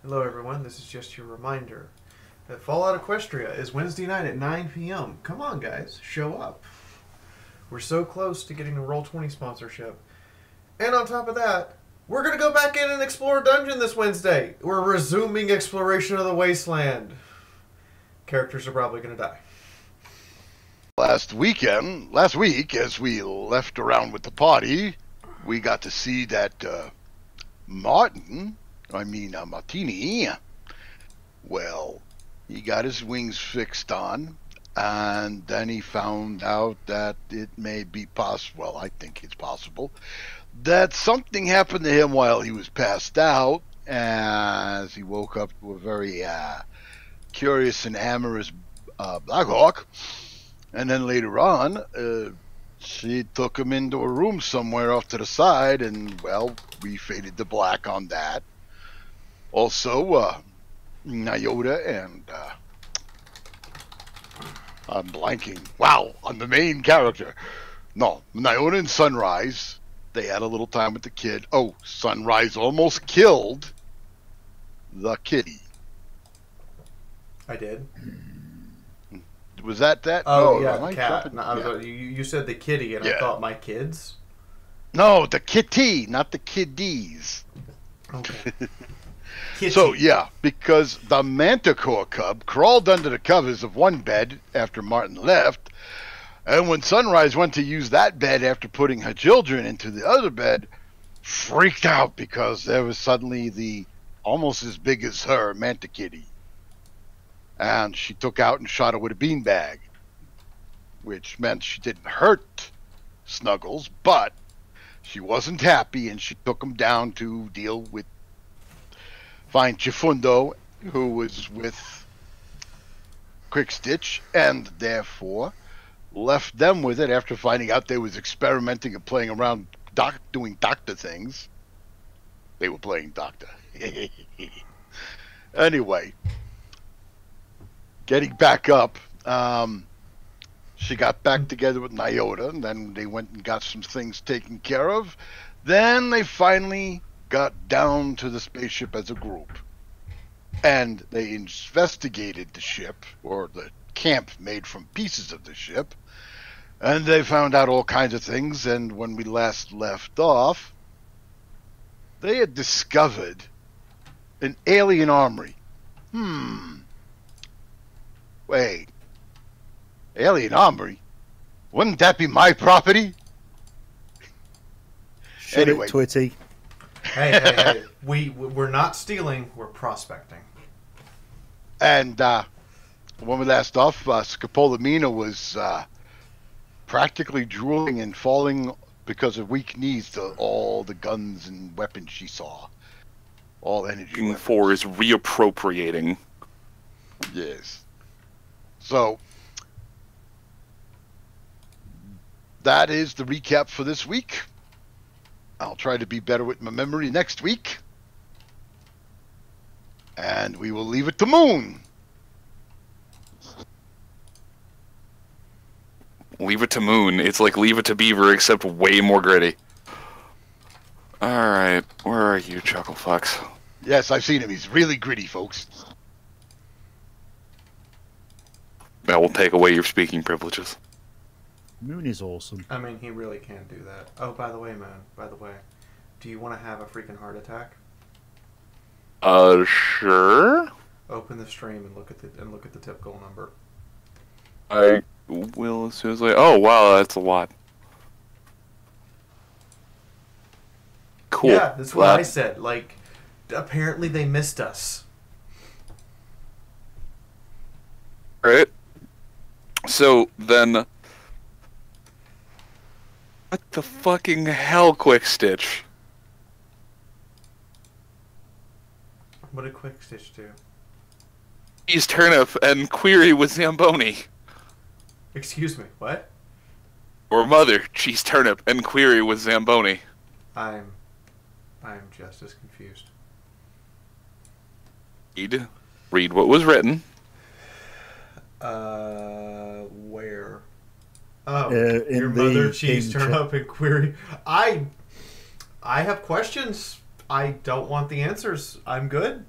Hello everyone, this is just your reminder that Fallout Equestria is Wednesday night at 9 p.m. Come on guys, show up. We're so close to getting a Roll20 sponsorship. And on top of that, we're going to go back in and explore a dungeon this Wednesday. We're resuming exploration of the Wasteland. Characters are probably going to die. Last week, as we left around with the party, we got to see that Martini, well, he got his wings fixed on, and then he found out that it may be possible, well, I think it's possible, that something happened to him while he was passed out, as he woke up to a very curious and amorous Blackhawk. And then later on, she took him into a room somewhere off to the side, and, well, we faded to black on that. Also, Nyota and, I'm blanking. Wow, on the main character. No, Nyota and Sunrise, they had a little time with the kid. Oh, Sunrise almost killed the kitty. I did. Was that? Oh, no, yeah, the cat. No, you said the kitty, and I thought my kids. No, the kitty, not the kiddies. Okay. So, yeah, because the manticore cub crawled under the covers of one bed after Martin left, and when Sunrise went to use that bed after putting her children into the other bed, freaked out because there was suddenly the almost as big as her mantikitty. And she took out and shot her with a beanbag, which meant she didn't hurt Snuggles, but she wasn't happy, and she took him down to deal with find Chifundo, who was with Quick Stitch, and therefore left them with it after finding out they was experimenting and playing around doing doctor things. They were playing doctor. Anyway, getting back up, she got back together with Nyota, and then they went and got some things taken care of. Then they finally got down to the spaceship as a group, and they investigated the ship, or the camp made from pieces of the ship, and they found out all kinds of things. And when we last left off, they had discovered an alien armory. Wait, alien armory? Wouldn't that be my property? Anyway, Twitty. Hey. We're not stealing, we're prospecting. And when we last off, Scopolamina was practically drooling and falling because of weak knees to all the guns and weapons she saw. All energy weapons. For is reappropriating. Yes. So, that is the recap for this week. I'll try to be better with my memory next week. And we will leave it to Moon. Leave it to Moon. It's like Leave It to Beaver, except way more gritty. Alright, where are you, Chucklefucks? Yes, I've seen him. He's really gritty, folks. That will take away your speaking privileges. Moon is awesome. I mean, he really can do that. Oh, by the way, man. By the way, do you want to have a freaking heart attack? Sure. Open the stream and look at the tip goal number. I will as soon as I. Oh wow, that's a lot. Cool. Yeah, that's what I said. Like, apparently they missed us. Right. So then, what the fucking hell, Quick Stitch? What did Quick Stitch do? He's turnip and query with Zamboni. Excuse me, what? Or mother, cheese turnip and query with Zamboni. I'm just as confused. Read what was written. Where? Oh, in your mother the cheese turn up and query. I have questions. I don't want the answers. I'm good.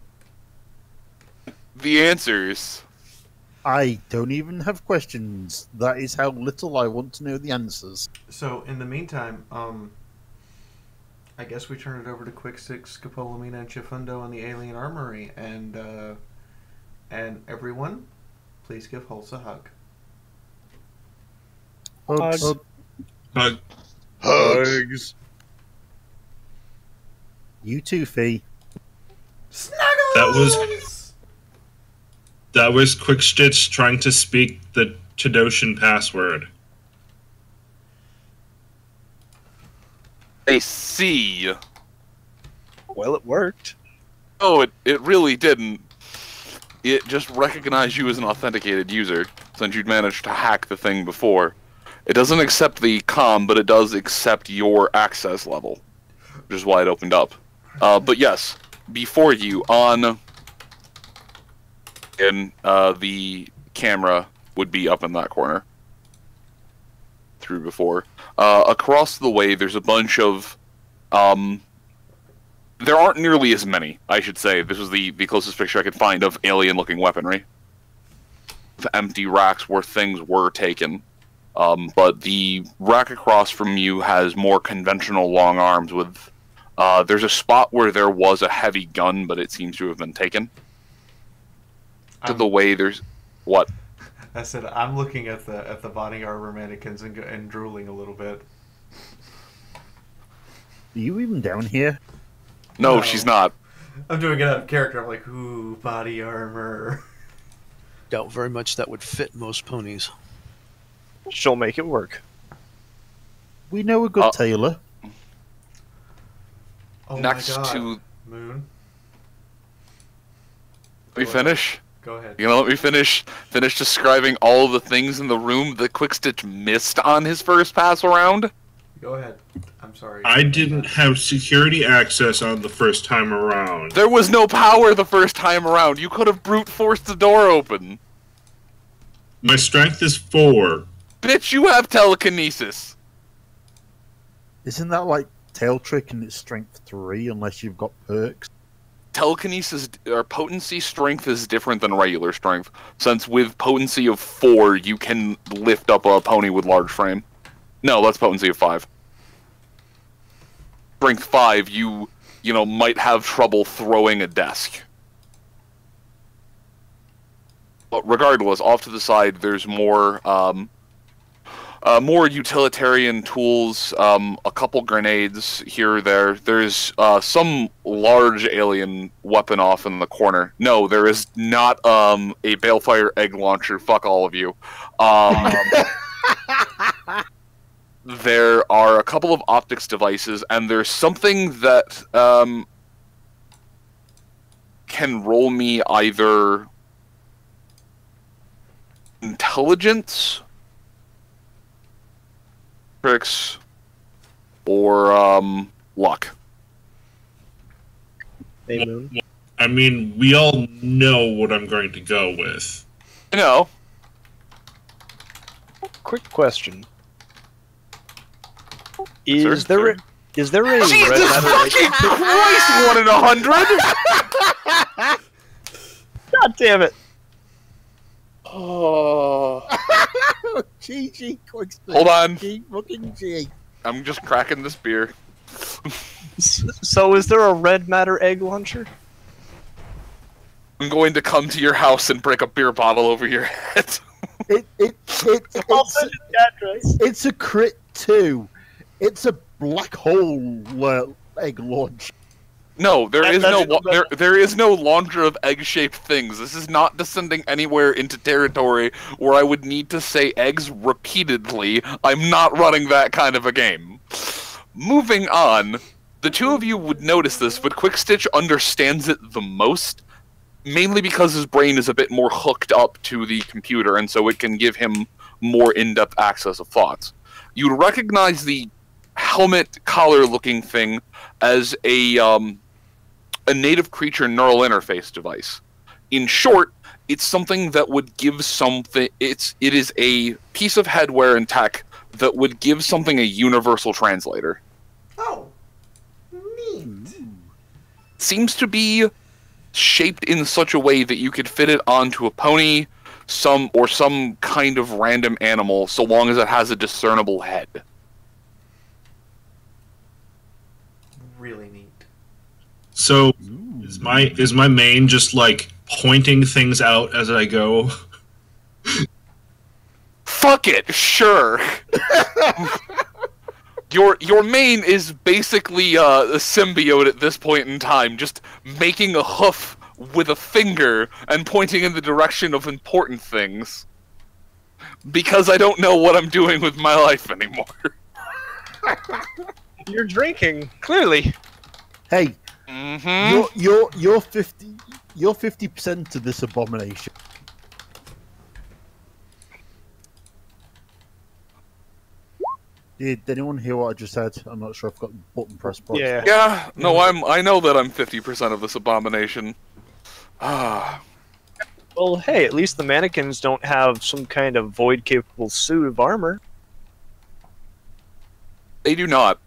the answers. I don't even have questions. That is how little I want to know the answers. So, in the meantime, I guess we turn it over to Quick Six, Scopolamina, and Chifundo in the Alien Armory, and everyone, please give Hulse a hug. Hugs. Hug. Hugs. You too, Fee. Snuggles! That was Quick Stitch trying to speak the Chidoshan password. I see. Well, it worked. Oh, it really didn't. It just recognized you as an authenticated user, since you'd managed to hack the thing before. It doesn't accept the comm, but it does accept your access level, which is why it opened up. But yes, before you, the camera would be up in that corner. Through before. Across the way, there's a bunch of... there aren't nearly as many, I should say. This was the closest picture I could find of alien-looking weaponry. The empty racks where things were taken. But the rack across from you has more conventional long arms with... there's a spot where there was a heavy gun, but it seems to have been taken. To the way there's... What? I said I'm looking at the body armor mannequins and drooling a little bit. Are you even down here? No, she's not. I'm doing it out of character. I'm like, ooh, body armor. Doubt very much that would fit most ponies. She'll make it work. We know a good tailor. Oh Next my God. to... Moon. Let me finish? Go ahead. You gonna let me finish describing all of the things in the room that Quickstitch missed on his first pass around? Go ahead. I'm sorry. I didn't have security access on the first time around. There was no power the first time around. You could have brute forced the door open. My strength is 4. Bitch, you have telekinesis. Isn't that like tail trick and it's strength 3 unless you've got perks? Telekinesis or potency strength is different than regular strength, since with potency of 4 you can lift up a pony with large frame. No, that's potency of 5. Strength 5, you might have trouble throwing a desk. But regardless, off to the side, there's more utilitarian tools, a couple grenades here or there. There's some large alien weapon off in the corner. No, there is not a balefire egg launcher. Fuck all of you. There are a couple of optics devices, and there's something that can roll me either intelligence, tricks, or luck. Hey, Moon. I mean, we all know what I'm going to go with. I know. Quick question. Is there a Jesus red matter fucking Christ, 1 in 100! God damn it! Oh. GG, quick stitch. Hold on. G fucking G. I'm just cracking this beer. So is there a red matter egg launcher? I'm going to come to your house and break a beer bottle over your head. It's a crit 2. It's a black hole egg launch. No, there is no launcher of egg-shaped things. This is not descending anywhere into territory where I would need to say eggs repeatedly. I'm not running that kind of a game. Moving on, the two of you would notice this, but Quickstitch understands it the most, mainly because his brain is a bit more hooked up to the computer, and so it can give him more in-depth access of thoughts. You'd recognize the helmet collar looking thing as a native creature neural interface device. In short, it's something that would give something. It is a piece of headwear and tech that would give something a universal translator. Oh, neat. Seems to be shaped in such a way that you could fit it onto a pony, some kind of random animal, so long as it has a discernible head. Really neat. So, is my main just like pointing things out as I go? Fuck it, sure. Your main is basically a symbiote at this point in time, just making a hoof with a finger and pointing in the direction of important things. Because I don't know what I'm doing with my life anymore. You're drinking, clearly. Hey, Mm-hmm. you're 50% to this abomination. Did anyone hear what I just said? I'm not sure if I've got the button pressed properly. Yeah. Yeah, no, I know that I'm 50% of this abomination. Ah. Well, hey, at least the mannequins don't have some kind of void-capable suit of armor. They do not.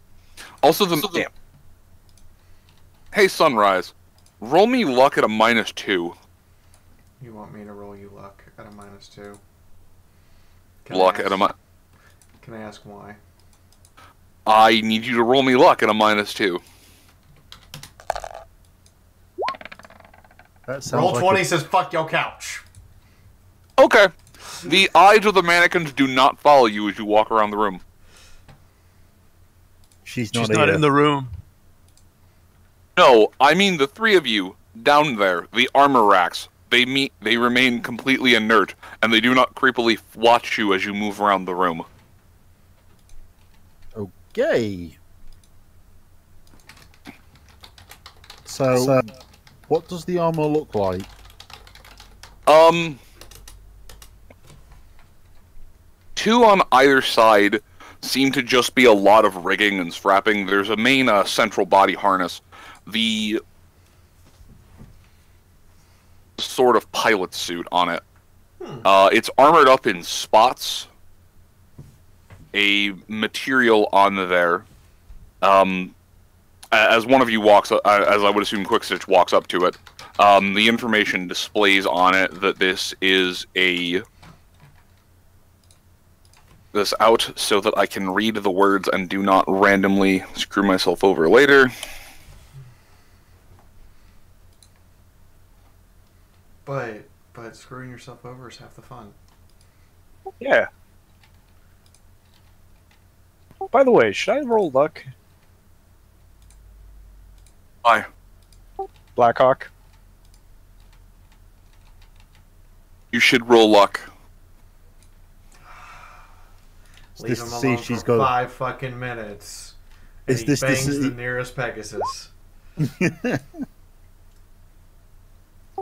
Also, the... Hey, Sunrise. Roll me luck at a -2. You want me to roll you luck at a -2? Luck at a Can I ask why? I need you to roll me luck at a -2. That sounds Roll like 20 says fuck your couch. Okay. The eyes of the mannequins do not follow you as you walk around the room. She's not in the room. No, I mean the three of you down there, the armor racks. They remain completely inert, and they do not creepily watch you as you move around the room. Okay. So, what does the armor look like? Two on either side seem to just be a lot of rigging and strapping. There's a main central body harness. The sort of pilot suit on it. It's armored up in spots. A material on there. As one of you walks, as I would assume Quickstitch walks up to it, the information displays on it that this is this out so that I can read the words and do not randomly screw myself over later. But screwing yourself over is half the fun. Yeah. By the way, should I roll luck? Why? Blackhawk? You should roll luck. Leave Just him to see alone if she's for got- 5 fucking minutes. And Is he this bangs the nearest Pegasus.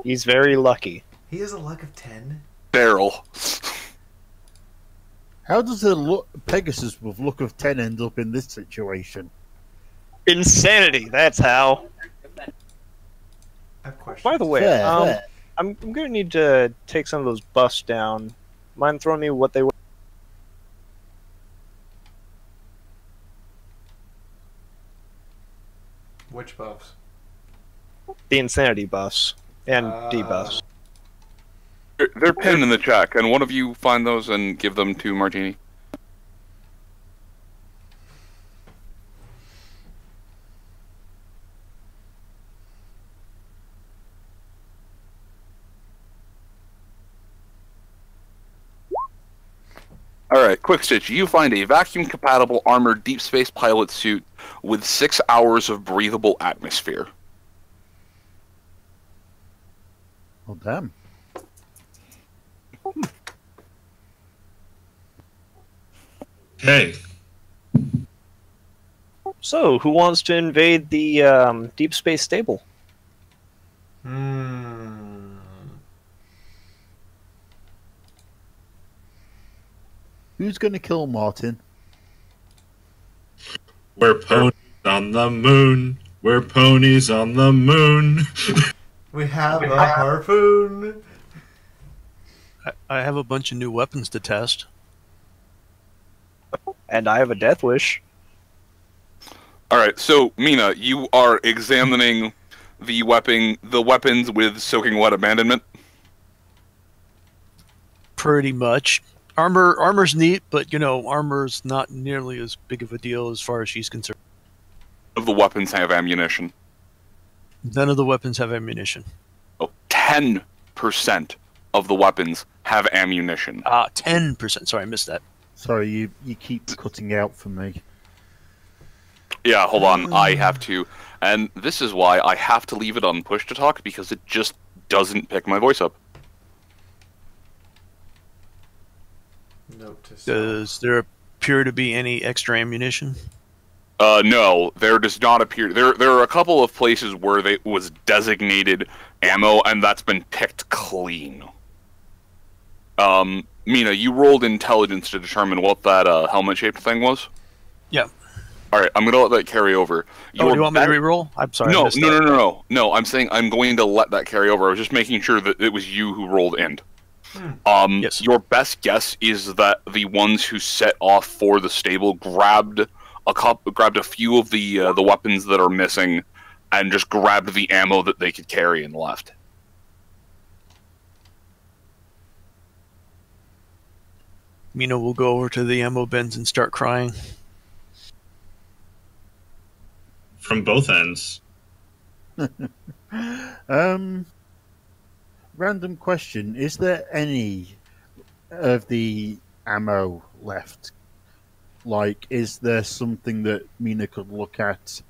He's very lucky. He has a luck of 10. Daryl. How does a Pegasus with look of 10 end up in this situation? Insanity, that's how. I have questions. By the way, Fair. I'm gonna need to take some of those buffs down. Mind throwing me what they were? Which buffs? The insanity buffs and debuffs. They're pinned in the chat. Can one of you find those and give them to Martini? Alright, Quickstitch, you find a vacuum-compatible armored deep space pilot suit with 6 hours of breathable atmosphere. Oh, damn. Hey, So, who wants to invade the deep space stable? Who's going to kill Martin? we're ponies on the moon. We're ponies on the moon. We have a harpoon. I have a bunch of new weapons to test. And I have a death wish. Alright, so, Mina, you are examining the weapons with soaking wet abandonment? Pretty much. Armor's neat, but armor's not nearly as big of a deal as far as she's concerned. Of the weapons have ammunition. None of the weapons have ammunition. Oh, 10% of the weapons have ammunition. 10%. Sorry, I missed that. Sorry, you keep cutting out for me. Yeah, hold on. I have to. And this is why I have to leave it on push to talk, because it just doesn't pick my voice up. Note to self. Does there appear to be any extra ammunition? No, there does not appear. There are a couple of places where it was designated ammo, and that's been picked clean. Mina, you rolled intelligence to determine what that helmet-shaped thing was? Yeah. Alright, I'm gonna let that carry over. Do you want me to re-roll? I'm sorry. No, I'm saying I'm going to let that carry over. I was just making sure that it was you who rolled end. Yes. Your best guess is that the ones who set off for the stable grabbed a few of the weapons that are missing, and just grabbed the ammo that they could carry and left. Mina will go over to the ammo bins and start crying. From both ends. Random question: is there any of the ammo left? Like, is there something that Mina could look at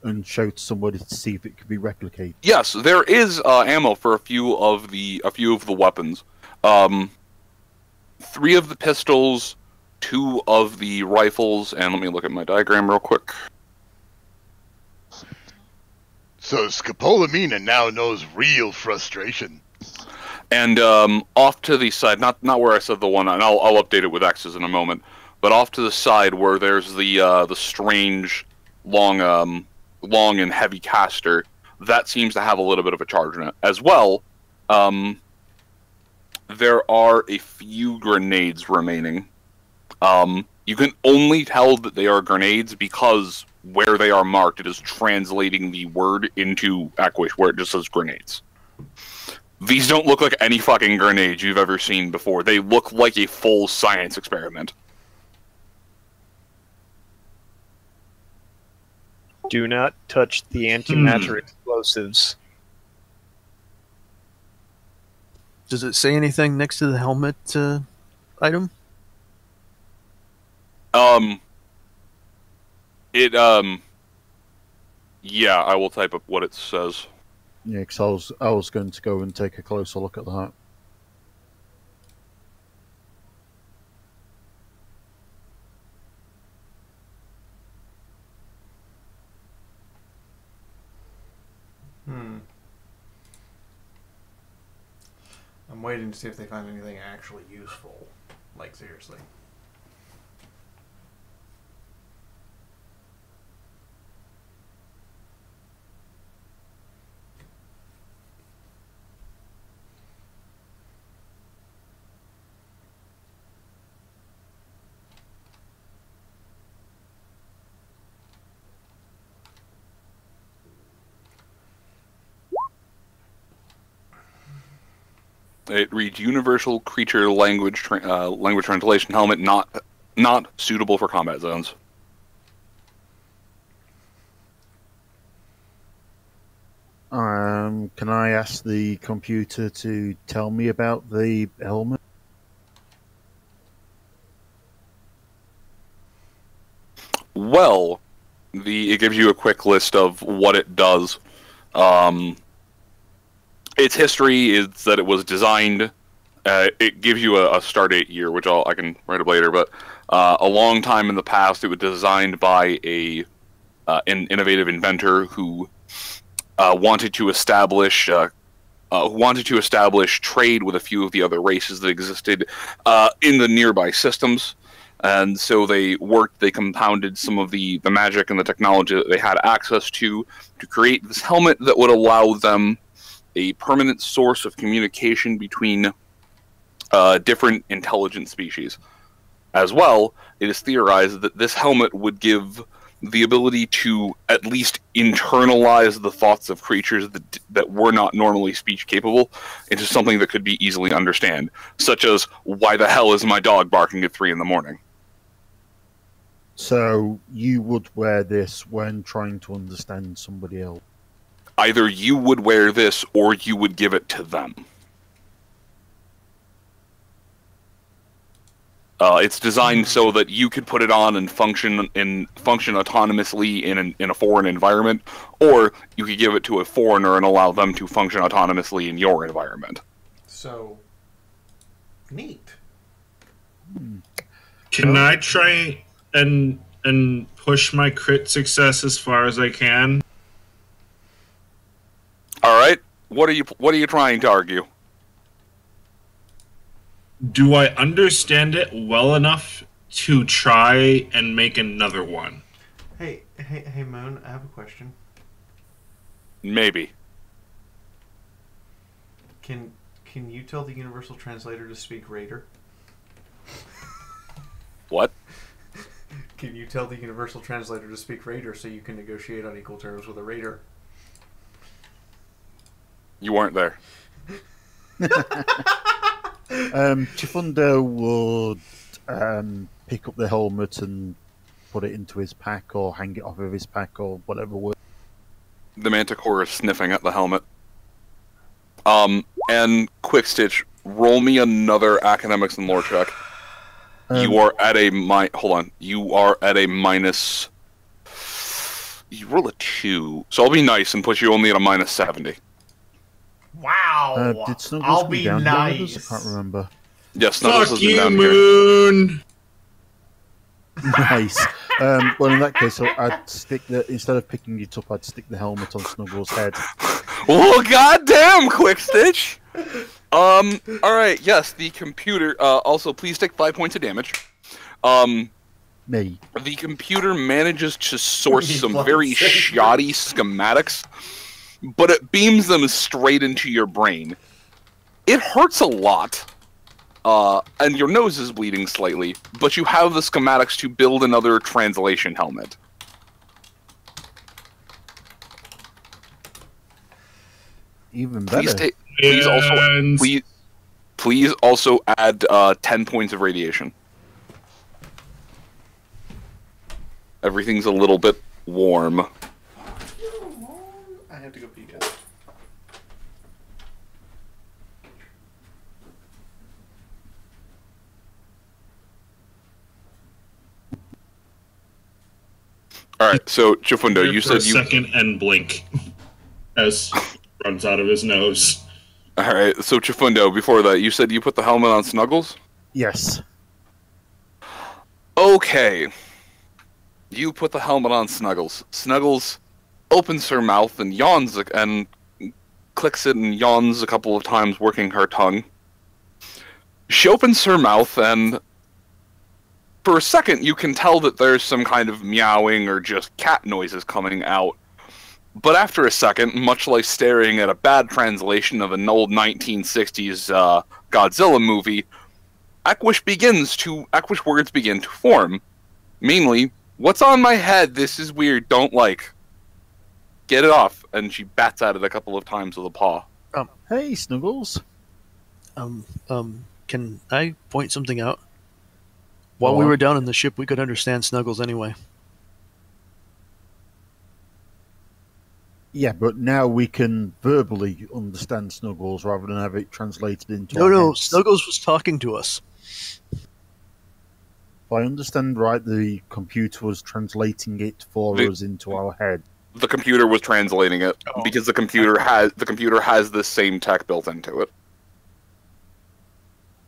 and show to somebody to see if it could be replicated? Yes, there is ammo for a few of the weapons. 3 of the pistols, 2 of the rifles, and let me look at my diagram real quick. So Scopolamina now knows real frustration. And off to the side, not where I said the one, and I'll update it with X's in a moment, but off to the side where there's the strange long and heavy caster, that seems to have a little bit of a charge in it as well. There are a few grenades remaining. You can only tell that they are grenades because where they are marked, it is translating the word into Equish, where it just says grenades. These don't look like any fucking grenades you've ever seen before. They look like a full science experiment. Do not touch the antimatter explosives. Does it say anything next to the helmet item? Yeah, I will type up what it says. Yeah, because I was going to go and take a closer look at that. I'm waiting to see if they find anything actually useful. Like, seriously. It reads Universal Creature Language Translation Helmet, not suitable for combat zones. Can I ask the computer to tell me about the helmet? Well, it gives you a quick list of what it does. Its history is that it was designed. It gives you a start date year, which I can write up later. But a long time in the past, it was designed by an innovative inventor who wanted to establish trade with a few of the other races that existed in the nearby systems. And so they compounded some of the magic and the technology that they had access to create this helmet that would allow them a permanent source of communication between different intelligent species. As well, it is theorized that this helmet would give the ability to at least internalize the thoughts of creatures that were not normally speech capable into something that could be easily understood, such as, why the hell is my dog barking at 3 in the morning? So you would wear this when trying to understand somebody else? Either you would wear this or you would give it to them. It's designed so that you could put it on and function autonomously in a foreign environment, or you could give it to a foreigner and allow them to function autonomously in your environment. So neat. Can I try and push my crit success as far as I can? All right. What are you trying to argue? Do I understand it well enough to try and make another one? Hey, Moon, I have a question. Maybe. Can you tell the Universal Translator to speak Raider? What? Can you tell the Universal Translator to speak Raider so you can negotiate on equal terms with a Raider? You weren't there. Chifundo would pick up the helmet and put it into his pack, or hang it off of his pack, or whatever. The Manticore is sniffing at the helmet. And Quick Stitch, roll me another academics and lore check. You are at a hold on. You are at a minus. You roll a 2, so I'll be nice and put you only at a minus 70. Wow! Did Snuggles I'll go be down nice. I can't remember. Yes, Snuggles has Fuck been you, down here. Moon! Nice. Well, in that case, I'd stick instead of picking it up, I'd stick the helmet on Snuggles' head. Well, goddamn, Quick Stitch. All right. Yes, the computer. Also, please take 5 points of damage. Me. The computer manages to source You some fucking very savior. shoddy schematics, but it beams them straight into your brain. It hurts a lot, and your nose is bleeding slightly, but you have the schematics to build another translation helmet. Even better. Please also add 10 points of radiation. Everything's a little bit warm. I have to go pee, guys. All right, so Chifundo, you For a said you. second and blink as runs out of his nose. All right, so Chifundo, before that, you said you put the helmet on Snuggles? Yes. Okay. You put the helmet on Snuggles. Snuggles opens her mouth and yawns and clicks it and yawns a couple of times, working her tongue. She opens her mouth, and for a second you can tell that there's some kind of meowing or just cat noises coming out. But after a second, much like staring at a bad translation of an old 1960s Godzilla movie, Equish words begin to form. Mainly, "What's on my head? This is weird. Don't like. Get it off." And she bats at it a couple of times with a paw. Hey, Snuggles. Can I point something out? While we were down in the ship, we could understand Snuggles anyway. Yeah, but now we can verbally understand Snuggles rather than have it translated into. No, Snuggles was talking to us. If I understand right, the computer was translating it for us into our head. The computer was translating it because the computer has this same tech built into it.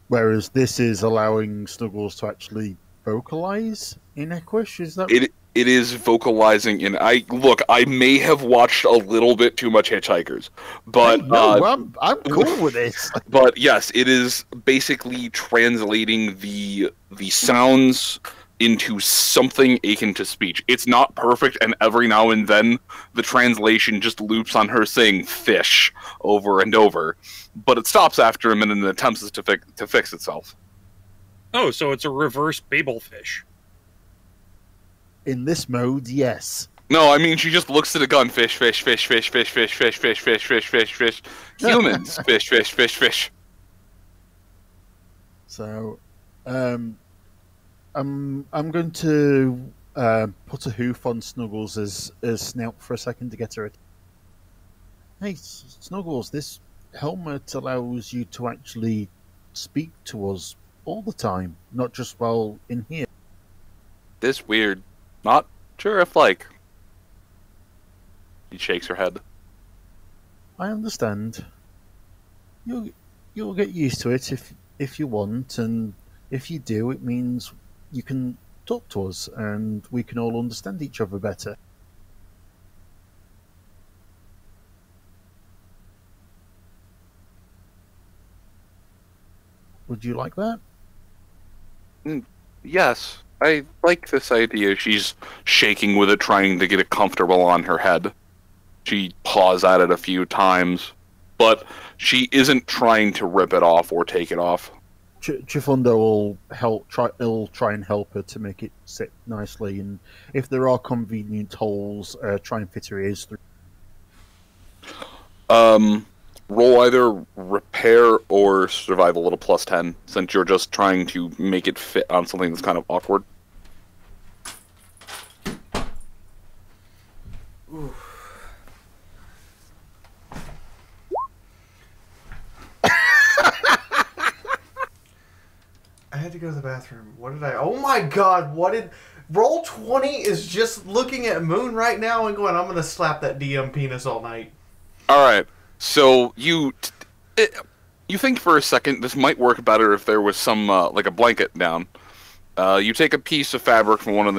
Whereas this is allowing Snuggles to actually vocalize in Equish, is that? It is vocalizing in. I may have watched a little bit too much Hitchhikers, but I'm cool with this. But yes, it is basically translating the sounds into something akin to speech. It's not perfect, and every now and then the translation just loops on her saying "fish" over and over, but it stops after a minute and attempts to fix itself. Oh, so it's a reverse Babelfish. In this mode, yes. No, I mean she just looks at a gun. Fish, fish, fish, fish, fish, fish, fish, fish, fish, fish, fish, fish. Humans, fish, fish, fish, fish. So, I'm going to put a hoof on Snuggles as Snout for a second to get her. Hey, Snuggles, this helmet allows you to actually speak to us all the time, not just while in here. This weird. Not sure if like. He shakes her head. I understand. You'll get used to it if you want, and if you do, it means you can talk to us, and we can all understand each other better. Would you like that? Yes, I like this idea. She's shaking with it, trying to get it comfortable on her head. She paws at it a few times, but she isn't trying to rip it off or take it off. Chifundo will try and help her to make it sit nicely, and if there are convenient holes, try and fit her ears through. Roll either repair or survive a little +10, since you're just trying to make it fit on something that's kind of awkward. Oof. I had to go to the bathroom. What did I... Oh my god, what did... Roll 20 is just looking at Moon right now and going, I'm going to slap that DM penis all night. Alright, so you think for a second this might work better if there was some, like a blanket down. You take a piece of fabric from one of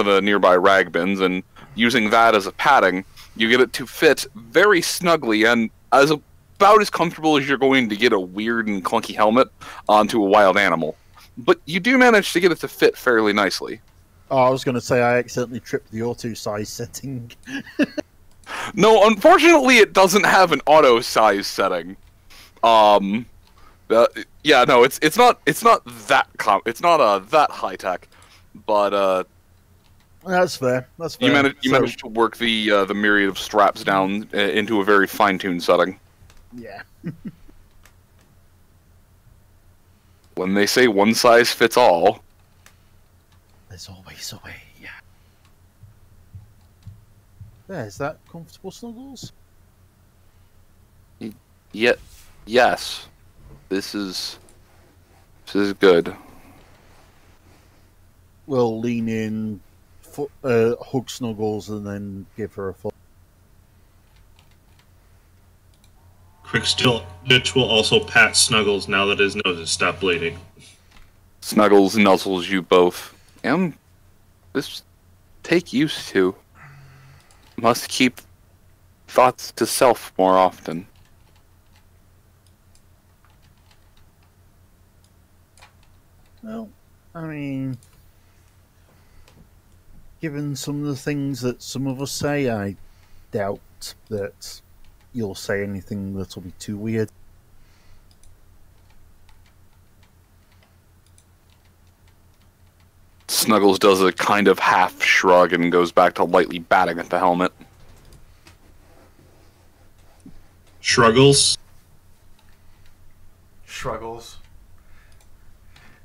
the nearby rag bins, and using that as a padding, you get it to fit very snugly and about as comfortable as you're going to get a weird and clunky helmet onto a wild animal. But you do manage to get it to fit fairly nicely. Oh, I was going to say I accidentally tripped the auto size setting. No, unfortunately, it doesn't have an auto size setting. Yeah, no, it's not that that high tech, but that's fair. That's fair. You managed to work the myriad of straps down into a very fine-tuned setting. Yeah. When they say one size fits all, there's always a way. Yeah. There's that comfortable, Snuggles? Yes. This is good. We'll lean in, hug Snuggles, and then give her a foot. Quick Stitch will also pat Snuggles now that his nose has stopped bleeding. Snuggles nuzzles you both. This take used to. Must keep thoughts to self more often. Well, I mean, given some of the things that some of us say, I doubt that you'll say anything that'll be too weird. Snuggles does a kind of half shrug and goes back to lightly batting at the helmet. Shruggles? Shruggles.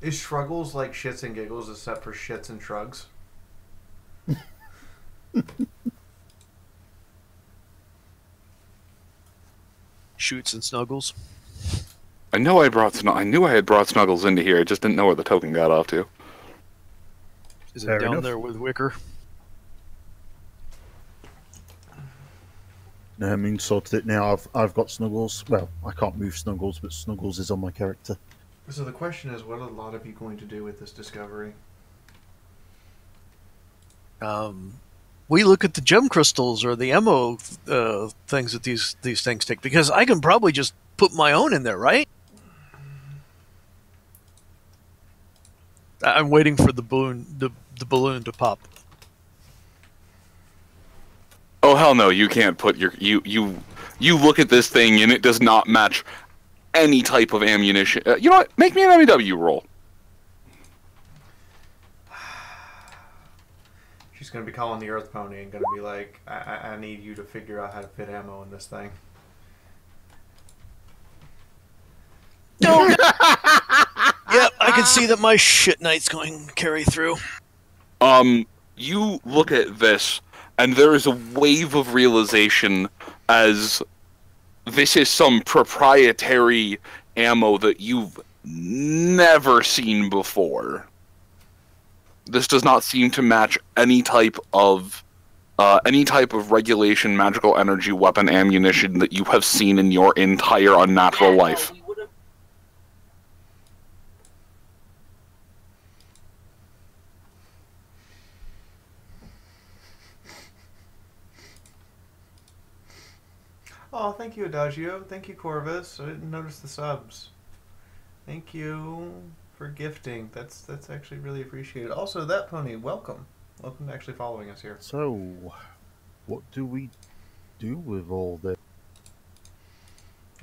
Is Shruggles like shits and giggles except for shits and shrugs? Shoots and snuggles. I knew I had brought Snuggles into here. I just didn't know where the token got off to. Is it Fair down enough. there with Wicker? No, I mean, sorted it now. I've got Snuggles. Well, I can't move Snuggles, but Snuggles is on my character. So the question is, what are a lot of you going to do with this discovery? We look at the gem crystals or the ammo things that these things take, because I can probably just put my own in there, right? I'm waiting for the balloon to pop. Oh hell no! You can't put your you look at this thing and it does not match any type of ammunition. You know what? Make me an MEW roll. She's going to be calling the Earth Pony and going to be like, I need you to figure out how to fit ammo in this thing. No. Yep, I can see that my shit night's going to carry through. You look at this, and there is a wave of realization as this is some proprietary ammo that you've never seen before. This does not seem to match any type of regulation magical energy weapon ammunition that you have seen in your entire unnatural life. Oh, thank you, Adagio. Thank you, Corvus. I didn't notice the subs. Thank you for gifting. That's actually really appreciated. Also, that pony, welcome. Welcome to actually following us here. So, what do we do with all this?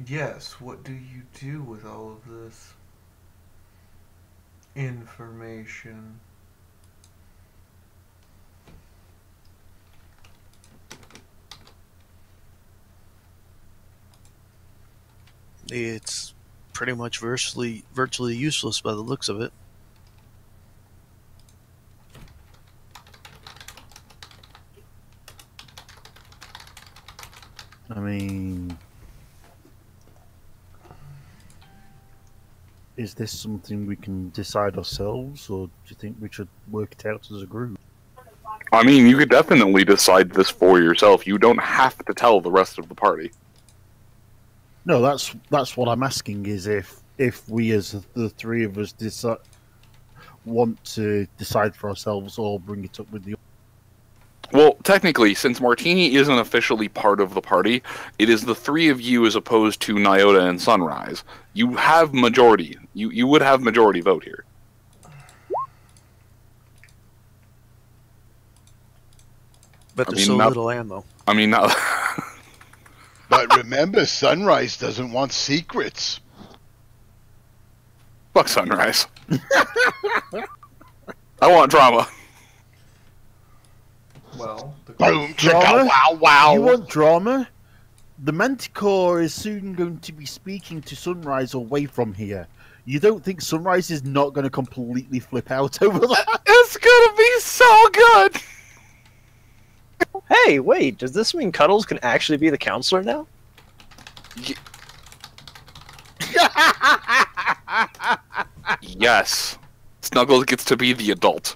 Yes, what do you do with all of this information? It's pretty much virtually useless by the looks of it. I mean, is this something we can decide ourselves, or do you think we should work it out as a group? I mean, you could definitely decide this for yourself. You don't have to tell the rest of the party. No, that's what I'm asking. Is if we, as the three of us, want to decide for ourselves, or bring it up with the. Well, technically, since Martini isn't officially part of the party, it is the three of you as opposed to Nyota and Sunrise. You have majority. You would have majority vote here. But there's so little ammo. I mean, not... But remember, Sunrise doesn't want secrets. Fuck Sunrise. I want drama. Well, the Boom, Drama? chicka, wow, wow. You want drama? The Manticore is soon going to be speaking to Sunrise away from here. You don't think Sunrise is not going to completely flip out over that? It's gonna be so good! Hey, wait, does this mean Cuddles can actually be the counselor now? Yes. Snuggles gets to be the adult.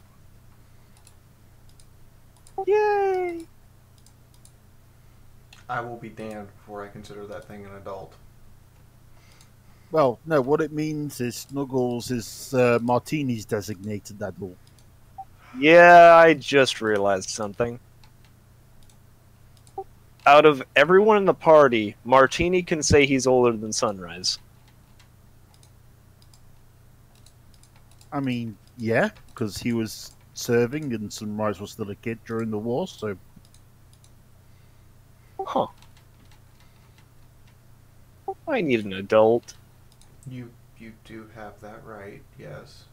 Yay! I will be damned before I consider that thing an adult. Well, no, what it means is Snuggles is Martini's designated adult. Yeah, I just realized something. Out of everyone in the party, Martini can say he's older than Sunrise. I mean, yeah, because he was serving and Sunrise was still a kid during the war, so... Huh. I need an adult. You do have that right, yes.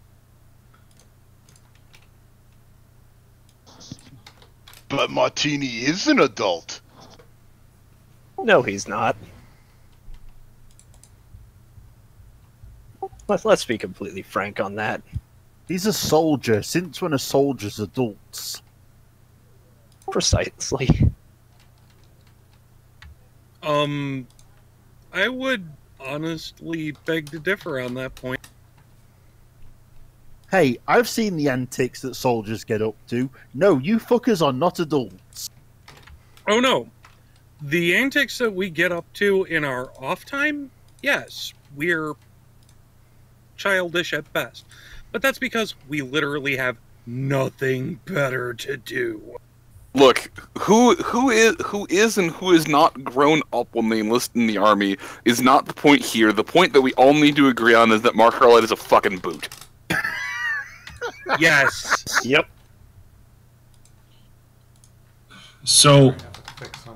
But Martini is an adult. No, he's not. Let's be completely frank on that. He's a soldier. Since when are soldiers adults? Precisely. I would honestly beg to differ on that point. Hey, I've seen the antics that soldiers get up to. No, you fuckers are not adults. Oh no. The antics that we get up to in our off time, yes, we're childish at best. But that's because we literally have nothing better to do. Look, who is and who is not grown up when they enlist in the army is not the point here. The point that we all need to agree on is that Mark Harlett is a fucking boot. Yes. Yep. So,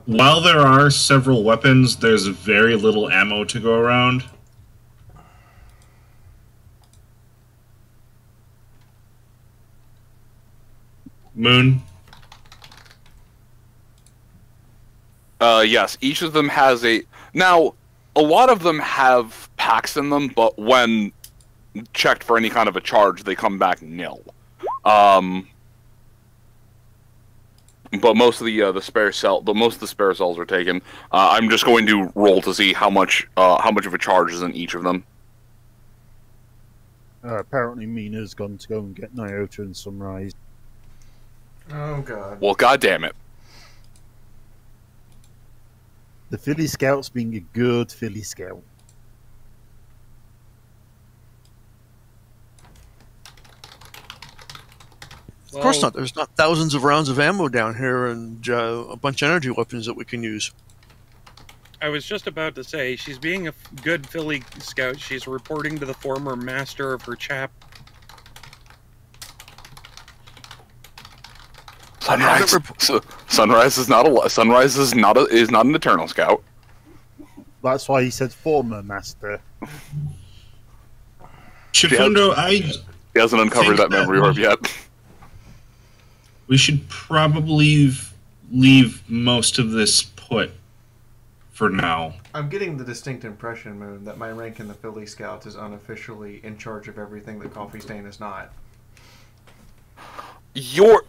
while there are several weapons, there's very little ammo to go around. Moon, Yes, each of them has a... Now, a lot of them have packs in them, but when checked for any kind of a charge, they come back nil. But most of the spare cells are taken. I'm just going to roll to see how much of a charge is in each of them. Apparently, Mina's gone to go and get Nyota and Sunrise. Oh god. Well, goddamn it! The Philly Scout's being a good Philly Scout. Of course not. There's not thousands of rounds of ammo down here and a bunch of energy weapons that we can use. I was just about to say, she's being a good Philly Scout. She's reporting to the former master of her chap. Sunrise is not an Eternal Scout. That's why he said former master. Chifundo, he hasn't uncovered that memory orb yet. We should probably leave most of this put for now. I'm getting the distinct impression, Moon, that my rank in the Philly Scouts is unofficially in charge of everything that Coffee Stain is not. Your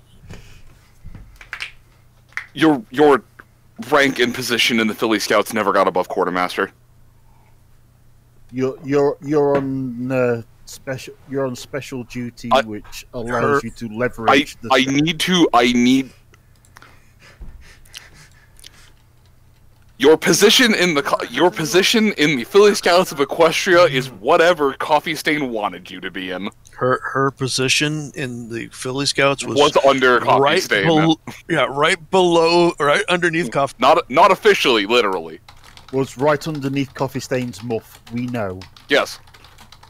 rank and position in the Philly Scouts never got above quartermaster. You're on special duty, which allows you to leverage. I need your position in the Philly Scouts of Equestria is whatever Coffee Stain wanted you to be in. Her position in the Philly Scouts was under Coffee Stain. Right underneath Coffee. Not officially, literally. Was right underneath Coffee Stain's muff. We know. Yes.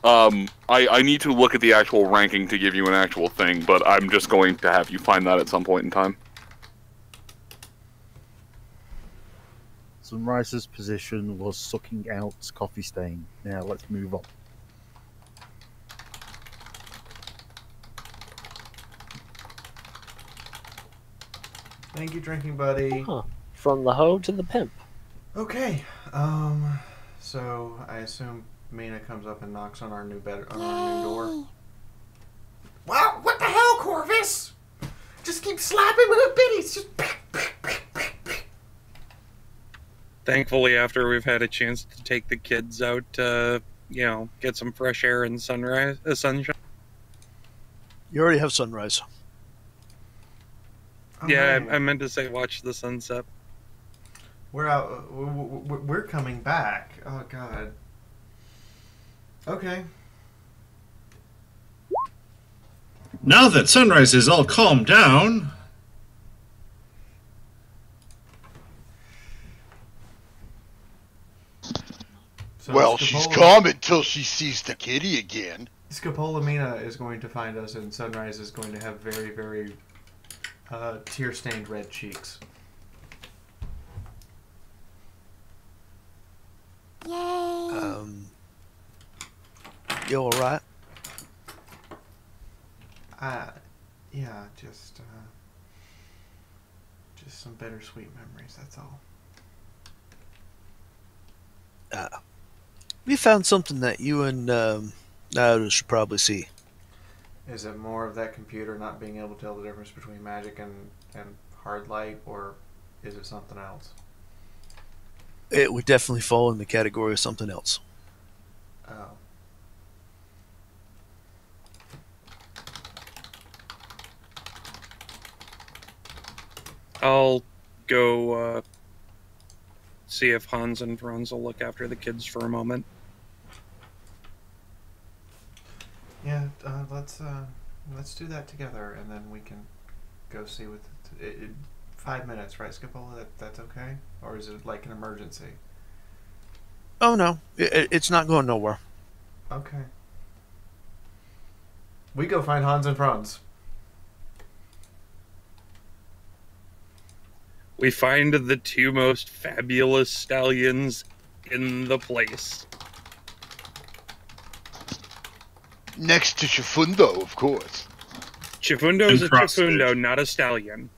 I need to look at the actual ranking to give you an actual thing, but I'm just going to have you find that at some point in time. Sunrise's position was sucking out Coffee Stain. Now let's move on. Thank you, drinking buddy. Huh. From the hoe to the pimp. Okay. So I assume Mina comes up and knocks on our new door. Wow! What the hell, Corvus? Just keep slapping with the biddies. Just. Thankfully, after we've had a chance to take the kids out to, get some fresh air and sunshine. You already have sunrise. Oh, yeah, right. I meant to say watch the sunset. We're out. We're coming back. Oh god. Okay. Now that Sunrise is all calmed down, So well, she's calm until she sees the kitty again. Scapola Mina is going to find us, and Sunrise is going to have very, very tear-stained red cheeks. Yay! You all right? Yeah, just some bittersweet memories. That's all. We found something that you and Naruto should probably see. Is it more of that computer not being able to tell the difference between magic and hard light, or is it something else? It would definitely fall in the category of something else. Oh. I'll go see if Hans and Franz will look after the kids for a moment. Yeah, let's do that together, and then we can go see what. 5 minutes, right, Scapola? That's okay, or is it like an emergency? Oh no, it's not going nowhere. Okay. We go find Hans and Franz. We find the two most fabulous stallions in the place. Next to Chifundo, of course. Chifundo is a CrossFit. Chifundo, not a stallion.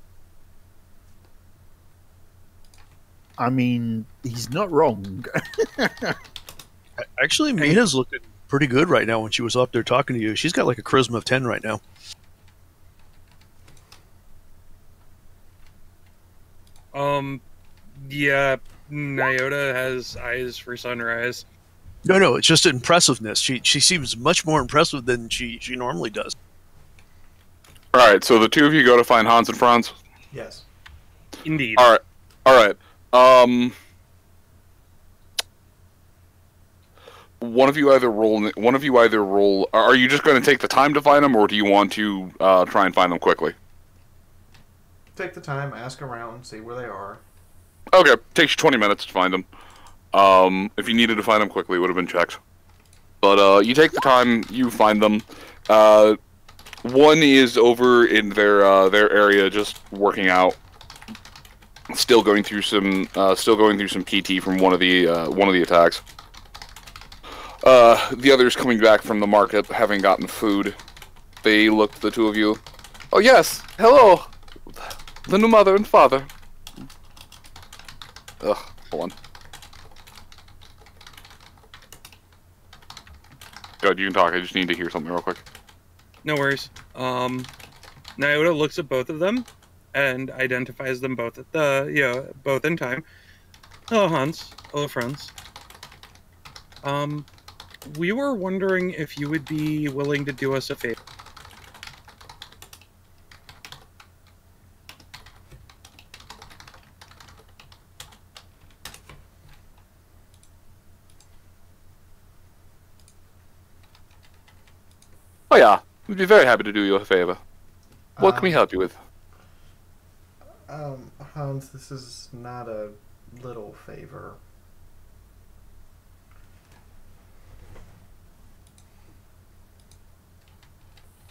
I mean, he's not wrong. Actually, Mina's looking pretty good right now when she was up there talking to you. She's got like a charisma of 10 right now. Yeah, Nyota has eyes for sunrise. No, it's just impressiveness. She seems much more impressive than she normally does. Alright, so the two of you go to find Hans and Franz? Yes. Indeed. Alright. One of you either roll. Are you just going to take the time to find them, or do you want to try and find them quickly? Take the time, ask around, see where they are. Okay, takes you 20 minutes to find them. If you needed to find them quickly, it would have been checked. But you take the time, you find them. One is over in their area, just working out. Still going through some PT from one of the attacks. The other's coming back from the market, having gotten food. They looked at the two of you. Oh yes, hello, the new mother and father. Ugh, hold on. Good, you can talk. I just need to hear something real quick. No worries. Nyota looks at both of them and identifies them both at both in time. Hello, Hans. Hello, Franz. We were wondering if you would be willing to do us a favor. Oh yeah, we'd be very happy to do you a favor. What can we help you with? Hans, this is not a little favor.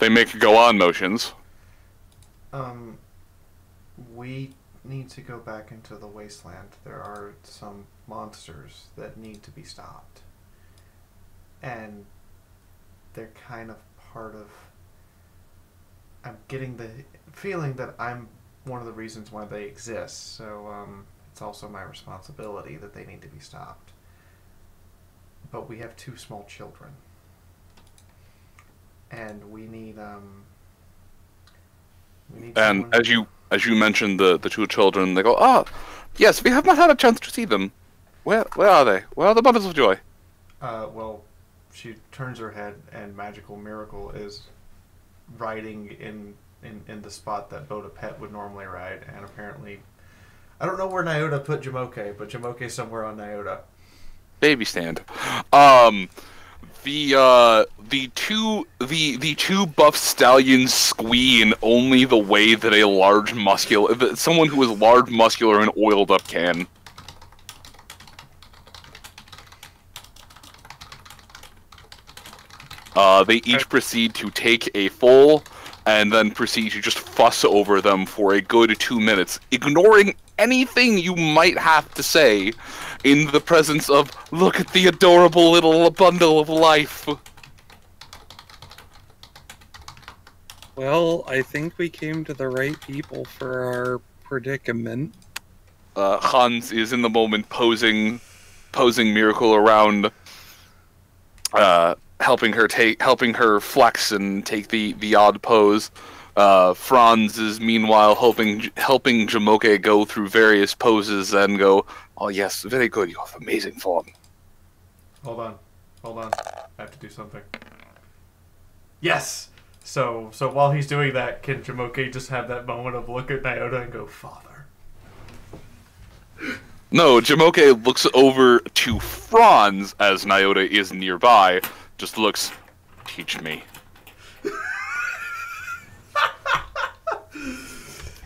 They make go-on motions. We need to go back into the Wasteland. There are some monsters that need to be stopped. And they're kind of part of... I'm getting the feeling that I'm one of the reasons why they exist, so it's also my responsibility that they need to be stopped. But we have 2 small children. And we need and as you mentioned the 2 children, they go, "Ah, yes, we have not had a chance to see them. Where are they? Where are the mothers of joy?" Well, she turns her head, and Magical Miracle is riding in the spot that Boda Pet would normally ride, and apparently, I don't know where Nyota put Jamoke, but Jamoke's somewhere on Nyota. Baby stand. The two buff stallions squee in only the way that someone who is large, muscular, and oiled up can. They each proceed to take a full, and then proceed to just fuss over them for a good 2 minutes, ignoring anything you might have to say in the presence of, "Look at the adorable little bundle of life." Well, I think we came to the right people for our predicament. Hans is in the moment posing Miracle around, helping her flex and take the odd pose. Franz is meanwhile helping Jamoke go through various poses and go, "Oh yes, very good, you have amazing form." Hold on. I have to do something. Yes! So while he's doing that, can Jamoke just have that moment of look at Nyota and go, "Father"? No, Jamoke looks over to Franz as Nyota is nearby, just looks, "Teach me."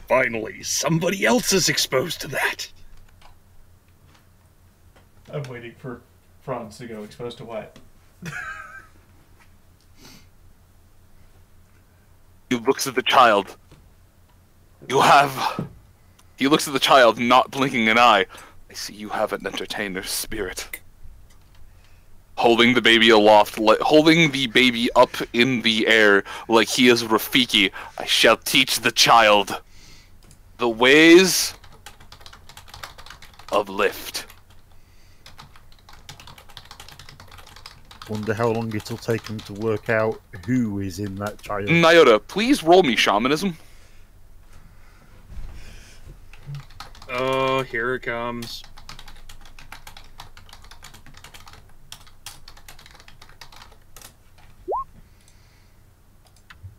Finally, somebody else is exposed to that. I'm waiting for Franz to go exposed to what? He looks at the child. He looks at the child, not blinking an eye. "I see you have an entertainer's spirit." Holding the baby aloft, holding the baby up in the air like he is Rafiki, "I shall teach the child the ways of lift. Wonder how long it'll take them to work out who is in that child. Nyota, please roll me shamanism. Oh, here it comes.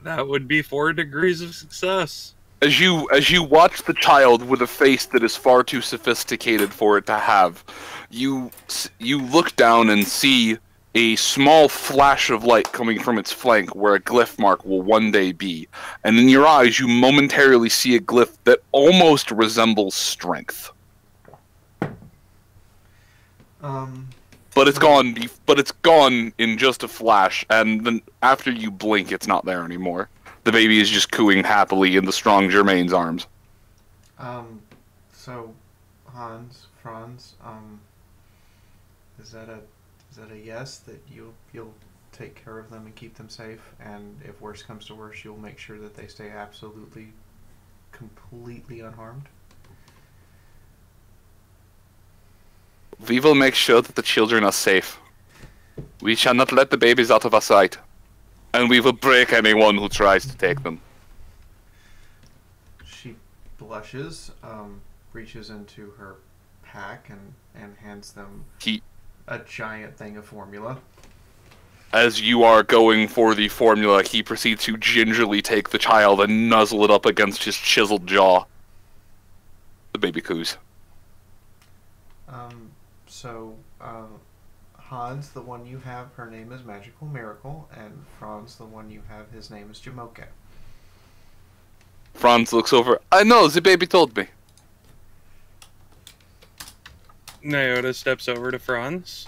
That would be 4 degrees of success. As you watch the child with a face that is far too sophisticated for it to have, you look down and see a small flash of light coming from its flank where a glyph mark will one day be. And in your eyes, you momentarily see a glyph that almost resembles strength. But it's gone. But it's gone in just a flash, and then after you blink, it's not there anymore. The baby is just cooing happily in the strong Germain's arms. So, Franz, is that a yes that you'll take care of them and keep them safe, and if worse comes to worse, you'll make sure that they stay absolutely, completely unharmed? We will make sure that the children are safe. We shall not let the babies out of our sight. And we will break anyone who tries to take them. She blushes, reaches into her pack and hands them a giant thing of formula. As you are going for the formula, he proceeds to gingerly take the child and nuzzle it up against his chiseled jaw. The baby coos. So, Hans, the one you have, her name is Magical Miracle, and Franz, the one you have, his name is Jamoke. Franz looks over. I know, the baby told me. Nyota steps over to Franz.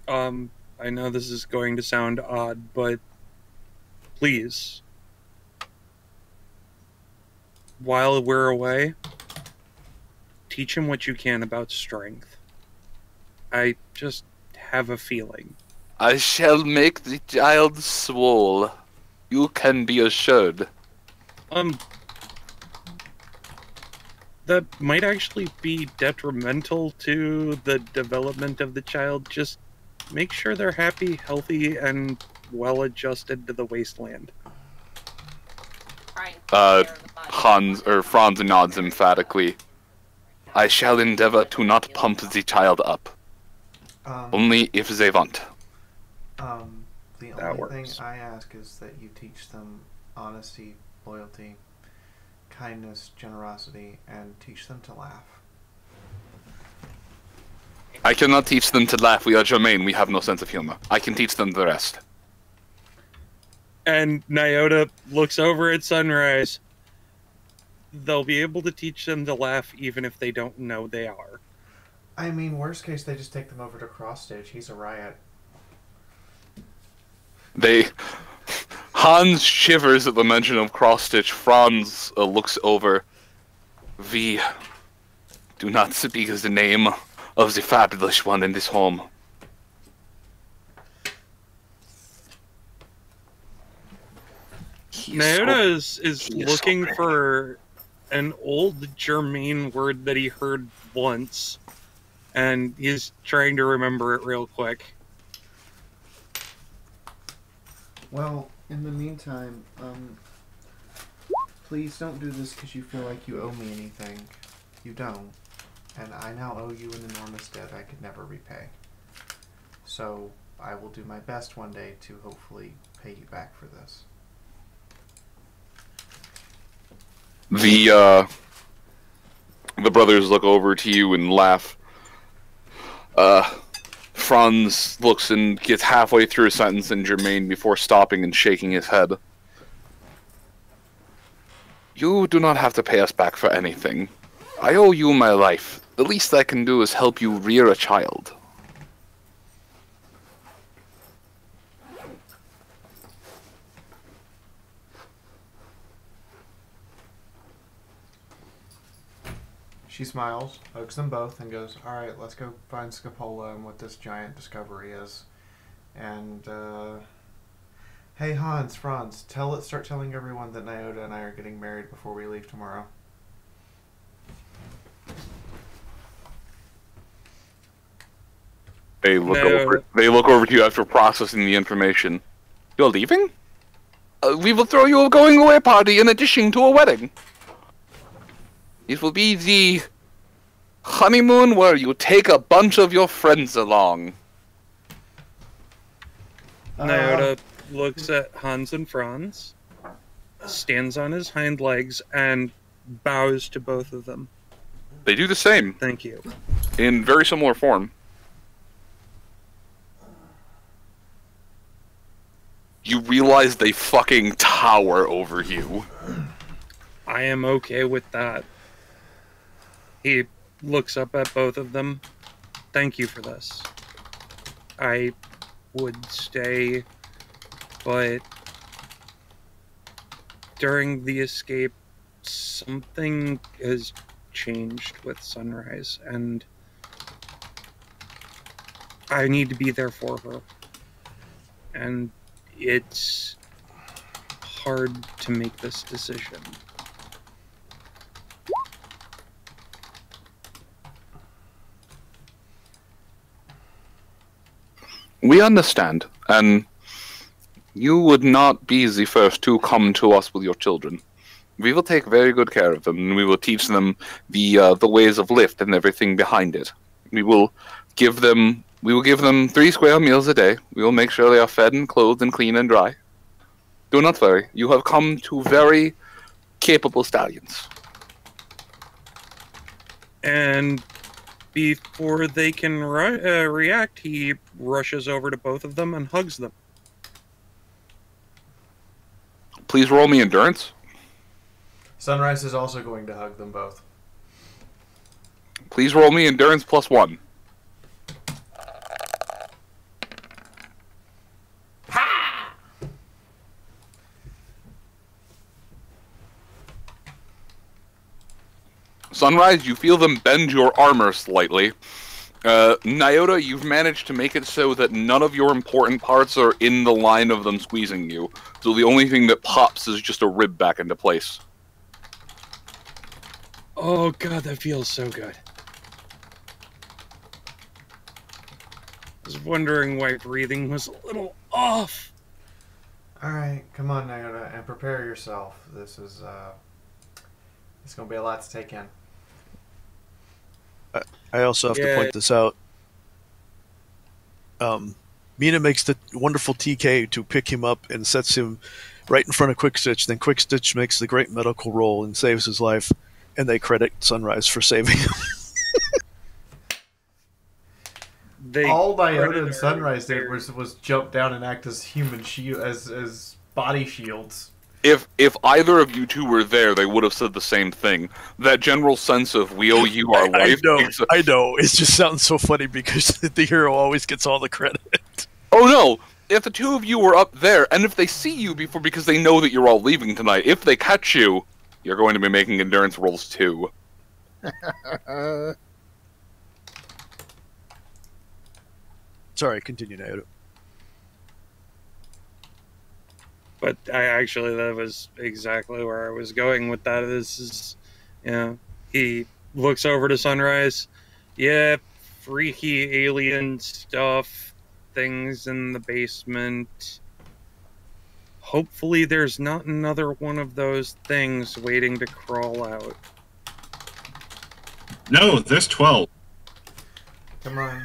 I know this is going to sound odd, but please, while we're away, teach him what you can about strength. I just have a feeling. I shall make the child swole. You can be assured. That might actually be detrimental to the development of the child. Just make sure they're happy, healthy, and well-adjusted to the wasteland. Franz nods emphatically. I shall endeavor to not pump the child up. Only if they want. The only thing I ask is that you teach them honesty, loyalty, kindness, generosity, and teach them to laugh. I cannot teach them to laugh. We are Germain. We have no sense of humor. I can teach them the rest. And Nyota looks over at Sunrise. They'll be able to teach them to laugh even if they don't know they are. I mean, worst case, they just take them over to Cross Stitch. He's a riot. Hans shivers at the mention of Cross Stitch. Franz looks over. We do not speak the name of the fabulous one in this home. Nyota is looking for an old Germain word that he heard once, and he's trying to remember it real quick. Well, in the meantime, please don't do this because you feel like you owe me anything. You don't. And I now owe you an enormous debt I could never repay. So, I will do my best one day to hopefully pay you back for this. The brothers look over to you and laugh. Franz looks and gets halfway through a sentence in Germain before stopping and shaking his head. You do not have to pay us back for anything. I owe you my life. The least I can do is help you rear a child. She smiles, hugs them both, and goes, "Alright, let's go find Scapola and what this giant discovery is. And, hey Hans, Franz, start telling everyone that Nyota and I are getting married before we leave tomorrow." They look over. They look over to you after processing the information. You're leaving? We will throw you a going away party in addition to a wedding. It will be the honeymoon where you take a bunch of your friends along. Nyota looks at Hans and Franz, stands on his hind legs, and bows to both of them. They do the same. Thank you. In very similar form. You realize they fucking tower over you. I am okay with that. He looks up at both of them. Thank you for this. I would stay, but during the escape, something has changed with Sunrise, and I need to be there for her. And it's hard to make this decision. We understand, and you would not be the first to come to us with your children. We will take very good care of them, and we will teach them the ways of lift and everything behind it. We will give them 3 square meals a day. We will make sure they are fed and clothed and clean and dry. Do not worry. You have come to very capable stallions. And before they can react, he rushes over to both of them and hugs them. Please roll me endurance. Sunrise is also going to hug them both. Please roll me endurance +1. Sunrise, you feel them bend your armor slightly. Nyota, you've managed to make it so that none of your important parts are in the line of them squeezing you. So the only thing that pops is just a rib back into place. Oh god, that feels so good. I was wondering why breathing was a little off. Alright, come on, Nyota, and prepare yourself. This is, it's gonna be a lot to take in. I also have to point this out. Mina makes the wonderful TK to pick him up and sets him right in front of Quickstitch. Then Quickstitch makes the great medical roll and saves his life, and they credit Sunrise for saving him. All Nyota and Sunrise did was jump down and act as human shield, as body shields. If either of you two were there, they would have said the same thing. That general sense of we owe you our life. I know. It just sounds so funny because the hero always gets all the credit. Oh no! If the two of you were up there, and if they see you before because they know that you're all leaving tonight, if they catch you, you're going to be making endurance rolls too. Sorry, continue, Naoto. But that was exactly where I was going with that. This is, he looks over to Sunrise. Yeah, freaky alien stuff, things in the basement. Hopefully there's not another one of those things waiting to crawl out. No, there's 12. Come on,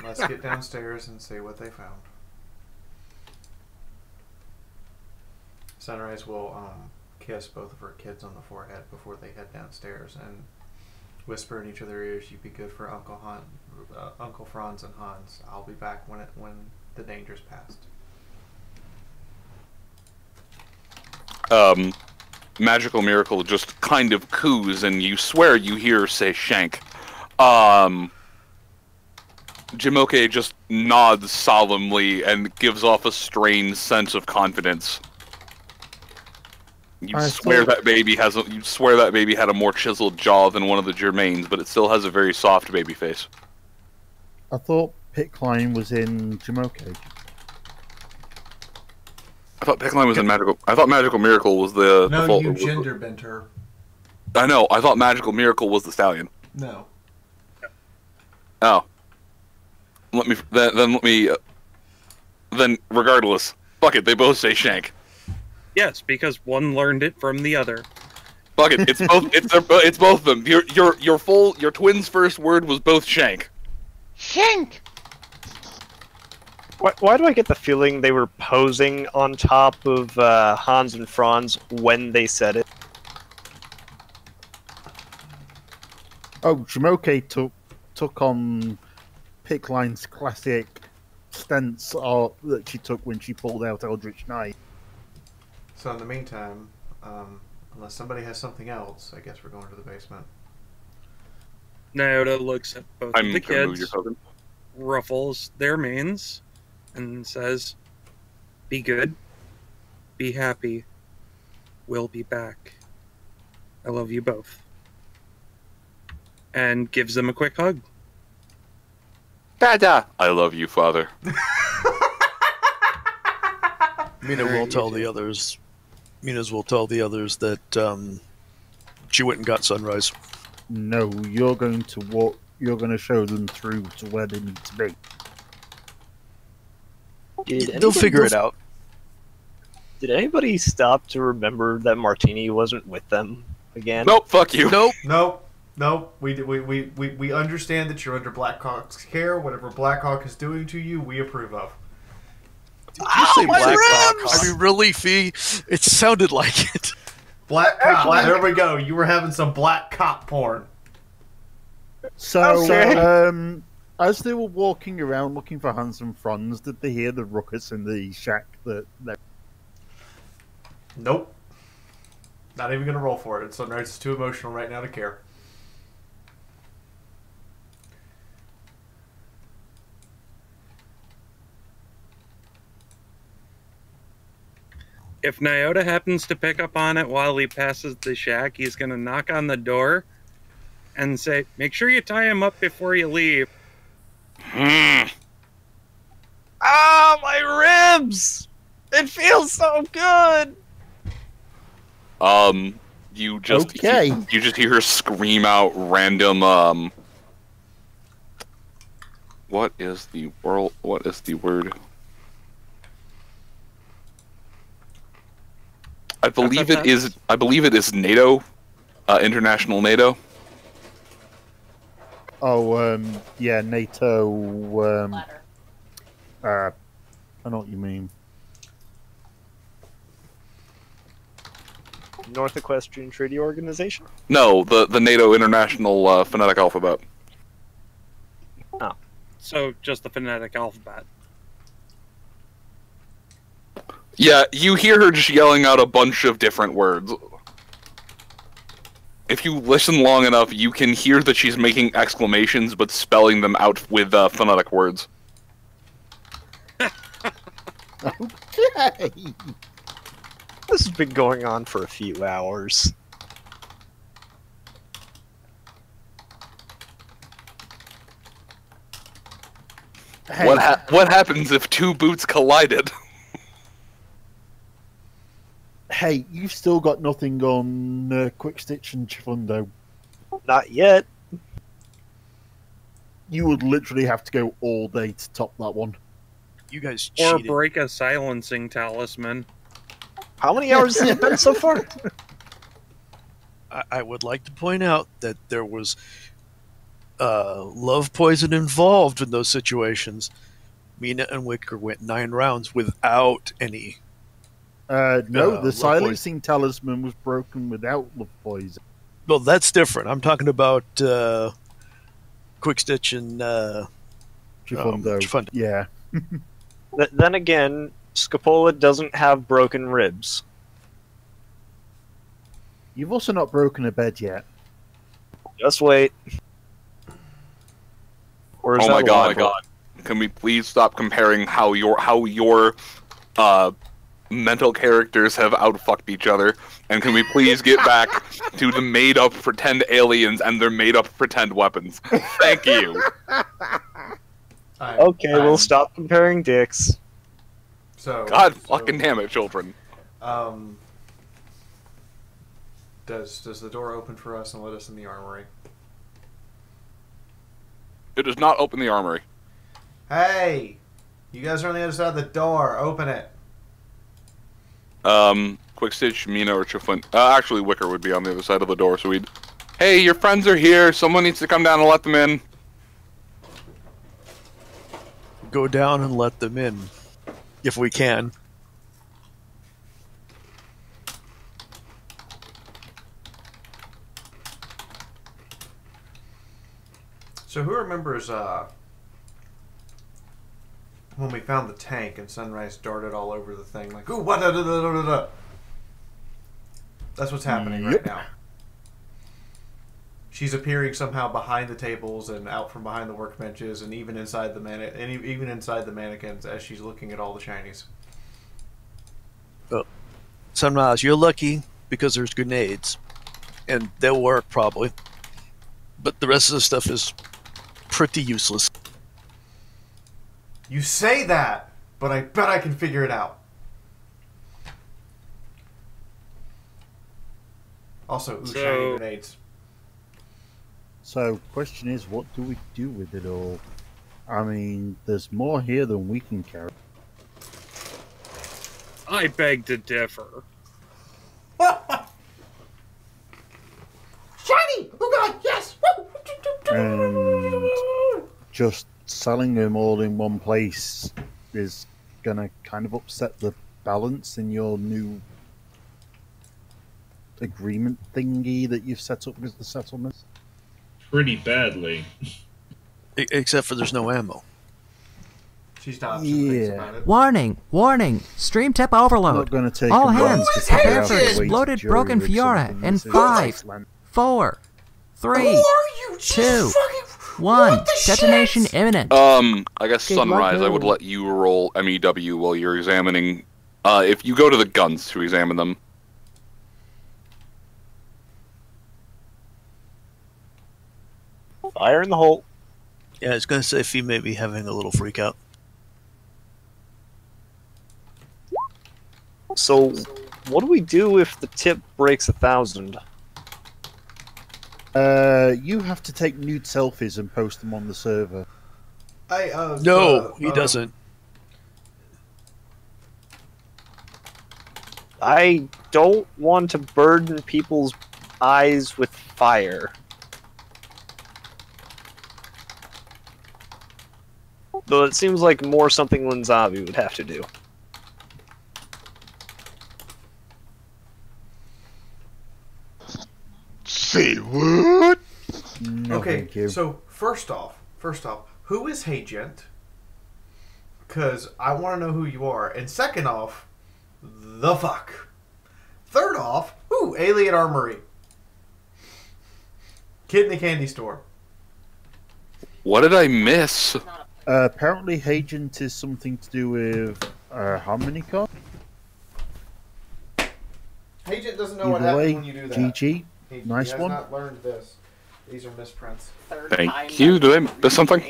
let's get downstairs and see what they found. Sunrise will kiss both of her kids on the forehead before they head downstairs and whisper in each of their ears, "You'd be good for Uncle Franz and Hans. I'll be back when the danger's passed." Magical Miracle just kind of coos, and you swear you hear her say "shank." Jimoke just nods solemnly and gives off a strange sense of confidence. You swear that baby had a more chiseled jaw than one of the Germains, but it still has a very soft baby face. I thought Pickline was in Jimoke. I thought Pickline was in Magical. I thought Magical Miracle was the. No, you gender bent her. I know. I thought Magical Miracle was the stallion. No. Oh. Then regardless, fuck it. They both say shank. Yes, because one learned it from the other. Fuck it. It's both. It's both of them. Your twins' first word was both shank. Shank. Why do I get the feeling they were posing on top of Hans and Franz when they said it? Oh, Jamoke took on Pickline's classic stance that she took when she pulled out Eldritch Knight. So in the meantime, unless somebody has something else, I guess we're going to the basement. Naota looks at both of the gonna move your kids, token. ruffles their manes, and says, "Be good. Be happy. We'll be back. I love you both." And gives them a quick hug. Dada. I love you, father. Mina will tell the others. Mina's will tell the others that she went and got Sunrise. No, you're going to walk. You're going to show them through to where they need to be. They'll figure it out. Did anybody stop to remember that Martini wasn't with them again? Nope. Fuck you. Nope. We understand that you're under Blackhawk's care. Whatever Blackhawk is doing to you, we approve of. Did you say Blackhawk? I mean, really, Fee? It sounded like it. Black cop. There we go. You were having some black cop porn. So, Okay. as they were walking around looking for Hans and Franz, did they hear the ruckus in the shack that... Nope. Not even gonna roll for it. Sunrise is too emotional right now to care. If Naota happens to pick up on it while he passes the shack, he's going to knock on the door and say, "Make sure you tie him up before you leave." Ah, my ribs! It feels so good! You just Okay. you just hear her scream out random what is the word? I believe it is NATO, international NATO. Oh, yeah, NATO, I know what you mean. North Equestrian Treaty Organization? No, the NATO International Phonetic Alphabet. So, just the phonetic alphabet. Yeah, you hear her just yelling out a bunch of different words. If you listen long enough, you can hear that she's making exclamations, but spelling them out with phonetic words. Okay. This has been going on for a few hours. Hey, What happens if two boots collided? hey, you've still got nothing on Quick Stitch and Chifundo. Not yet. You would literally have to go all day to top that one. You guys Or cheated. break a silencing talisman. How many hours has it been so far? I would like to point out that there was love poison involved in those situations. Mina and Wicker went 9 rounds without any. No, love the silencing talisman was broken without love poison. Well, that's different. I'm talking about Quick Stitch and Chifundo. Chifundo. Yeah. Then again, Scapola doesn't have broken ribs. You've also not broken a bed yet. Just wait. Or is Oh that my a god! lie? Can we please stop comparing how your mental characters have outfucked each other? And can we please get back to the made-up pretend aliens and their made-up pretend weapons? Thank you. Okay, we'll stop comparing dicks. God fucking damn it, children. Does the door open for us and let us in the armory? It does not open the armory. Hey! You guys are on the other side of the door. Open it. Quick Stitch, Mina, or Chiflin. Actually, Wicker would be on the other side of the door, so we'd... Hey, your friends are here. Someone needs to come down and let them in. Go down and let them in, if we can. So who remembers when we found the tank and Sunrise darted all over the thing like, ooh, what? That's what's happening right now. She's appearing somehow behind the tables and out from behind the workbenches and even inside the mannequins as she's looking at all the shinies. Well, Sunrise, you're lucky because there's grenades, and they'll work probably. But the rest of the stuff is pretty useless. You say that, but I bet I can figure it out. Also, shiny grenades. So, question is, what do we do with it all? I mean, there's more here than we can carry. I beg to differ. Shiny! Oh god, yes! And just selling them all in one place is gonna kind of upset the balance in your new agreement thingy that you've set up with the settlement. Pretty badly. Except for there's no ammo. She's not thinks about it. Warning! Warning! Stream tip overload. Not take All a hands month to prepare figure for out a way to exploded jury broken rig Fiaura something in that's 5, Wasteland. 4, 3, Who are you? 2, Fucking... 1. What the Detonation shit? imminent. I guess Good Sunrise, luck, I would let you roll MEW while you're examining. If you go to the guns to examine them. Fire in the hole. Yeah, I was going to say Fee may be having a little freak out. So, what do we do if the tip breaks 1,000? You have to take nude selfies and post them on the server. No, he doesn't. I don't want to burden people's eyes with fire. Though it seems like more something Linzavi would have to do. Say what? No, Okay, thank you. so first off, who is Hey Gent? Because I want to know who you are. And second off, the fuck. Third off, Alien Armory. Kid in the candy store. What did I miss? Apparently, Agent is something to do with Harmony Card. Hey Gent doesn't know what Either happens way, when you do that. GG. He Nice has one. not learned this. These are misprints. Thank you. Did I miss something?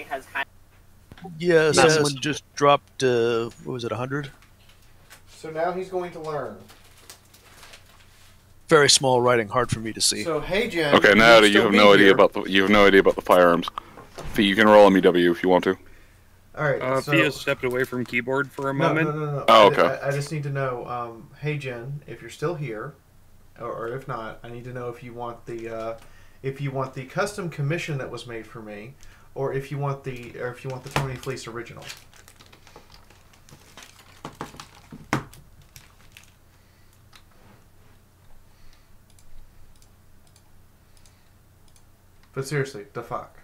Yeah, Yes. someone just dropped, what was it, 100? So now he's going to learn. Very small writing, hard for me to see. So Hey Gent. Okay, now you have no idea about the firearms. Fee, you can roll MEW if you want to. All right. So, Fia stepped away from keyboard for a no, moment. no. Oh, okay. I just need to know, Hey Jen, if you're still here, or if not, I need to know if you want the custom commission that was made for me, or if you want the Tony Fleece original. But seriously, the fuck.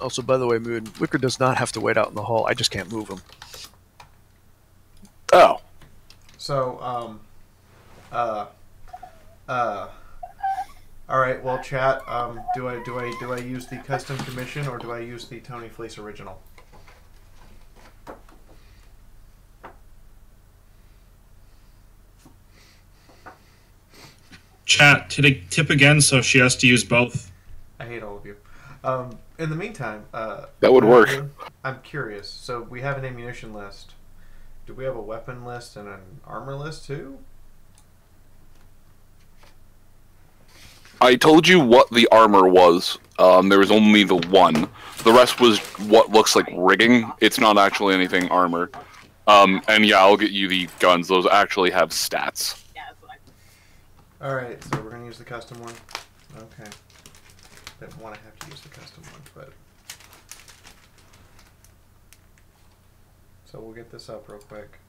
Also, by the way, Moon, Wicker does not have to wait out in the hall. I just can't move him. Oh. So, all right. Well, chat. Do I use the custom commission or do I use the Tony Fleece original? Chat tip again, so she has to use both. I hate all of you. In the meantime, that would work. I'm curious. So we have an ammunition list. Do we have a weapon list and an armor list too? I told you what the armor was. There was only the one. The rest was what looks like rigging. It's not actually anything armor. And yeah, I'll get you the guns. Those actually have stats. Alright, so we're going to use the custom one. Okay. Didn't want to have to use the custom one, but... So we'll get this up real quick.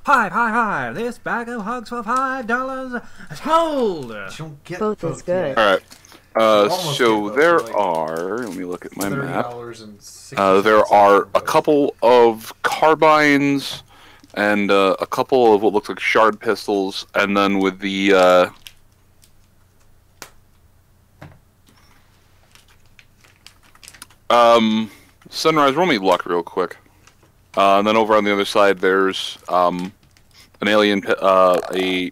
Hi! This bag of hugs for $5 sold! Don't get Both is good. Alright. Almost So get there both, are... Let me look at my map. $30.60 There are a couple of carbines and a couple of what looks like shard pistols, and then with the Sunrise, roll me luck real quick. And then over on the other side, there's an alien, a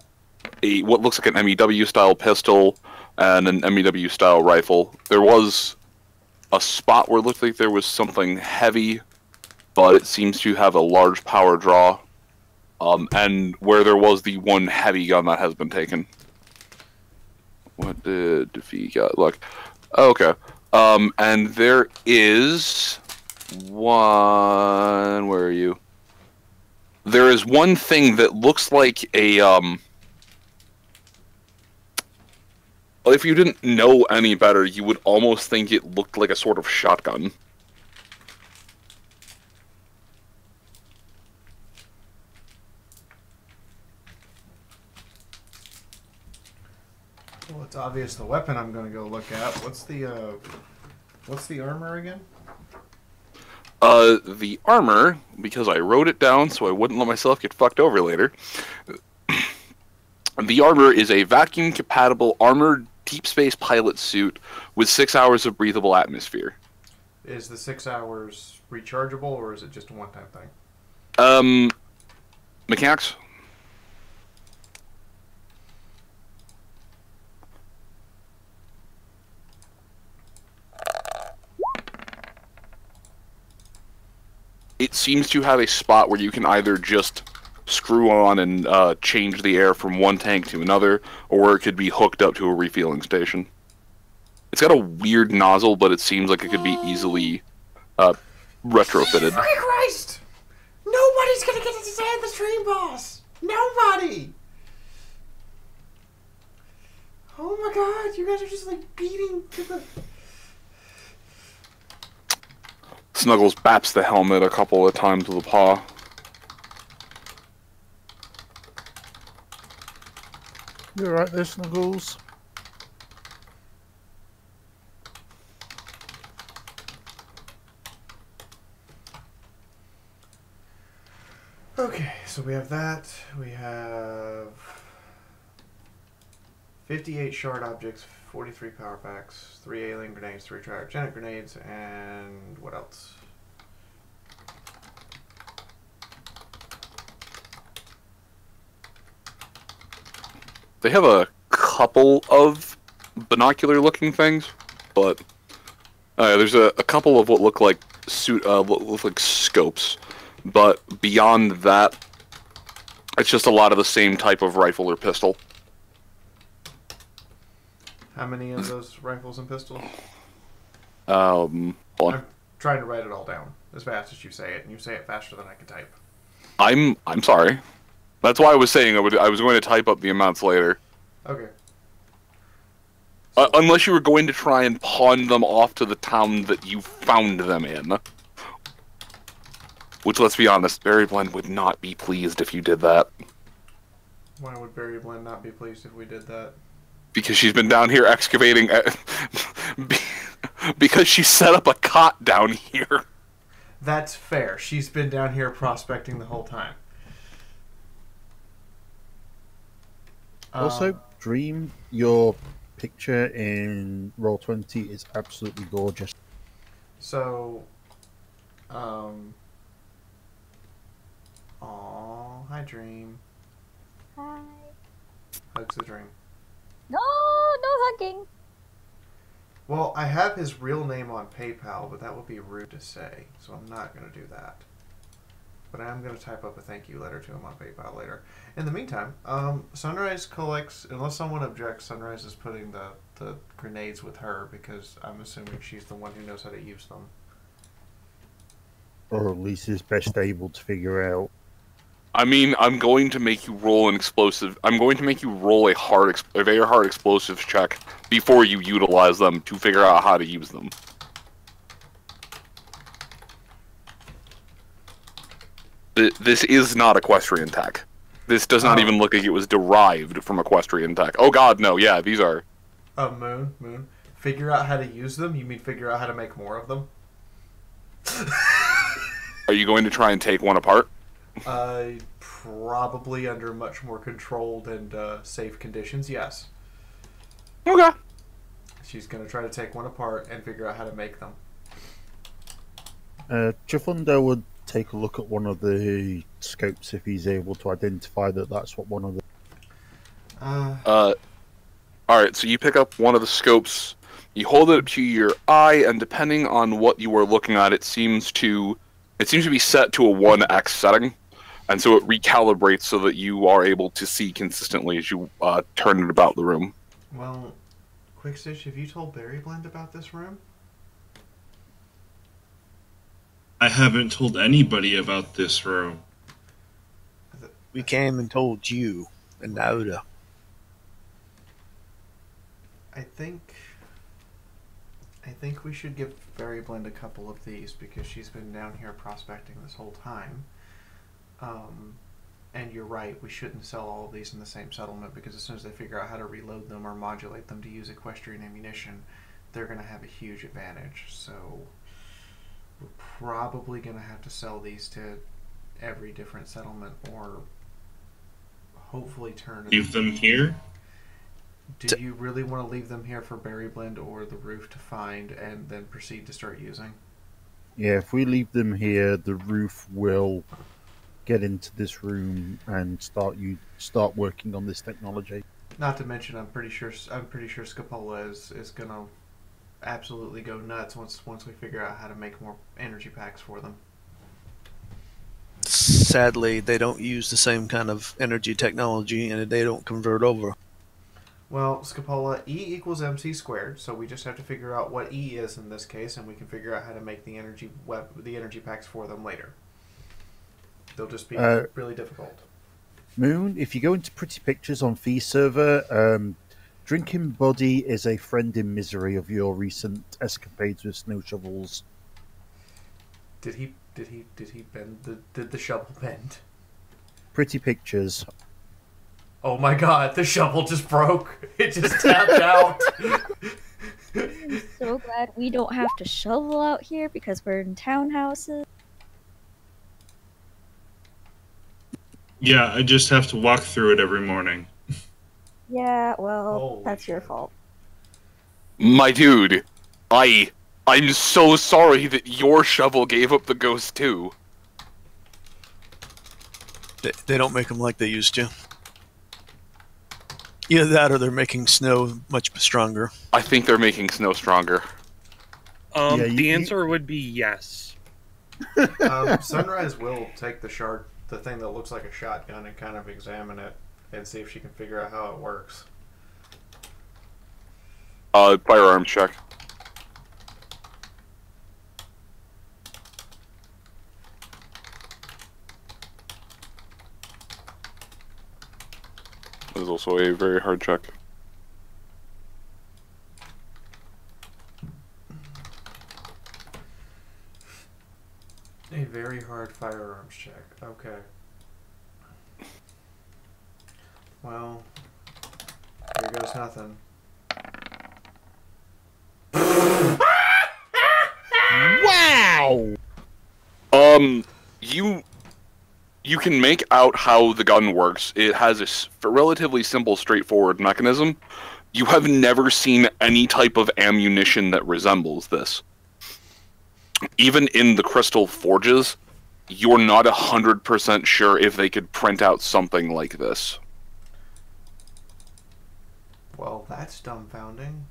what looks like an MEW style pistol and an MEW style rifle. There was a spot where it looked like there was something heavy, but it seems to have a large power draw. And where there was the one heavy gun that has been taken. What did he got? Look. Okay. And there is one... Where are you? There is one thing that looks like a, if you didn't know any better, you would almost think it looked like a sort of shotgun. Well, it's obvious the weapon I'm going to go look at. What's the armor again? The armor, because I wrote it down so I wouldn't let myself get fucked over later. The armor is a vacuum-compatible armored deep space pilot suit with 6 hours of breathable atmosphere. Is the 6 hours rechargeable, or is it just a one-time thing? Mechanics? It seems to have a spot where you can either just screw on and change the air from one tank to another, or it could be hooked up to a refueling station. It's got a weird nozzle, but it seems like it could be easily retrofitted. Free Christ! Nobody's gonna get to say the stream boss! Nobody! Oh my god, you guys are just like beating to the... Snuggles baps the helmet a couple of times with a paw. You alright there, Snuggles? Okay, so we have that. We have 58 shard objects, 43 power packs, 3 alien grenades, 3 cryogenic grenades, and what else? They have a couple of binocular-looking things, but there's a couple of what look like scopes. But beyond that, it's just a lot of the same type of rifle or pistol. How many of those rifles and pistols? Hold on. I'm trying to write it all down as fast as you say it, and you say it faster than I can type. I'm sorry. That's why I was saying I was going to type up the amounts later. Okay. Unless you were going to try and pawn them off to the town that you found them in. Which, let's be honest, Barry Blend would not be pleased if you did that. Why would Barry Blend not be pleased if we did that? Because she's been down here excavating... because she set up a cot down here. That's fair. She's been down here prospecting the whole time. Also, Dream, your picture in Roll20 is absolutely gorgeous. So, Aww. hi, Dream. Hi. Hugs the Dream. No, no hugging. Well, I have his real name on PayPal, but that would be rude to say, so I'm not going to do that. But I am going to type up a thank you letter to him on PayPal later. In the meantime, Sunrise collects, unless someone objects, Sunrise is putting the grenades with her because I'm assuming she's the one who knows how to use them. Or at least is best able to figure out. I mean, I'm going to make you roll an explosive. I'm going to make you roll a very hard explosives check before you utilize them to figure out how to use them. This is not equestrian tech. This does not even look like it was derived from equestrian tech. Oh god, no, yeah, these are... Moon. Figure out how to use them? You mean figure out how to make more of them? Are you going to try and take one apart? Probably under much more controlled and safe conditions, yes. Okay. She's going to try to take one apart and figure out how to make them. Chifundo would take a look at one of the scopes if he's able to identify that that's what one of the... Alright, so you pick up one of the scopes, you hold it up to your eye, and depending on what you are looking at, it seems to be set to a 1x setting, and so it recalibrates so that you are able to see consistently as you turn it about the room. Well, Quickstitch, have you told Berry Blend about this room? I haven't told anybody about this room. We came and told you, and Nauda. I think we should give Berry Blend a couple of these because she's been down here prospecting this whole time. And you're right, we shouldn't sell all of these in the same settlement because as soon as they figure out how to reload them or modulate them to use equestrian ammunition, they're going to have a huge advantage. So we're probably going to have to sell these to every different settlement or hopefully turn... Leave them here? Do you really want to leave them here for Berry Blend or the roof to find and then proceed to start using? Yeah, if we leave them here, the roof will get into this room and start working on this technology. Not to mention, I'm pretty sure Scapola is gonna absolutely go nuts once we figure out how to make more energy packs for them. Sadly, they don't use the same kind of energy technology, and they don't convert over. Well, Scapola, E equals MC squared, so we just have to figure out what E is in this case, and we can figure out how to make the energy packs for them later. They'll just be really difficult. Moon, if you go into pretty pictures on Fee server, Drinking Body is a friend in misery of your recent escapades with snow shovels. Did he bend? Did the shovel bend? Pretty pictures. Oh my god, the shovel just broke. It just tapped out. I'm so glad we don't have to shovel out here because we're in townhouses. Yeah, I just have to walk through it every morning. Yeah, well, Holy that's your shit. fault. My dude, I'm so sorry that your shovel gave up the ghost too. They don't make them like they used to. Either that or they're making snow much stronger. I think they're making snow stronger. The answer would be yes. Sunrise will take the thing that looks like a shotgun and kind of examine it and see if she can figure out how it works. Firearm check. That is also a very hard check. A very hard firearms check. Okay. Well, here goes nothing. Wow! You can make out how the gun works. It has a relatively simple, straightforward mechanism. You have never seen any type of ammunition that resembles this. Even in the crystal forges, you're not 100% sure if they could print out something like this. Well, that's dumbfounding.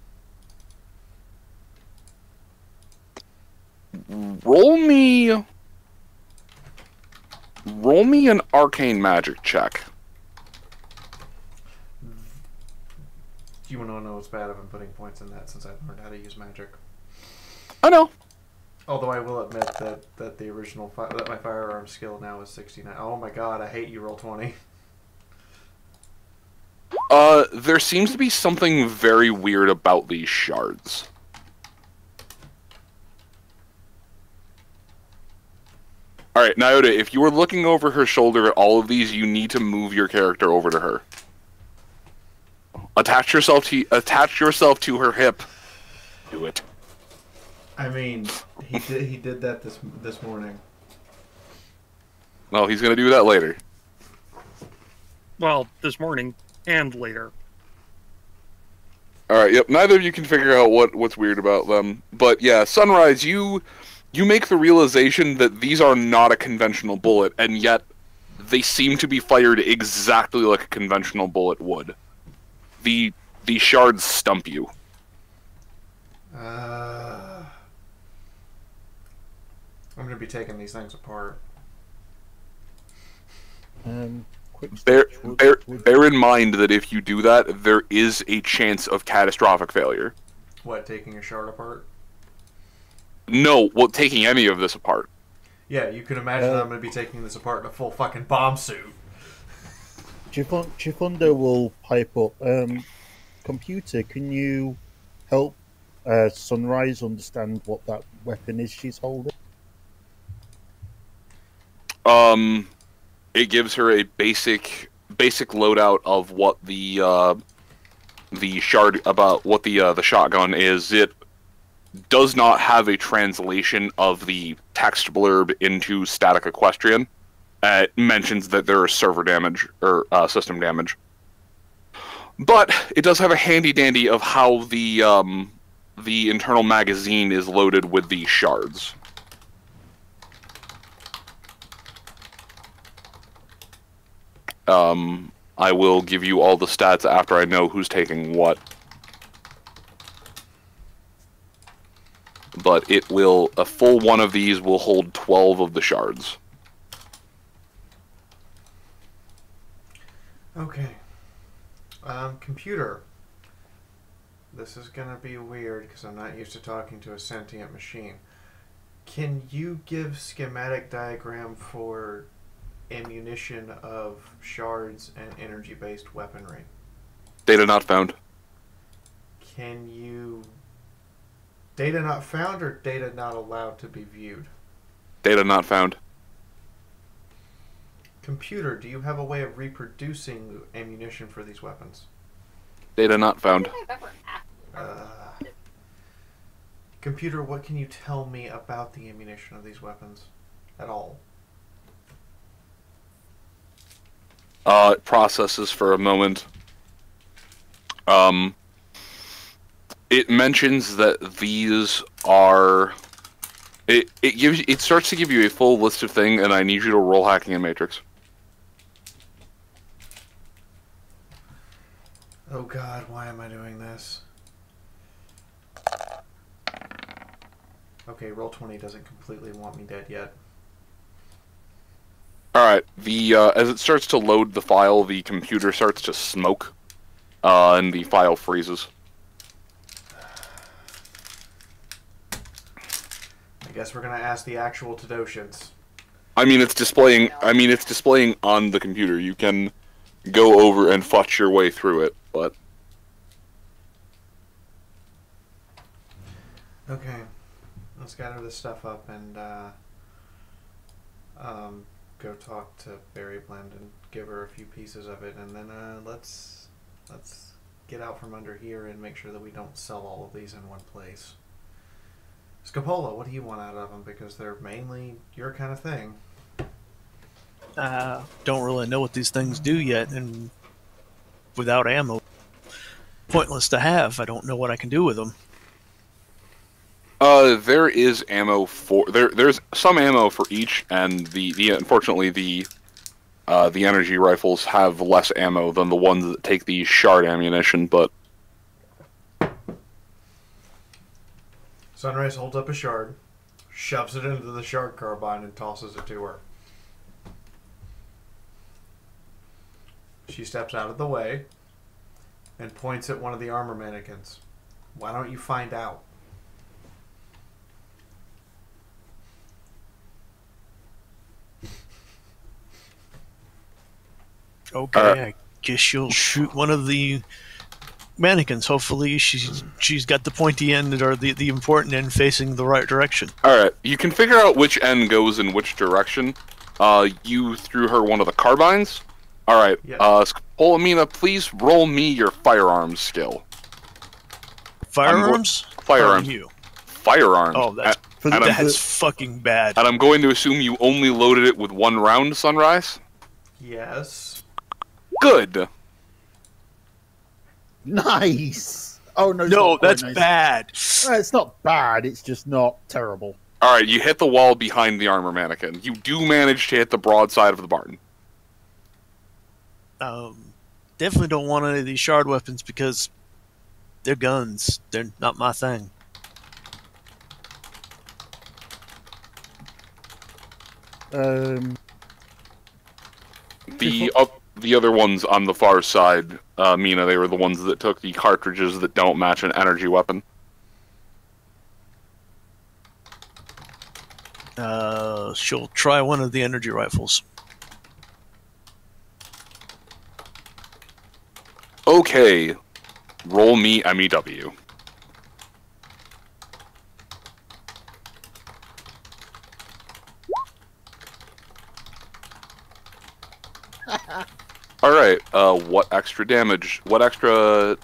Roll me an arcane magic check. Do you want to know what's bad if I'm putting points in that since I've learned how to use magic? I know. Although I will admit that the original that my firearm skill now is 69. Oh my god, I hate you, roll 20. There seems to be something very weird about these shards. Alright, Nyota, if you were looking over her shoulder at all of these, you need to move your character over to her. Attach yourself to her hip. Do it. I mean, he did that this morning. Well, he's gonna do that later. Well, this morning and later. Alright, yep, neither of you can figure out what's weird about them. But yeah, Sunrise, you make the realization that these are not a conventional bullet, and yet they seem to be fired exactly like a conventional bullet would. The shards stump you. I'm going to be taking these things apart. Bear in mind that if you do that, there is a chance of catastrophic failure. What, taking a shard apart? No, well, taking any of this apart. Yeah, you can imagine I'm going to be taking this apart in a full fucking bomb suit. Chifundo will pipe up. Computer, can you help Sunrise understand what that weapon is she's holding? It gives her a basic loadout of what the shotgun is. It does not have a translation of the text blurb into static equestrian. It mentions that there is server damage or system damage, but it does have a handy dandy of how the internal magazine is loaded with these shards. I will give you all the stats after I know who's taking what. But a full one of these will hold 12 of the shards. Okay. Computer. This is gonna be weird because I'm not used to talking to a sentient machine. Can you give schematic diagram for ammunition of shards and energy-based weaponry? Data not found. Can you... Data not found or data not allowed to be viewed? Data not found. Computer, do you have a way of reproducing ammunition for these weapons? Data not found. Computer, what can you tell me about the ammunition of these weapons? At all? It processes for a moment. It mentions that these are... It starts to give you a full list of things, and I need you to roll hacking in Matrix. Oh god, why am I doing this? Okay, roll 20 doesn't completely want me dead yet. Alright, as it starts to load the file, the computer starts to smoke, and the file freezes. I guess we're gonna ask the actual Tadoshians. I mean, it's displaying on the computer. You can go over and futch your way through it, but... Okay. Let's gather this stuff up and, go talk to Berry Blend and give her a few pieces of it, and then, let's get out from under here and make sure that we don't sell all of these in one place. Scapola, what do you want out of them? Because they're mainly your kind of thing. Don't really know what these things do yet, and without ammo, pointless to have. I don't know what I can do with them. There is ammo for there's some ammo for each, and the unfortunately the energy rifles have less ammo than the ones that take the shard ammunition, but Sunrise holds up a shard, shoves it into the shard carbine, and tosses it to her. She steps out of the way and points at one of the armor mannequins. Why don't you find out? Okay, I guess you'll shoot one of the mannequins. Hopefully she's got the pointy end or the important end facing the right direction. Alright, you can figure out which end goes in which direction. You threw her one of the carbines. Alright, Mina, please roll me your firearms skill. Firearms? Firearms. You. Firearms. Oh, that's fucking bad. And I'm going to assume you only loaded it with 1 round, Sunrise? Yes. Good. Nice. Oh no. No, that's bad. It's not bad. It's just not terrible. All right, you hit the wall behind the armor mannequin. You do manage to hit the broadside of the barn. Definitely don't want any of these shard weapons because they're guns. They're not my thing. The other ones on the far side, Mina, they were the ones that took the cartridges that don't match an energy weapon. She'll try one of the energy rifles. Okay, roll me MEW. Alright, what extra damage? What extra...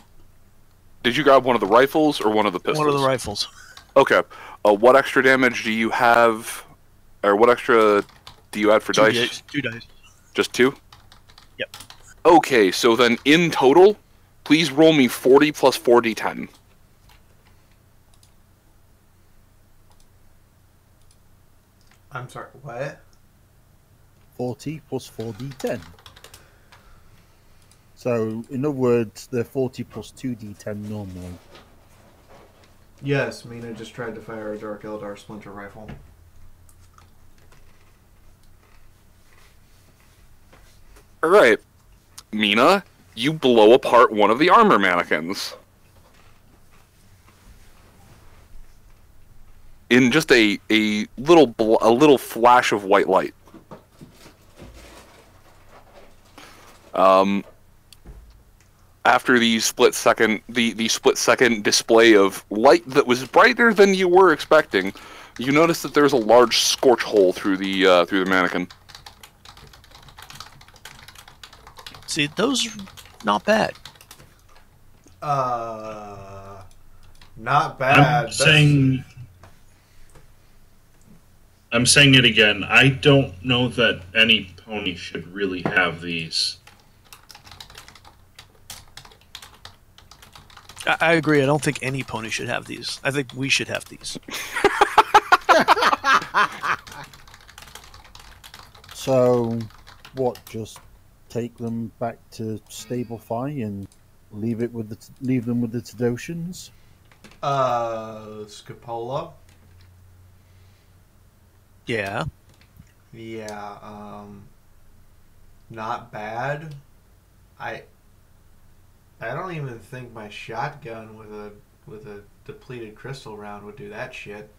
Did you grab one of the rifles or one of the pistols? One of the rifles. Okay. What extra damage do you have... Or what extra do you add for dice? 2 dice. Just 2? Yep. Okay, so then in total, please roll me 40 plus 4d10. I'm sorry, what? 40 plus 4d10. So, in other words, they're 40 plus 2d10 normally. Yes, Mina just tried to fire a Dark Eldar Splinter Rifle. Alright. Mina, you blow apart one of the armor mannequins. In just a little flash of white light. After the split second display of light that was brighter than you were expecting, you notice that there's a large scorch hole through the mannequin. See, those are not bad. Not bad. I'm saying it again. I don't know that any pony should really have these. I agree. I don't think any pony should have these. I think we should have these. So, what? Just take them back to Stablefy and leave them with the Tadosians? Scapola. Yeah. Yeah. Not bad. I don't even think my shotgun with a depleted crystal round would do that shit.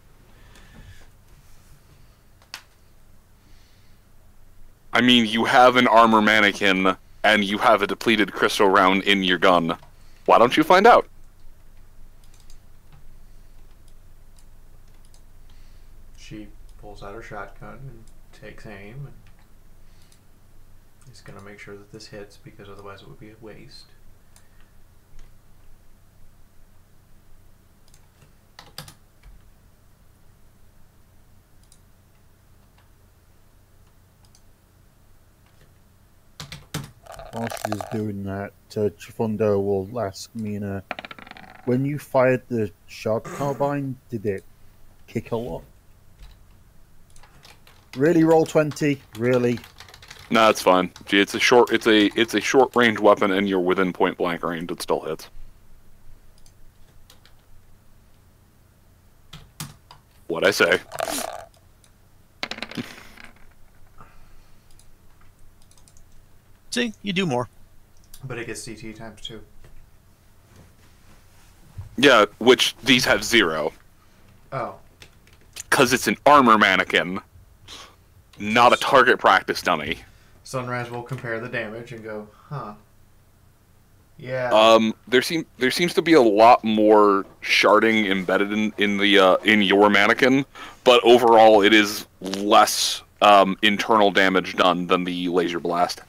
I mean, you have an armor mannequin, and you have a depleted crystal round in your gun. Why don't you find out? She pulls out her shotgun and takes aim. And he's going to make sure that this hits, because otherwise it would be a waste. While she's doing that, Chifundo will ask Mina, when you fired the shard carbine, did it kick a lot. Really, roll 20? Really? Nah, it's fine. Gee, it's a short range weapon, and you're within point blank range. It still hits. What'd I say? See, you do more. But it gets CT times 2. Yeah, which these have 0. Oh. Because it's an armor mannequin, not a target practice dummy. Sunrise will compare the damage and go, huh. Yeah. There seems to be a lot more sharding embedded in your mannequin, but overall it is less internal damage done than the laser blast.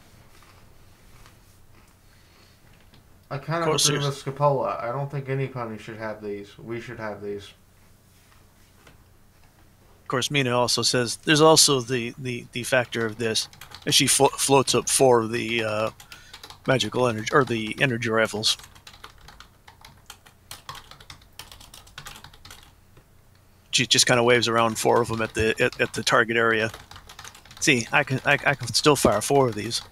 I kind of agree with Scapola. I don't think any pony should have these. We should have these. Of course, Mina also says there's also the factor of this, and she floats up 4 of the magical energy or the energy rifles. She just kind of waves around 4 of them at the target area. See, I can still fire 4 of these.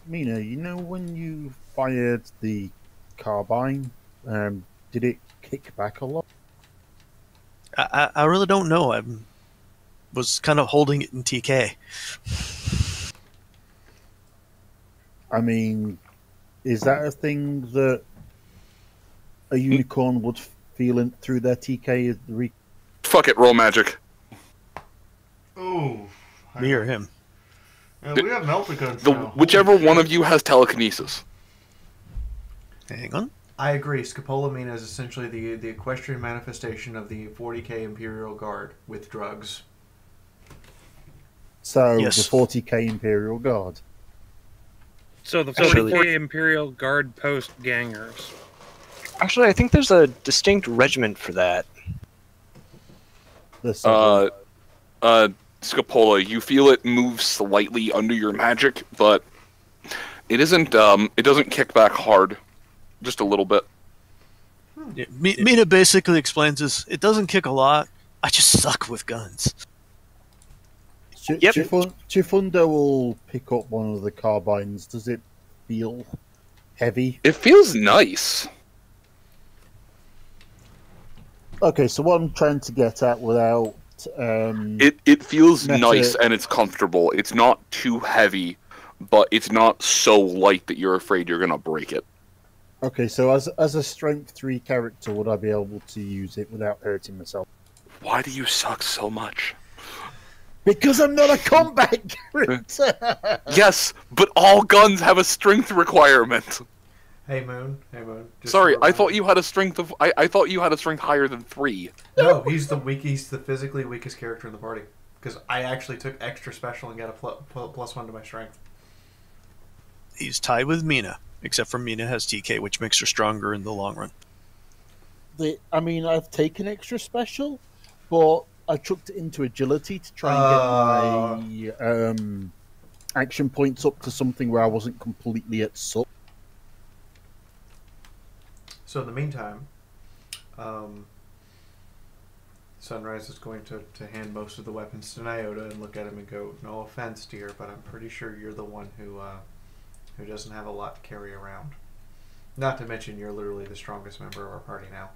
Mina, you know when you fired the carbine, did it kick back a lot? I really don't know. I was kind of holding it in TK. I mean, is that a thing that a unicorn would feel through their TK? Fuck it, roll magic. Ooh. Me or him? Yeah, we have Melticons now. Whichever one of you has telekinesis. Hang on. I agree. Scapola Mina is essentially the equestrian manifestation of the 40k Imperial Guard with drugs. So, yes. The 40k Imperial Guard. So the 40k Imperial Guard post gangers. Actually, I think there's a distinct regiment for that. Scapola, you feel it move slightly under your magic, but it isn't. It doesn't kick back hard, just a little bit. Yeah, Mina basically explains this. It doesn't kick a lot. I just suck with guns. Yep. Chifundo will pick up one of the carbines. Does it feel heavy? It feels nice. Okay, so what I'm trying to get at without... It feels nice and it's comfortable. It's not too heavy, but it's not so light that you're afraid you're going to break it. Okay, so as a Strength 3 character, would I be able to use it without hurting myself? Why do you suck so much? Because I'm not a combat character! Yes, but all guns have a strength requirement. Hey Moon. Sorry, I thought you had a strength of. I thought you had a strength higher than 3. No, he's the physically weakest character in the party. Because I actually took extra special and got a +1 to my strength. He's tied with Mina, except for Mina has TK, which makes her stronger in the long run. I've taken extra special, but I chucked it into agility to try and get my action points up to something where I wasn't completely at suck. So in the meantime, Sunrise is going to hand most of the weapons to Nyota and look at him and go, "No offense, dear, but I'm pretty sure you're the one who doesn't have a lot to carry around. Not to mention you're literally the strongest member of our party now."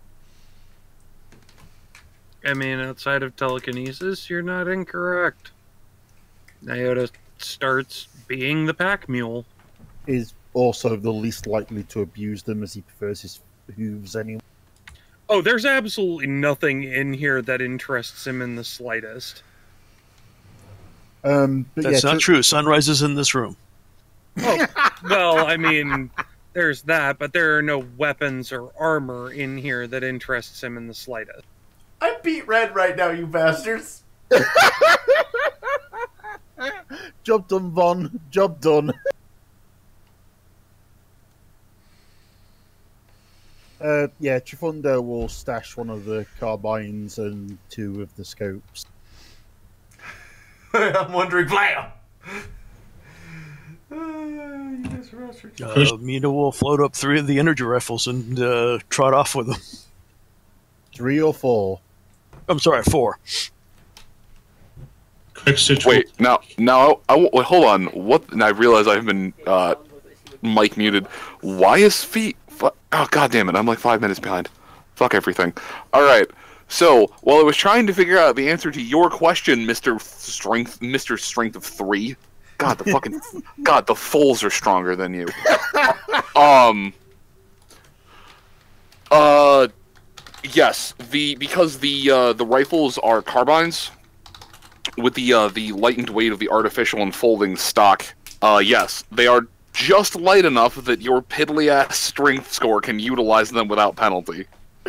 I mean, outside of telekinesis, you're not incorrect. Nyota starts being the pack mule. Is also the least likely to abuse them as he prefers his hooves anyway. Oh, there's absolutely nothing in here that interests him in the slightest. That's not true. Sunrise is in this room. Oh, well, I mean, there's that, but there are no weapons or armor in here that interests him in the slightest. I beat Red right now, you bastards! Job done, Von. Job done. Chifundo will stash one of the carbines and 2 of the scopes. I'm wondering, Blam! Mina will float up 3 of the energy rifles and trot off with them. 3 or 4? I'm sorry, 4. Quick Stitch. Wait, now, wait, hold on. What? And I realize I've been mic muted. Why is oh, god damn it! I'm like 5 minutes behind. Fuck everything. All right. So while I was trying to figure out the answer to your question, Mr. Strength of 3. God, the fucking God, the foals are stronger than you. Yes, because the rifles are carbines with the lightened weight of the artificial unfolding stock. Yes, they are just light enough that your piddly ass strength score can utilize them without penalty.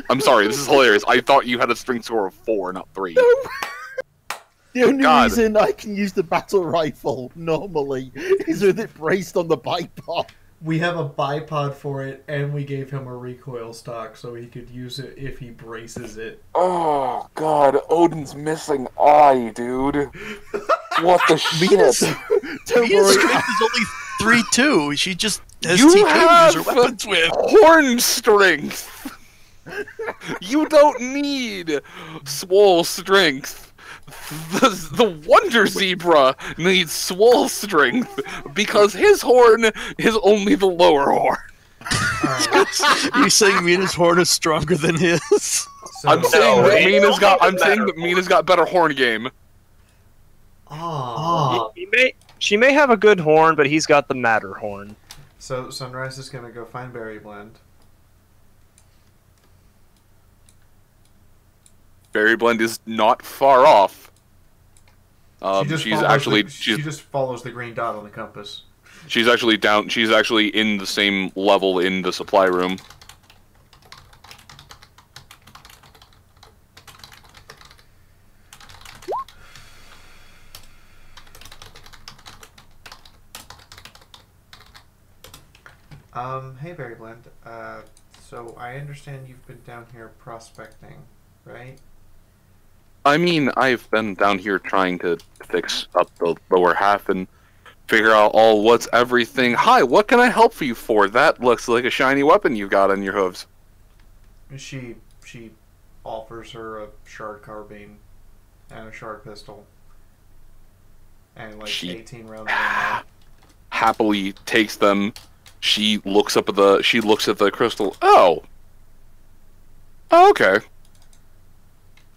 I'm sorry, this is hilarious. I thought you had a strength score of 4, not 3. The only reason I can use the battle rifle normally is with it braced on the bipod. We have a bipod for it, and we gave him a recoil stock so he could use it if he braces it. Oh god, Odin's missing eye, dude. What the shit? Mia's strength is only 3-2. She just has You TK to have use her weapons with. horn strength. You don't need swole strength. The Wonder Zebra needs swole strength because his horn is only the lower horn. You saying Mina's horn is stronger than his? So, I'm saying that Mina's got better horn game. She may have a good horn, but he's got the madder horn. So Sunrise is gonna go find Berry Blend. Berry Blend is not far off. She just follows the green dot on the compass. She's actually down. She's actually in the same level in the supply room. Hey Berry Blend. So I understand you've been down here prospecting, right? I mean, I've been down here trying to fix up the lower half and figure out what's everything. Hi, what can I help you for? That looks like a shiny weapon you've got on your hooves. She offers her a shard carbine and a shard pistol and like 18 rounds of ammo. Happily takes them. She looks at the crystal. Oh, okay.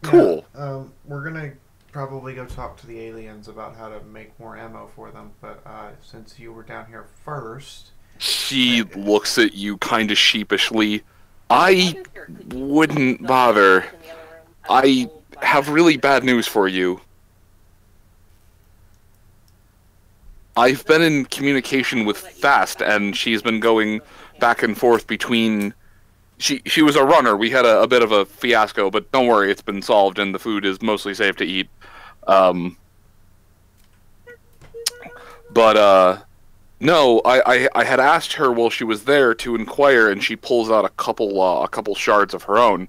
Cool. Yeah, we're gonna probably go talk to the aliens about how to make more ammo for them, but since you were down here first... She looks at you kind of sheepishly. I wouldn't bother. I have really bad news for you. I've been in communication with Fast, and she's been going back and forth between... She was a runner. We had a bit of a fiasco, but don't worry, it's been solved, and the food is mostly safe to eat. No, I had asked her while she was there to inquire, and she pulls out a couple shards of her own.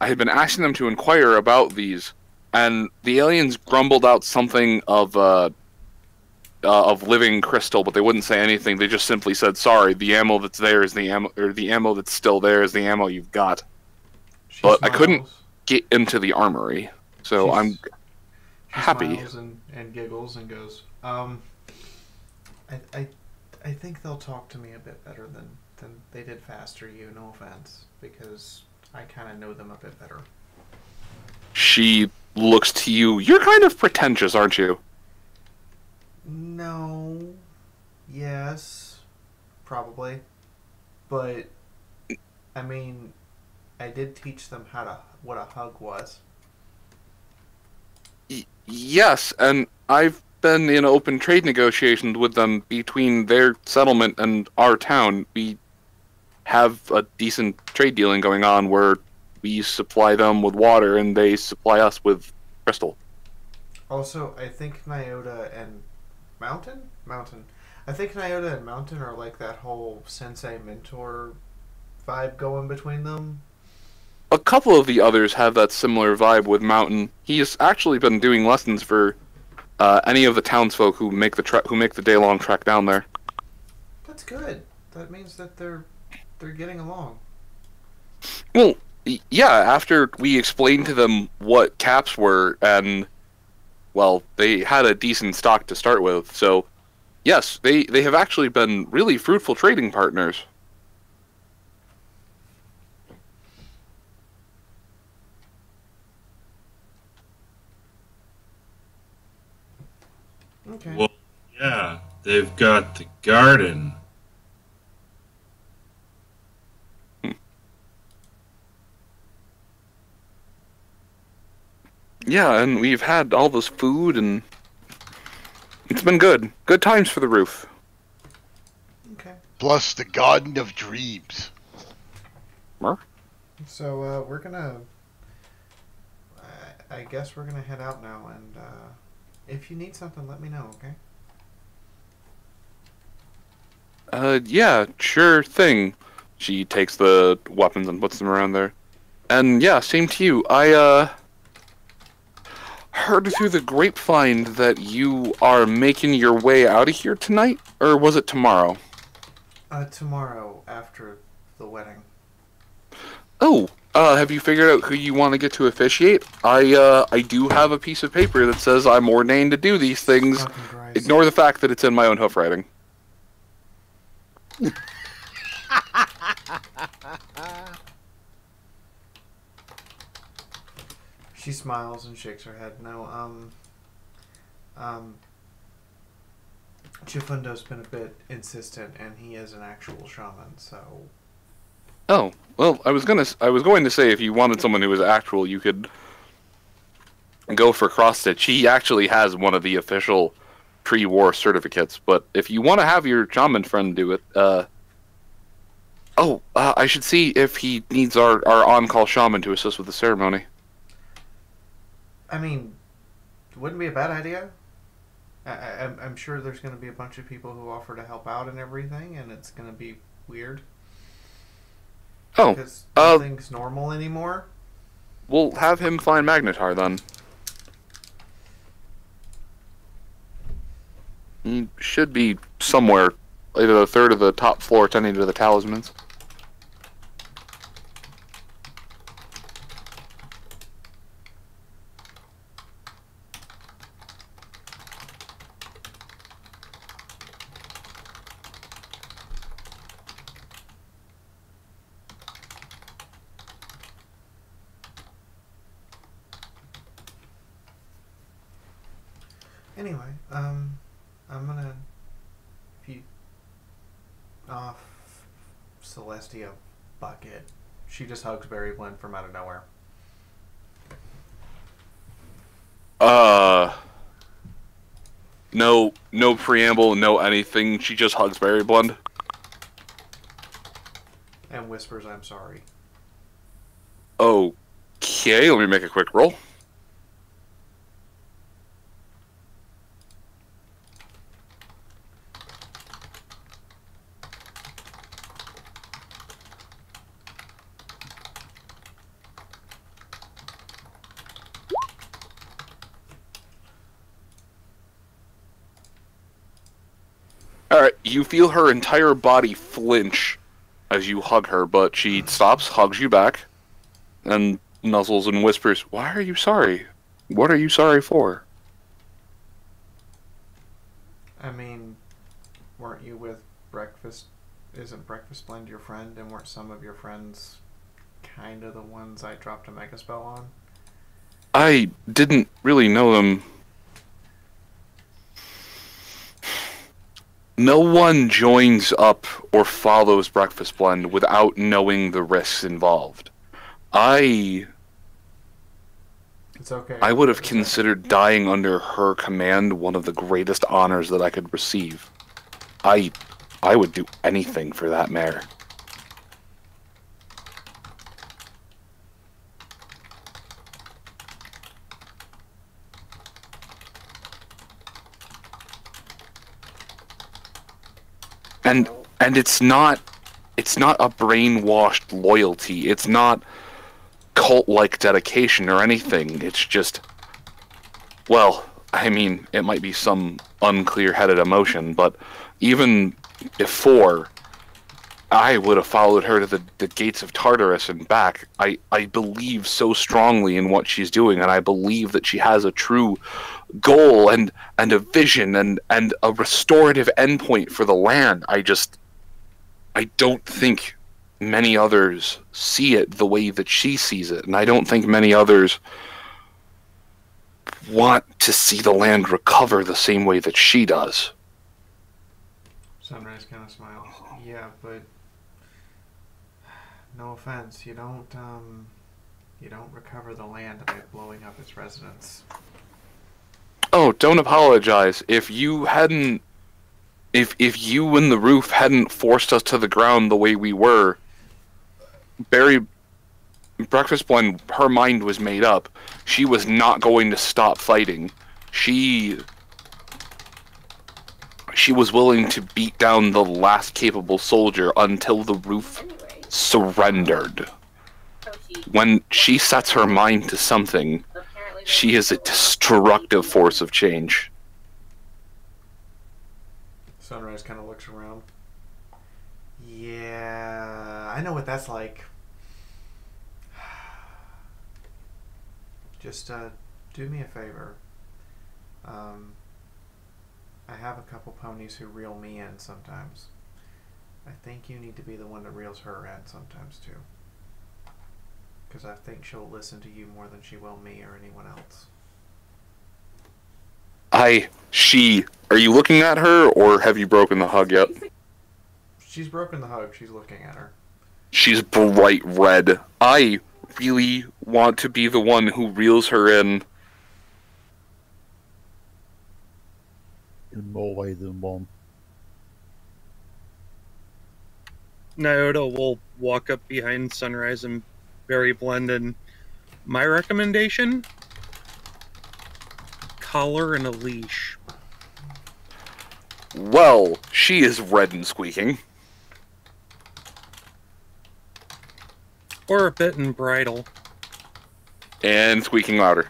I had been asking them to inquire about these, and the aliens grumbled out something of living crystal, but they wouldn't say anything. They just simply said, "Sorry, the ammo that's there is the ammo, or the ammo that's still there is the ammo you've got." But I couldn't get into the armory, so I'm happy. Smiles and giggles and goes, I think they'll talk to me a bit better than they did Fast or you. No offense, because I kind of know them a bit better. She looks to you. You're kind of pretentious, aren't you? No. Yes. Probably. But, I mean, I did teach them what a hug was. Yes, and I've been in open trade negotiations with them between their settlement and our town. We have a decent trade dealing going on where we supply them with water and they supply us with crystal. Also, I think Nyota and Mountain? I think Nyota and Mountain are like that whole sensei-mentor vibe going between them. A couple of the others have that similar vibe with Mountain. He has actually been doing lessons for any of the townsfolk who make the day-long trek down there. That's good. That means that they're getting along. Well, Yeah, after we explained to them what caps were, and, well, they had a decent stock to start with, so, yes, they have actually been really fruitful trading partners. Okay. Well, yeah, they've got the garden. Yeah, and we've had all this food, and it's been good. Good times for the roof. Okay. Plus the Garden of Dreams. So we're gonna. I guess we're gonna head out now, and if you need something, let me know. Okay. Yeah, sure thing. She takes the weapons and puts them around there. And yeah, same to you. I heard through the grapevine that you are making your way out of here tonight, or was it tomorrow? Tomorrow after the wedding. Oh, have you figured out who you want to get to officiate? I do have a piece of paper that says I'm ordained to do these things. Ignore the fact that it's in my own hoof writing. She smiles and shakes her head. No, Chifundo's been a bit insistent, and he is an actual shaman, so... Oh, well, I was going to say if you wanted someone who was actual, you could go for cross-stitch. He actually has one of the official pre-war certificates, but if you want to have your shaman friend do it, I should see if he needs our on-call shaman to assist with the ceremony. I mean, it wouldn't be a bad idea. I'm sure there's going to be a bunch of people who offer to help out and everything, and it's going to be weird. Oh, because nothing's normal anymore. We'll have him find Magnetar then. He should be somewhere, either the third or the top floor, tending to the talismans. Anyway, I'm gonna Celestia bucket. She just hugs Berry Blend from out of nowhere. No preamble, no anything. She just hugs Berry Blend. And whispers, "I'm sorry." Okay, let me make a quick roll. Alright, you feel her entire body flinch as you hug her, but she stops, hugs you back, and nuzzles and whispers, "Why are you sorry? What are you sorry for?" I mean, weren't you with Breakfast? Isn't Breakfast Blend your friend? And weren't some of your friends kind of the ones I dropped a mega spell on? I didn't really know them. No one joins up or follows Breakfast Blend without knowing the risks involved. It's okay. I would have considered dying under her command one of the greatest honors that I could receive. I would do anything for that mare. And it's not a brainwashed loyalty. It's not cult-like dedication or anything. It's just, well, I mean, it might be some unclear-headed emotion, but even before I would have followed her to the gates of Tartarus and back. I believe so strongly in what she's doing, and I believe that she has a true goal and a vision and a restorative endpoint for the land. I don't think many others see it the way that she sees it, and I don't think many others want to see the land recover the same way that she does. Sunrise kind of smiles. Yeah, but no offense, you don't recover the land by blowing up its residents. Oh, don't apologize. If you hadn't, if you and the roof hadn't forced us to the ground the way we were, Breakfast, when her mind was made up, she was not going to stop fighting. She was willing to beat down the last capable soldier until the roof surrendered. When she sets her mind to something, she is a destructive force of change. Sunrise kind of looks around. Yeah, I know what that's like. Just do me a favor. I have a couple ponies who reel me in sometimes. I think you need to be the one that reels her in sometimes too. Because I think she'll listen to you more than she will me or anyone else. Are you looking at her, or have you broken the hug yet? She's broken the hug. She's looking at her. She's bright red. I really want to be the one who reels her in. In more ways than one. Nyota will walk up behind Sunrise and Barry Blendon. My recommendation? Collar and a leash. Well, she is red and squeaking. Or a bit and bridle. And squeaking louder.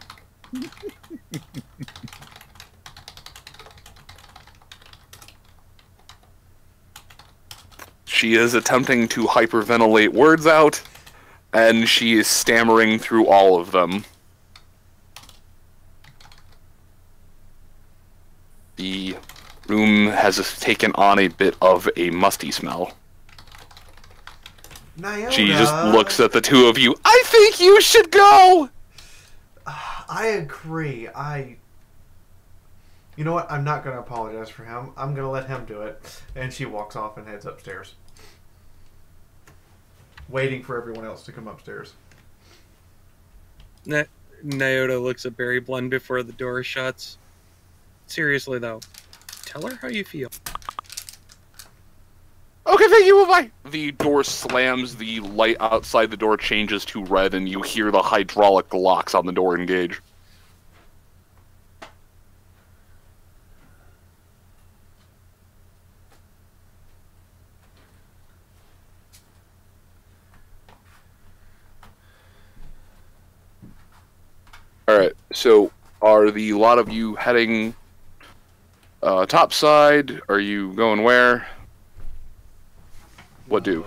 She is attempting to hyperventilate words out, and she is stammering through all of them. The room has taken on a bit of a musty smell. Nyota. She just looks at the two of you. I think you should go! I agree. You know what? I'm not going to apologize for him. I'm going to let him do it. And she walks off and heads upstairs. Waiting for everyone else to come upstairs. Nyota looks at Barry Blend before the door shuts. Seriously, though, tell her how you feel. Okay, thank you, bye-bye. The door slams, the light outside the door changes to red, and you hear the hydraulic locks on the door engage. Alright, so are a lot of you heading top side? Are you going where? What do?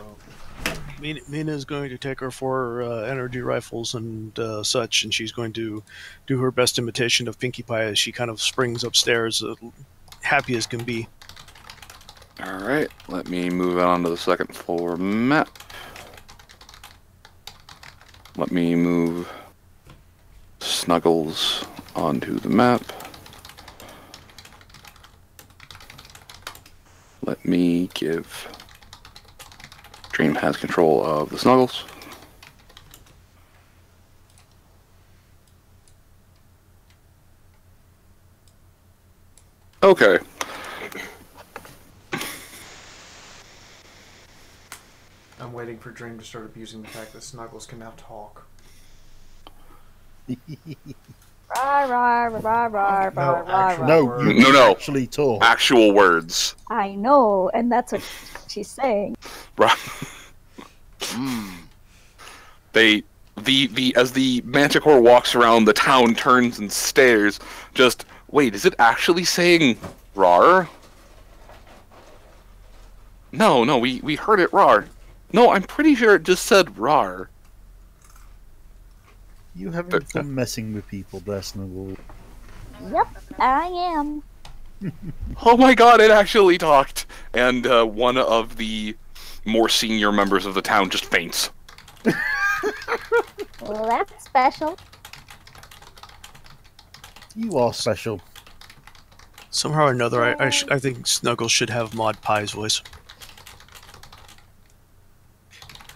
Mina's going to take her 4 energy rifles and such, and she's going to do her best imitation of Pinkie Pie as she kind of springs upstairs, happy as can be. Alright, let me move on to the second floor map. Let me move Snuggles onto the map. Let me give Dream has control of the Snuggles. Okay. I'm waiting for Dream to start abusing the fact that Snuggles can now talk. No, actually talk. Actual words. I know, and that's what she's saying. Right. As the Manticore walks around, the town turns and stares. Just wait, is it actually saying "rar"? No, we heard it rar. No, I'm pretty sure it just said rar. You having fun messing with people there, Snuggle? Yep, I am. Oh my god, it actually talked! And one of the more senior members of the town just faints. Well, that's special. You are special. Somehow or another, I think Snuggles should have Maud Pie's voice.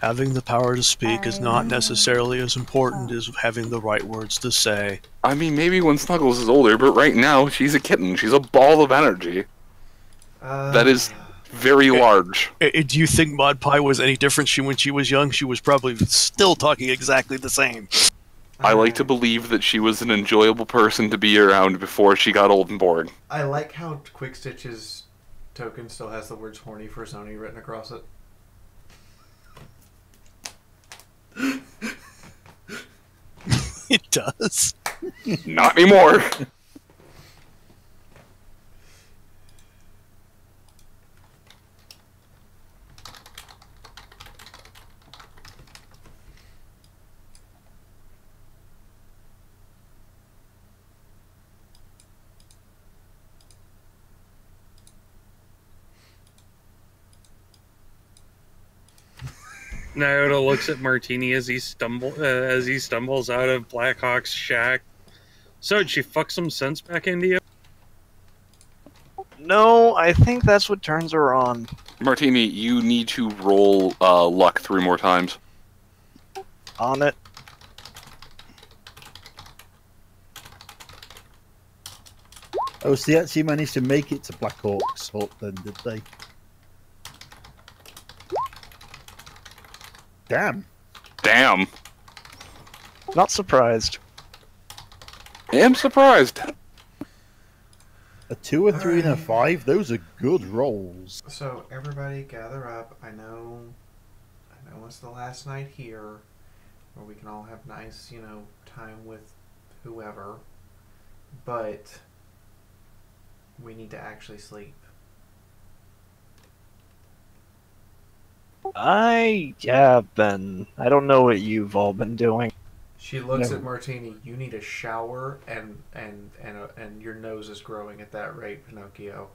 Having the power to speak is not necessarily as important as having the right words to say. I mean, maybe when Snuggles is older, but right now, she's a kitten. She's a ball of energy. That is very large. Do you think Maud Pie was any different when she was young? She was probably still talking exactly the same. I like to believe that she was an enjoyable person to be around before she got old and bored. I like how Quick Stitch's token still has the words horny for Sony written across it. It does. Not anymore. Naoto looks at Martini as he stumbles out of Blackhawk's shack. So, did she fuck some sense back into you? No, I think that's what turns her on. Martini, you need to roll luck 3 more times. On it. Oh, so they actually managed to make it to Blackhawk's hut then, did they? Damn. Damn. Not surprised. I am surprised. A 2, a 3, and a 5? Those are good rolls. So, everybody gather up. I know it's the last night here, where we can all have nice, time with whoever. But we need to actually sleep. I have been. I don't know what you've all been doing. She looks at Martini. You need a shower, and your nose is growing at that rate, Pinocchio.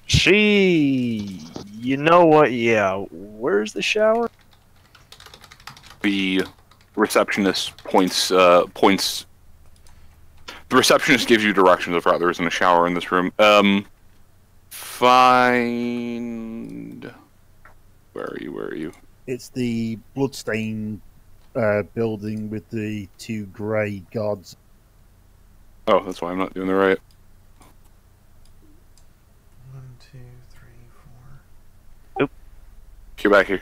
You know what? Yeah. Where's the shower? The receptionist points. The receptionist gives you directions of how there isn't a shower in this room. Find. Where are you? It's the bloodstained building with the 2 grey gods. Oh, that's why I'm not doing the right. 1, 2, 3, 4. Oop. Get back here.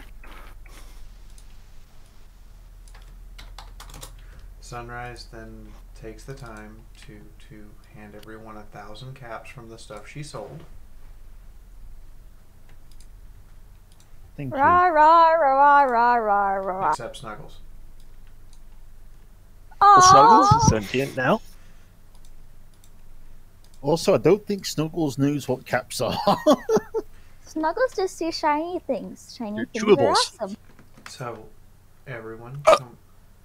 Sunrise then takes the time to hand everyone 1,000 caps from the stuff she sold. Thank you. Rah, rah, rah, rah, rah, rah. Except Snuggles. Snuggles is sentient now. Also, I don't think Snuggles knows what caps are. Snuggles just see shiny things. Shiny things chewables. are awesome. So, everyone,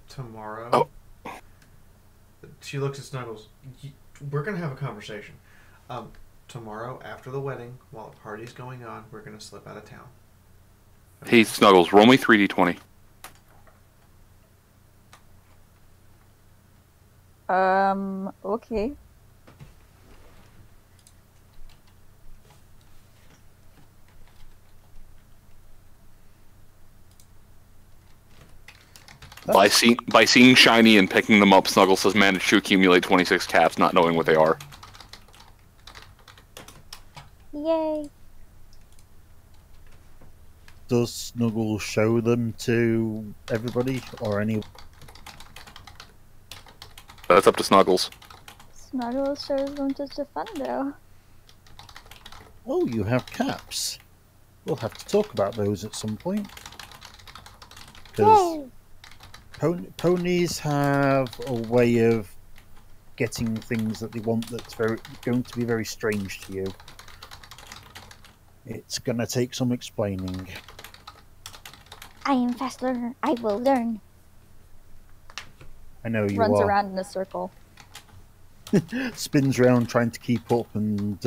tomorrow... Oh. She looks at Snuggles. We're going to have a conversation. Tomorrow, after the wedding, while the party's going on, we're going to slip out of town. Hey, Snuggles, roll me 3d20. Okay. By seeing shiny and picking them up, Snuggles has managed to accumulate 26 caps, not knowing what they are. Yay. Does Snuggles show them to everybody or any? That's up to Snuggles. Snuggles shows them to Defendo. Oh, you have caps. We'll have to talk about those at some point. Because ponies have a way of getting things that they want that's going to be very strange to you. It's gonna take some explaining. I am fast learner. I will learn. I know you Runs are. around in a circle. Spins around trying to keep up and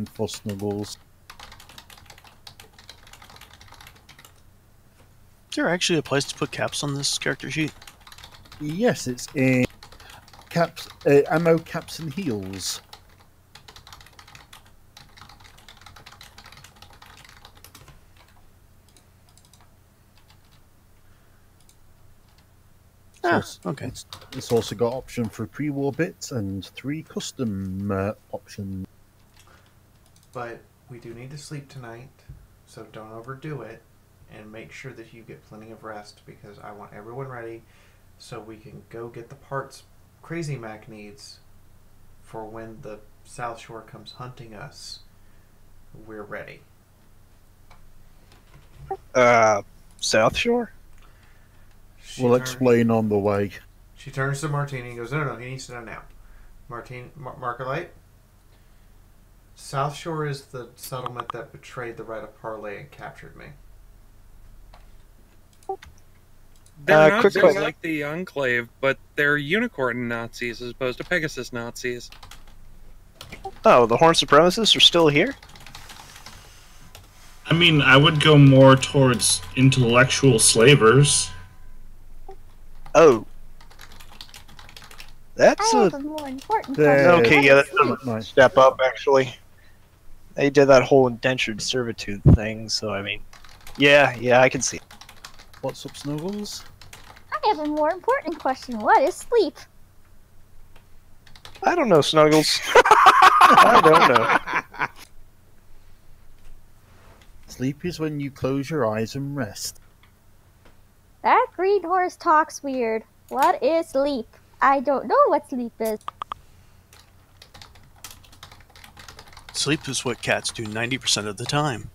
for Snuggles. Is there actually a place to put caps on this character sheet? Yes, it's in caps, ammo, caps, and heals. Okay. It's also got option for pre-war bits and 3 custom options. But we do need to sleep tonight, so don't overdo it, and make sure that you get plenty of rest, because I want everyone ready so we can go get the parts Crazy Mac needs for when the South Shore comes hunting us. We're ready. South Shore? We'll explain on the way. She turns to Martini and goes, no, he needs to know now. Markerlight? South Shore is the settlement that betrayed the right of parley and captured me. They're not quick just question. like the Enclave, but they're unicorn Nazis as opposed to Pegasus Nazis. Oh, the Horn Supremacists are still here? I mean, I would go more towards intellectual slavers. Oh. That's I a... have a more important There- question. Okay, What yeah, is that's sleep? a step up, actually. They did that whole indentured servitude thing, so I mean... Yeah, I can see. What's up, Snuggles? I have a more important question. What is sleep? I don't know, Snuggles. I don't know. Sleep is when you close your eyes and rest. That green horse talks weird. What is sleep? I don't know what sleep is. Sleep is what cats do 90% of the time.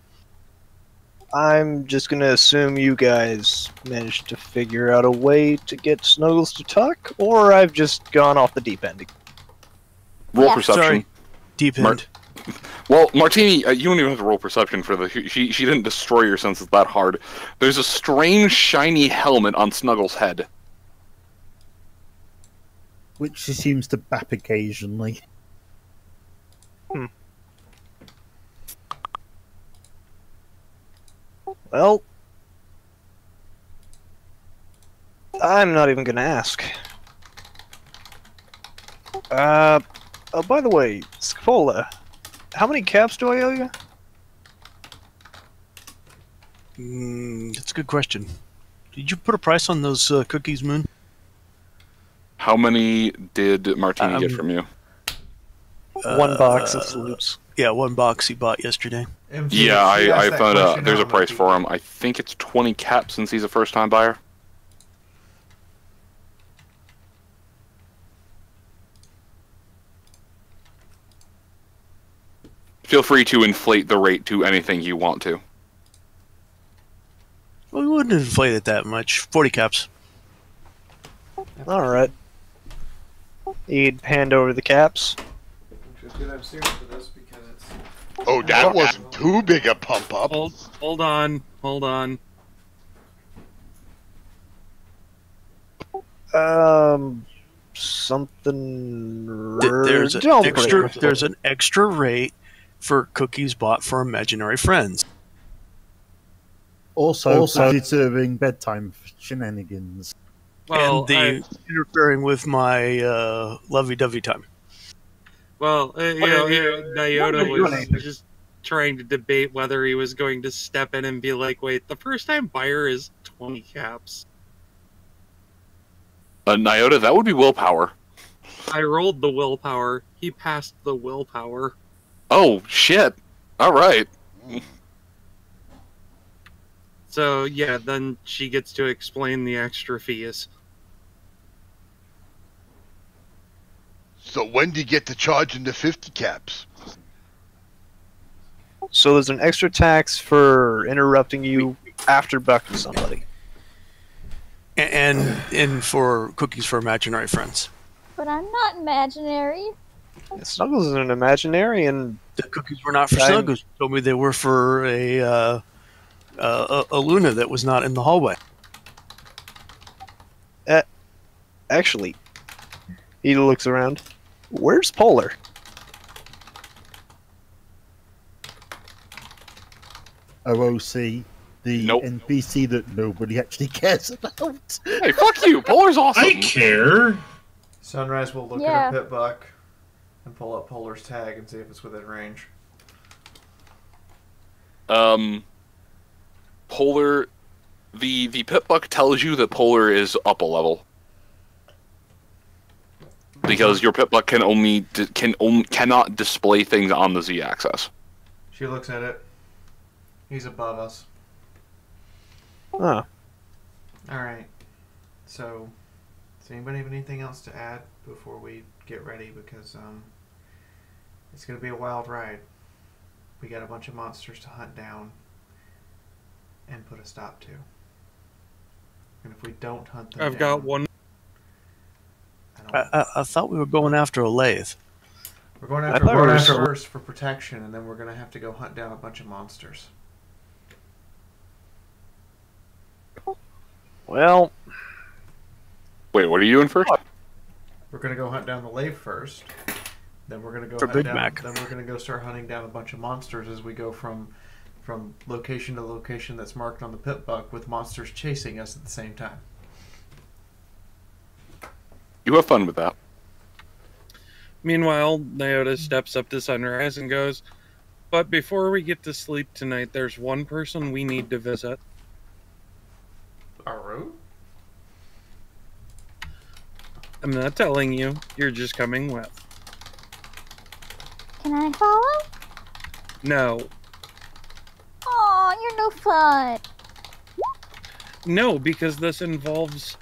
I'm just gonna assume you guys managed to figure out a way to get Snuggles to talk, or I've just gone off the deep end. Roll Yeah. perception. Sorry. Deep end. Well, Martini, you don't even have to roll perception for the. She didn't destroy your senses that hard. There's a strange shiny helmet on Snuggles' head. Which she seems to bap occasionally. Well, I'm not even gonna ask. Oh, by the way, Scapola, how many caps do I owe you? That's a good question. Did you put a price on those cookies, Moon? How many did Martini get from you? 1 box of salutes. Yeah, 1 box he bought yesterday. Yeah, I found out there's a price for him. I think it's 20 caps since he's a first-time buyer. Feel free to inflate the rate to anything you want to. Well, we wouldn't inflate it that much. 40 caps. Alright. He'd hand over the caps. I'm serious with this because it's... Oh, that wasn't too big a pump up. Hold on. Something. There's an Don't extra. break. There's an extra rate for cookies bought for imaginary friends. Also deserving bedtime shenanigans. Well, and the interfering with my lovey-dovey time. Nyota was just trying to debate whether he was going to step in and be like, wait, the first-time buyer is 20 caps. Nyota, that would be willpower. I rolled the willpower. He passed the willpower. Oh, shit. All right. So, yeah, then she gets to explain the extra fees. So when do you get to charging the 50 caps? So there's an extra tax for interrupting you after bucking somebody. And for cookies for imaginary friends. But I'm not imaginary. Snuggles is an imaginary, and the cookies were not for Snuggles. You told me they were for a Luna that was not in the hallway. Actually, he looks around. Where's Polar? OOC, the NPC that nobody actually cares about. Hey, fuck you! Polar's awesome. I care. Sunrise will look at her pit buck and pull up Polar's tag and see if it's within range. Polar, the pit buck tells you that Polar is up a level. Because your pit buck cannot display things on the Z-axis. She looks at it. He's above us. Oh. Alright. So, does anybody have anything else to add before we get ready? Because it's going to be a wild ride. We got a bunch of monsters to hunt down and put a stop to. And if we don't hunt them I've got one. I thought we were going after a lathe. We're going after one first for protection, and then we're going to have to go hunt down a bunch of monsters. Well... Wait, what are you doing first? We're going to go hunt down the lathe first. Then we're going to go For hunt Big down, Mac. Then we're going to go start hunting down a bunch of monsters as we go from location to location that's marked on the pit buck with monsters chasing us at the same time. You have fun with that. Meanwhile, Nyota steps up to Sunrise and goes, "But before we get to sleep tonight, there's one person we need to visit." Aru? I'm not telling you. You're just coming with. Can I follow? No. Aw, you're no fun. No, because this involves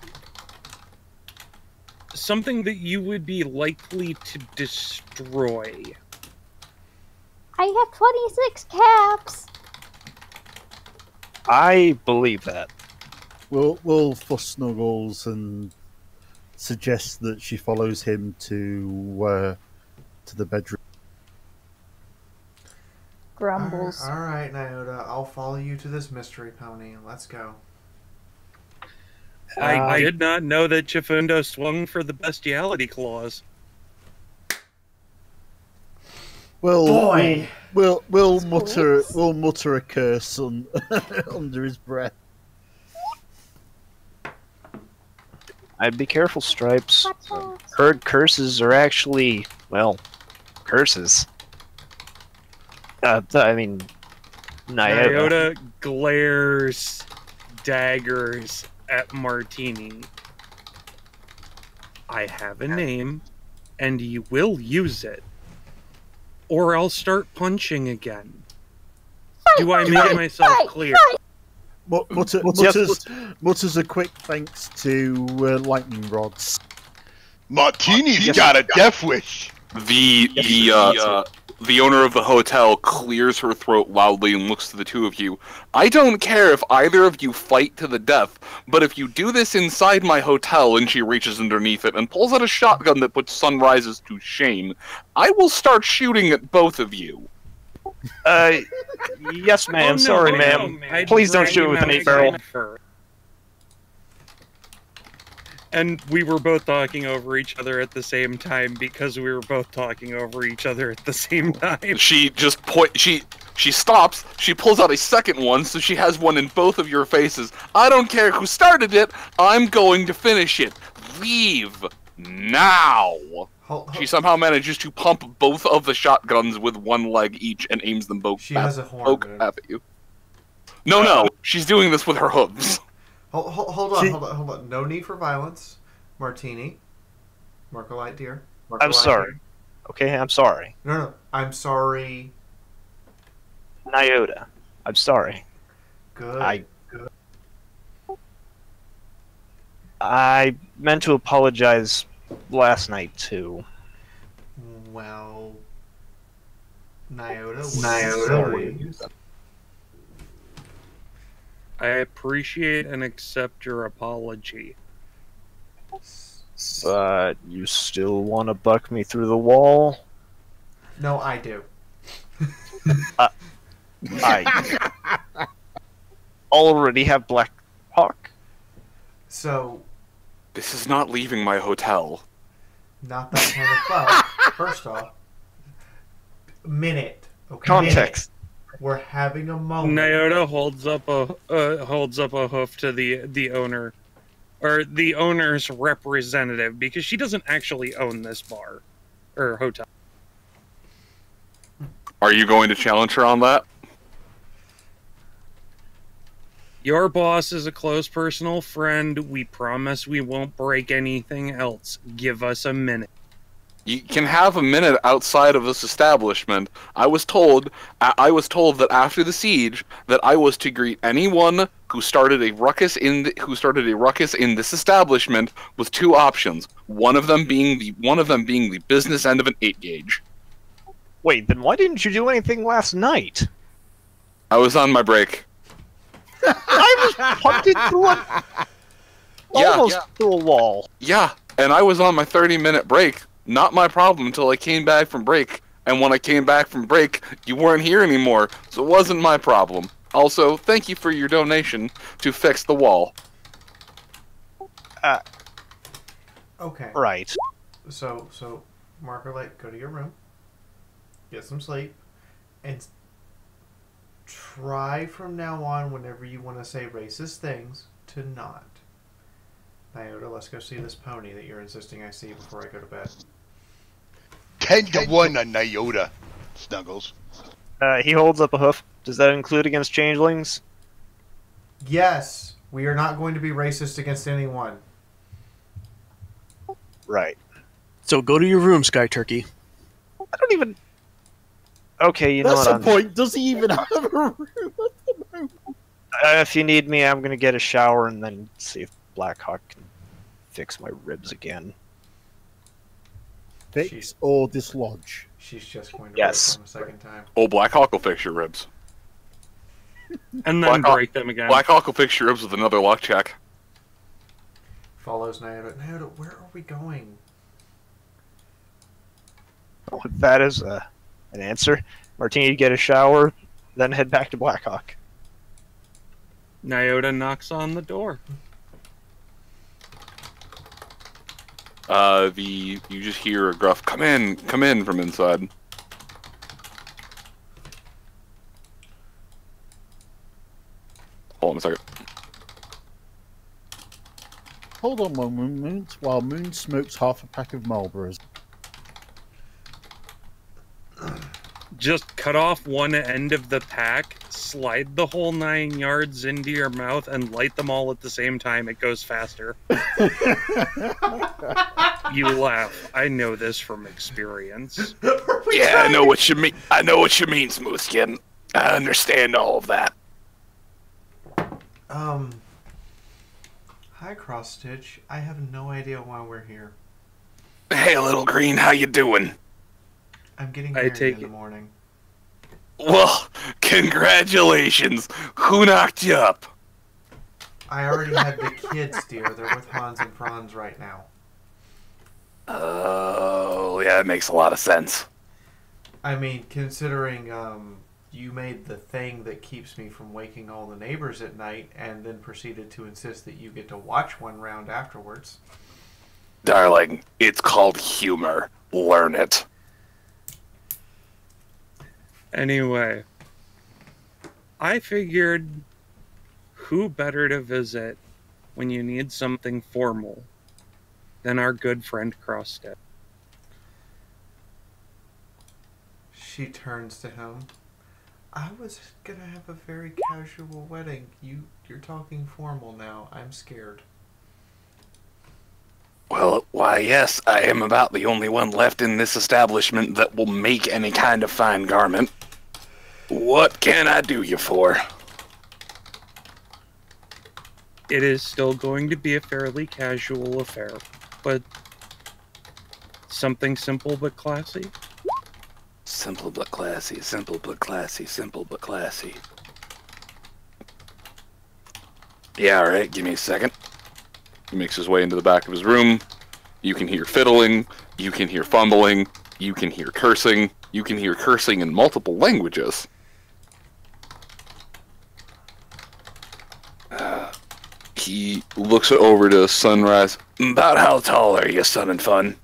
something that you would be likely to destroy. I have 26 caps. I believe that. We'll fuss Snuggles and suggest that she follows him to the bedroom. Grumbles. All right, Nyota, I'll follow you to this mystery pony. Let's go. I did not know that Chifundo swung for the bestiality clause. Boy! We'll mutter a curse under his breath. I'd be careful, Stripes. Heard curses are actually, well, curses. I mean, Nyota glares daggers at Martini. I have a name, and you will use it, or I'll start punching again. Do I make myself clear? Mutters a quick thanks to lightning rods. Martini's got a death wish. The owner of the hotel clears her throat loudly and looks to the two of you. I don't care if either of you fight to the death, but if you do this inside my hotel, and she reaches underneath it and pulls out a shotgun that puts Sunrises to shame, I will start shooting at both of you. Yes, ma'am. Oh, no, Sorry, no, ma'am. no, Please don't shoot with an 8-barrel. And we were both talking over each other at the same time because we were both talking over each other at the same time. She just she stops, she pulls out a second one, so she has one in both of your faces. I don't care who started it, I'm going to finish it. Leave now. She somehow manages to pump both of the shotguns with one leg each and aims them both has a horn, at you. No, she's doing this with her hooves. Hold on. No need for violence. Martini. Marcolite, dear. I'm sorry. Dear. Okay, I'm sorry. No. I'm sorry. Nyota. I'm sorry. Good. I meant to apologize last night, too. Well... Nyota. Sorry. I appreciate and accept your apology. But you still want to buck me through the wall? No, I do. I already have Black Hawk. So, This is not leaving my hotel. not that kind of club. First off, minute. Okay. Context. Minute. We're having a moment. Nyota holds up a hoof to the owner, or the owner's representative, because she doesn't actually own this bar or hotel. Are you going to challenge her on that? Your boss is a close personal friend. We promise we won't break anything else. Give us a minute. You can have a minute outside of this establishment. I was told that after the siege that I was to greet anyone who started a ruckus in this establishment with two options. One of them being the business end of an 8-gauge. Wait, then why didn't you do anything last night? I was on my break. I was punted through almost through a wall. Yeah, and I was on my 30-minute break. Not my problem until I came back from break. And when I came back from break, you weren't here anymore, so it wasn't my problem. Also, thank you for your donation to fix the wall. Okay. Right. So, Markerlight, go to your room. Get some sleep. And try from now on, whenever you want to say racist things, to not. Nyota, let's go see this pony that you're insisting I see before I go to bed. 10-1 on Nyota, Snuggles. He holds up a hoof. Does that include against changelings? Yes, we are not going to be racist against anyone. Right. So go to your room, Sky Turkey. I don't even... Okay, you know That's what? the point. Does he even have a room at the moment? If you need me, I'm gonna get a shower and then see if Blackhawk can fix my ribs again. Fix or dislodge? She's just going to Yes. work on a second time. Oh, Blackhawk will fix your ribs. And then break them again. Blackhawk will fix your ribs with another luck check. Follows Nyota. Nyota, where are we going? Well, that is an answer. Martini, get a shower, then head back to Blackhawk. Nyota knocks on the door. You just hear a gruff, come in from inside. Hold on a second. Hold on one moment while Moon smokes half a pack of Marlboros. Just cut off one end of the pack, slide the whole 9 yards into your mouth, and light them all at the same time. It goes faster. You laugh. I know this from experience. Yeah, I know what you mean. I know what you mean, Smoothskin. I understand all of that. Hi, Cross Stitch. I have no idea why we're here. Hey, Little Green, how you doing? I'm getting married in the morning. Well, congratulations. Who knocked you up? I already had the kids, dear. They're with Hans and Franz right now. Oh, yeah, that makes a lot of sense. I mean, considering you made the thing that keeps me from waking all the neighbors at night and then proceeded to insist that you get to watch one round afterwards. Darling, it's called humor. Learn it. Anyway, I figured who better to visit when you need something formal than our good friend Crosstead. She turns to him. I was gonna have a very casual wedding. You're talking formal now. I'm scared. Well, why, yes, I am about the only one left in this establishment that will make any kind of fine garment. What can I do you for? It is still going to be a fairly casual affair, but something simple but classy. Simple but classy, simple but classy, simple but classy. Yeah, alright, give me a second. He makes his way into the back of his room. You can hear fiddling, you can hear fumbling, you can hear cursing, You can hear cursing in multiple languages. He looks over to Sunrise. About how tall are you, son and fun?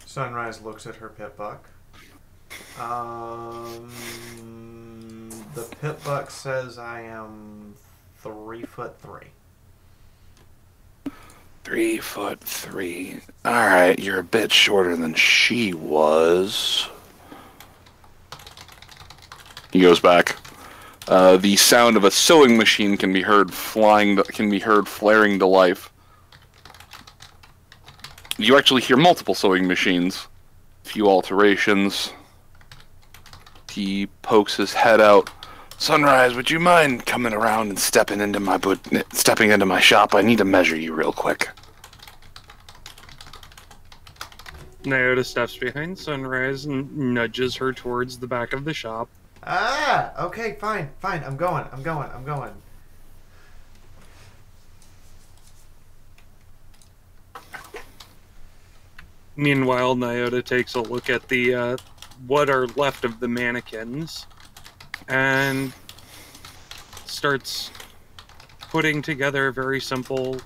Sunrise looks at her pit buck. The pit buck says I am 3'3". 3'3". Alright, you're a bit shorter than she was. He goes back. The sound of a sewing machine can be heard flaring to life. You actually hear multiple sewing machines. A few alterations. He pokes his head out. Sunrise, would you mind coming around and stepping into my shop? I need to measure you real quick. Nyota steps behind Sunrise and nudges her towards the back of the shop. Ah, okay, fine. I'm going. Meanwhile, Nyota takes a look at the what are left of the mannequins and starts putting together a very simple,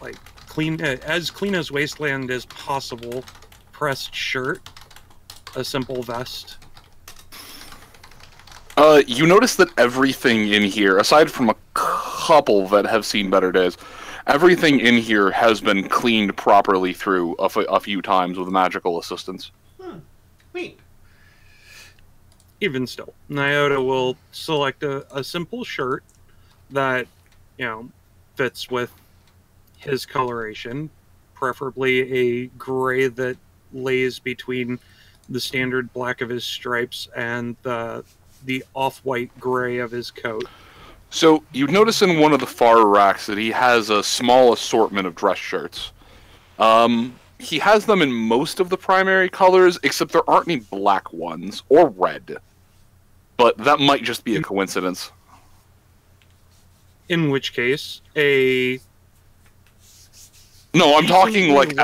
like as clean as Wasteland as possible, pressed shirt, a simple vest. You notice that everything in here, aside from a couple that have seen better days, everything in here has been cleaned properly through a few times with magical assistance. Neat. Even still, Nyota will select a simple shirt that, fits with his coloration, preferably a gray that lays between the standard black of his stripes and the off-white gray of his coat. So, you notice in one of the far racks that he has a small assortment of dress shirts. He has them in most of the primary colors, except there aren't any black ones, or red. But that might just be a coincidence. In which case, No, I'm talking like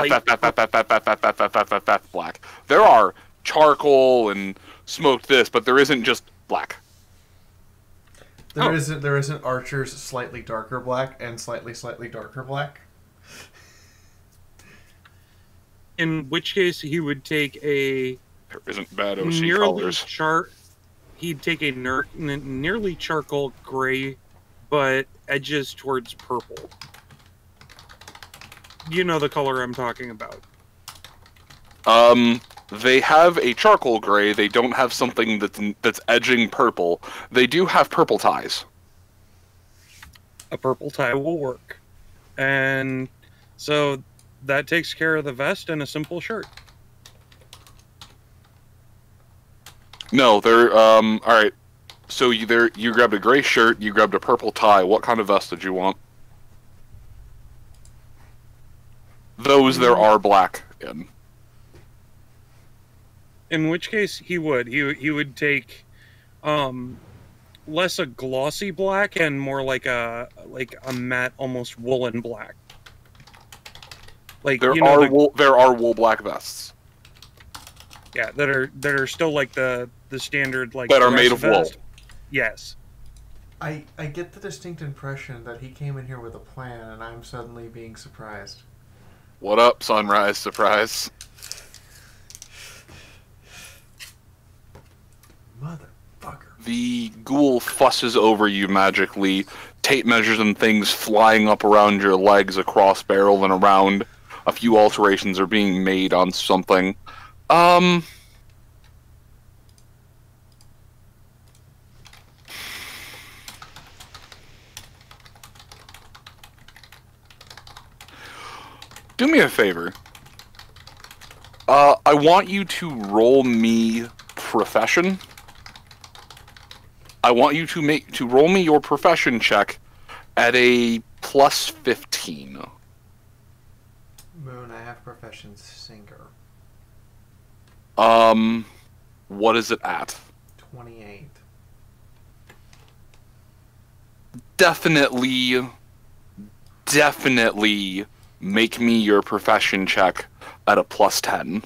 black. There are charcoal and smoked this, but there isn't just black. There isn't Archer's slightly darker black and slightly darker black. In which case, he would take a there isn't bad OC colors. He'd take a nearly charcoal gray, but edges towards purple. You know the color I'm talking about. They have a charcoal gray. They don't have something that's edging purple. They do have purple ties. A purple tie will work. And so that takes care of the vest and a simple shirt. No, they're all right. So you grabbed a gray shirt, you grabbed a purple tie. What kind of vest did you want? Those there are black in. In which case he would take less a glossy black and more like a matte, almost woolen black. Like there are wool black vests. Yeah, that are still like the standard like that are made of wool. Yes. I get the distinct impression that he came in here with a plan, and I'm suddenly being surprised. What up, Sunrise? Surprise. Motherfucker. The ghoul fusses over you magically. Tape measures and things flying up around your legs, across barrel and around. A few alterations are being made on something. Do me a favor. I want you to roll me profession. I want you to roll me your profession check at a plus 15. Moon, I have profession singer. What is it at? 28. Definitely make me your profession check at a plus 10.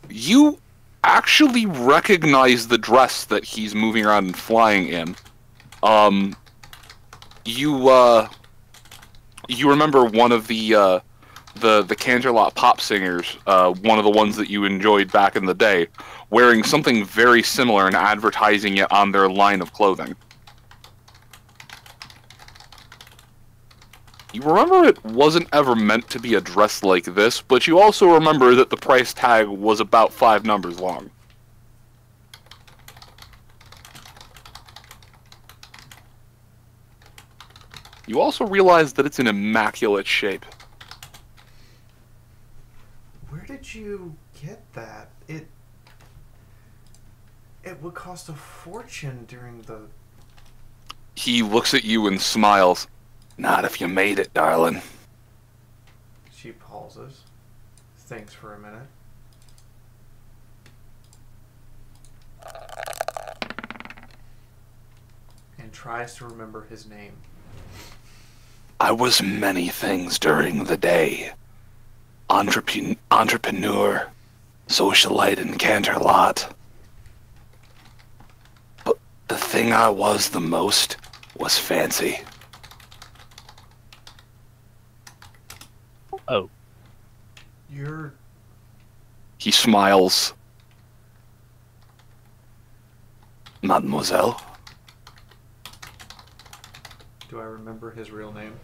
You actually recognize the dress that he's moving around and flying in. You remember one of the Canterlot pop singers, one of the ones that you enjoyed back in the day, wearing something very similar and advertising it on their line of clothing. You remember it wasn't ever meant to be a dress like this, but you also remember that the price tag was about 5 numbers long. You also realize that it's in immaculate shape. Where did you get that? It would cost a fortune during the... He looks at you and smiles. Not if you made it, darling. She pauses, thinks for a minute. And tries to remember his name. I was many things during the day. Entrepreneur, socialite, and Canterlot. But the thing I was the most was fancy. Oh. You're... He smiles. Mademoiselle? Do I remember his real name?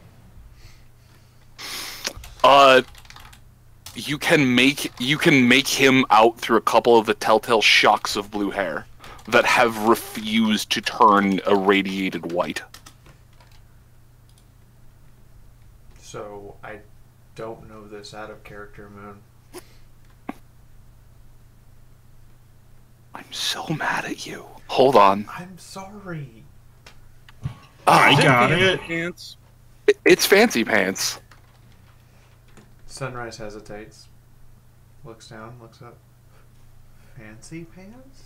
You can make him out through a couple of the telltale shocks of blue hair that have refused to turn irradiated white. So I don't know this out of character, Moon. I'm so mad at you. Hold on. I'm sorry. I got it. Pants. It's Fancy Pants. Sunrise hesitates. Looks down, looks up. Fancy Pants?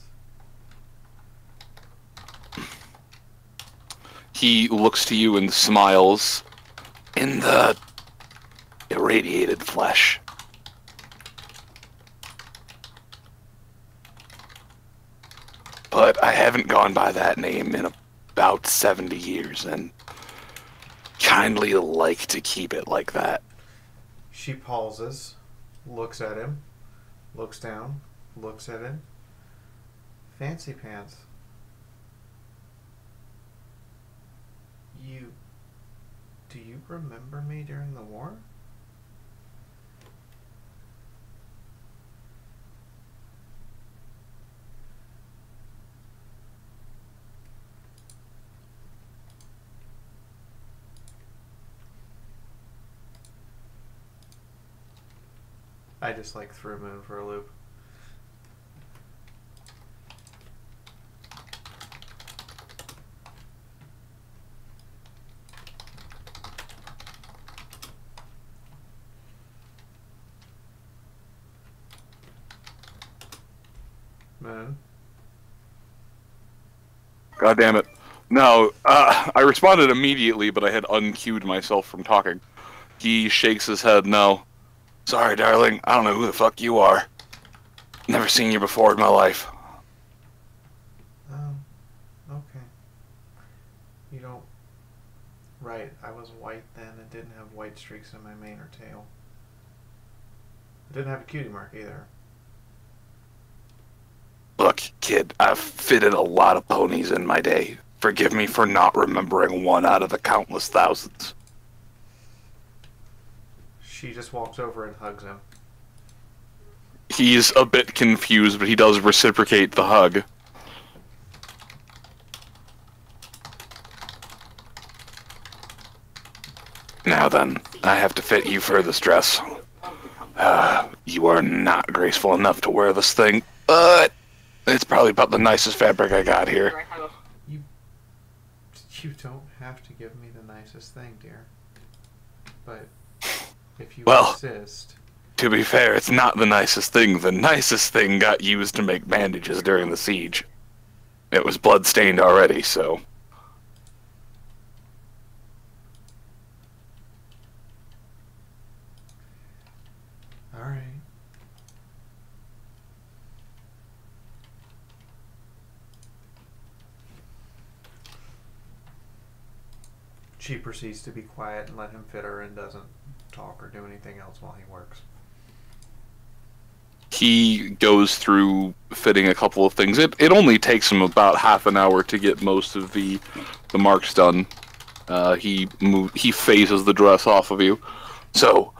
He looks to you and smiles. In the irradiated flesh. But I haven't gone by that name in about 70 years, and kindly like to keep it like that. She pauses, looks at him, looks down, looks at him. Fancy Pants. Do you remember me during the war? I just like threw Moon for a loop. Moon. God damn it. No, I responded immediately, but I had uncued myself from talking. He shakes his head, no. Sorry, darling, I don't know who the fuck you are. Never seen you before in my life. Oh, okay. You don't... Right, I was white then and didn't have white streaks in my mane or tail. I didn't have a cutie mark either. Look, kid, I've fitted a lot of ponies in my day. Forgive me for not remembering one out of the countless thousands. She just walks over and hugs him. He's a bit confused, but he does reciprocate the hug. Now then, I have to fit you for this dress. You are not graceful enough to wear this thing, but it's probably about the nicest fabric I got here. You don't have to give me the nicest thing, dear. But if you insist... To be fair, it's not the nicest thing. The nicest thing got used to make bandages during the siege. It was blood-stained already, so... Alright. She proceeds to be quiet and let him fit her and doesn't talk or do anything else while he works. He goes through fitting a couple of things. It only takes him about half an hour to get most of the marks done. He phases the dress off of you. So,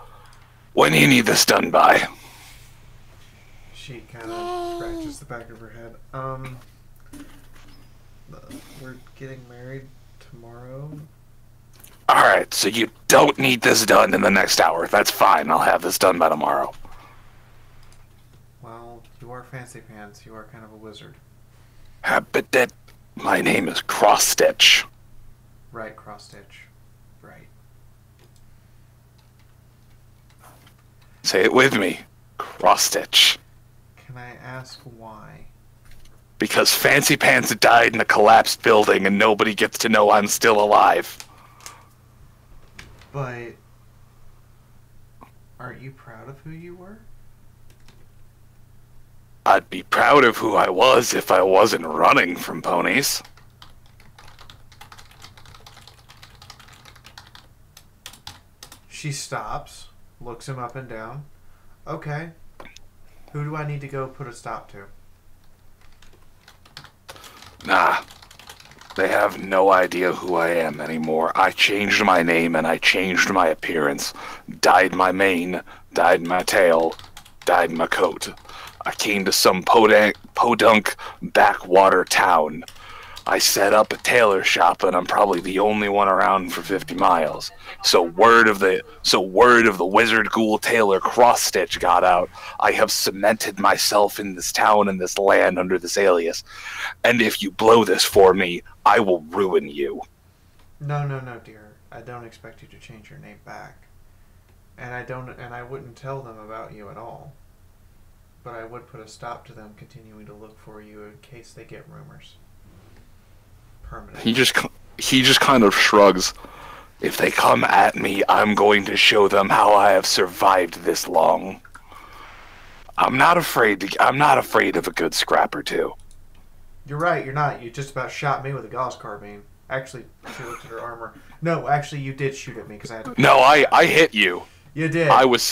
when do you need this done by? She kind of scratches the back of her head. We're getting married tomorrow. Alright, so you don't need this done in the next hour. That's fine. I'll have this done by tomorrow. Well, you are Fancy Pants. You are kind of a wizard. But that... My name is Cross Stitch. Right, Cross Stitch. Right. Say it with me. Cross Stitch. Can I ask why? Because Fancy Pants died in a collapsed building and nobody gets to know I'm still alive. But... aren't you proud of who you were? I'd be proud of who I was if I wasn't running from ponies. She stops, looks him up and down. Okay. Who do I need to go put a stop to? Nah. They have no idea who I am anymore. I changed my name and I changed my appearance. Dyed my mane, dyed my tail, dyed my coat. I came to some podunk backwater town. I set up a tailor shop and I'm probably the only one around for 50 miles. So word of the wizard ghoul tailor Cross Stitch got out. I have cemented myself in this town and this land under this alias. And if you blow this for me, I will ruin you. No, dear. I don't expect you to change your name back. And I wouldn't tell them about you at all. But I would put a stop to them continuing to look for you in case they get rumors. Permanent. He just kind of shrugs. If they come at me, I'm going to show them how I have survived this long. I'm not afraid of a good scrap or two. You're right, you're not. You just about shot me with a Gauss carbine. Actually, she looked at her armor. No, actually, you did shoot at me because I had... No, I hit you. You did. I was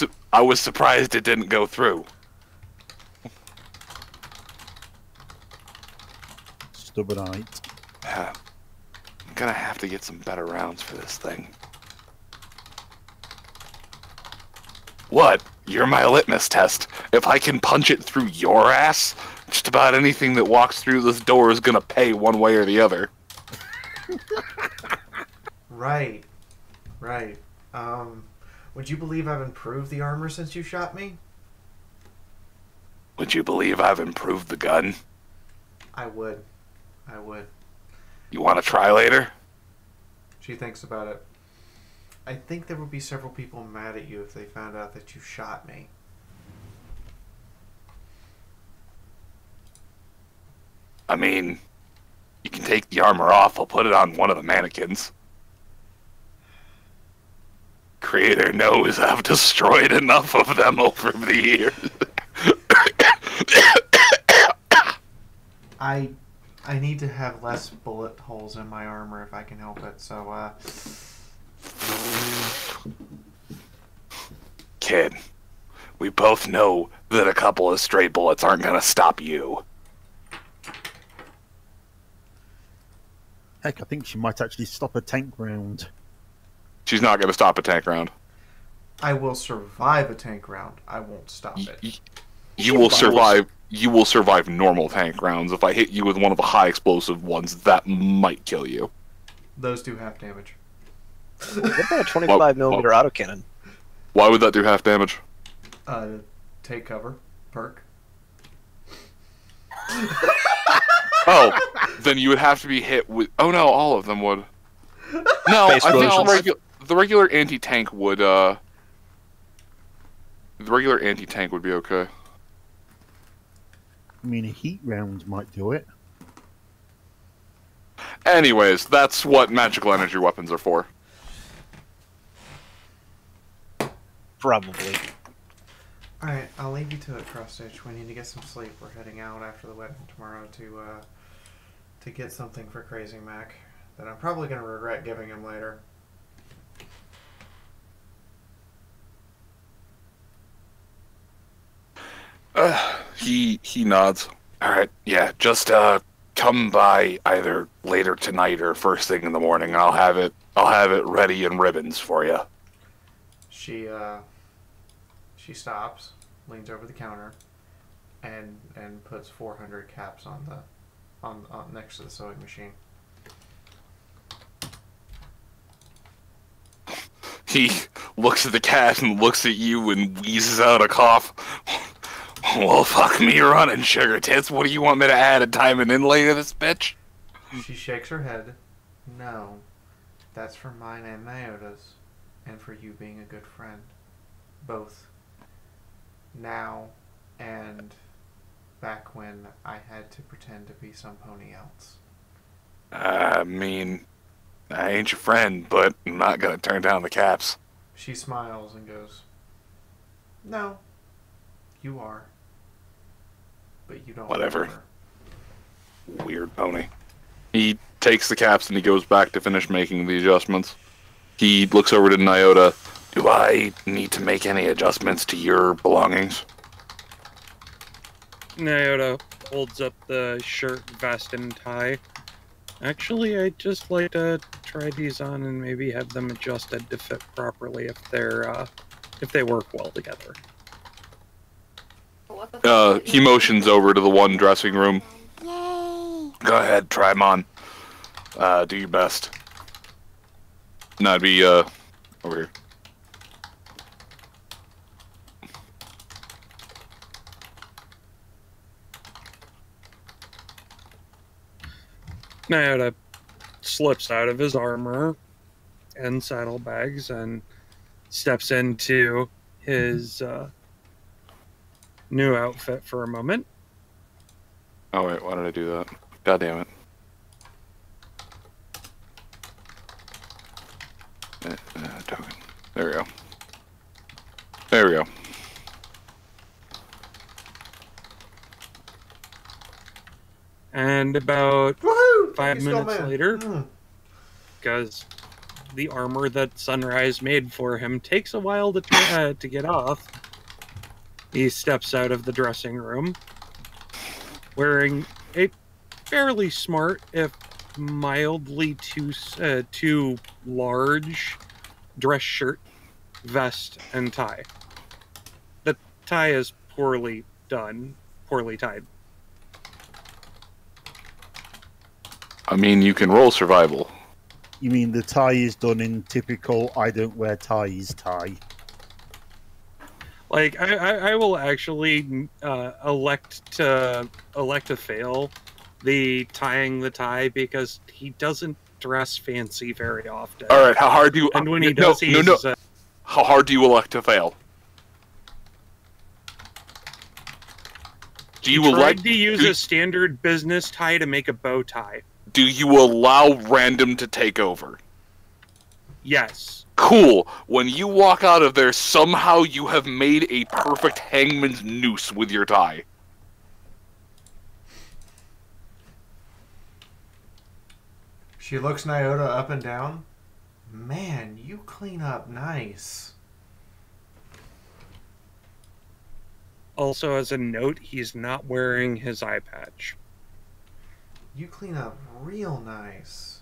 surprised it didn't go through. Stubbornite. Yeah. I'm gonna have to get some better rounds for this thing. What? You're my litmus test. If I can punch it through your ass, just about anything that walks through this door is gonna pay one way or the other. Right. Would you believe I've improved the armor since you shot me? Would you believe I've improved the gun? I would. You want to try later? She thinks about it. I think there would be several people mad at you if they found out that you shot me. I mean, you can take the armor off. I'll put it on one of the mannequins. Creator knows I've destroyed enough of them over the years. I need to have less bullet holes in my armor if I can help it, so, Kid, we both know that a couple of stray bullets aren't gonna stop you. Heck, I think she might actually stop a tank round. She's not gonna stop a tank round. I will survive a tank round. I won't stop it. You will survive. You will survive normal tank rounds. If I hit you with one of the high explosive ones, that might kill you. Those do half damage. What about a 25mm autocannon? Why would that do half damage? Take cover. Perk. Oh, then you would have to be hit with... Oh no, all of them would. No, I think the regular anti-tank would, The regular anti-tank would be okay. I mean, a heat round might do it. Anyways, that's what magical energy weapons are for. Probably. Alright, I'll leave you to it, Cross Stitch. We need to get some sleep. We're heading out after the wedding tomorrow to get something for Crazy Mac that I'm probably going to regret giving him later. He nods. All right, yeah, just come by either later tonight or first thing in the morning. I'll have it ready in ribbons for you. She stops, leans over the counter, and puts 400 caps on next to the sewing machine. He looks at the cat and looks at you and wheezes out a cough. Well, fuck me running, sugar tits. What do you want me to add a diamond inlay to this bitch? She shakes her head. No, that's for mine and Nyota's, and for you being a good friend. Both. Now and back when I had to pretend to be some pony else. I mean, I ain't your friend, but I'm not gonna turn down the caps. She smiles and goes, no, you are. But you don't. Whatever. Weird pony. He takes the caps and he goes back to finish making the adjustments. He looks over to Nyota. Do I need to make any adjustments to your belongings? Nyota holds up the shirt, vest, and tie. Actually, I'd just like to try these on and maybe have them adjusted to fit properly if they work well together. He motions over to the one dressing room. Yay! Go ahead, try them on. Do your best. No, it'd be, over here. Nyota slips out of his armor and saddlebags and steps into his new outfit for a moment. Oh wait, why did I do that? God damn it. Token. There we go. There we go. And about Woohoo! 5 Thank you, minutes Skullman. later, because the armor that Sunrise made for him takes a while to get off, he steps out of the dressing room wearing a fairly smart, if mildly too large, dress shirt, vest, and tie. The tie is poorly done, poorly tied. I mean, you can roll survival. You mean the tie is done in typical I don't wear ties tie? Like, I will actually elect to fail the tying the tie because he doesn't dress fancy very often. All right, how hard do you? And when he does, he uses a... How hard do you elect to fail? Do you elect to use a standard business tie to make a bow tie? Do you allow random to take over? Yes. Cool. When you walk out of there, somehow you have made a perfect hangman's noose with your tie. She looks Nyota up and down. Man, you clean up nice. Also, as a note, he's not wearing his eye patch. You clean up real nice.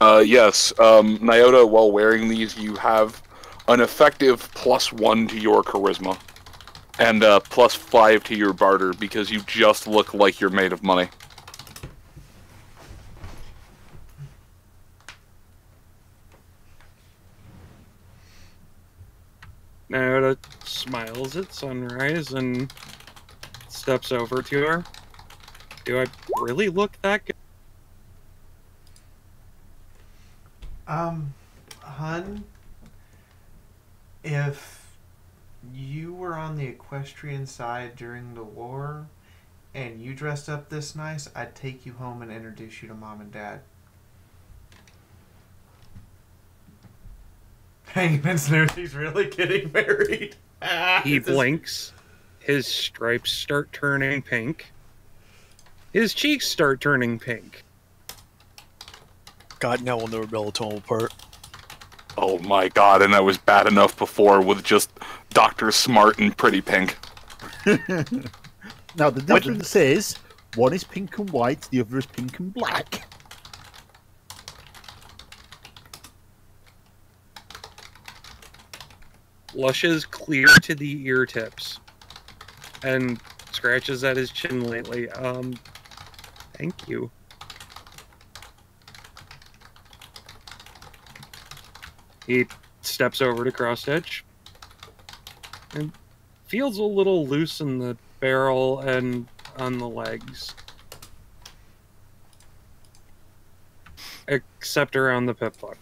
Yes. Nyota, while wearing these, you have an effective +1 to your charisma. And +5 to your barter, because you just look like you're made of money. Nyota smiles at Sunrise and steps over to her. Do I really look that good? Hun, if you were on the Equestrian side during the war and you dressed up this nice, I'd take you home and introduce you to Mom and Dad. Hangman's news, he's really getting married. He blinks. His stripes start turning pink. His cheeks start turning pink. God, now we'll never be able to tell them apart. Oh my god, and that was bad enough before with just Dr. Smart and Pretty Pink. Now, the difference is, one is pink and white, the other is pink and black. Blushes clear to the ear tips and scratches at his chin lately. Thank you. He steps over to Crossstitch and feels a little loose in the barrel and on the legs. Except around the pip plug.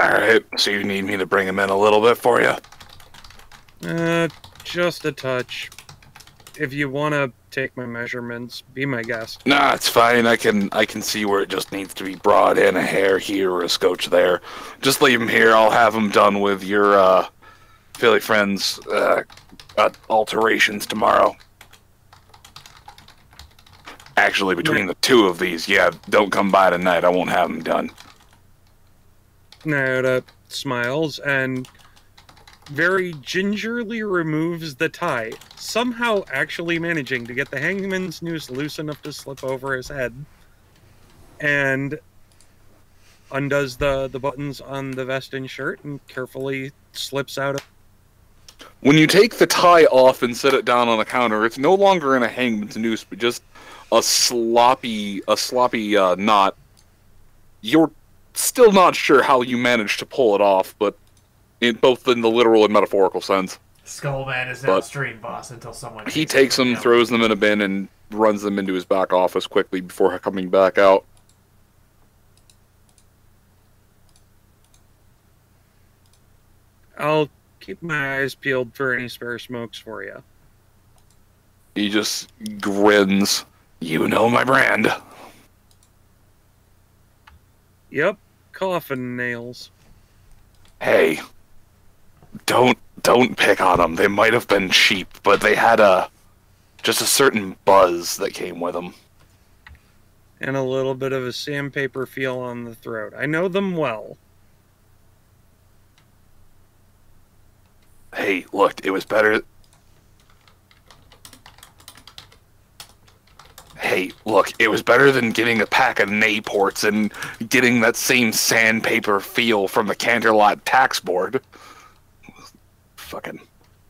Alright, so you need me to bring him in a little bit for you? Just a touch. If you want to take my measurements, be my guest. Nah, it's fine. I can see where it just needs to be brought in, a hair here or a scotch there. Just leave him here. I'll have him done with your Philly friends alterations tomorrow. Actually, between the two of these, yeah, don't come by tonight. I won't have them done. Naoda smiles and very gingerly removes the tie, somehow actually managing to get the hangman's noose loose enough to slip over his head, and undoes the buttons on the vest and shirt and carefully slips out of. When you take the tie off and set it down on the counter, it's no longer in a hangman's noose, but just a sloppy knot. You're still not sure how you managed to pull it off, but both in the literal and metaphorical sense. Skullman is now stream boss until someone. He takes them, throws them in a bin, and runs them into his back office quickly before coming back out. I'll keep my eyes peeled for any spare smokes for you. He just grins. You know my brand. Yep, coffin nails. Hey, don't pick on them. They might have been cheap, but they had just a certain buzz that came with them. And a little bit of a sandpaper feel on the throat. I know them well. Hey, look, it was better. Hey, look, it was better than getting a pack of Nayports and getting that same sandpaper feel from the Canterlot tax board. Fucking.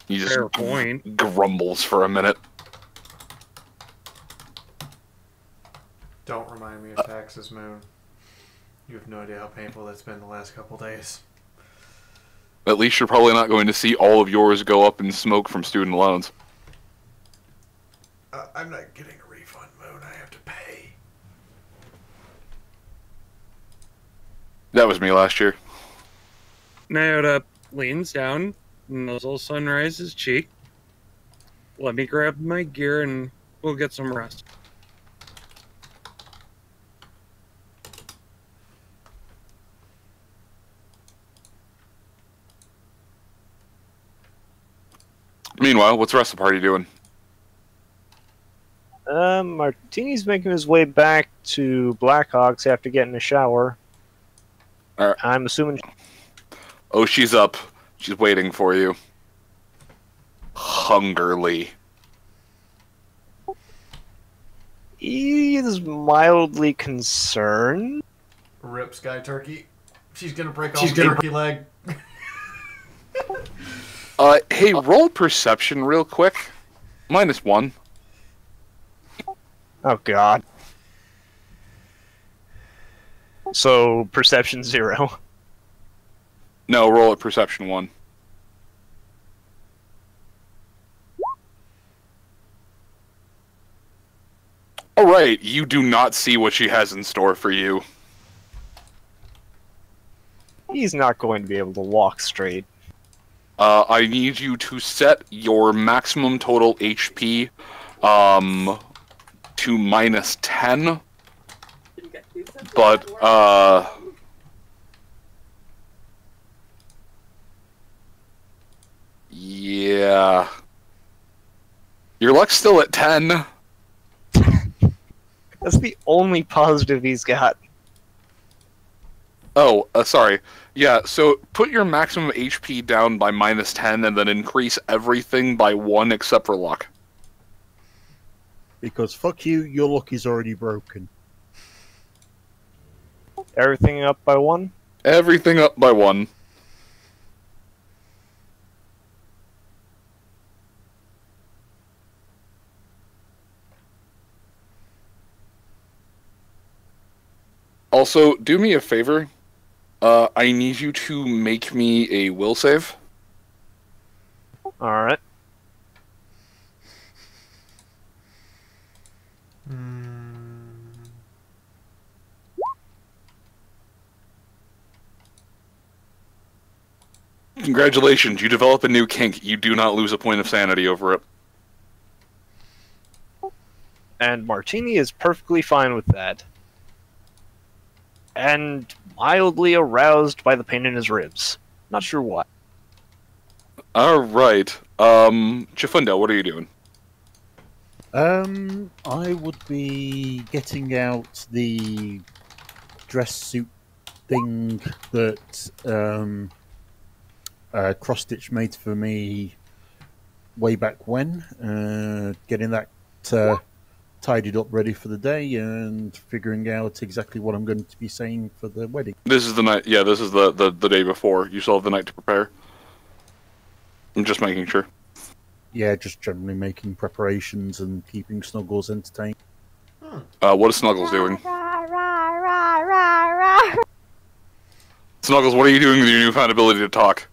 He just Fair point. Grumbles for a minute. Don't remind me of taxes, Moon. You have no idea how painful that's been the last couple days. At least you're probably not going to see all of yours go up in smoke from student loans. I'm not getting a refund, Moon. I have to pay. That was me last year. Naoda leans down, nuzzles Sunrise's cheek. Let me grab my gear and we'll get some rest. Meanwhile, what's the rest of the party doing? Martini's making his way back to Blackhawks after getting a shower. I'm assuming. Oh, she's up. She's waiting for you. Hungrily. He is mildly concerned. Rip Sky Turkey. She's gonna break off the turkey leg. Hey, roll perception real quick. -1. Oh, God. So, perception 0. No, roll at perception 1. Alright, you do not see what she has in store for you. He's not going to be able to walk straight. I need you to set your maximum total HP to -10. But, yeah. Your luck's still at 10. That's the only positive he's got. Oh, sorry. Yeah, so put your maximum HP down by -10 and then increase everything by 1 except for luck. Because fuck you, your luck is already broken. Everything up by 1? Everything up by 1. Also, do me a favor. I need you to make me a will save. Alright. Congratulations, you develop a new kink. You do not lose a point of sanity over it. And Martini is perfectly fine with that. And mildly aroused by the pain in his ribs. Not sure why. Alright. Chifundo, what are you doing? I would be getting out the dress suit thing that Cross Stitch made for me way back when. Getting that tidied up, ready for the day, and figuring out exactly what I'm going to be saying for the wedding. This is the night. Yeah, this is the day before. You still have the night to prepare. I'm just making sure. Yeah, just generally making preparations and keeping Snuggles entertained. What is Snuggles doing? Rah, rah, rah, rah, rah. Snuggles, what are you doing with your newfound ability to talk?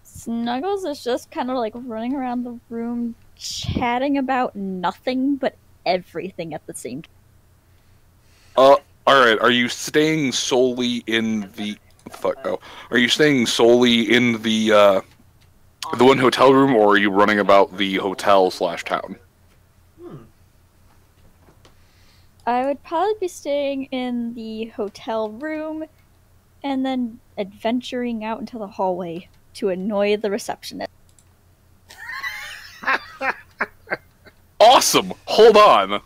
Snuggles is just kind of like running around the room, chatting about nothing but everything at the same time. Alright, are you staying solely in the... Are you staying solely in the one hotel room, or are you running about the hotel/town? I would probably be staying in the hotel room, and then adventuring out into the hallway to annoy the receptionist. Awesome! Hold on!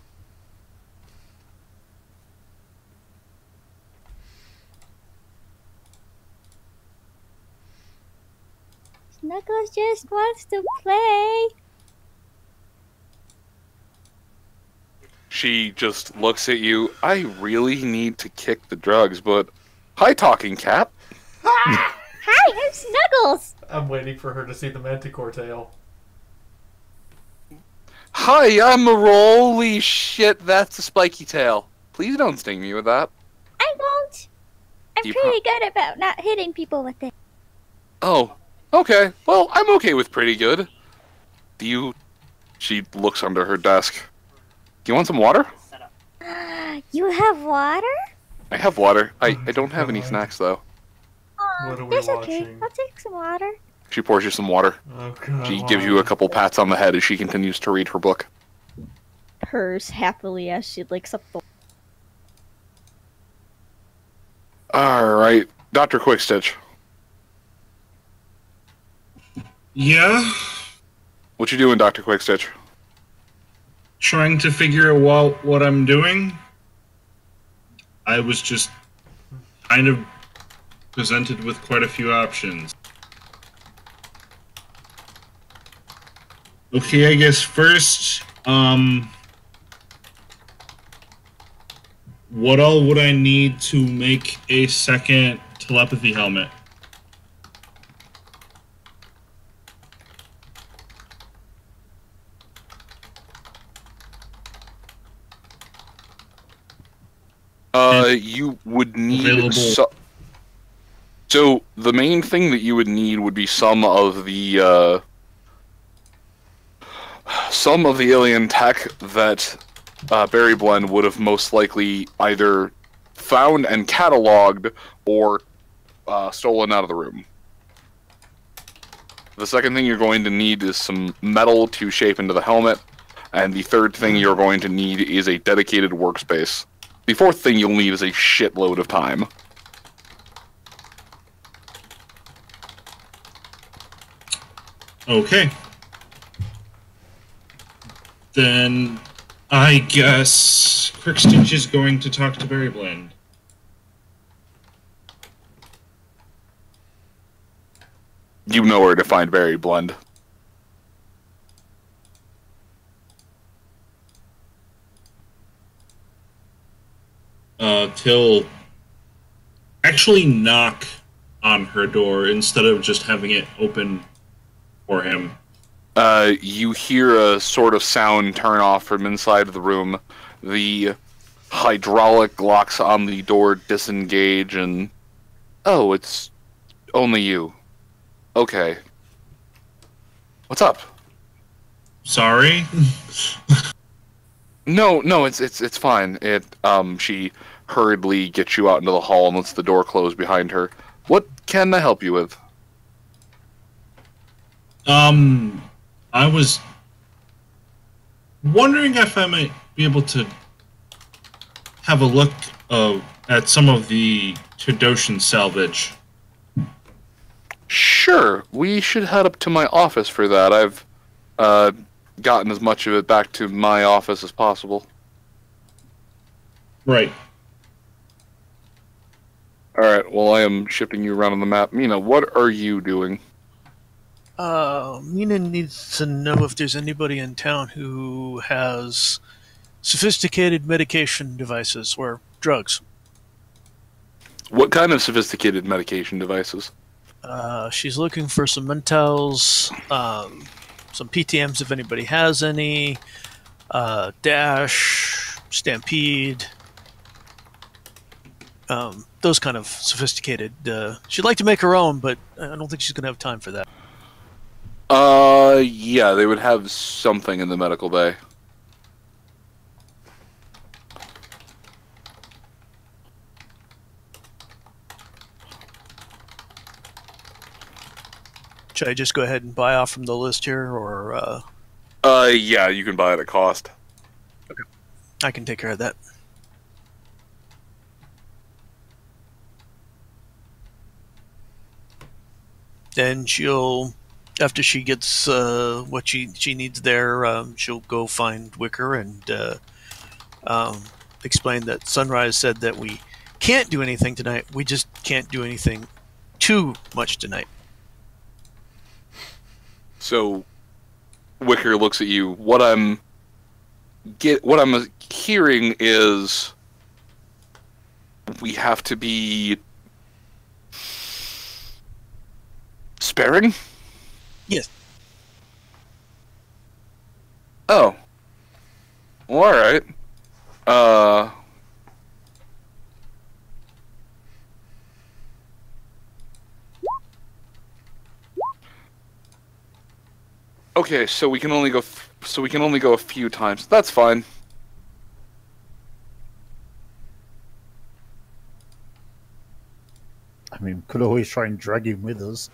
Snuggles just wants to play. She just looks at you. I really need to kick the drugs, but... Hi, talking cat! Hi, I'm Snuggles! I'm waiting for her to see the Manticore tail. Hi, I'm a holy shit, that's a spiky tail. Please don't sting me with that. I won't. I'm You pretty good about not hitting people with it. Oh, okay. Well, I'm okay with pretty good. Do you... She looks under her desk. Do you want some water? You have water? I have water. I don't have any snacks, though. What are we That's watching? okay. I'll take some water. She pours you some water. Oh, God. She gives you a couple pats on the head as she continues to read her book. Purrs happily as she licks up the... Alright, Dr. Quickstitch. Yeah? What you doing, Dr. Quickstitch? Trying to figure out what I'm doing. I was just kind of presented with quite a few options. Okay, I guess first, what all would I need to make a second telepathy helmet? You would need... So, the main thing that you would need would be some of the alien tech that Berry Blend would have most likely either found and cataloged or stolen out of the room. The second thing you're going to need is some metal to shape into the helmet, and the third thing you're going to need is a dedicated workspace. The fourth thing you'll need is a shitload of time. Okay. Then I guess Quickstitch is going to talk to Berry Blend. You know where to find Berry Blend. Till actually knock on her door instead of just having it open for him. You hear a sort of sound turn off from inside of the room. The hydraulic locks on the door disengage, and oh, it's only you. Okay. What's up? Sorry. No, it's fine. She hurriedly gets you out into the hall and lets the door close behind her. What can I help you with? I was wondering if I might be able to have a look at some of the Todoshan salvage. Sure, we should head up to my office for that. I've gotten as much of it back to my office as possible. Right. Alright, well, I am shifting you around on the map. Mina, what are you doing? Mina needs to know if there's anybody in town who has sophisticated medication devices or drugs. What kind of sophisticated medication devices? She's looking for some mentals, some PTMs if anybody has any, Dash, Stampede, those kind of sophisticated. She'd like to make her own, but I don't think she's going to have time for that. Yeah, they would have something in the medical bay. Should I just go ahead and buy off from the list here, or? Yeah, you can buy it at cost. Okay, I can take care of that. Then she'll, after she gets what she needs there, she'll go find Wicker and explain that Sunrise said that we can't do anything tonight. We just can't do anything too much tonight. So, Wicker looks at you. What I'm hearing is we have to be sparing? Yes. Oh. Well, alright. Okay, so we can only go a few times. That's fine. I mean, could always try and drag him with us.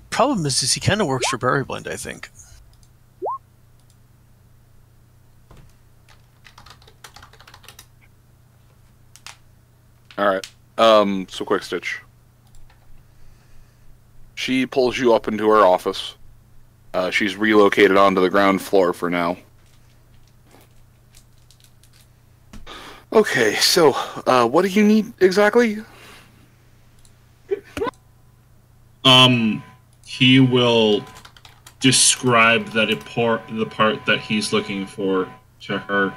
Problem is he kind of works for Berry Blend, I think. Alright. So Quickstitch. She pulls you up into her office. She's relocated onto the ground floor for now. Okay, so, what do you need exactly? He will describe the part that he's looking for to her.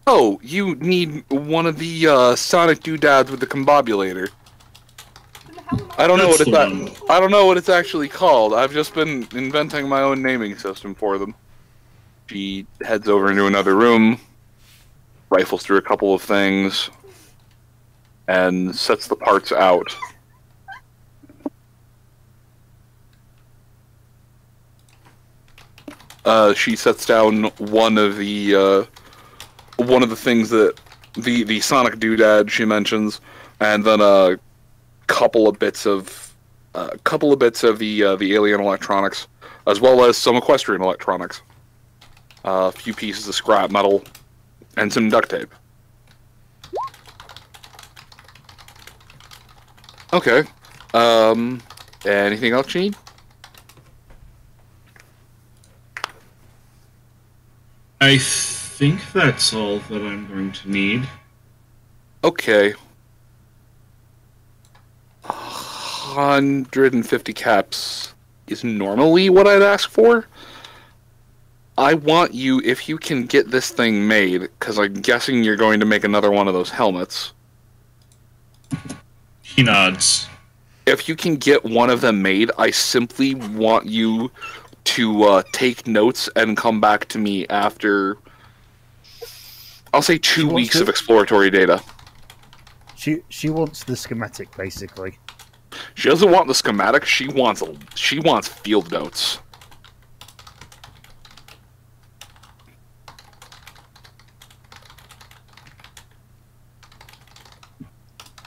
Oh, you need one of the sonic doodads with the combobulator. I don't know what it's I don't know what it's actually called. I've just been inventing my own naming system for them. She heads over into another room, rifles through a couple of things, and sets the parts out. She sets down one of the things that the sonic doodad she mentions, and then a couple of bits of the alien electronics, as well as some equestrian electronics. a few pieces of scrap metal, and some duct tape. Okay. Anything else you need? I think that's all that I'm going to need. Okay. 150 caps is normally what I'd ask for. I want you, if you can get this thing made, because I'm guessing you're going to make another one of those helmets. He nods. If you can get one of them made, I simply want you to take notes and come back to me after, I'll say 2 weeks of exploratory data. She wants the schematic, basically. She doesn't want the schematic. She wants field notes.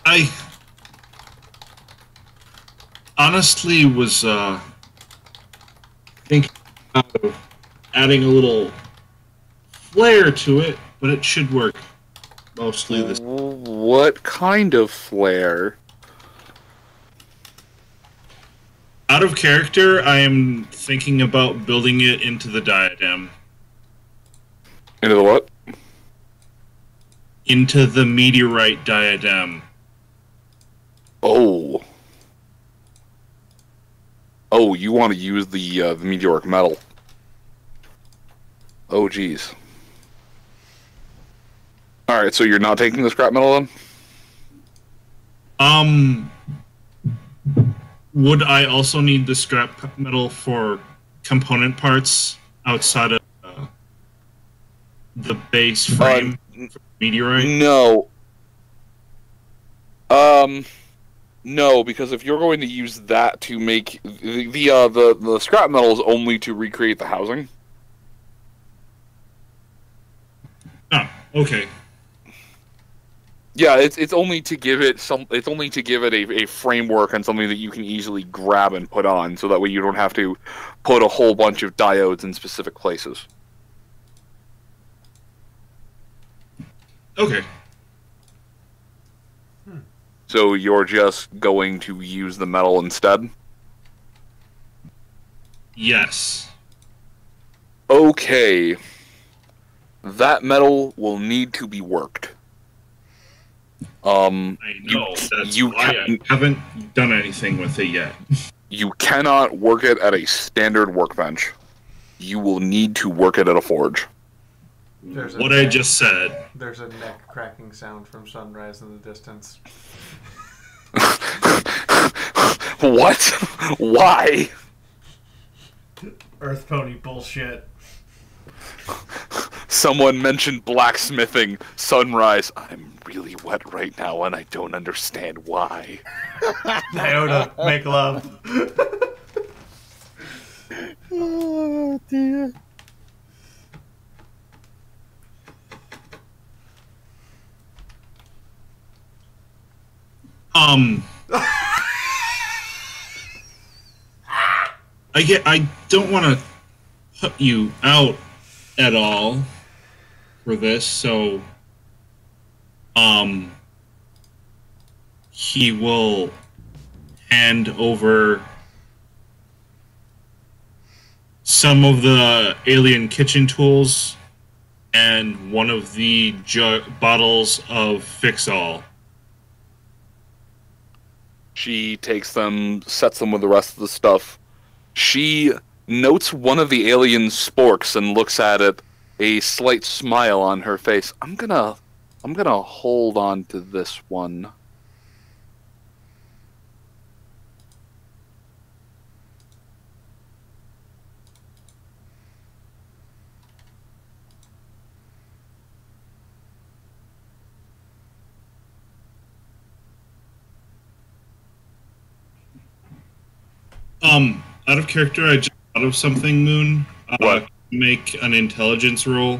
I honestly was thinking of adding a little flair to it, but it should work mostly this. What kind of flair? Out of character, I am thinking about building it into the diadem. Into the what? Into the meteorite diadem. Oh. Oh, you want to use the meteoric metal. Oh, geez. Alright, so you're not taking the scrap metal then? Would I also need the scrap metal for component parts outside of the base frame for meteorite? No. No, because if you're going to use that to make the scrap metal is only to recreate the housing. Oh, okay. Yeah, it's only to give it a framework and something that you can easily grab and put on, so that way you don't have to put a whole bunch of diodes in specific places. Okay. So you're just going to use the metal instead? Yes. Okay. That metal will need to be worked. I know. That's why I haven't done anything with it yet. You cannot work it at a standard workbench. You will need to work it at a forge. What I just said. There's a neck cracking sound from Sunrise in the distance. What? Why? Earth Pony bullshit. Someone mentioned blacksmithing. Sunrise. I'm really wet right now and I don't understand why. Iota, make love. Oh dear. I don't want to put you out at all for this, so he will hand over some of the alien kitchen tools and one of the bottles of Fix-All. She takes them, sets them with the rest of the stuff. She notes one of the alien sporks and looks at it, a slight smile on her face. I'm gonna hold on to this one. Out of character, I just thought of something, Moon. What? Make an intelligence roll.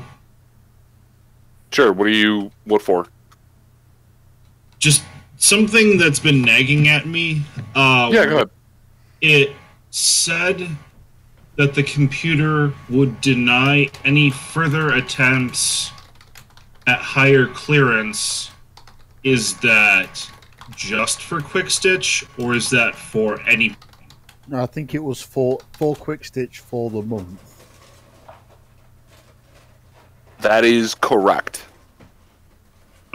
Sure, what for? Just something that's been nagging at me. Yeah, go ahead. It said that the computer would deny any further attempts at higher clearance, is that just for Quick Stitch, or is that for any? No, I think it was for Quick Stitch for the month. That is correct.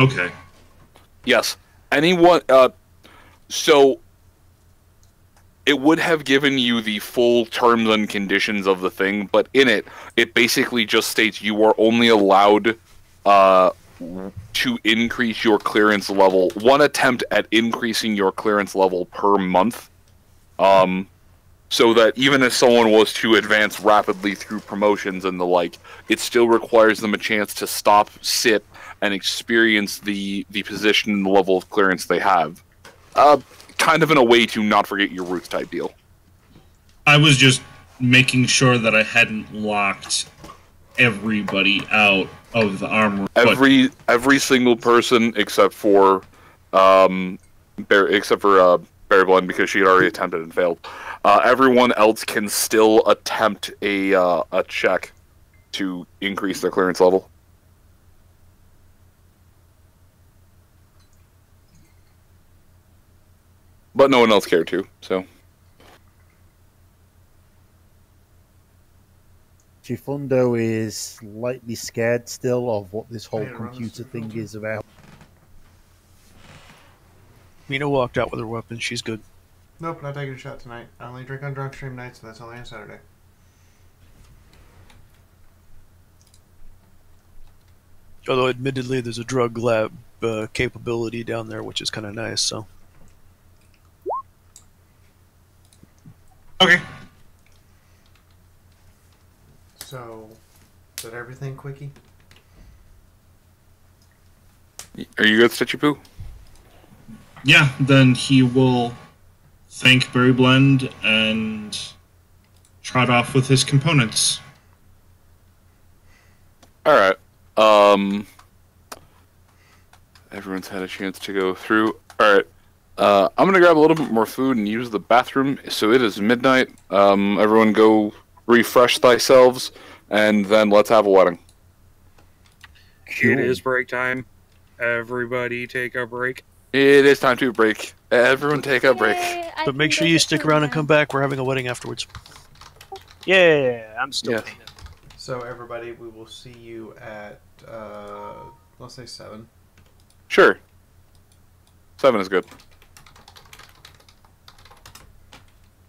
Okay. Yes. Anyone. So it would have given you the full terms and conditions of the thing, but in it, it basically just states you are only allowed to increase your clearance level, one attempt at increasing your clearance level per month, so that even if someone was to advance rapidly through promotions and the like, it still requires them a chance to stop, sit, and experience the position and the level of clearance they have. Kind of in a way to not forget your roots type deal. I was just making sure that I hadn't locked everybody out of the armor. Every single person except for Barry Blend, because she had already attempted and failed. Everyone else can still attempt a check to increase their clearance level. But no one else cared to, so. Chifundo is slightly scared still of what this whole computer thing is about. Mina walked out with her weapon. She's good. Nope, not taking a shot tonight. I only drink on drunk stream nights, and that's only on Saturday. Although, admittedly, there's a drug lab capability down there, which is kind of nice, so. Okay. So, is that everything, Quickie? Are you good, Stitchy Poo? Yeah, then he will thank Berry Blend and trot off with his components. Alright. Everyone's had a chance to go through. Alright. I'm gonna grab a little bit more food and use the bathroom. So it is midnight. Everyone go refresh thyselves, and then let's have a wedding. It is break time. Everybody take a break. It is time to break. Everyone take a break. But make sure you stick around and come back. We're having a wedding afterwards. Yeah, I'm still. Yeah. So everybody, we will see you at let's say 7. Sure. 7 is good.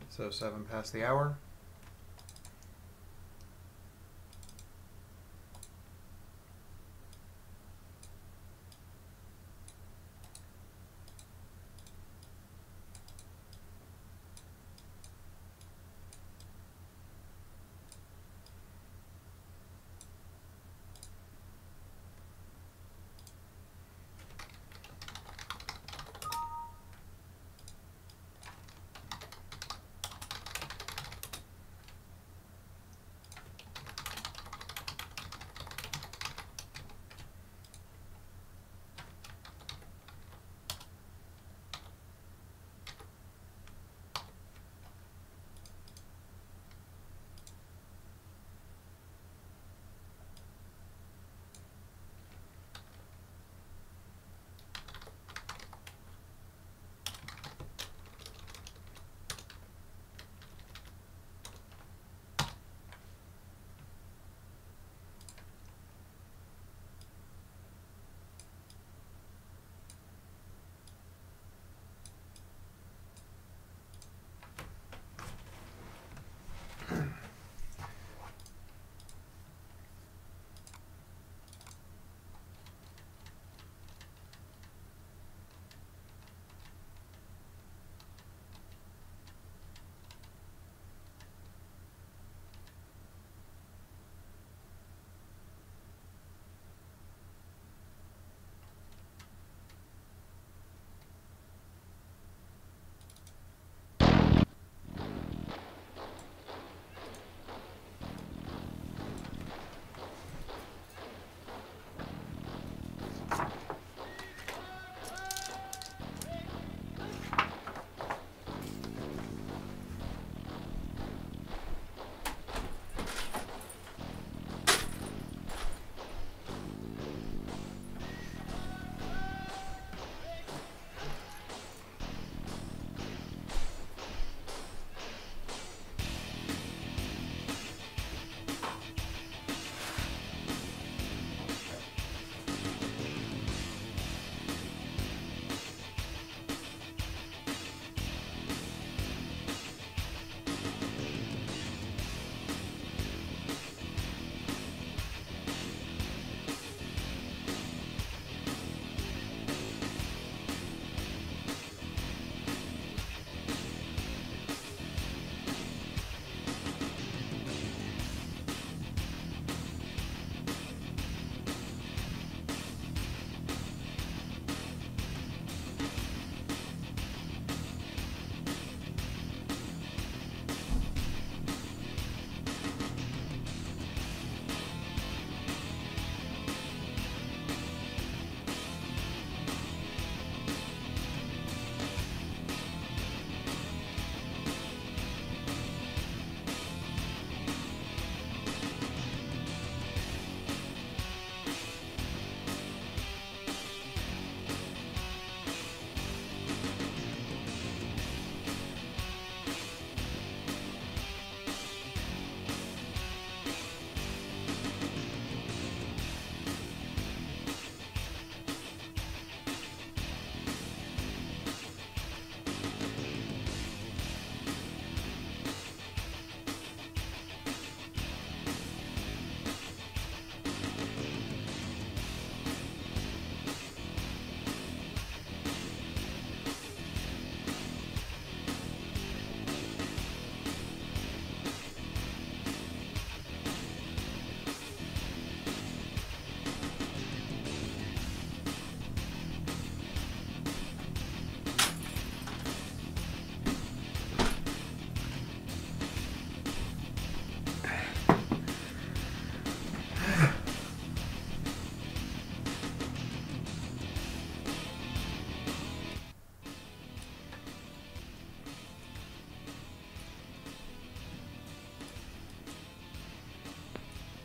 So 7 past the hour.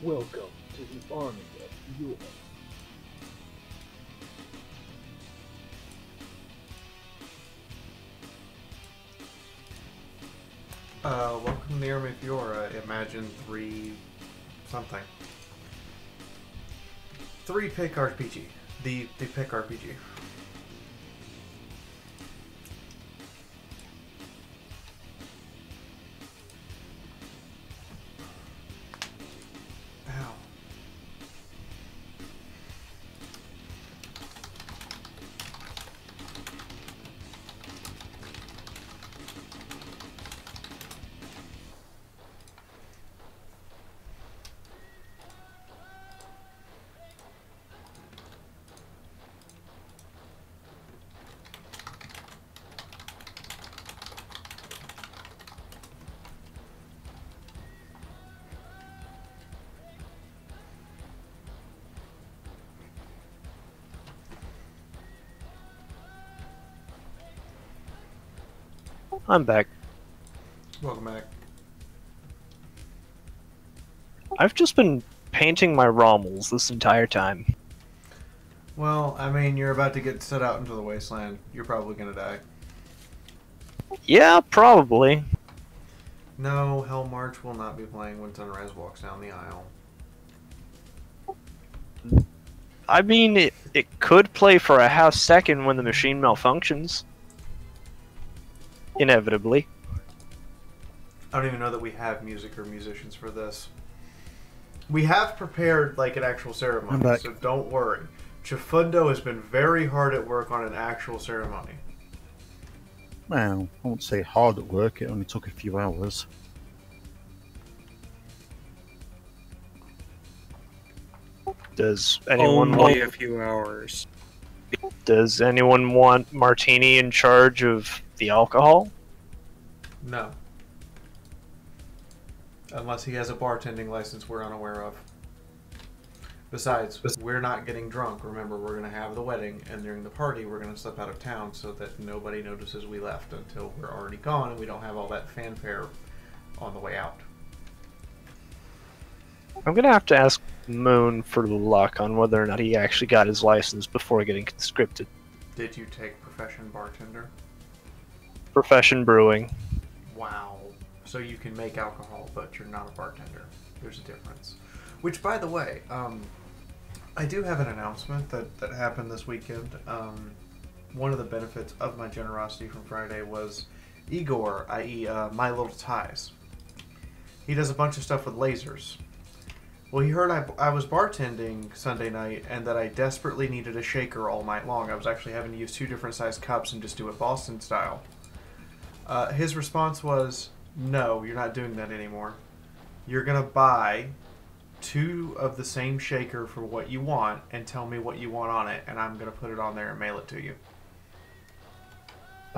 Welcome to the army of Fiaura. Welcome to the Army of Fiaura. Imagine 3 something. 3 pick RPG. The pick RPG. Ow. I'm back. Welcome back. I've just been painting my Rommels this entire time. Well, I mean, you're about to get set out into the Wasteland. You're probably gonna die. Yeah, probably. No, Hell March will not be playing when Sunrise walks down the aisle. I mean, it could play for a half second when the machine malfunctions. Inevitably. I don't even know that we have music or musicians for this. We have prepared like an actual ceremony, so don't worry. Chifundo has been very hard at work on an actual ceremony. Well, I won't say hard at work, it only took a few hours. Does anyone Only a few hours. Does anyone want Martini in charge of the alcohol? No. Unless he has a bartending license we're unaware of. Besides, we're not getting drunk. Remember, we're going to have the wedding, and during the party, we're going to slip out of town so that nobody notices we left until we're already gone and we don't have all that fanfare on the way out. I'm going to have to ask Moon for luck on whether or not he actually got his license before getting conscripted. Did you take profession bartender? Profession brewing. Wow. So you can make alcohol, but you're not a bartender. There's a difference. Which, by the way, I do have an announcement that happened this weekend. One of the benefits of my generosity from Friday was Igor, i.e. My Little Ties. He does a bunch of stuff with lasers. Well, he heard I was bartending Sunday night and that I desperately needed a shaker all night long. I was actually having to use 2 different size cups and just do it Boston style. His response was, no, you're not doing that anymore. You're going to buy 2 of the same shaker for what you want and tell me what you want on it, and I'm going to put it on there and mail it to you.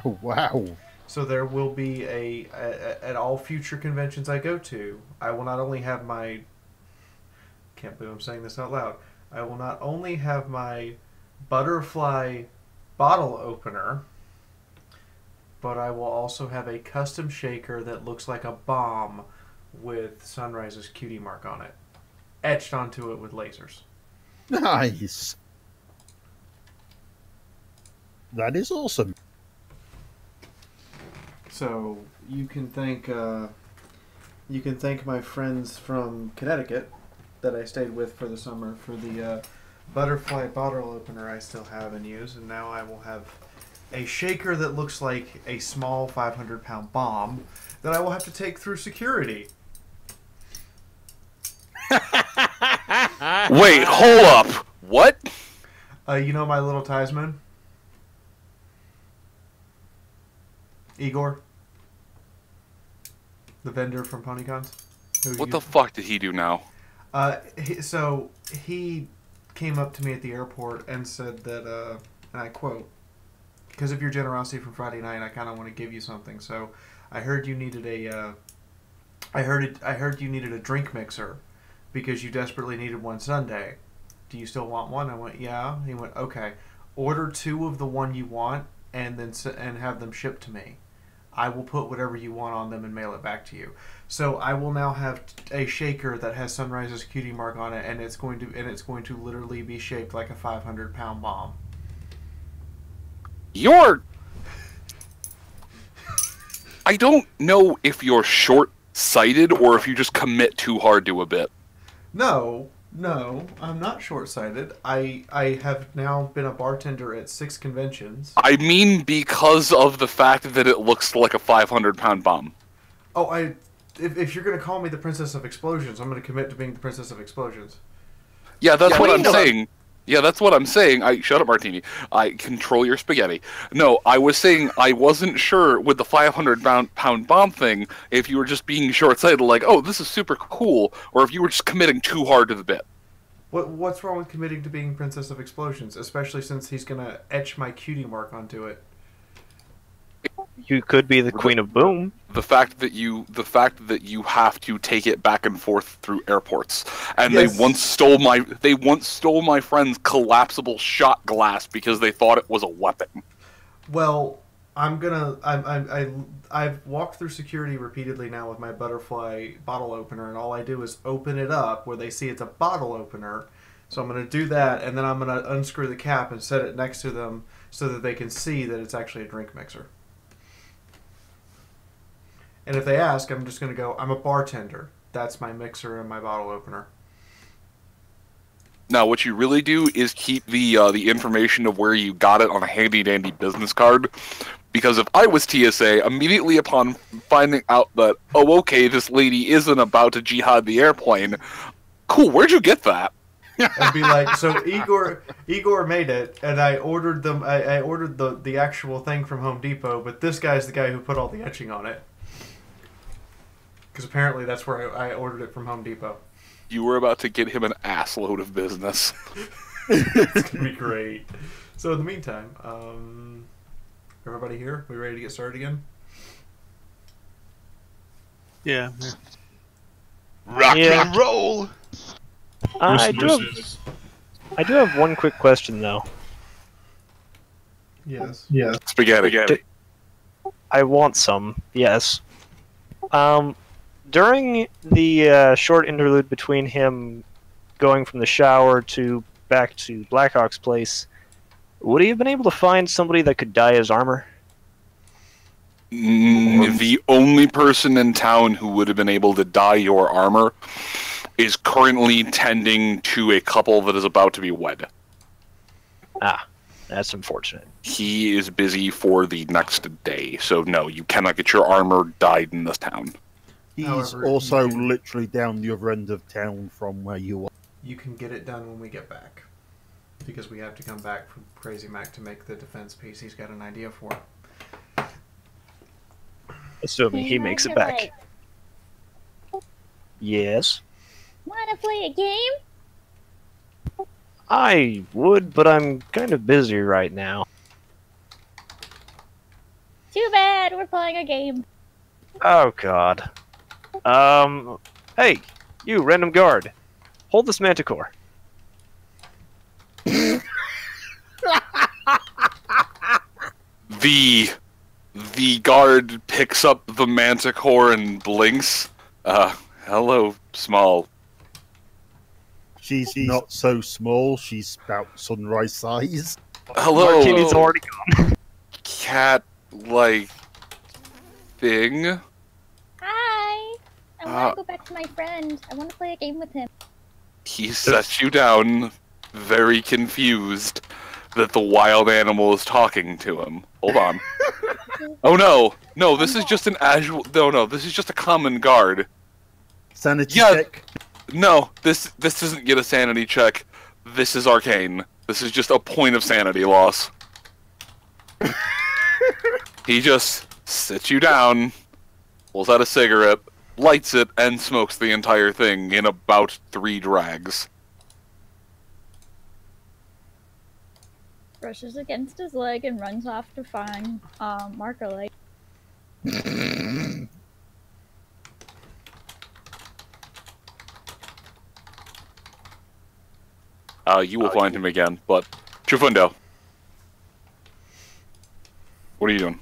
Oh, wow. So there will be at all future conventions I go to, I will not only have my... Can't believe I'm saying this out loud. I will not only have my butterfly bottle opener, but I will also have a custom shaker that looks like a bomb with Sunrise's cutie mark on it, etched onto it with lasers. Nice. That is awesome. So you can thank my friends from Connecticut that I stayed with for the summer for the butterfly bottle opener I still have and use, and now I will have a shaker that looks like a small 500-pound bomb that I will have to take through security. Wait, hold up. What? You know My Little Tiesman? Igor? The vendor from PonyCons? What the fuck did he do now? So he came up to me at the airport and said that, and I quote, "Because of your generosity from Friday night, I kind of want to give you something. So I heard you needed I heard you needed a drink mixer because you desperately needed one Sunday. Do you still want one?" I went, "Yeah." He went, "Okay. Order 2 of the one you want and then and have them shipped to me. I will put whatever you want on them and mail it back to you. So I will now have a shaker that has Sunrise's cutie mark on it, and it's going to literally be shaped like a 500-pound bomb. I don't know if you're short-sighted or if you just commit too hard to a bit. No, I'm not short-sighted. I have now been a bartender at 6 conventions. I mean because of the fact that it looks like a 500-pound bomb. Oh, if you're going to call me the Princess of Explosions, I'm going to commit to being the Princess of Explosions. Yeah, that's what I'm saying. Yeah, that's what I'm saying. Shut up, Martini. I control your spaghetti. No, I was saying I wasn't sure with the 500-pound bomb thing if you were just being short-sighted, like, oh, this is super cool, or if you were just committing too hard to the bit. What's wrong with committing to being Princess of Explosions, especially since he's going to etch my cutie mark onto it? You could be the Queen of Boom. The fact that you have to take it back and forth through airports, and yes. they once stole my friend's collapsible shot glass because they thought it was a weapon. Well, I've walked through security repeatedly now with my butterfly bottle opener, and all I do is open it up where they see it's a bottle opener. So I'm going to do that, and then I'm going to unscrew the cap and set it next to them so that they can see that it's actually a drink mixer. And if they ask, I'm just going to go, I'm a bartender. That's my mixer and my bottle opener. Now, what you really do is keep the information of where you got it on a handy-dandy business card. Because if I was TSA, immediately upon finding out that, oh, okay, this lady isn't about to jihad the airplane, cool, where'd you get that? And be like, so Igor made it, and I ordered them. I ordered the actual thing from Home Depot, but this guy's the guy who put all the etching on it. Because apparently that's where I ordered it from Home Depot. You were about to get him an assload of business. It's going to be great. So in the meantime, everybody here? We ready to get started again? Yeah. Rock and roll! I do have one quick question, though. Yes. Yeah. Spaghetti. I want some, yes. During the short interlude between him going from the shower back to Blackhawk's place, would he have been able to find somebody that could dye his armor? The only person in town who would have been able to dye your armor is currently tending to a couple that is about to be wed. Ah, that's unfortunate. He is busy for the next day, so no, you cannot get your armor dyed in this town. He's also literally down the other end of town from where you are. You can get it done when we get back. Because we have to come back from Crazy Mac to make the defense piece he's got an idea for. Assuming he makes it back. Yes? Wanna play a game? I would, but I'm kind of busy right now. Too bad, we're playing a game. Oh, God. Hey, you, random guard. Hold this manticore. The guard picks up the manticore and blinks. Hello, small. She's not so small, she's about Sunrise size. Hello. Martini's already gone. Cat-like thing. Hi! I want to go back to my friend. I want to play a game with him. He sets you down, very confused that the wild animal is talking to him. Hold on. Oh no, this is just an this is just a common guard. Sanity check. No, this doesn't get a sanity check. This is arcane. This is just a point of sanity loss. He just sits you down, pulls out a cigarette, lights it, and smokes the entire thing in about 3 drags. Brushes against his leg and runs off to find Marker Light. You will find him again, but Trufundo, what are you doing?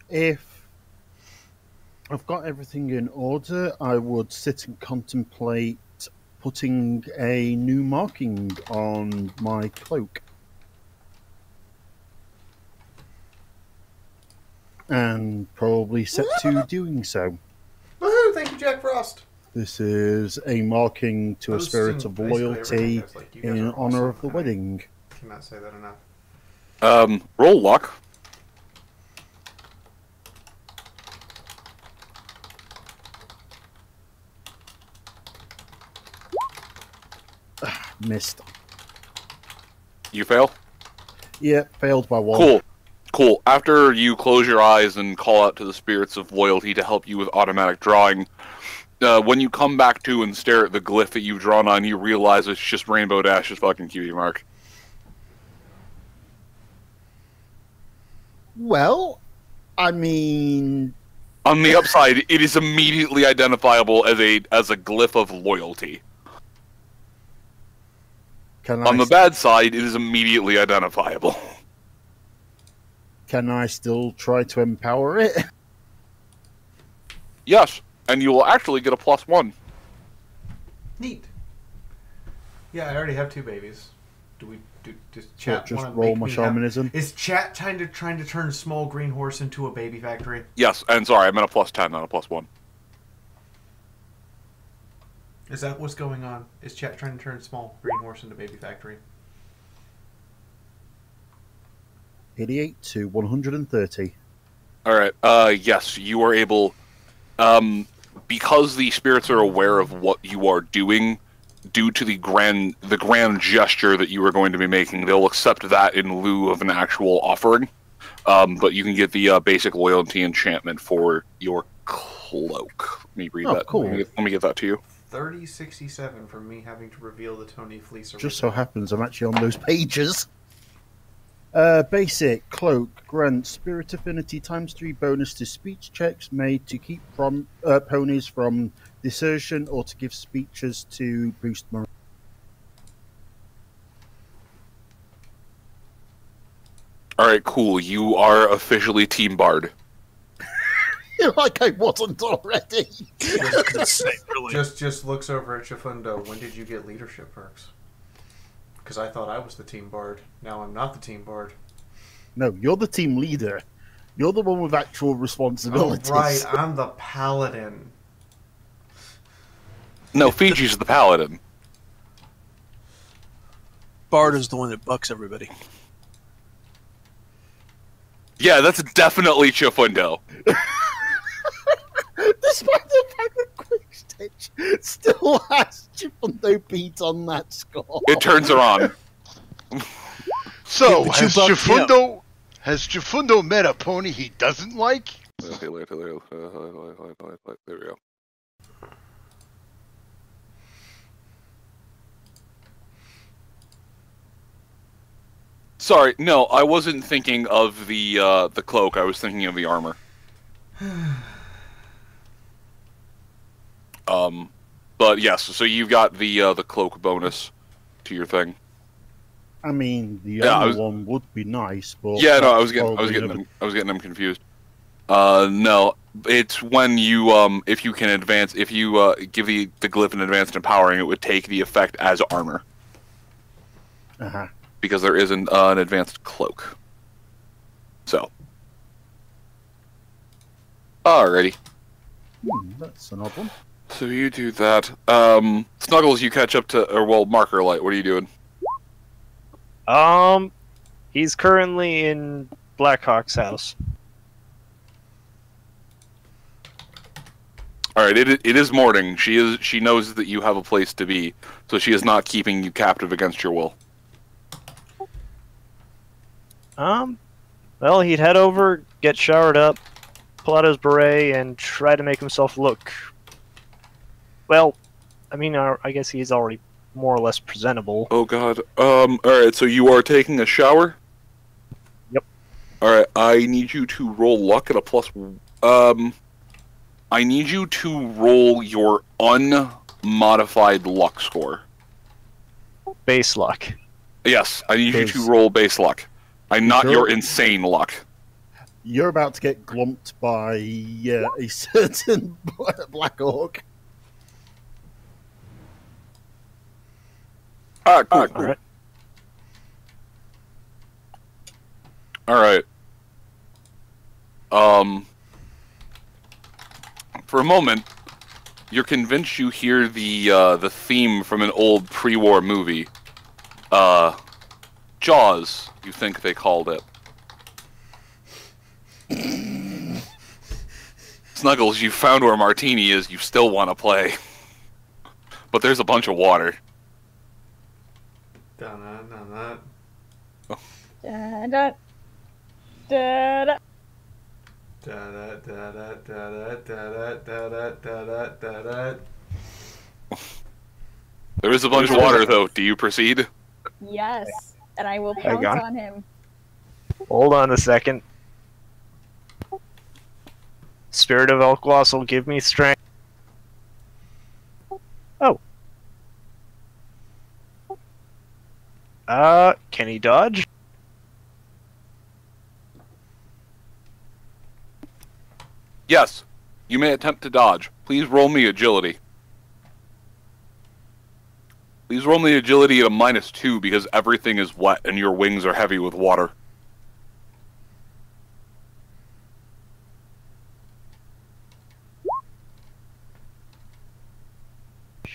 If I've got everything in order, I would sit and contemplate putting a new marking on my cloak. And probably set to doing so. Woohoo! Thank you, Jack Frost. This is a marking to a spirit of loyalty in honor of the wedding. Cannot say that enough. Roll luck. Missed. You fail? Yeah, failed by one. Cool. Cool. After you close your eyes and call out to the spirits of loyalty to help you with automatic drawing, when you come back to and stare at the glyph that you've drawn on, you realize it's just Rainbow Dash's fucking cutie mark. Well, I mean... On the upside, it is immediately identifiable as a glyph of loyalty. On the bad side, it is immediately identifiable. Can I still try to empower it? Yes, and you will actually get a +1. Neat. Yeah, I already have 2 babies. Do we just chat? Just roll my shamanism. Is chat trying to turn small green horse into a baby factory? Yes, and sorry, I meant a +10, not a +1. Is that what's going on? Is chat trying to turn small green horse into baby factory? 88 to 130. Alright, yes, you are able... because the spirits are aware of what you are doing, due to the grand gesture that you are going to be making, they'll accept that in lieu of an actual offering. But you can get the basic loyalty enchantment for your cloak. Let me read that. Cool. Let me get that to you. 3067 from me having to reveal the Tony Fleece. Just so happens I'm actually on those pages. Basic cloak grants spirit affinity ×3 bonus to speech checks made to keep from ponies from desertion or to give speeches to boost morale. Alright, cool. You are officially Team Bard. Like I wasn't already. Just looks over at Chifundo. When did you get leadership perks? Because I thought I was the team bard. Now I'm not the team bard. No, you're the team leader. You're the one with actual responsibilities. Oh, right, I'm the paladin. No, Fiji's the paladin. Bard is the one that bucks everybody. Yeah, that's definitely Chifundo. Despite the fact that Quick Stitch still has Chifundo beat on that score. It turns her on. So, has Chifundo met a pony he doesn't like? There we go. Sorry, no, I wasn't thinking of the cloak. I was thinking of the armor. But yes, so you've got the cloak bonus to your thing. I mean, the other one would be nice, but yeah, no, I was getting them confused. No, it's when you if you can advance, if you give the glyph an advanced empowering, it would take the effect as armor. Because there isn't an advanced cloak. So, alrighty. That's an odd one. So you do that. Snuggles, you catch up to, or well, Marker Light. What are you doing? He's currently in Blackhawk's house. All right, it is morning. She knows that you have a place to be, so she is not keeping you captive against your will. Well, he'd head over, get showered up, pull out his beret, and try to make himself look. Well, I mean, I guess he's already more or less presentable. Oh God. Alright, so you are taking a shower? Yep. Alright, I need you to roll luck at a plus... I need you to roll your unmodified luck score. Base luck. Yes, I need you to roll base luck. Not your insane luck. You're about to get glumped by a certain Black Orc. Alright, cool. Alright. For a moment, you're convinced you hear the theme from an old pre-war movie. Jaws, you think they called it. Snuggles, you found where Martini is, you still want to play. But there's a bunch of water. Da-da-da-da. Da-da. Da-da. Da-da-da-da-da-da-da-da-da-da-da-da. There is a bunch of water, though. Do you proceed? Yes, and I will pounce on him. Hold on a second. Spirit of Elkloss will give me strength. Oh. Can he dodge? Yes. You may attempt to dodge. Please roll me agility. Please roll me agility at a -2 because everything is wet and your wings are heavy with water.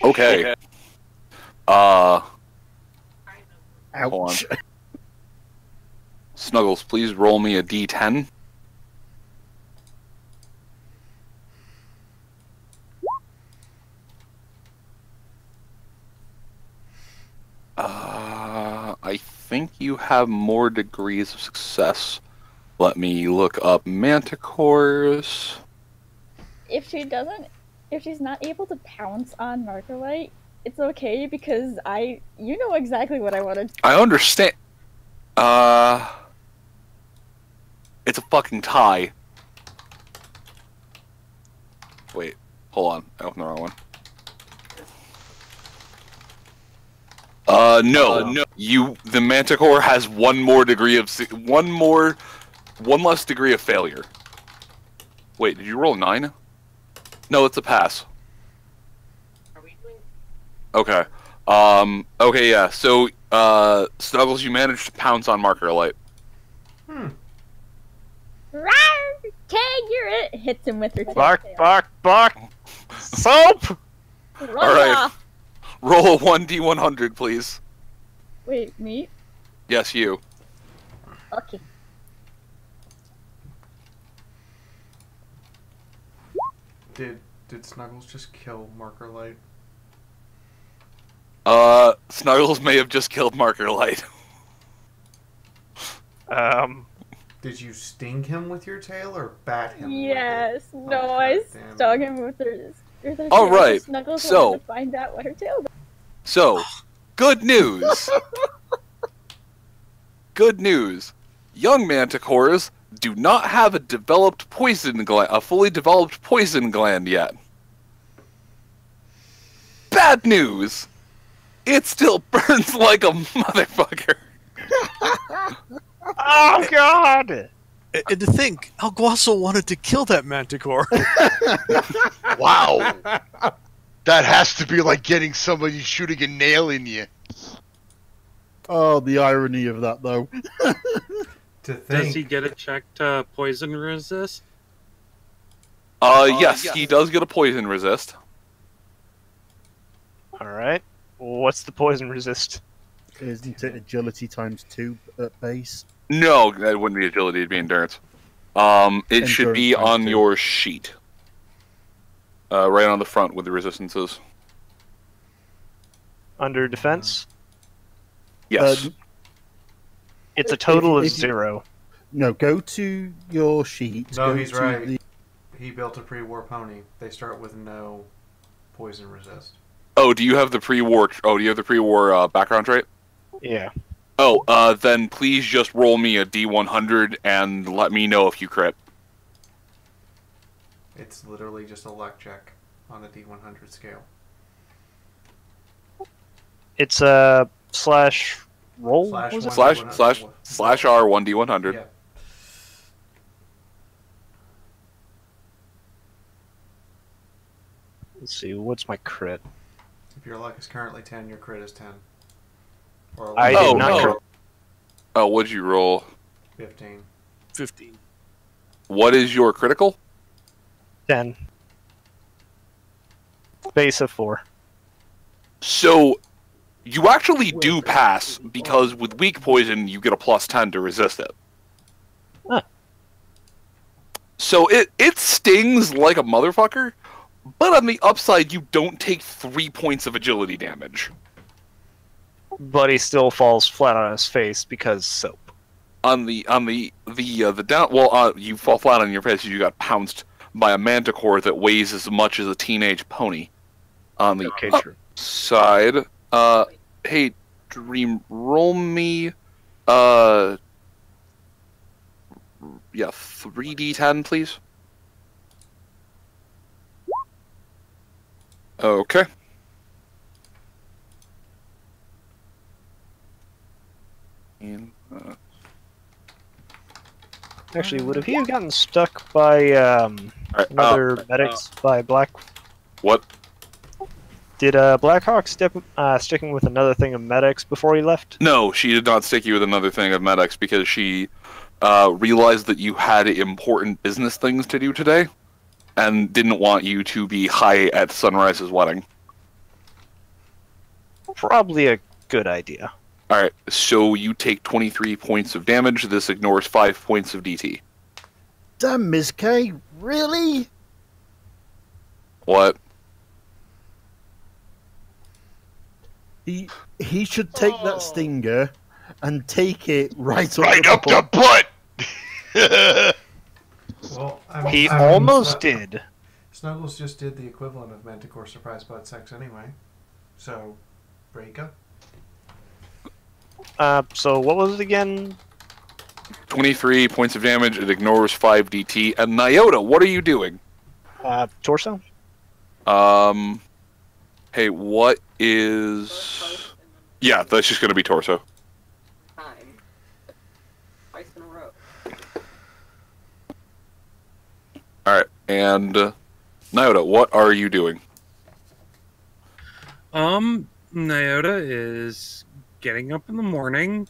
Okay. Hold on. Snuggles, please roll me a d10. I think you have more degrees of success. Let me look up manticores. If she's not able to pounce on Markerlight, it's okay because you know exactly what I want to do. I understand. It's a fucking tie. Wait, hold on. I opened the wrong one. No. The Manticore has one less degree of failure. Wait, did you roll 9? No, it's a pass. Okay. Okay, yeah. So, Snuggles, you managed to pounce on Markerlight. Rawr! Tag, you're it! Hits him with her tail. Bark! Soap! Alright. Roll a 1d100, please. Wait, me? Yes, you. Okay. Did Snuggles just kill Markerlight? Snuggles may have just killed Markerlight. Did you sting him with your tail or bat him? Yes. With it? No, I stung him with her tail. All right. Snuggles So wanted to find out what her tail was. So, good news. Good news. Young manticores do not have a fully developed poison gland yet. Bad news. It still burns like a motherfucker. Oh God! And to think, Alguasso wanted to kill that manticore. Wow. That has to be like getting somebody shooting a nail in you. Oh, the irony of that, though. Does he get it checked poison resist? Yes, he does get a poison resist. Alright. What's the poison resist? Isn't it agility ×2 at base? No, that wouldn't be agility, it'd be endurance. It should be Endurance on ×2. your sheet. Right on the front with the resistances. Under defense? Yes. It's a total of if you- 0. No, go to your sheet. No, go he's to right. the- He built a pre-war pony. They start with no poison resist. Oh, do you have the pre-war? Oh, do you have the pre-war background trait? Yeah. Oh, then please just roll me a D100 and let me know if you crit. It's literally just a luck check on the D100 scale. It's a slash roll? Slash was it? one. Slash R 1D100. Yeah. Let's see, what's my crit? If your luck is currently 10, your crit is 10. Or I did not crit. Oh, what'd you roll? 15. 15. What is your critical? 10. Base of 4. So, you actually do pass, because with weak poison, you get a +10 to resist it. Huh. So it stings like a motherfucker, but on the upside, you don't take 3 points of agility damage. But he still falls flat on his face because soap. On the down, well, you fall flat on your face because you got pounced by a manticore that weighs as much as a teenage pony. On the side, hey, Dream, roll me, yeah, 3d10, please. Okay. And, Actually, would have he have gotten stuck by another medics by Black? What? Did Blackhawk sticking with another thing of medics before he left? No, she did not stick you with another thing of medics because she realized that you had important business things to do today and didn't want you to be high at Sunrise's wedding. Probably a good idea. Alright, so you take 23 points of damage. This ignores 5 points of DT. Damn, Ms. K, really? What? He should take that stinger and take it right up the butt. Well, he almost did. Snuggles just did the equivalent of Manticore surprise butt sex anyway. So, break up. So what was it again? 23 points of damage. It ignores 5 DT. And Nyota, what are you doing? Torso. Hey, what is... Yeah, that's just going to be torso. Twice in a row. Alright, and Nyota, what are you doing? Nyota is getting up in the morning,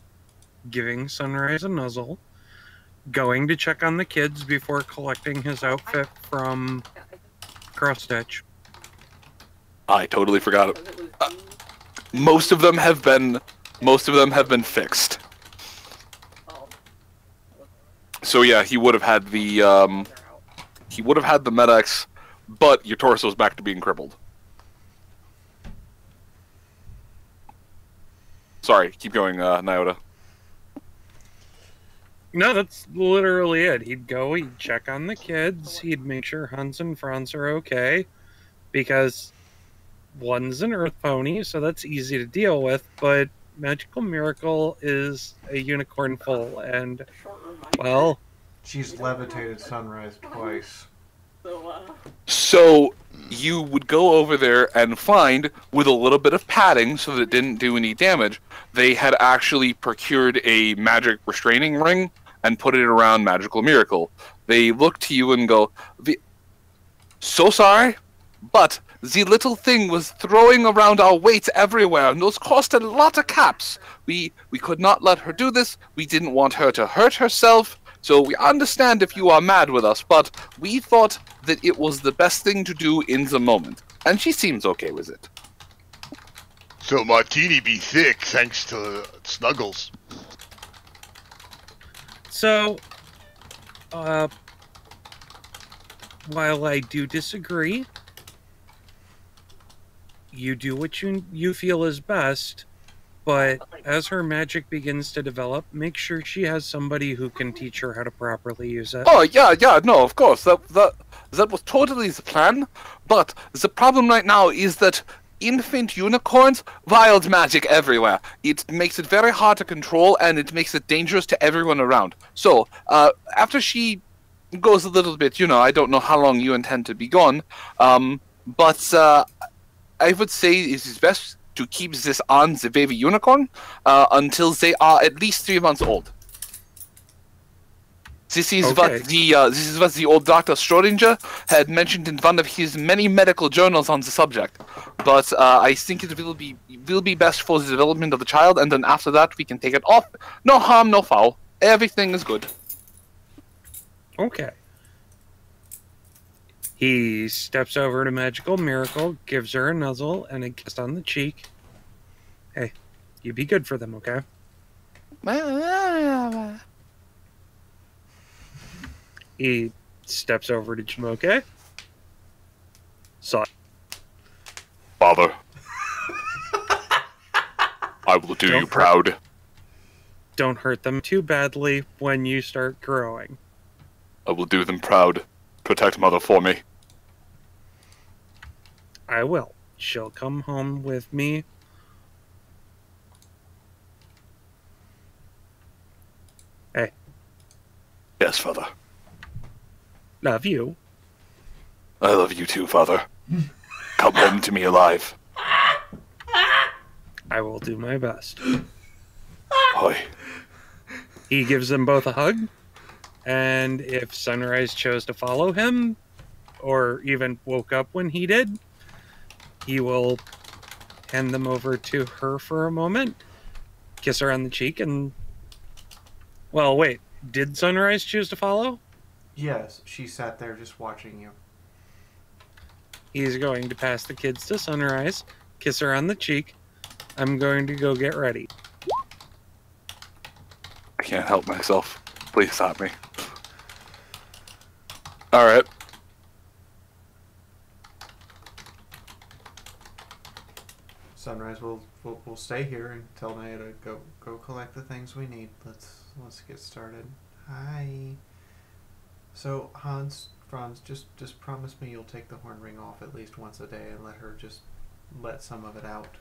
giving Sunrise a nuzzle, going to check on the kids before collecting his outfit from Cross Stitch. I totally forgot it. Most of them have been fixed. So yeah, he would have had the medics, but your torso's back to being crippled. Sorry, keep going, Nyota. No, that's literally it. He'd go, he'd check on the kids, he'd make sure Hans and Franz are okay, because one's an earth pony, so that's easy to deal with, but Magical Miracle is a unicorn full, and, well... She's levitated Sunrise twice. So, you would go over there and find, with a little bit of padding so that it didn't do any damage, they had actually procured a magic restraining ring and put it around Magical Miracle. They look to you and go, so sorry, but the little thing was throwing around our weights everywhere, and those cost a lot of caps. We could not let her do this. We didn't want her to hurt herself. So we understand if you are mad with us, but we thought that it was the best thing to do in the moment. And she seems okay with it. So Martini be thick thanks to Snuggles. So, while I do disagree, you do what you feel is best, but as her magic begins to develop, make sure she has somebody who can teach her how to properly use it. Oh, yeah, no, of course. That was totally the plan. But the problem right now is that infant unicorns, wild magic everywhere. It makes it very hard to control, and it makes it dangerous to everyone around. So, after she goes a little bit, I don't know how long you intend to be gone, but I would say it is best to keep this on the baby unicorn until they are at least 3 months old. This is what the old Dr. Schrodinger had mentioned in one of his many medical journals on the subject. But I think it will be best for the development of the child, and then after that we can take it off. No harm, no foul. Everything is good. Okay. He steps over to Magical Miracle, gives her a nuzzle and a kiss on the cheek. Hey, you be good for them, okay? He steps over to Jamoke. Father, I will do you proud. Don't hurt them too badly when you start growing. I will do them proud. Protect Mother for me. I will. She'll come home with me. Hey. Yes, Father. Love you. I love you too, Father. Come home to me alive. I will do my best. Hoy. He gives them both a hug, and if Sunrise chose to follow him, or even woke up when he did, he will hand them over to her for a moment, kiss her on the cheek, and... Well, wait, did Sunrise choose to follow? Yes, she sat there just watching you. He's going to pass the kids to Sunrise, kiss her on the cheek. I'm going to go get ready. I can't help myself. Please stop me. Alright. Sunrise will stay here and tell Naya to go collect the things we need. Let's get started. Hi. So Franz, just promise me you'll take the horn ring off at least once a day and let her just let some of it out.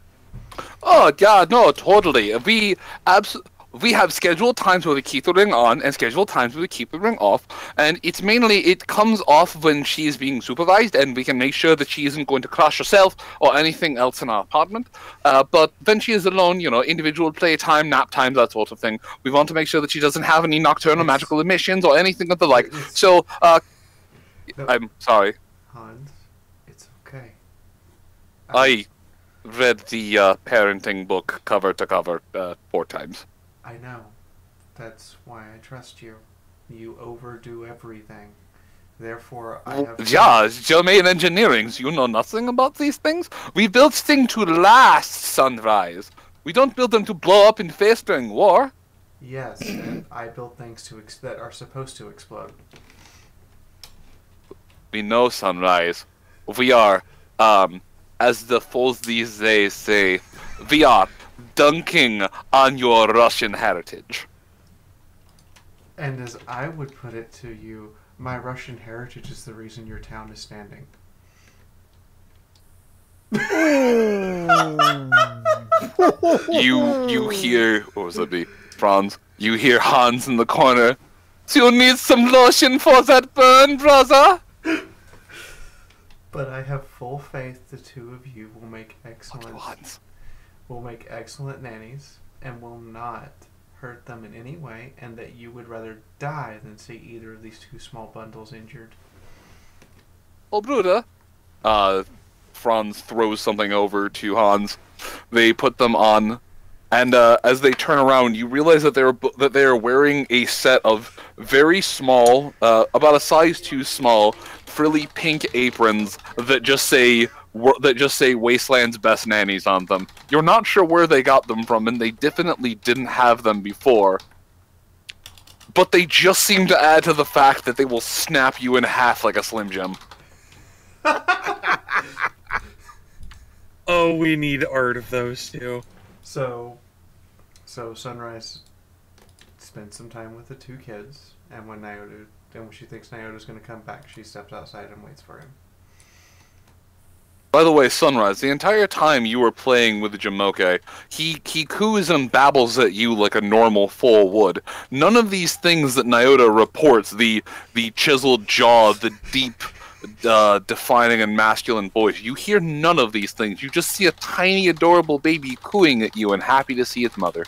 Oh yeah, no, totally. We have scheduled times where we keep the ring on and scheduled times where we keep the ring off, and it's mainly, it comes off when she is being supervised, and we can make sure that she isn't going to crush herself or anything else in our apartment. But when she is alone, you know, individual playtime, nap time, that sort of thing, we want to make sure that she doesn't have any nocturnal magical emissions or anything of the like. So, No. I'm sorry. Hans, it's okay. I read the parenting book cover to cover 4 times. I know. That's why I trust you. You overdo everything. Therefore, I have... Yeah, Germain Engineering, you know nothing about these things? We build things to last, Sunrise. We don't build them to blow up in face during war. Yes, and I build things that are supposed to explode. We know, Sunrise. We are, as the fools these days say, we are dunking on your Russian heritage. And as I would put it to you, my Russian heritage is the reason your town is standing. You hear, what was it, Franz? You hear Hans in the corner. You need some lotion for that burn, brother? But I have full faith the two of you will make excellent nannies and will not hurt them in any way, and that you would rather die than see either of these 2 small bundles injured. Oh, Bruder. Franz throws something over to Hans. They put them on, and as they turn around, you realize that they are wearing a set of very small, about a size too small, frilly pink aprons that just say Wasteland's best nannies on them. You're not sure where they got them from, and they definitely didn't have them before. But they just seem to add to the fact that they will snap you in half like a Slim Jim. Oh, we need art of those two. So Sunrise spends some time with the 2 kids, and when she thinks Nyota's going to come back, she steps outside and waits for him. By the way, Sunrise, the entire time you were playing with Jamoke, he coos and babbles at you like a normal foal would. None of these things that Nyota reports, the chiseled jaw, the deep, defining and masculine voice, you hear none of these things. You just see a tiny, adorable baby cooing at you and happy to see its mother.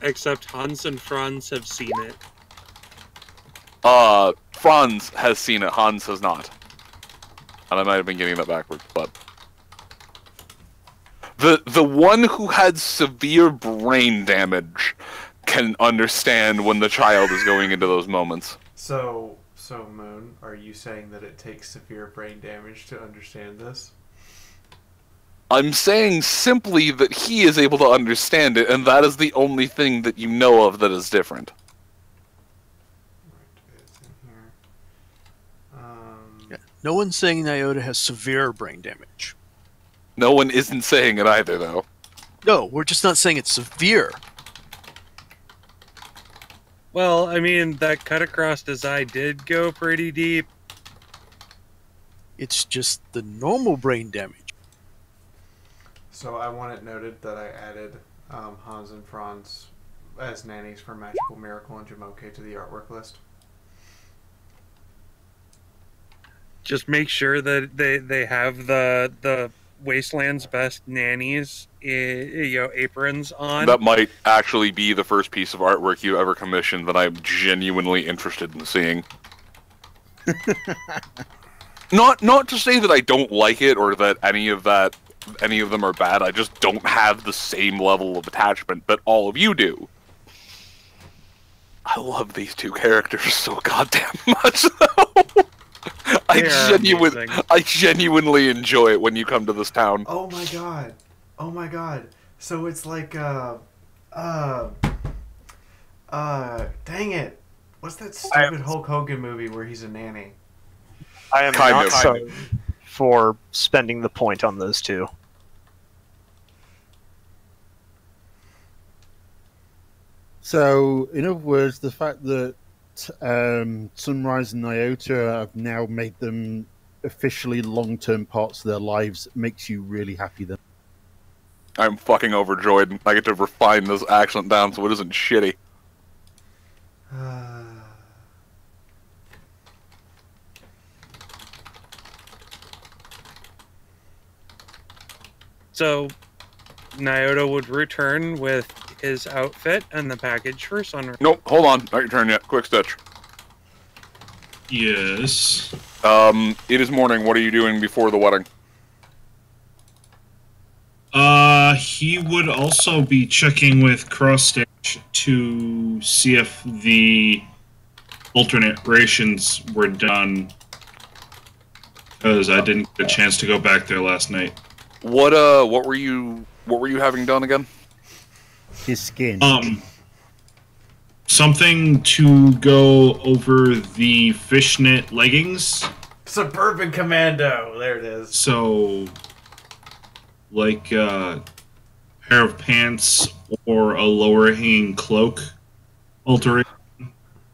Except Hans and Franz have seen it. Franz has seen it, Hans has not. And I might have been getting that backwards, but... The one who had severe brain damage can understand when the child is going into those moments. So Moon, are you saying that it takes severe brain damage to understand this? I'm saying simply that he is able to understand it, and that is the only thing that you know of that is different. Yeah. No one's saying Nyota has severe brain damage. No one isn't saying it either, though. No, we're just not saying it's severe. Well, I mean, that cut across his eye did go pretty deep. It's just the normal brain damage. So I want it noted that I added Hans and Franz as nannies for Magical Miracle and Jamoke to the artwork list. Just make sure that they have the Wasteland's best nannies, aprons on. That might actually be the first piece of artwork you ever commissioned that I'm genuinely interested in seeing. Not to say that I don't like it or that any of them are bad. I just don't have the same level of attachment that all of you do. I love these two characters so goddamn much, though. I genuinely enjoy it when you come to this town. Oh my god. So it's like dang it. What's that stupid Hulk Hogan movie where he's a nanny? I am not sorry for spending the point on those two. So, in other words, the fact that Sunrise and Nyota have now made them officially long-term parts of their lives makes you really happy then. I'm fucking overjoyed. I get to refine this accent down so it isn't shitty. So, Nyota would return with his outfit and the package for Sunrise. Nope, hold on. Not your turn yet. Quick stitch. Yes. It is morning. What are you doing before the wedding? He would also be checking with Cross Stitch to see if the alternate rations were done, because I didn't get a chance to go back there last night. What were you having done again? His skin. Something to go over the fishnet leggings. Suburban Commando. There it is. So, like a pair of pants or a lower hanging cloak alteration.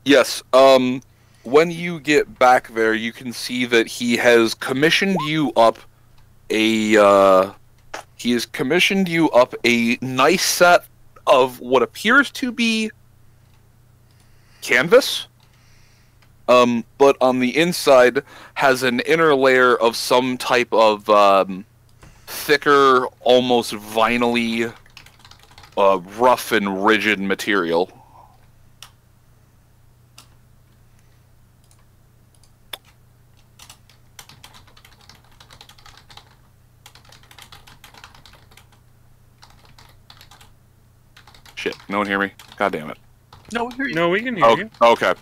Yes. When you get back there, you can see that he has commissioned you up a nice set of what appears to be canvas, but on the inside has an inner layer of some type of thicker, almost vinyl-y, rough and rigid material. Shit, no one hear me? God damn it. No, we hear you. No, we can hear you. Okay.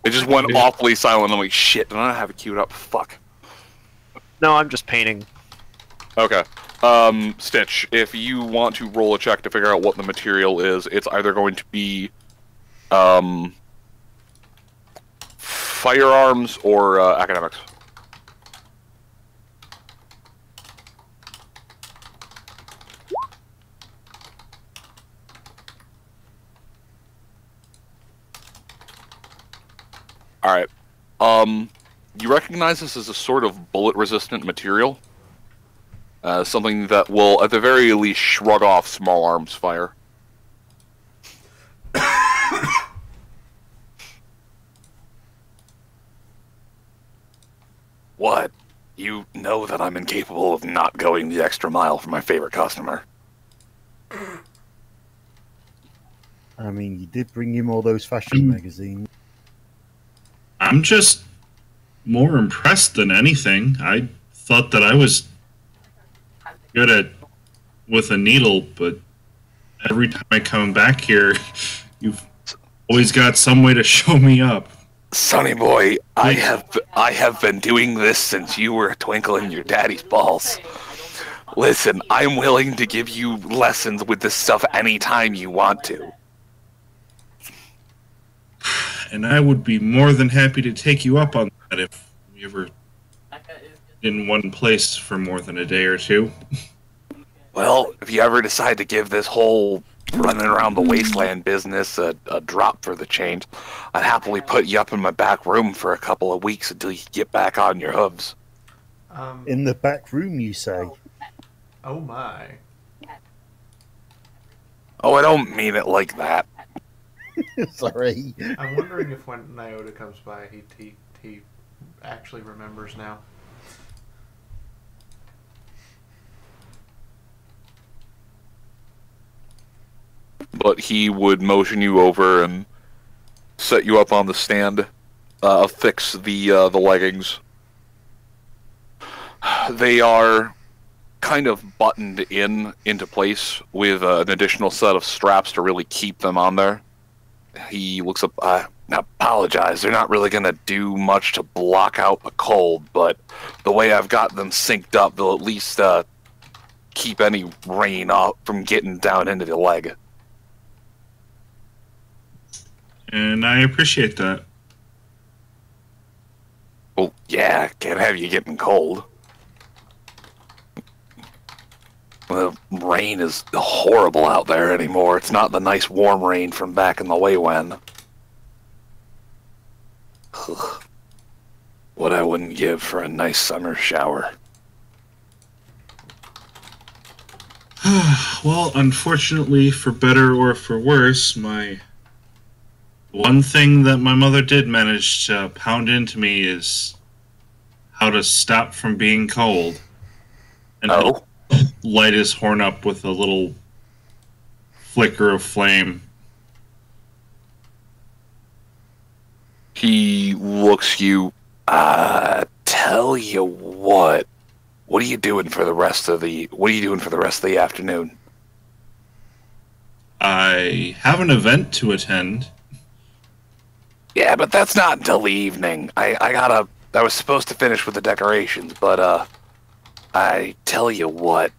It just went awfully silent. I'm like, shit, I don't have it queued up. Fuck. No, I'm just painting. Okay. Stitch, if you want to roll a check to figure out what the material is, it's either going to be firearms or academics. Alright. You recognize this as a sort of bullet-resistant material? Something that will, at the very least, shrug off small arms fire. What? You know that I'm incapable of not going the extra mile for my favorite customer. I mean, you did bring him all those fashion magazines. I'm just more impressed than anything. I thought that I was good at with a needle, but every time I come back here, you've always got some way to show me up. Sonny boy, I have been doing this since you were a twinkle in your daddy's balls. Listen, I'm willing to give you lessons with this stuff anytime you want to. And I would be more than happy to take you up on that if we ever in one place for more than a day or two. Well, if you ever decide to give this whole running around the wasteland business a drop for the change, I'd happily put you up in my back room for a couple of weeks until you get back on your hooves. In the back room, you say? Oh my. Oh, I don't mean it like that. Sorry. I'm wondering if when Nyota comes by, he actually remembers now. But he would motion you over and set you up on the stand, affix the leggings. They are kind of buttoned into place with an additional set of straps to really keep them on there. He looks up. I apologize. They're not really going to do much to block out the cold, but the way I've got them synced up, they'll at least keep any rain off from getting down into the leg. And I appreciate that. Well, yeah, can't have you getting cold. Well, rain is horrible out there anymore. It's not the nice warm rain from back in the way when. What I wouldn't give for a nice summer shower. Well, unfortunately, for better or for worse, my one thing that my mother did manage to pound into me is how to stop from being cold. And light his horn up with a little flicker of flame. He looks you. Tell you what. What are you doing for the rest of the? What are you doing for the rest of the afternoon? I have an event to attend. Yeah, but that's not until the evening. I was supposed to finish with the decorations, but I tell you what.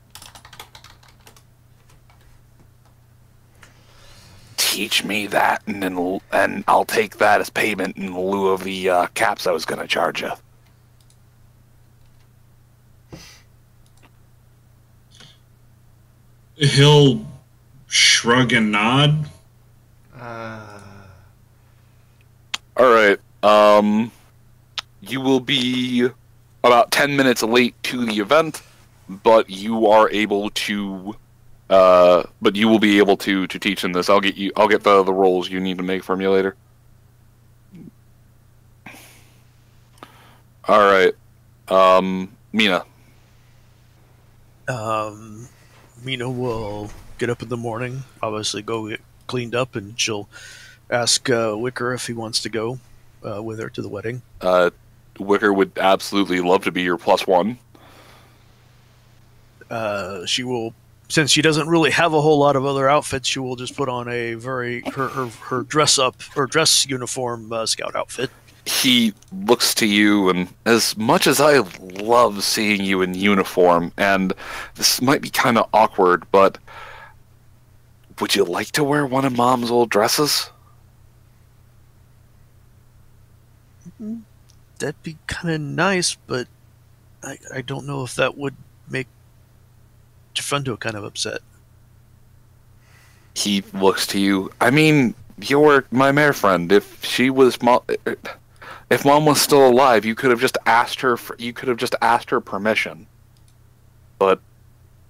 Teach me that, and I'll take that as payment in lieu of the caps I was going to charge you. He'll shrug and nod. All right. You will be about 10 minutes late to the event, but you are able to. But you will be able to teach him this. I'll get the rolls you need to make from you later. All right. Mina. Mina will get up in the morning, obviously go get cleaned up, and she'll ask Wicker if he wants to go with her to the wedding. Wicker would absolutely love to be your +1. She will, since she doesn't really have a whole lot of other outfits, she will just put on a her dress uniform scout outfit. He looks to you, and as much as I love seeing you in uniform, and this might be kind of awkward, but would you like to wear one of Mom's old dresses? That'd be kind of nice, but I don't know if that would make Jafendo kind of upset. He looks to you. I mean, you're my mare friend. If she was if Mom was still alive, you could have just asked her. You could have just asked her permission. But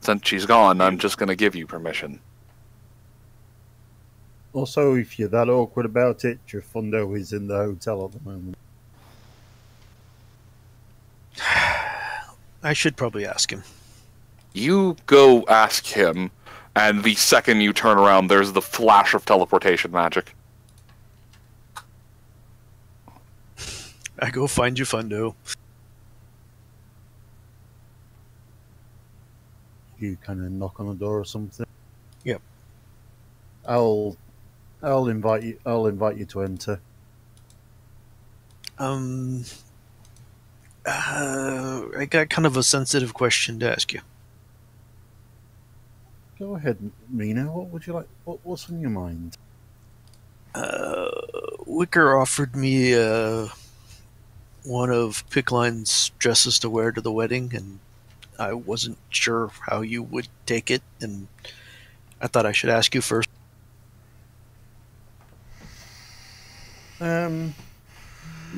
since she's gone, I'm just going to give you permission. Also, if you're that awkward about it, Jafendo is in the hotel at the moment. I should probably ask him. You go ask him, And the second you turn around, there's the flash of teleportation magic. I go find you, Fundo. You kind of knock on the door or something. Yep. I'll invite you. I'll invite you to enter. I got kind of a sensitive question to ask you. Go ahead, Mina. What would you like? What's on your mind? Wicker offered me one of Pickline's dresses to wear to the wedding, and I wasn't sure how you would take it, and I thought I should ask you first.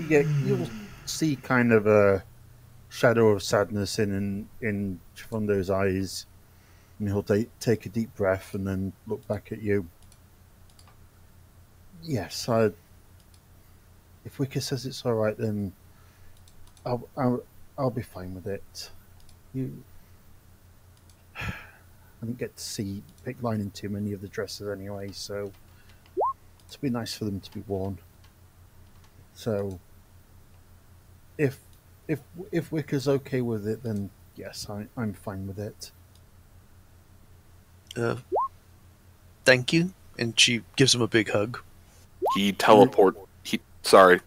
You'll see kind of a shadow of sadness in Chifondo's eyes, and he'll take a deep breath and then look back at you. Yes, if Wicker says it's all right, then I'll be fine with it. I didn't get to see Pickline in too many of the dresses anyway, so it'd be nice for them to be worn. So, if Wicker's okay with it, then yes, I'm fine with it. Thank you. And she gives him a big hug. He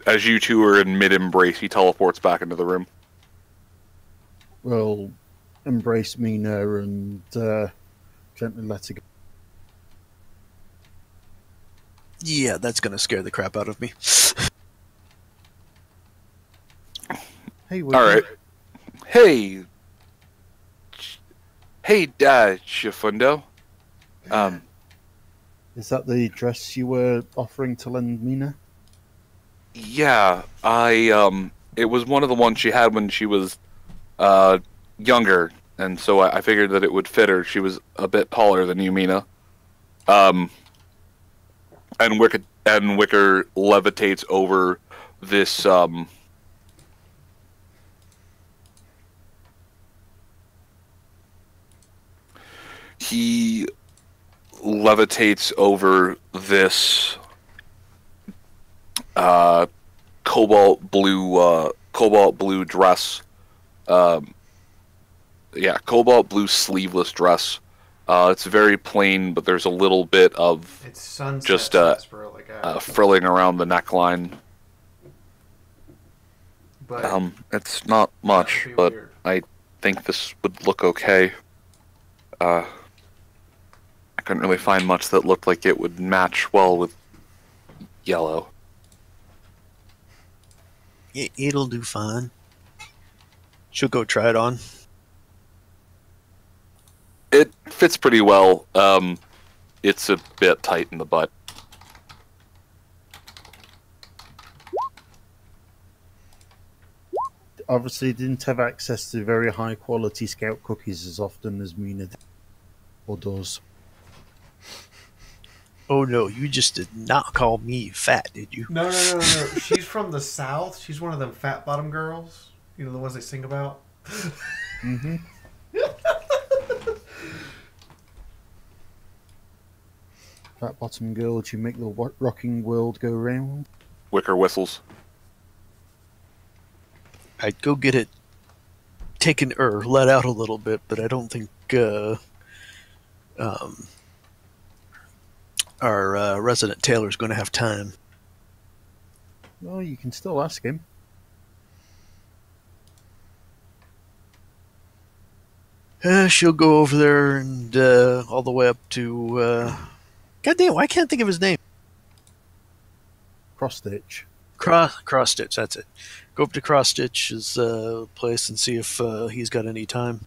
as you two are in mid-embrace, he teleports back into the room. Well, embrace Mina and gently let her go. Yeah, that's gonna scare the crap out of me. Hey, Wicker. All right. Hey, Chifundo. Is that the dress you were offering to lend Mina? Yeah, it was one of the ones she had when she was younger, and so I figured that it would fit her. She was a bit taller than you, Mina. And Wicker levitates over this he levitates over this cobalt blue dress. Cobalt blue sleeveless dress. It's very plain, but there's a little bit of just frilling around the neckline. But it's not much, but weird. I think this would look okay. I couldn't really find much that looked like it would match well with yellow. It'll do fine. She'll go try it on. It fits pretty well. It's a bit tight in the butt. Obviously, didn't have access to very high quality Scout cookies as often as Mina did, or does. Oh no, you just did not call me fat, did you? No. She's from the South. She's one of them fat bottom girls. You know, the ones they sing about? Mm-hmm. Fat bottom girl, do you make the rocking world go round? Wicker whistles. I'd go get it taken let out a little bit, but I don't think our resident tailor's going to have time. Well, you can still ask him. She'll go over there and all the way up to... goddamn, I can't think of his name. Cross-stitch. Cross-stitch, that's it. Go up to Cross-stitch's place and see if he's got any time.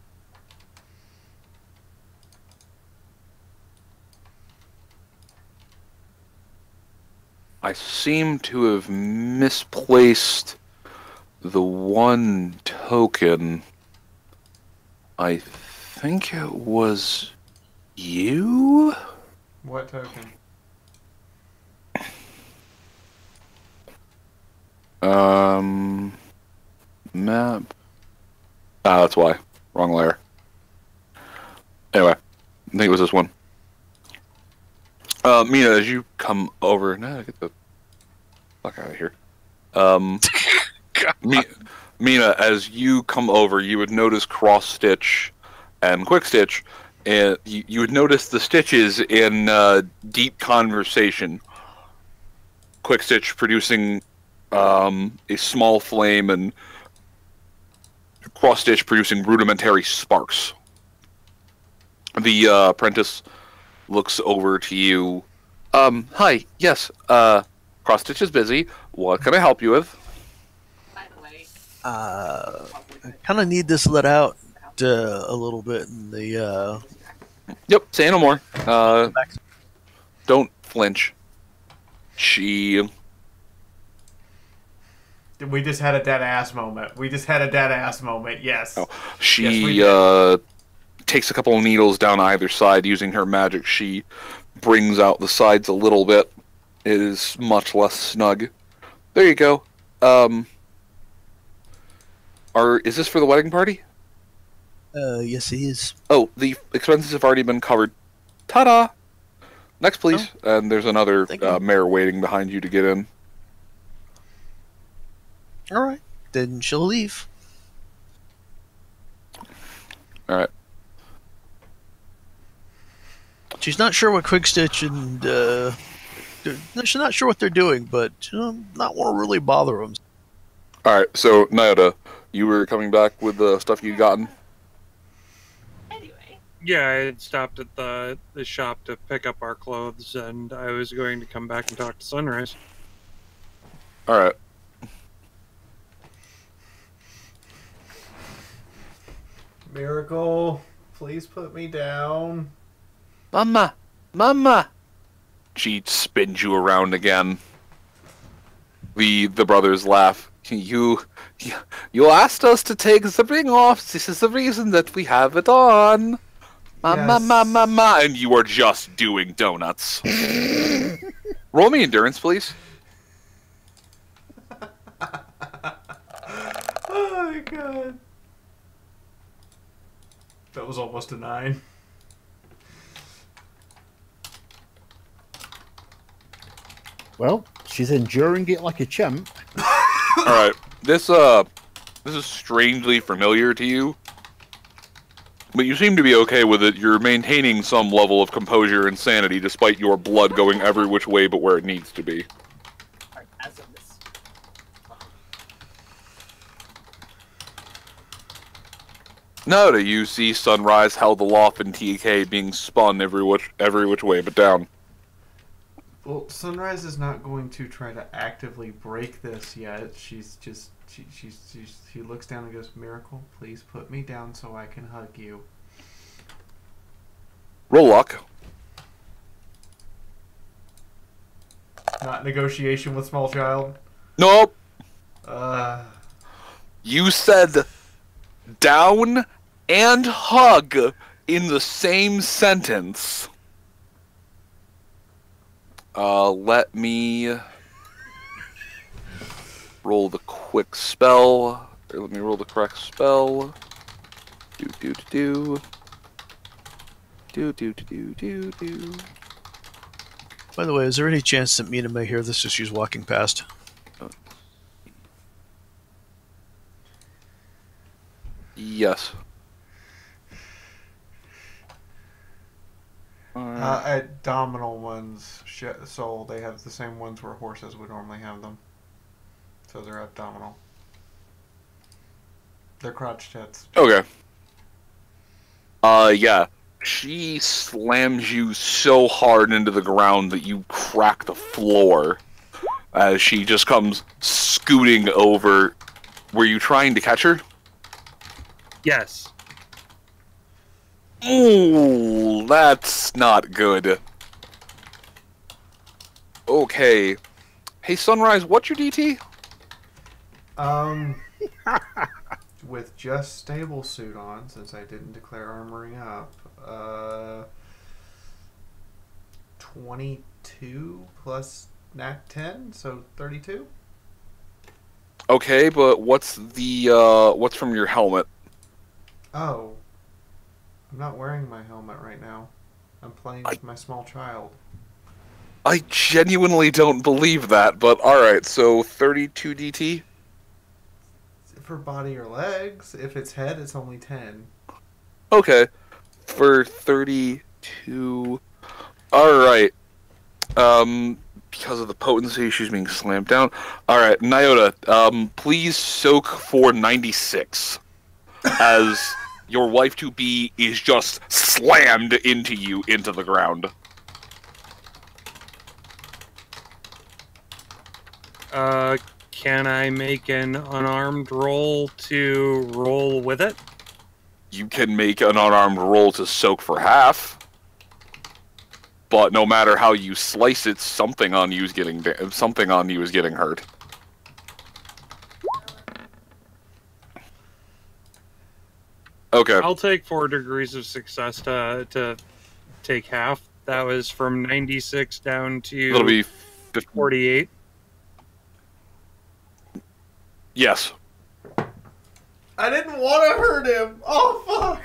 I seem to have misplaced the one token. I think it was you? What token? Map. Ah, that's why. Wrong layer. Anyway, I think it was this one. Mina, as you come over, no, get the fuck out of here. Mina, as you come over, you would notice cross stitch and quick stitch, and you would notice the stitches in deep conversation. Quick stitch producing a small flame, and cross stitch producing rudimentary sparks. The apprentice looks over to you. Hi, yes, cross stitch is busy. What can I help you with? I kind of need this let out a little bit in the. Yep, say no more. Don't flinch. We just had a dead ass moment. Yes. Oh, she yes, takes a couple of needles down either side using her magic. She brings out the sides a little bit. It is much less snug. There you go. Is this for the wedding party? Yes, it is. Oh, the expenses have already been covered. Ta-da! Next, please. Oh. And there's another mare waiting behind you to get in. All right. Then she'll leave. All right. She's not sure what Quick Stitch and she's not sure what they're doing, but not want to really bother them. All right. So, Nyota, you were coming back with the stuff you'd gotten? Yeah, I had stopped at the shop to pick up our clothes, and I was going to come back and talk to Sunrise. All right. Miracle, please put me down. Mama! Mama! She spins you around again. The brothers laugh. You asked us to take the ring off. This is the reason that we have it on. Mama, and you are just doing donuts. Roll me endurance, please. Oh my god. That was almost a 9. Well, she's enduring it like a champ. Alright, this is strangely familiar to you. But you seem to be okay with it. You're maintaining some level of composure and sanity despite your blood going every which way but where it needs to be. Now do you see Sunrise held aloft in TK being spun every which way but down? Well, Sunrise is not going to try to actively break this yet. She's just she looks down and goes, "Miracle, please put me down so I can hug you." Roll luck. Not negotiation with small child. Nope. You said down and hug in the same sentence. Let me roll the quick spell. Or let me roll the correct spell. Do. By the way, is there any chance that Mina may hear this as she's walking past? Yes. Abdominal ones, soul, they have the same ones where horses would normally have them. So they're abdominal. They're crotch tits. Okay. Yeah. She slams you so hard into the ground that you crack the floor as she just comes scooting over. Were you trying to catch her? Yes. Ooh, that's not good. Okay. Hey, Sunrise, what's your DT? With just stable suit on, since I didn't declare armoring up, 22 plus nat 10, so 32. Okay, but what's from your helmet? Oh. I'm not wearing my helmet right now. I'm playing with my small child. I genuinely don't believe that, but alright, so 32 DT? For body or legs. If it's head, it's only 10. Okay. For 32... Alright. Because of the potency, she's being slammed down. Alright, Nyota, please soak for 96. As your wife-to-be is just slammed into you, into the ground. Can I make an unarmed roll to roll with it? You can make an unarmed roll to soak for half. But no matter how you slice it, something on you is getting hurt. Okay. I'll take 4 degrees of success to take half. That was from 96 down to It'll be 48. Yes. I didn't want to hurt him. Oh fuck!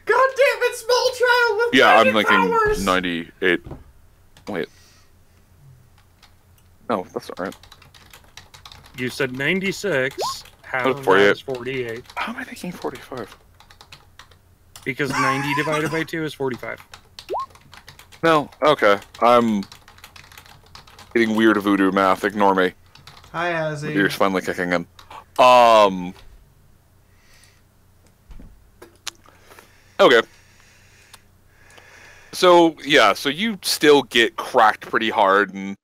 God damn it, small child with Yeah, I'm magic thinking powers. 98. Wait. No, that's not right. You said 96. Half That's of 48. that is 48. How am I thinking 45? Because 90 divided by 2 is 45. No, okay. I'm getting weird voodoo math. Ignore me. Hi, Azzy. Ears finally kicking in. Okay. So, yeah, so you still get cracked pretty hard, and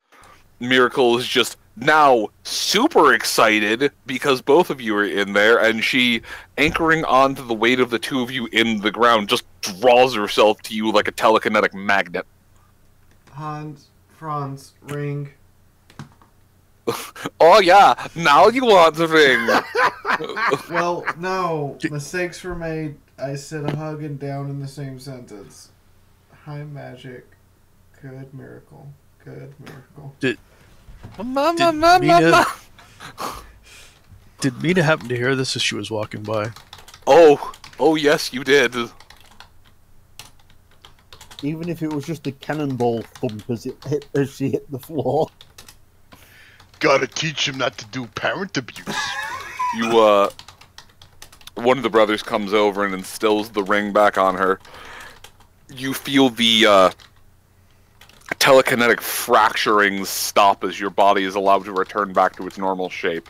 Miracle is just now super excited because both of you are in there, and she, anchoring onto the weight of the two of you in the ground, just draws herself to you like a telekinetic magnet. Franz, ring. Oh yeah, now you want the ring. Well, no. Mistakes were made. I said a hug and down in the same sentence. Hi, magic. Good miracle. Good miracle. Did Mina happen to hear this as she was walking by? Oh yes, you did. Even if it was just a cannonball thump as she hit the floor. Gotta teach him not to do parent abuse. You, one of the brothers comes over and instills the ring back on her. You feel the, telekinetic fracturings stop as your body is allowed to return back to its normal shape.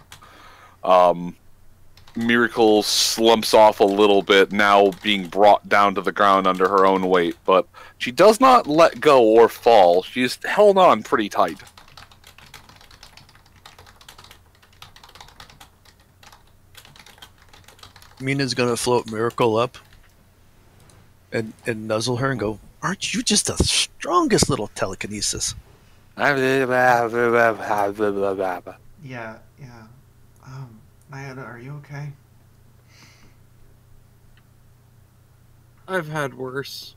Miracle slumps off a little bit, now being brought down to the ground under her own weight, but she does not let go or fall. She's held on pretty tight. Mina's gonna float Miracle up and nuzzle her and go, "Aren't you just the strongest little telekinesis?" Yeah. Nyota, are you okay? I've had worse.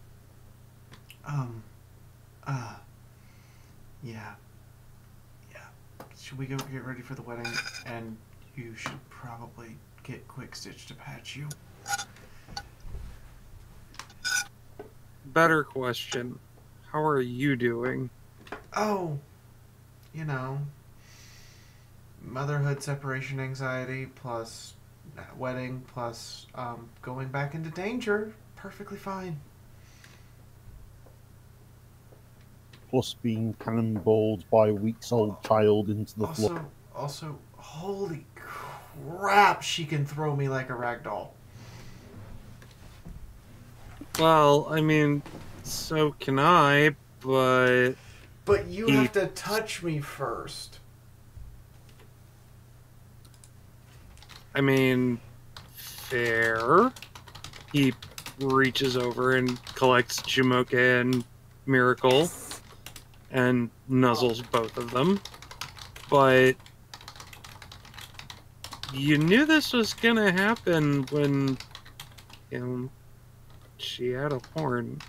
Yeah. Should we go get ready for the wedding? And you should probably get Quick Stitch to patch you. Better question. How are you doing? Oh, motherhood separation anxiety plus wedding plus going back into danger. Perfectly fine. Plus being cannonballed by a weeks-old child into the floor. Also, holy crap, she can throw me like a rag doll. Well, I mean, so can I, but... But you have to touch me first. I mean, fair. He reaches over and collects Jamoke and Miracle and nuzzles both of them. But you knew this was gonna happen when, she had a horn.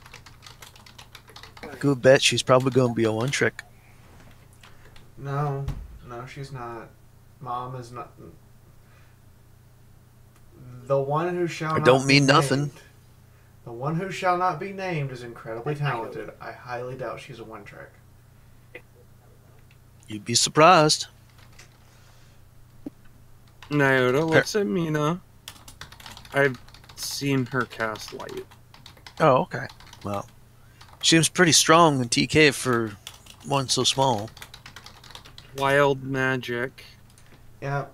Good bet she's probably gonna be a one trick. No, she's not. Mom is not. The one who shall I not don't mean be nothing. named. The one who shall not be named is incredibly talented. I highly doubt she's a one trick. You'd be surprised. Nyota looks at Mina. I've seen her cast light. Oh, okay. Well, seems pretty strong in TK for one so small. Wild magic. Yep,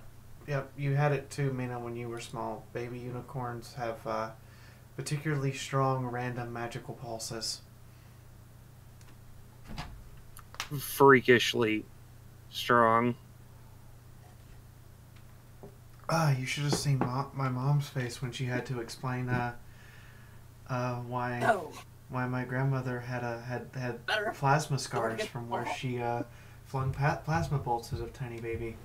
you had it too, Mina, when you were small. Baby unicorns have particularly strong random magical pulses. Freakishly strong. You should have seen my mom's face when she had to explain why my grandmother had plasma scars from where she flung plasma bolts as a tiny baby.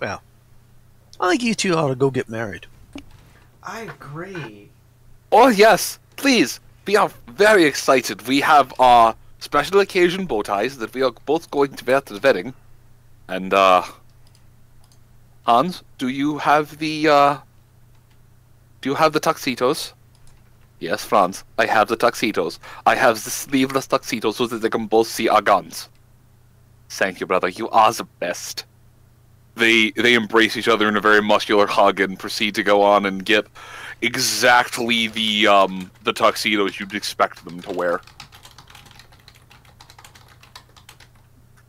Well, I think you two ought to go get married. I agree. Oh yes, please. We are very excited. We have our special occasion bow ties that we are both going to wear to the wedding. And Hans, do you have the tuxedos? Yes, Franz, I have the tuxedos. I have the sleeveless tuxedos so that they can both see our guns. Thank you, brother. You are the best. They embrace each other in a very muscular hug and proceed to go on and get exactly the tuxedos you'd expect them to wear.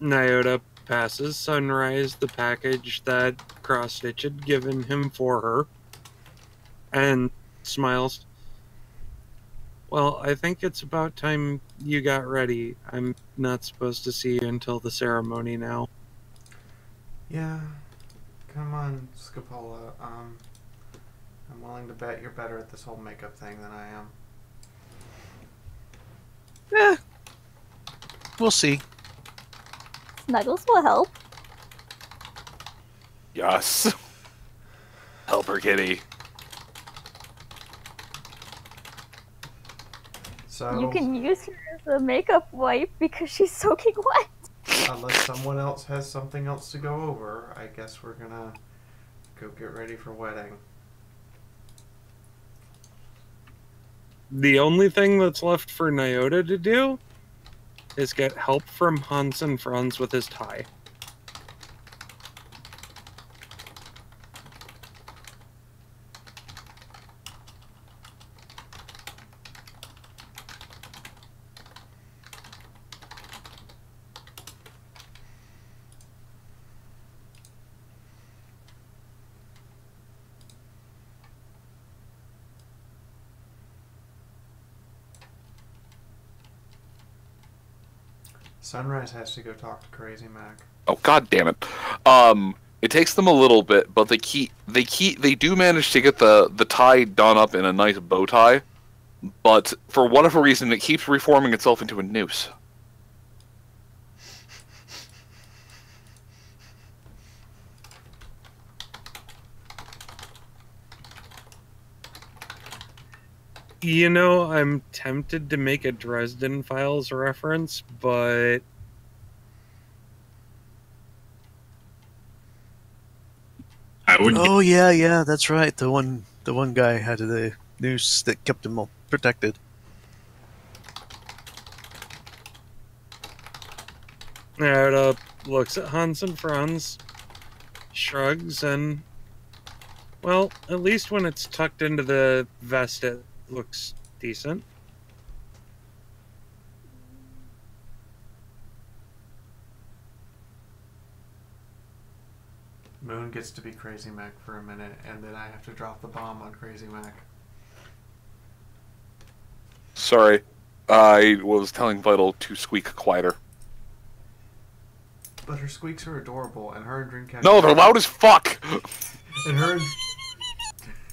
Nyota passes Sunrise the package that Cross-Stitch had given him for her, and smiles. Well, I think it's about time you got ready. I'm not supposed to see you until the ceremony now. Yeah, come on, Scapola. I'm willing to bet you're better at this whole makeup thing than I am. We'll see. Snuggles will help. Yes. Help her, kitty. So, You can use her as a makeup wipe because she's soaking wet. unless someone else has something else to go over, I guess we're gonna go get ready for wedding. The only thing that's left for Nyota to do is get help from Hans and Franz with his tie. Sunrise has to go talk to Crazy Mac. Oh, god damn it. It takes them a little bit, but they do manage to get the tie done up in a nice bow tie, but for whatever reason it keeps reforming itself into a noose. You know, I'm tempted to make a Dresden Files reference, but I would. Oh yeah, that's right. The one guy had the noose that kept him all protected. Nyota looks at Hans and Franz, shrugs, and, well, at least when it's tucked into the vest, it looks decent. Moon gets to be Crazy Mac for a minute, and then I have to drop the bomb on Crazy Mac. Sorry, I was telling Vital to squeak quieter. But her squeaks are adorable, and her and Dreamcatcher... No, they're loud as fuck!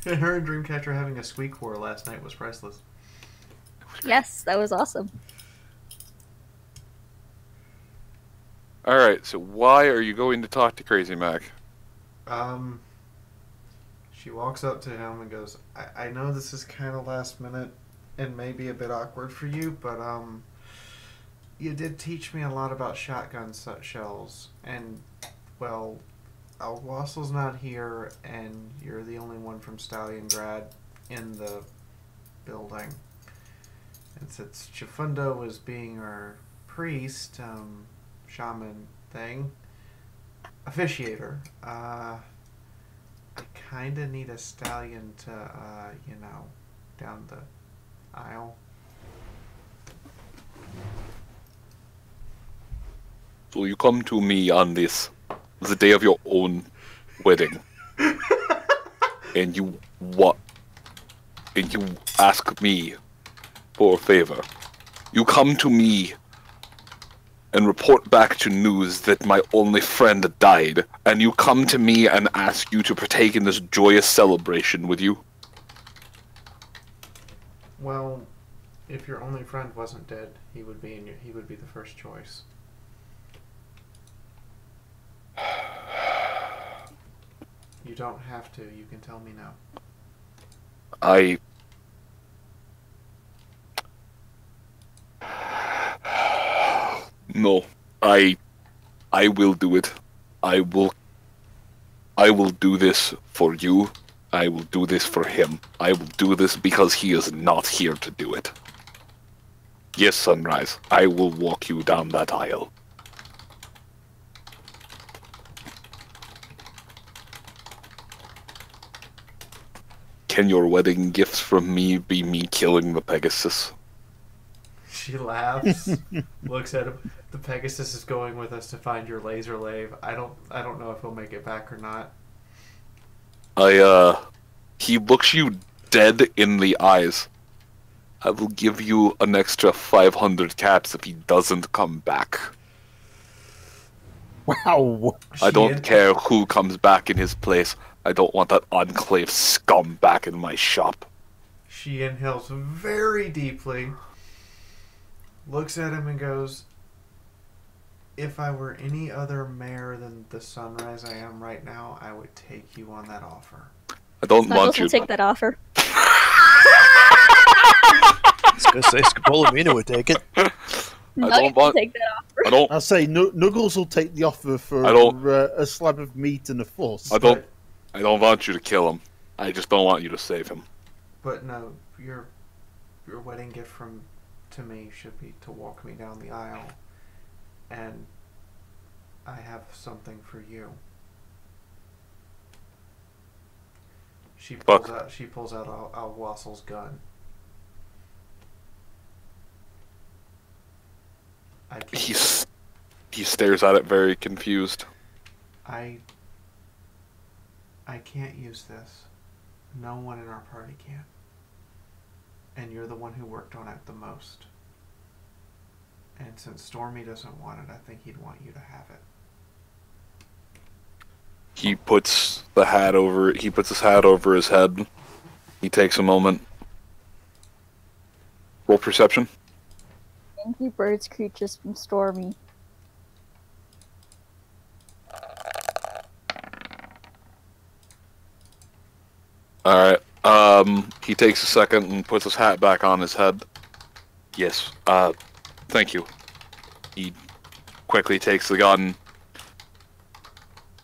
And her and Dreamcatcher having a squeak war last night was priceless. Yes, that was awesome. Alright, so why are you going to talk to Crazy Mac? She walks up to him and goes, I know this is kind of last minute and maybe a bit awkward for you, but, you did teach me a lot about shotgun shells, and, well, Wassel's not here, and you're the only one from Stalliongrad in the building. And since Chifundo was being our priest, shaman thing, officiator, I kind of need a stallion to, down the aisle. So you come to me on the day of your own wedding, and you ask me for a favor. You come to me and report back to news that my only friend died, and you come to me and ask you to partake in this joyous celebration with you. Well, if your only friend wasn't dead, he would be the first choice. You don't have to. You can tell me now. No, I will do it. I will do this for you. I will do this for him. I will do this because he is not here to do it. Yes, Sunrise, I will walk you down that aisle. Can your wedding gifts from me be me killing the Pegasus? She laughs, looks at him. The Pegasus is going with us to find your laser lave. I don't know if he'll make it back or not. He looks you dead in the eyes. I will give you an extra 500 caps if he doesn't come back. Wow. I don't care who comes back in his place. I don't want that Enclave scum back in my shop. She inhales very deeply, looks at him and goes, if I were any other mayor than the Sunrise I am right now, I would take you on that offer. I don't Snuggles want you will take that offer. I was going to say Scopolamina would take it. Nuggets will take that offer. I'll say Nuggles will take the offer for a slab of meat and a fuss. I don't want you to kill him. I just don't want you to save him. But no, your wedding gift to me should be to walk me down the aisle, and I have something for you. She pulls out Al-Wassel's gun. He stares at it very confused. I can't use this. No one in our party can. And you're the one who worked on it the most. And since Stormy doesn't want it, I think he'd want you to have it. He puts his hat over his head. He takes a moment. Roll perception. Angry birds creatures from Stormy. Alright. He takes a second and puts his hat back on his head. Yes. Thank you. He quickly takes the gun.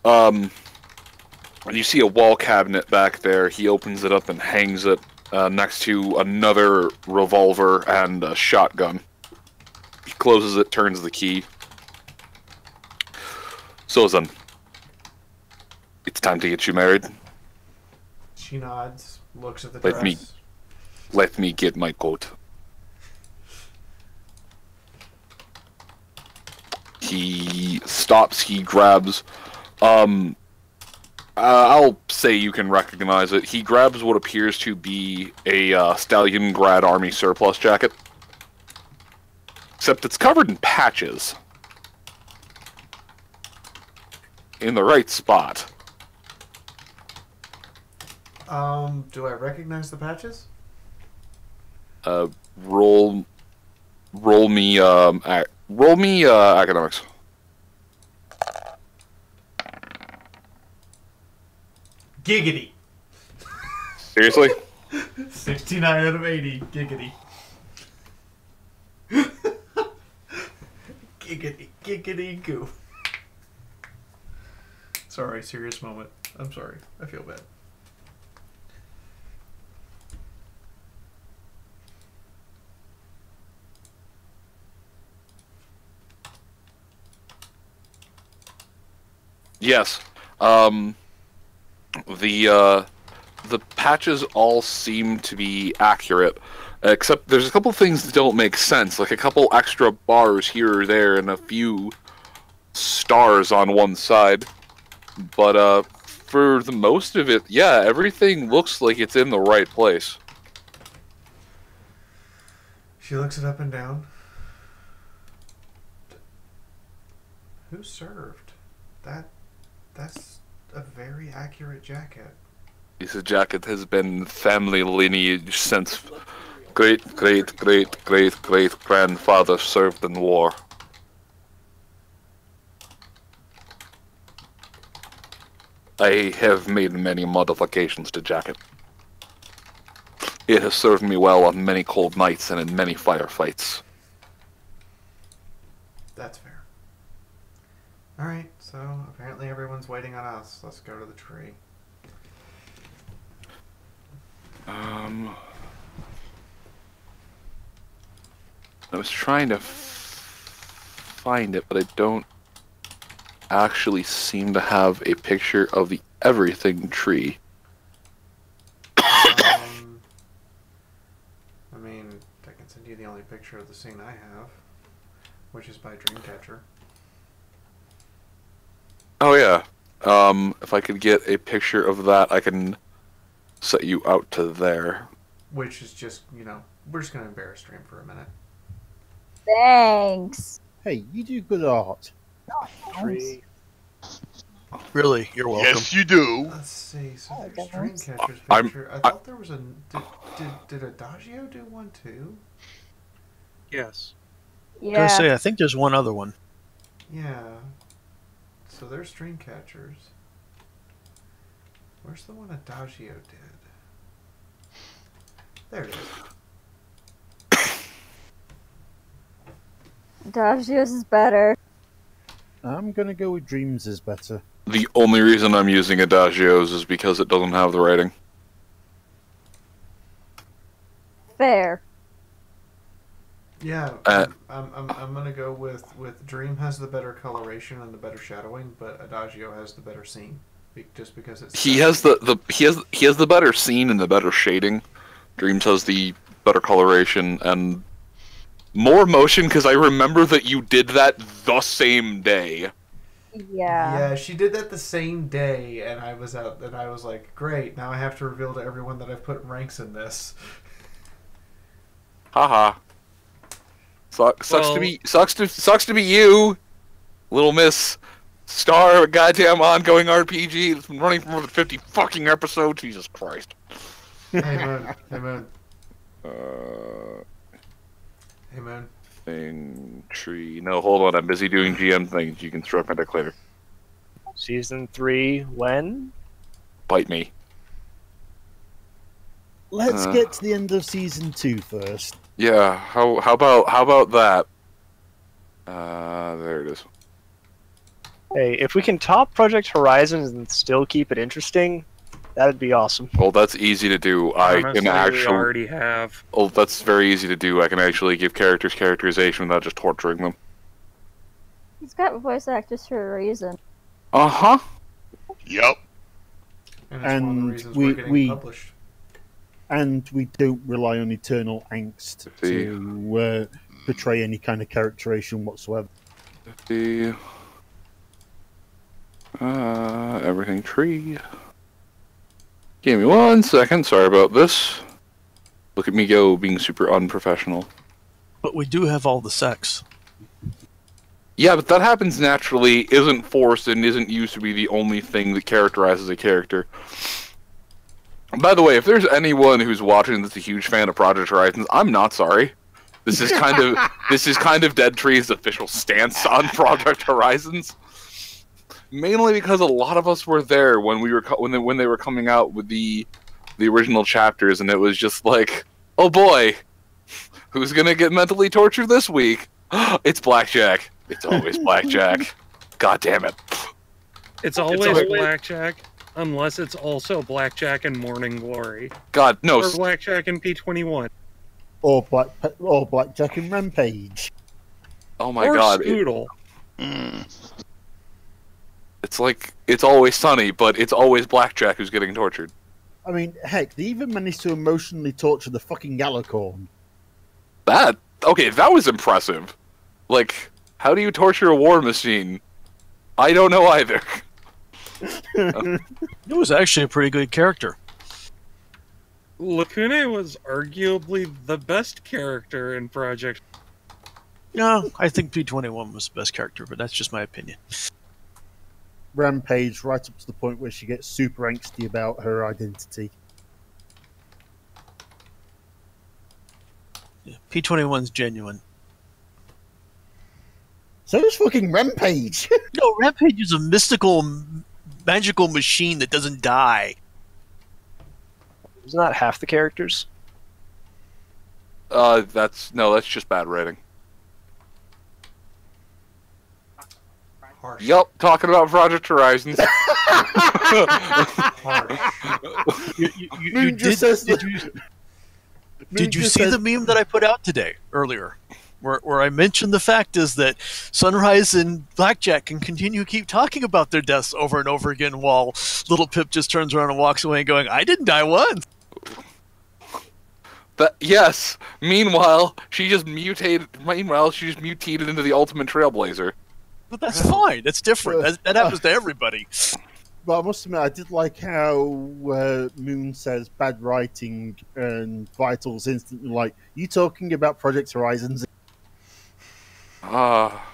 And you see a wall cabinet back there. He opens it up and hangs it next to another revolver and a shotgun. He closes it, turns the key. Sozan, it's time to get you married. She nods, looks at the dress. Let me get my coat. He stops, he grabs, I'll say you can recognize it. He grabs what appears to be a Stalingrad Army surplus jacket. Except it's covered in patches. In the right spot. Do I recognize the patches? Roll me academics. Giggity. Seriously? 69 out of 80. Giggity. Giggity goo. Sorry, serious moment. I'm sorry. I feel bad. Yes. The patches all seem to be accurate, except there's a couple things that don't make sense, like a couple extra bars here or there and a few stars on one side. But for the most of it, yeah, everything looks like it's in the right place. She looks it up and down. Who served? That's a very accurate jacket. This jacket has been family lineage since great-great-great-great-great-grandfather served in war. I have made many modifications to jacket. It has served me well on many cold nights and in many firefights. That's fair. Alright, so apparently everyone's waiting on us. Let's go to the tree. I was trying to find it, but I don't actually seem to have a picture of the everything tree. I mean, I can send you the only picture of the scene I have, which is by Dreamcatcher. Oh yeah. If I could get a picture of that, I can set you out to there. Which is just, we're just going to embarrass Dream for a minute. Thanks. Hey, you do good art. Tree. Really, you're welcome. Yes, you do. Let's see. So there's Dreamcatcher's I'm- picture. I thought there was a. Did Adagio do one too? Yes. I was gonna say, I think there's one other one. Yeah. So there's Dreamcatchers. Where's the one Adagio did? There it is. Adagio's is better. I'm gonna go with Dreams is better. The only reason I'm using Adagio's is because it doesn't have the writing. Fair. Yeah, I'm gonna go with Dream has the better coloration and the better shadowing, but Adagio has the better scene, just because it's. He has he has the better scene and the better shading. Dreams has the better coloration and more motion, because I remember that you did that the same day. Yeah. Yeah, she did that the same day, and I was out, and I was like, great, now I have to reveal to everyone that I've put ranks in this. Haha. Sucks to be you, Little Miss Star of a goddamn ongoing RPG that's been running for more than 50 fucking episodes. Jesus Christ. Hey Moon. Hey Moon. Hey Moon. Thing tree. No, hold on. I'm busy doing GM things. You can stroke my dick later. Season 3, when? Bite me. Let's get to the end of season 2 first. Yeah. How about that? There it is. Hey, if we can top Project Horizons and still keep it interesting, that'd be awesome. Well, that's easy to do. Honestly, I can actually. we already have. Oh, that's very easy to do. I can actually give characters characterization without just torturing them. He's got voice actors for a reason. Uh-huh. Yep. And it's one of the And reasons we're getting published. And we don't rely on eternal angst to portray any kind of characterization whatsoever. Everything tree. Give me 1 second. Sorry about this. Look at me go, being super unprofessional. But we do have all the sex. Yeah, but that happens naturally, isn't forced, and isn't used to be the only thing that characterizes a character. By the way, if there's anyone who's watching that's a huge fan of Project Horizons, I'm not sorry. This is kind of Dead Tree's official stance on Project Horizons. Mainly because a lot of us were there when when they were coming out with the original chapters, and it was just like, oh boy, who's gonna get mentally tortured this week? It's Blackjack. It's always Blackjack. God damn it. It's always Blackjack, unless it's also Blackjack and Morning Glory. God, no. Or Blackjack and P21. Or Blackjack and Rampage. Oh my or god. Scoodle. It's like It's Always Sunny, but it's always Blackjack who's getting tortured. I mean, heck, they even managed to emotionally torture the fucking Gallicorn. That was impressive. Like, how do you torture a war machine? I don't know either. It was actually a pretty good character. Lacune was arguably the best character in Project. Yeah, I think P21 was the best character, but that's just my opinion. Rampage right up to the point where she gets super angsty about her identity. Yeah, P21's genuine. So is fucking Rampage. No, Rampage is a mystical, magical machine that doesn't die. It's not half the characters. That's just bad writing. Harsh. Yup, talking about Project Horizons. Did you see the meme that I put out today earlier, where I mentioned the fact is that Sunrise and Blackjack can continue to keep talking about their deaths over and over again, while Little Pip just turns around and walks away, going, "I didn't die once." Yes. Meanwhile, she just mutated into the ultimate trailblazer. But that's fine. That's different. That happens to everybody. But I must admit, I did like how Moon says bad writing and Vital's instantly like, "You talking about Project Horizons?" Ah.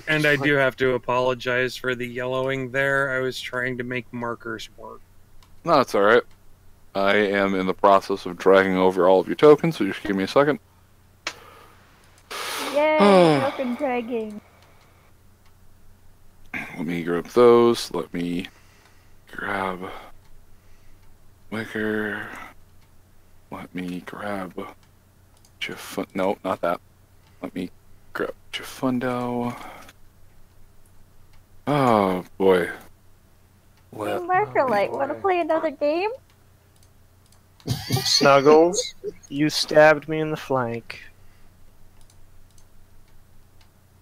And I do have to apologize for the yellowing there. I was trying to make markers work. No, that's alright. I am in the process of dragging over all of your tokens, so just give me a second. Yay, token dragging. Let me grab those. Let me grab Wicker. Let me grab no, not that. Let me grab Chifundo. Oh boy. Markerlight, want to play another game? Snuggles, you stabbed me in the flank.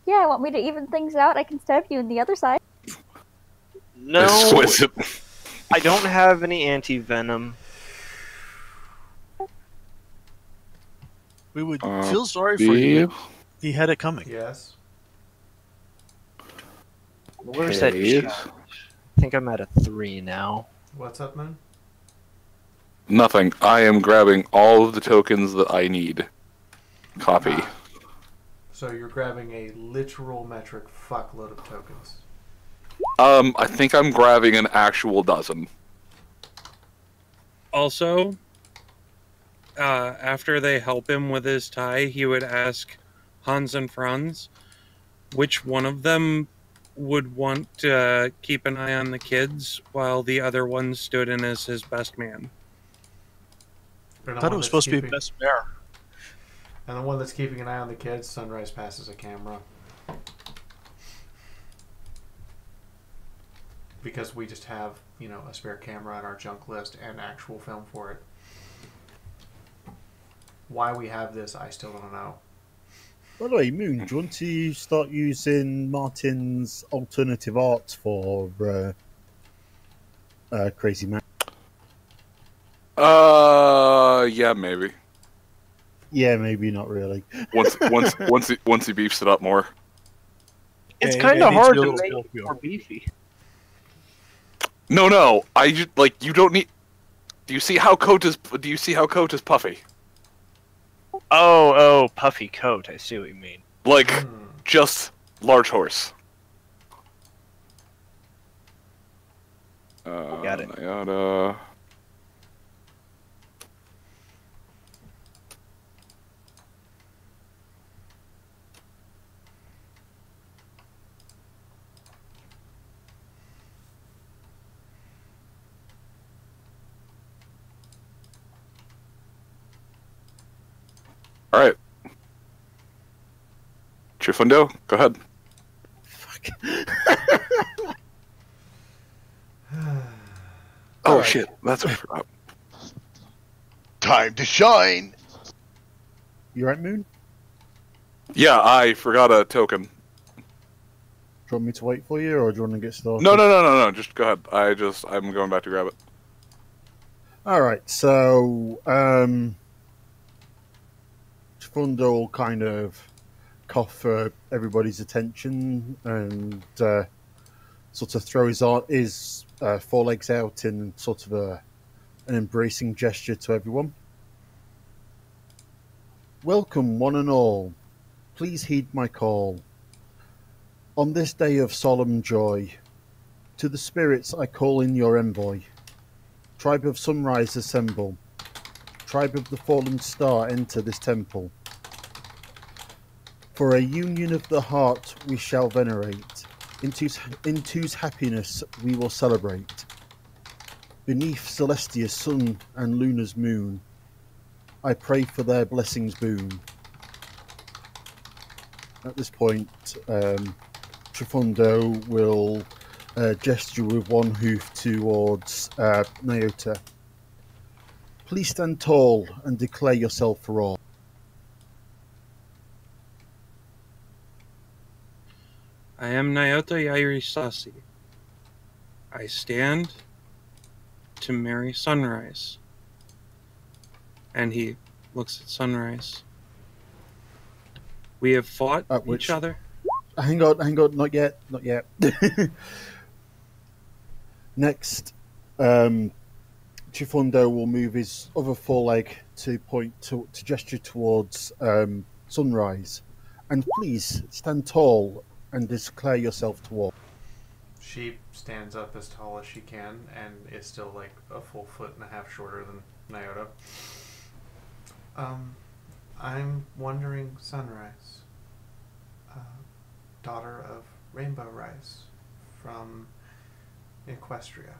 Yeah, want me to even things out? I can stab you in the other side. No, I don't have any anti-venom. We would feel sorry for you. He had it coming. Yes. Where's that shot? I think I'm at a 3 now. What's up, man? Nothing. I am grabbing all of the tokens that I need. Copy. So you're grabbing a literal metric fuckload of tokens. I think I'm grabbing an actual dozen. Also, after they help him with his tie, he would ask Hans and Franz which one of them would want to keep an eye on the kids while the other one stood in as his best man. I thought it was supposed to be best bear. And the one that's keeping an eye on the kids, Sunrise passes a camera. Because we just have, a spare camera on our junk list and actual film for it. Why we have this, I still don't know. By the way, Moon, do you want to start using Martin's alternative art for Crazy Man? Yeah, maybe. Yeah, maybe not really. Once he beefs it up more. It's kind of hard to make it more beefy. No. I just you don't need. Do you see how coat is puffy? Oh, puffy coat. I see what you mean. Just large horse. Got it. Yada. All right. Chifundo, go ahead. Fuck. Oh, shit. That's what I forgot. Time to shine. You right, Moon? Yeah, I forgot a token. you want me to wait for you, or do you want to get started? No. Just go ahead. I'm going back to grab it. All right. So, Fundo will kind of cough for everybody's attention and sort of throw his forelegs out in sort of an embracing gesture to everyone. Welcome, one and all. Please heed my call. On this day of solemn joy, to the spirits I call in your envoy. Tribe of sunrise assemble. Tribe of the fallen star enter this temple. For a union of the heart we shall venerate, into's happiness we will celebrate. Beneath Celestia's sun and Luna's moon, I pray for their blessings boon. At this point, Trifundo will gesture with one hoof towards Nyota. Please stand tall and declare yourself for all. I am Nyota Yairisasi. I stand to marry Sunrise. And he looks at Sunrise. We have fought each other. Hang on, not yet. Next, Trifundo will move his other foreleg to point to gesture towards Sunrise. And please stand tall and declare yourself to all. She stands up as tall as she can and is still like a full foot and a half shorter than Nyota. I'm wondering Sunrise, daughter of Rainbow Rise from Equestria.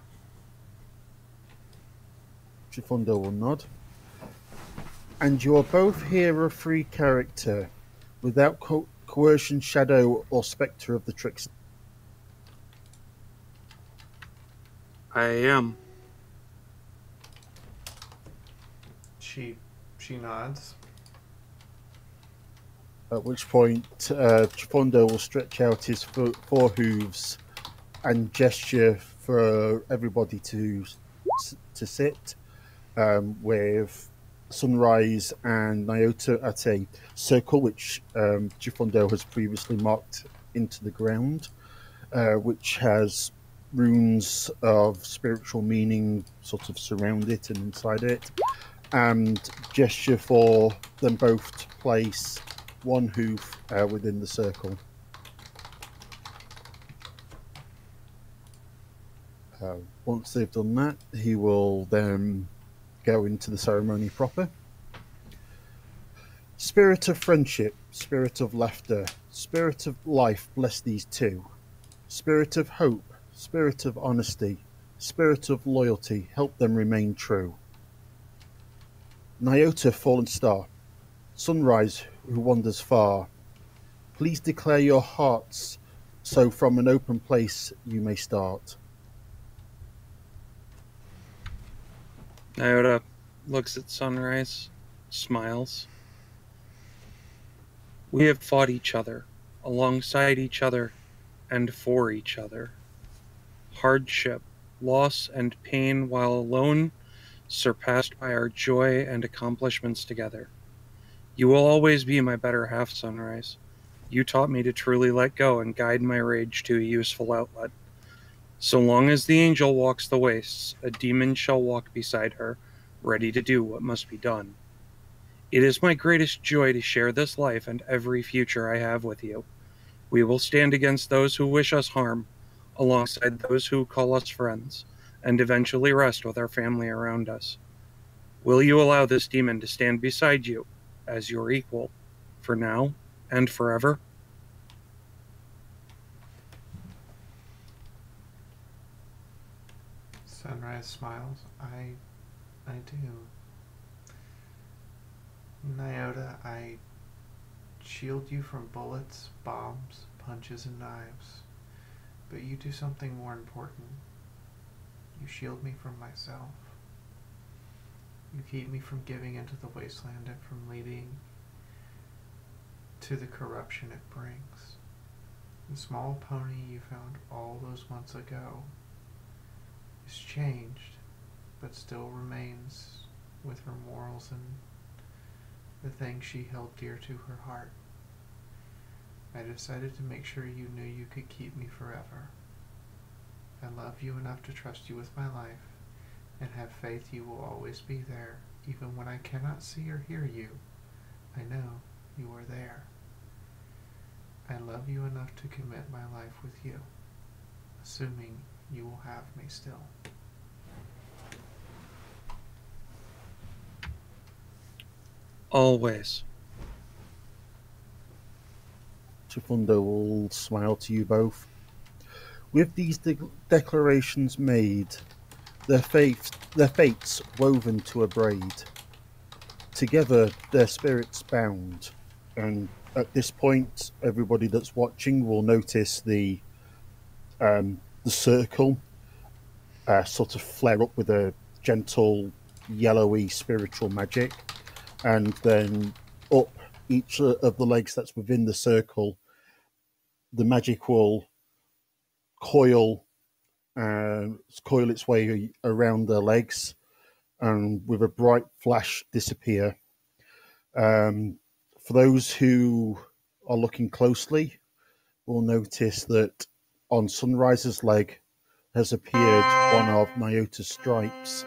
Trifundo will nod. And you are both here a free character, without coercion, shadow, or spectre of the trickster. I am. She nods. At which point, Trifundo will stretch out his four hooves and gesture for everybody to sit, with Sunrise and Nyota at a circle which Trifundo has previously marked into the ground, which has runes of spiritual meaning sort of surround it and inside it, and gesture for them both to place one hoof within the circle. Once they've done that, he will then go into the ceremony proper. Spirit of friendship, spirit of laughter, spirit of life, bless these two. Spirit of hope, spirit of honesty, spirit of loyalty, help them remain true. Nyota, fallen star, Sunrise, who wanders far, please declare your hearts, so from an open place you may start. Nyota looks at Sunrise, smiles. We have fought each other, alongside each other, and for each other. Hardship, loss, and pain while alone, surpassed by our joy and accomplishments together. You will always be my better half, Sunrise. You taught me to truly let go and guide my rage to a useful outlet. So long as the angel walks the wastes, a demon shall walk beside her, ready to do what must be done. It is my greatest joy to share this life and every future I have with you. We will stand against those who wish us harm, alongside those who call us friends, and eventually rest with our family around us. Will you allow this demon to stand beside you, as your equal, for now and forever? Sunrise smiles. I do. Nyota, I shield you from bullets, bombs, punches, and knives. But you do something more important. You shield me from myself. You keep me from giving into the Wasteland and from leading to the corruption it brings. The small pony you found all those months ago is changed, but still remains with her morals and the things she held dear to her heart. I decided to make sure you knew you could keep me forever. I love you enough to trust you with my life, and have faith you will always be there, even when I cannot see or hear you. I know you are there. I love you enough to commit my life with you, assuming you will have me still. Always. Chifundo will smile to you both. With these declarations made, their fates woven to a braid. Together, their spirits bound. And at this point, everybody that's watching will notice the circle sort of flare up with a gentle, yellowy spiritual magic, and then up each of the legs that's within the circle, the magic will coil its way around their legs, and with a bright flash disappear. For those who are looking closely, will notice that on Sunrise's leg has appeared one of Nyota's stripes,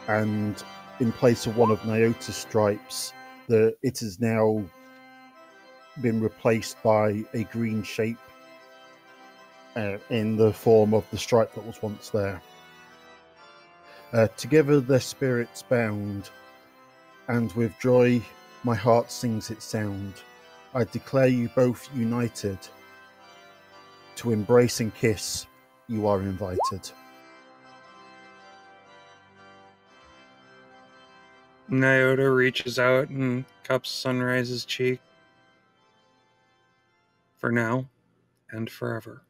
and in place of one of Nyota's stripes, it has now been replaced by a green shape in the form of the stripe that was once there. Together their spirits bound, and with joy my heart sings its sound. I declare you both united. To embrace and kiss, you are invited. Nyota reaches out and cups Sunrise's cheek. For now and forever.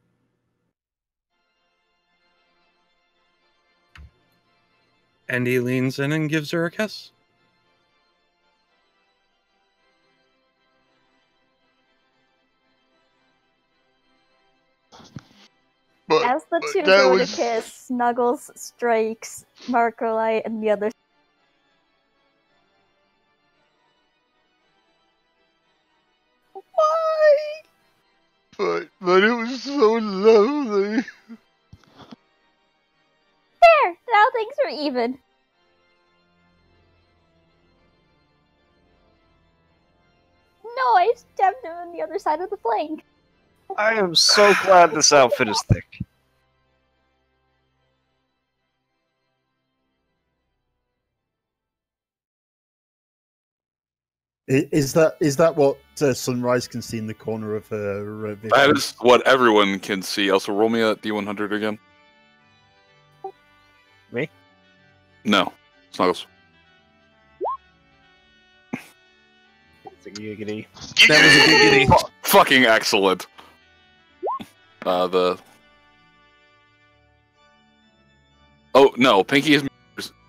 And he leans in and gives her a kiss. As the two go to kiss, Snuggles strikes Marcolite and the other. Why? But it was so lovely. There! Now things are even. No, I stabbed him on the other side of the flank. I am so glad this outfit is thick. Is that what Sunrise can see in the corner of her vision? That is what everyone can see. Also, roll me a D100 again. Me? No. Snuggles. That's a giggity. That was a giggity. Fucking excellent. Oh no, Pinky has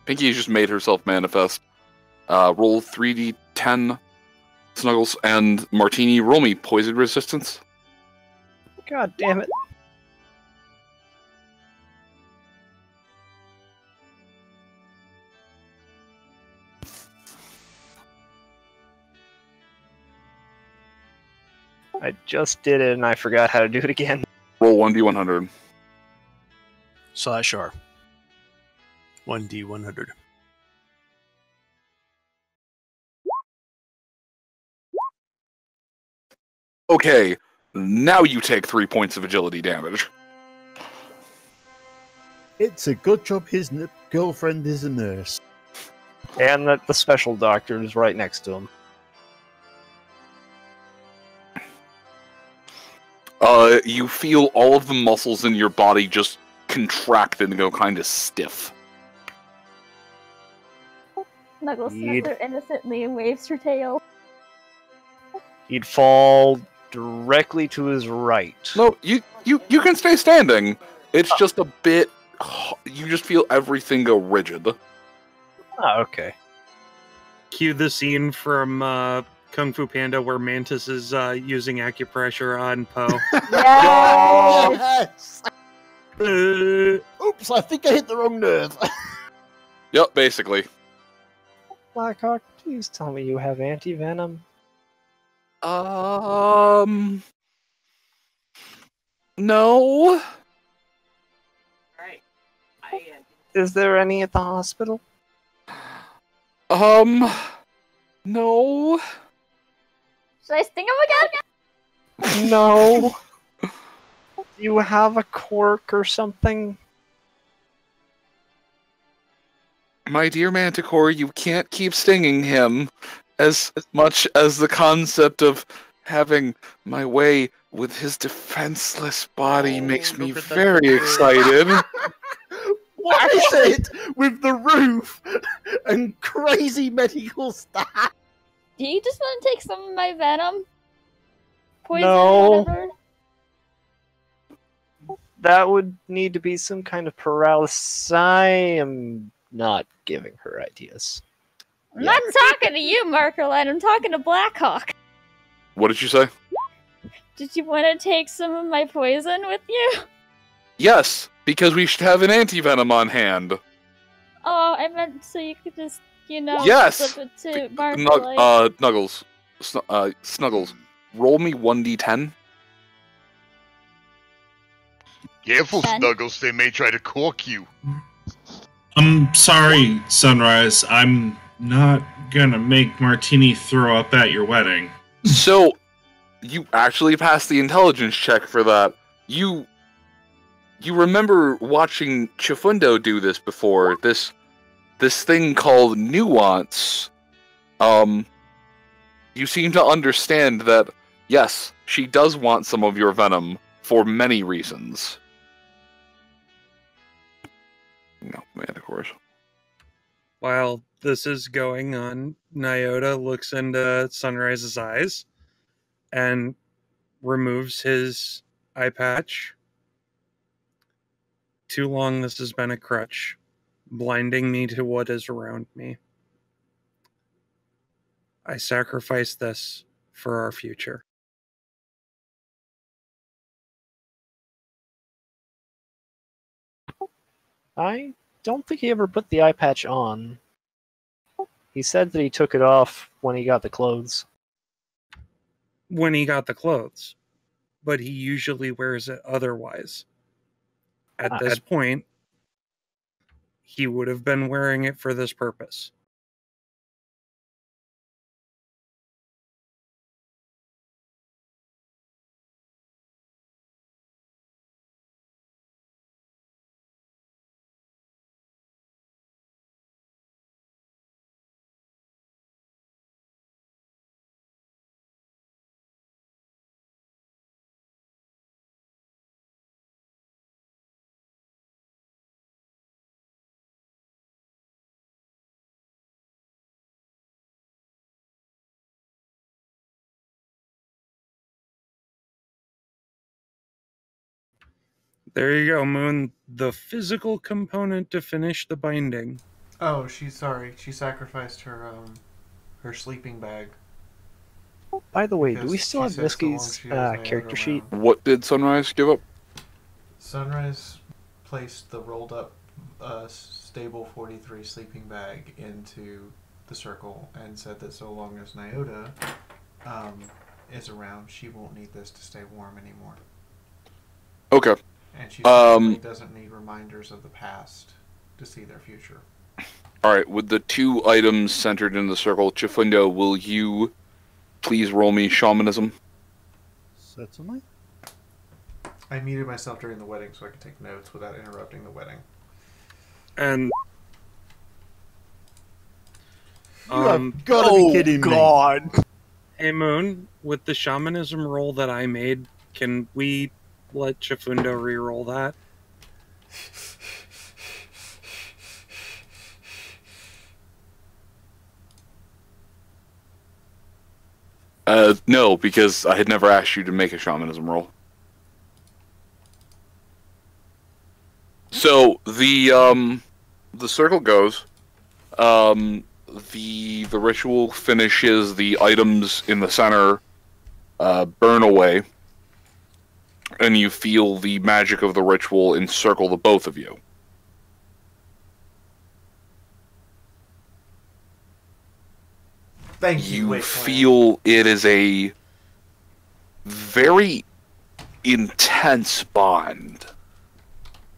just made herself manifest. Roll 3d10, Snuggles, and Martini. Roll me poison resistance. God damn it. I just did it and I forgot how to do it again. Roll 1d100. /R. 1d100. Okay, now you take 3 points of agility damage. It's a good job his girlfriend is a nurse. And that the special doctor is right next to him. You feel all of the muscles in your body just contract and go kind of stiff. Snuggles snugs her innocently and waves her tail. He'd fall directly to his right. No, you can stay standing. It's just a bit... You just feel everything go rigid. Oh, okay. Cue the scene from Kung Fu Panda where Mantis is using acupressure on Poe. Yes! Oops, I think I hit the wrong nerve. Yep, basically. Blackhawk, please tell me you have anti-venom. No. Is there any at the hospital? No. Should I sting him again? No. Do you have a cork or something? My dear Manticore, you can't keep stinging him as much as the concept of having my way with his defenseless body makes me very excited. What is it with the roof and crazy medical staff? Do you just want to take some of my venom? Poison, No. whatever? That would need to be some kind of paralysis. I am not giving her ideas. I'm not talking to you, Markerline. I'm talking to Blackhawk. What did you say? Did you want to take some of my poison with you? Yes, because we should have an anti-venom on hand. Oh, I meant so you could just, Yes! slip it to Markerline. Snuggles. Roll me 1d10. Careful, Snuggles, they may try to cork you. I'm sorry, Sunrise. I'm not gonna make Martini throw up at your wedding. So, you actually passed the intelligence check for that. You remember watching Chifundo do this before, this thing called nuance. You seem to understand that, yes, she does want some of your venom for many reasons. No, Manticores. While this is going on, Nyota looks into Sunrise's eyes and removes his eye patch. Too long this has been a crutch, blinding me to what is around me. I sacrifice this for our future. I don't think he ever put the eye patch on. He said that he took it off when he got the clothes. When he got the clothes. But he usually wears it otherwise. At this point, he would have been wearing it for this purpose. There you go, Moon. The physical component to finish the binding. Oh, she's sorry. She sacrificed her sleeping bag. By the way, do Because we still she have said so long Whiskey's she has character Nyota sheet? around. What did Sunrise give up? Sunrise placed the rolled up stable 43 sleeping bag into the circle and said that so long as Nyota is around, she won't need this to stay warm anymore. Okay. And she certainly doesn't need reminders of the past to see their future. Alright, with the two items centered in the circle, Chifundo, will you please roll me shamanism? Certainly. I muted myself during the wedding so I could take notes without interrupting the wedding. And You have got to be kidding me. Hey Moon, with the shamanism roll that I made, can we let Chifundo re-roll that? No, because I had never asked you to make a shamanism roll. So, the circle goes, the ritual finishes, the items in the center burn away, and you feel the magic of the ritual encircle the both of you. Thank you. You feel it is a very intense bond.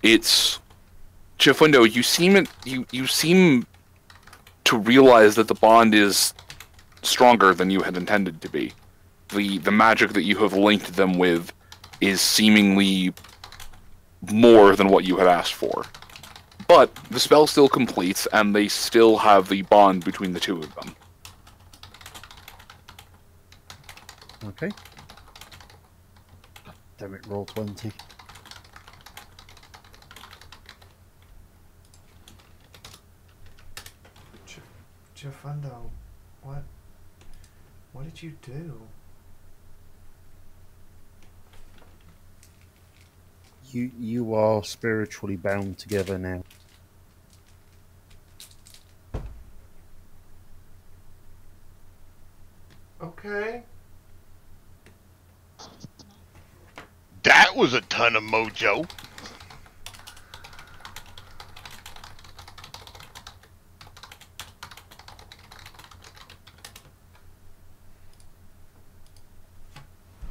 It's Chifundo, you seem to realize that the bond is stronger than you had intended to be. The magic that you have linked them with is seemingly more than what you had asked for. But the spell still completes, and they still have the bond between the two of them. Okay. God damn it, roll 20. Chifundo, what did you do? You are spiritually bound together now. Okay. That was a ton of mojo.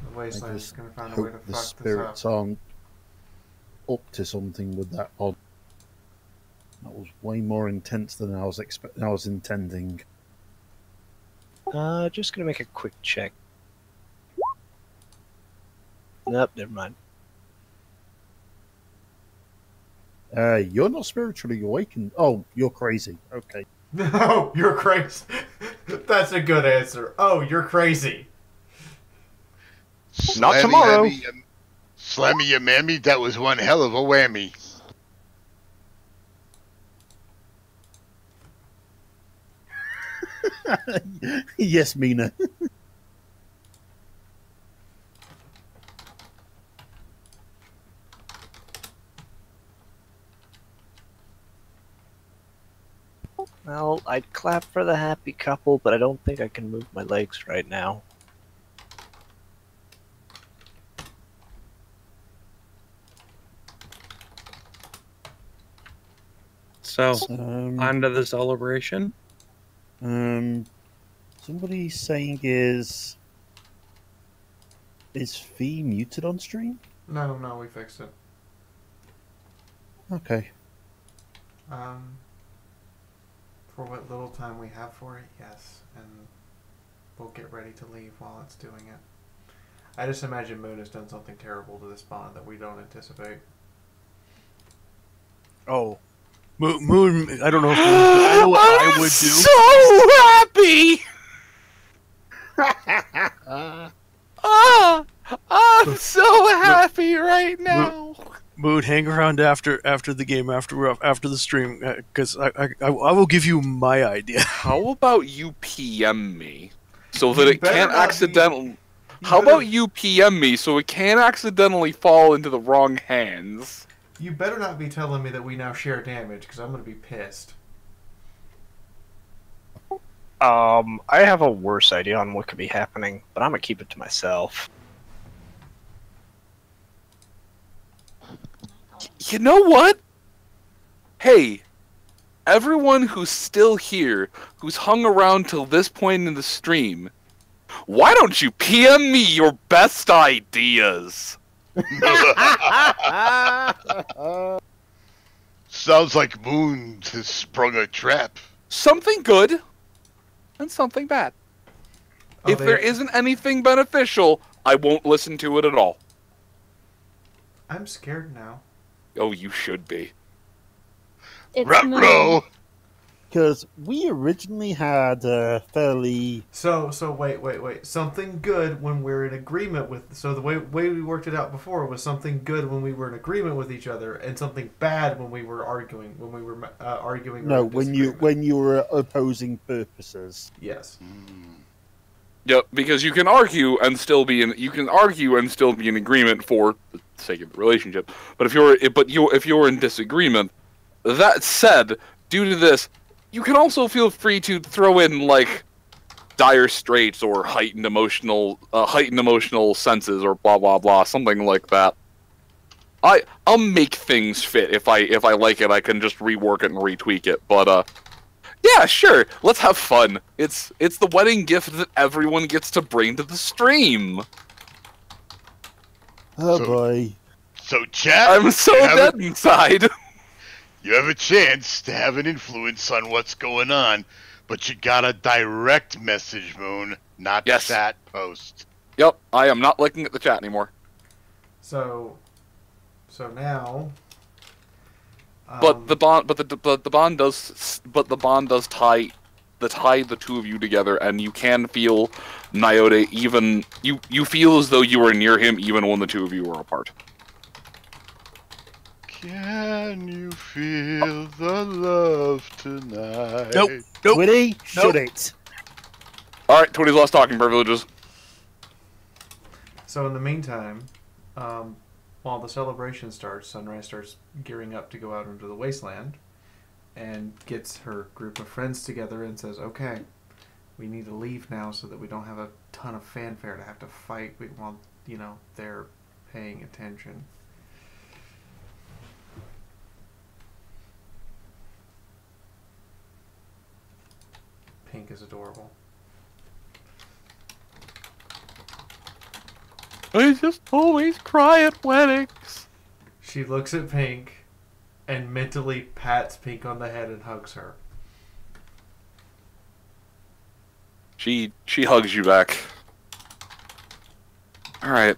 The Wasteland's gonna find a Hope way to the fuck this up. spirits aren't up to something with that odd. That was way more intense than I was intending. Just gonna make a quick check. Nope, never mind. You're not spiritually awakened. Oh, you're crazy. Okay. No, you're crazy. That's a good answer. Oh, you're crazy. Not tomorrow. Slammy your mammy, that was one hell of a whammy. Yes, Mina. Well, I'd clap for the happy couple, but I don't think I can move my legs right now. So, on to the celebration. Somebody's saying is Fee muted on stream? No, we fixed it. Okay. For what little time we have for it, yes, and we'll get ready to leave while it's doing it. I just imagine Moon has done something terrible to this bond that we don't anticipate. Oh. Moon, I don't know if I know what I would do. So happy! I'm so happy right now. Moon, hang around after the game, after the stream, because I will give you my idea. How about you PM me so that it can't accidentally? How about you PM me so it can't accidentally fall into the wrong hands? You better not be telling me that we now share damage, because I'm going to be pissed. I have a worse idea on what could be happening, but I'm gonna keep it to myself. You know what? Hey, everyone who's still here, who's hung around till this point in the stream, why don't you PM me your best ideas? Sounds like Moon has sprung a trap. Something good and something bad. If there isn't anything beneficial, I won't listen to it at all. I'm scared now. Oh, you should be. Ruh-roh! Because we originally had a fairly... So wait. Something good when we're in agreement with... So the way we worked it out before was something good when we were in agreement with each other, and something bad when we were arguing. When we were arguing. No, when you were opposing purposes. Yes. Yep, because you can argue and still be in agreement for the sake of the relationship. But if you're in disagreement, that said, due to this, you can also feel free to throw in like dire straits or heightened emotional senses or blah blah blah, something like that. I'll make things fit if I like it. I can just rework it and retweak it. But yeah, sure. Let's have fun. It's the wedding gift that everyone gets to bring to the stream. Oh boy. So, chat. I'm so dead inside. You have a chance to have an influence on what's going on, but you gotta direct message Moon, not chat post. Yep, I am not looking at the chat anymore. So now. But the bond does tie the two of you together, and you can feel Nyota even you feel as though you were near him even when the two of you were apart. Can you feel the love tonight? Nope. Woody, should it? All right, Tony's lost talking privileges. So in the meantime, while the celebration starts, Sunrise starts gearing up to go out into the Wasteland, and gets her group of friends together and says, "Okay, we need to leave now so that we don't have a ton of fanfare to have to fight while they're paying attention." Pink is adorable. I just always cry at weddings. She looks at Pink and mentally pats Pink on the head and hugs her. She hugs you back. All right.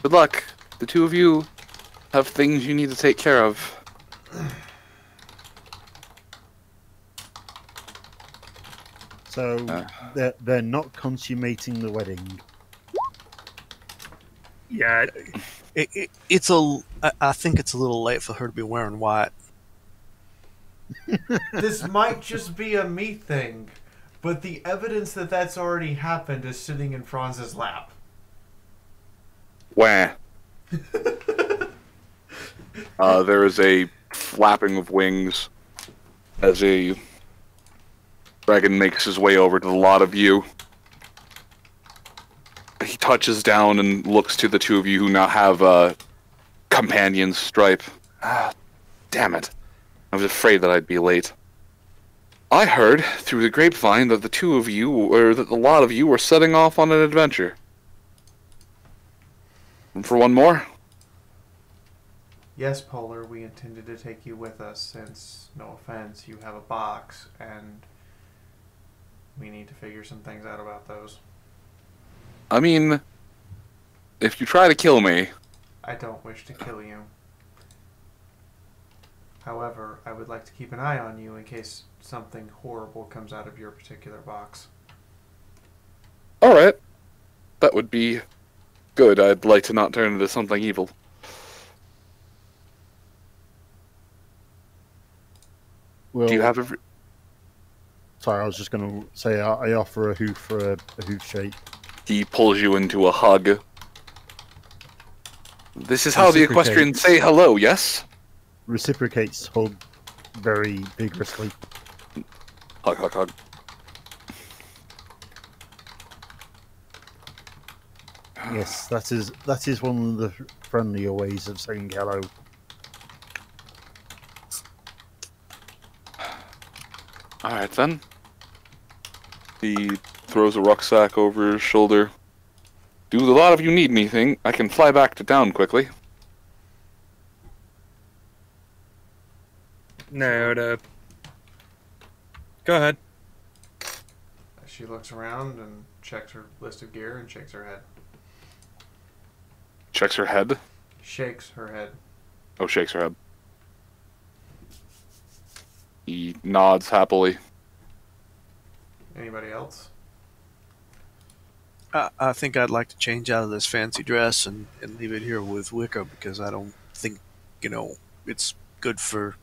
Good luck. The two of you have things you need to take care of. So they're not consummating the wedding. Yeah, it's I think it's a little late for her to be wearing white. This might just be a me thing, but the evidence that that's already happened is sitting in Franz's lap. Wah. There is a flapping of wings as a dragon makes his way over to the lot of you. He touches down and looks to the two of you who now have companions stripe. Ah, damn it. I was afraid that I'd be late. I heard through the grapevine that the two of you, or that the lot of you, were setting off on an adventure. And for one more? Yes, Polar, we intended to take you with us since, no offense, you have a box, and we need to figure some things out about those. I mean, if you try to kill me... I don't wish to kill you. However, I would like to keep an eye on you in case something horrible comes out of your particular box. Alright. That would be good. I'd like to not turn into something evil. Well, do you have a... Sorry, I was just going to say I offer a hoof for a hoof shake. He pulls you into a hug. This is how the equestrians say hello, yes? Reciprocates hug very vigorously. Hug, hug, hug. Yes, that is one of the friendlier ways of saying hello. Alright then. He throws a rucksack over his shoulder. Do a lot of you need anything? I can fly back to town quickly. No, go ahead. She looks around and checks her list of gear and shakes her head. Checks her head? Shakes her head. Oh, shakes her head. He nods happily. Anybody else? I think I'd like to change out of this fancy dress and leave it here with Wicker because I don't think, it's good for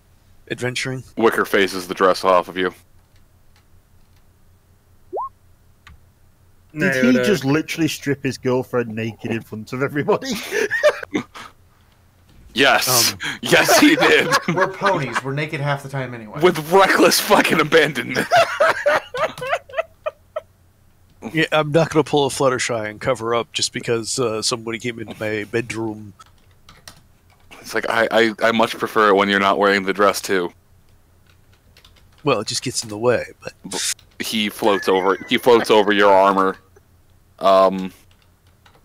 adventuring. Wicker faces the dress off of you. Did he just literally strip his girlfriend naked in front of everybody? Yes. Yes, he did. We're ponies. We're naked half the time anyway. With reckless fucking abandonment. Yeah, I'm not going to pull a Fluttershy and cover up just because somebody came into my bedroom. It's like, I much prefer it when you're not wearing the dress, too. Well, it just gets in the way, but... He floats over your armor.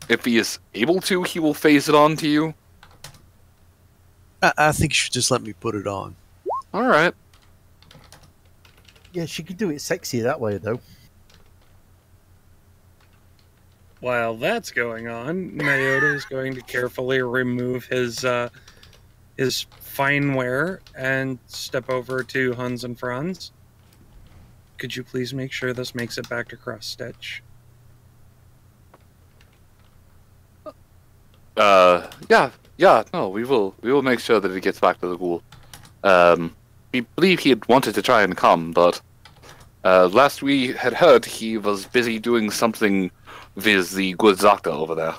If he is able to, he will phase it on to you. I think you should just let me put it on. Alright. Yeah, she could do it sexy that way, though. While that's going on, Nyota is going to carefully remove his fine wear and step over to Hans and Franz. Could you please make sure this makes it back to cross stitch? Yeah, no, we will make sure that it gets back to the ghoul. We believe he had wanted to try and come, but last we had heard he was busy doing something with the good doctor over there.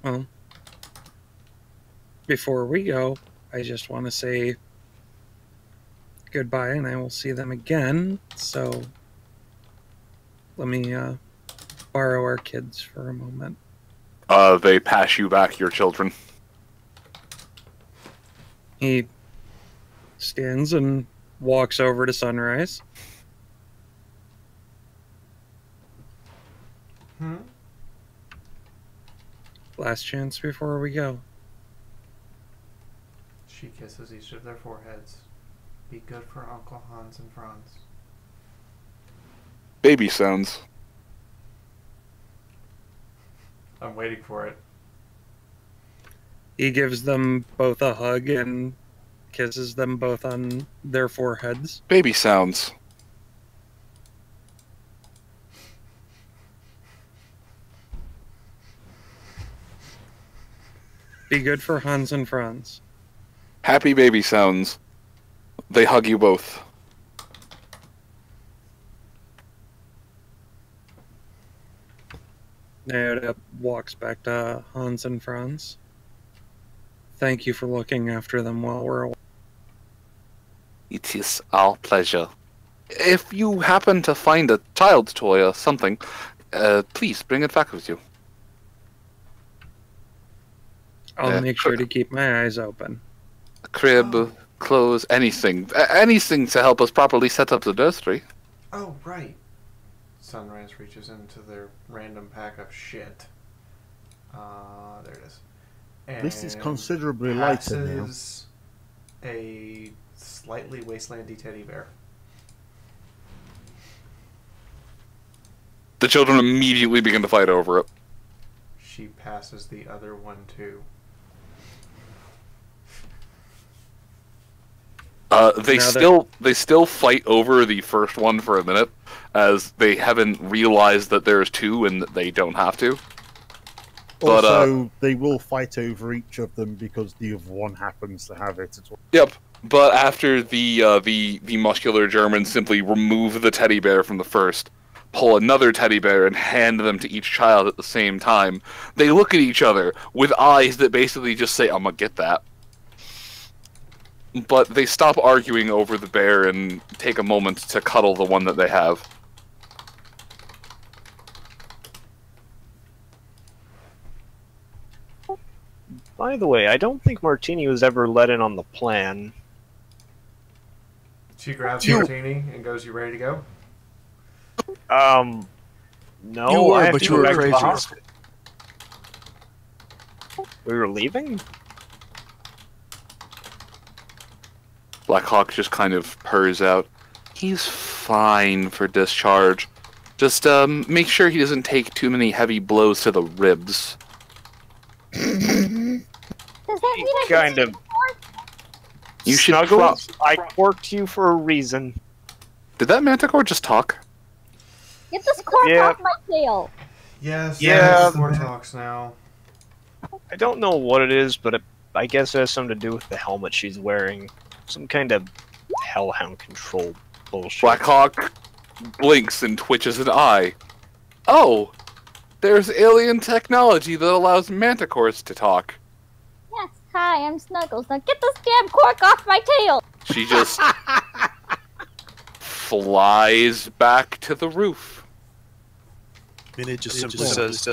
Well, before we go, I just want to say goodbye, and I will see them again, so let me borrow our kids for a moment. They pass you back your children. He stands and walks over to Sunrise. Last chance before we go. She kisses each of their foreheads. Be good for Uncle Hans and Franz. Baby sounds. I'm waiting for it. He gives them both a hug and kisses them both on their foreheads. Baby sounds. Be good for Hans and Franz. Happy baby sounds. They hug you both. Nyota walks back to Hans and Franz. Thank you for looking after them while we're away. It is our pleasure. If you happen to find a child's toy or something, please bring it back with you. I'll make sure to keep my eyes open. A crib, clothes, anything. Anything to help us properly set up the nursery. Oh, right. Sunrise reaches into their random pack of shit. There it is. And This is considerably lighter now. passes a slightly wastelandy teddy bear. The children immediately begin to fight over it. She passes the other one too. They still fight over the first one for a minute, as they haven't realized that there's two and that they don't have to. But, also, they will fight over each of them because the other one happens to have it as well. Yep. But after the muscular Germans simply remove the teddy bear from the first, pull another teddy bear and hand them to each child at the same time, they look at each other with eyes that basically just say, "I'm gonna get that." But they stop arguing over the bear and take a moment to cuddle the one that they have. By the way, I don't think Martini was ever let in on the plan. She grabs Martini and goes, "You ready to go?" No. You were, I have but to you go were back to the crazy. hospital. We were leaving? Blackhawk just kind of purrs out. He's fine for discharge. Just make sure he doesn't take too many heavy blows to the ribs. Does that mean I Kind can of. You should Snuggles, I corked you for a reason. Did that manticore just talk? get this cork Yeah. off my tail? Yes. Yeah. More talks now. I don't know what it is, but I guess it has something to do with the helmet she's wearing. Some kind of hellhound control bullshit. Blackhawk blinks and twitches an eye. Oh, There's alien technology that allows manticores to talk. Yes, hi, I'm Snuggles. Now get this damn cork off my tail! She just flies back to the roof. Minute just simply says,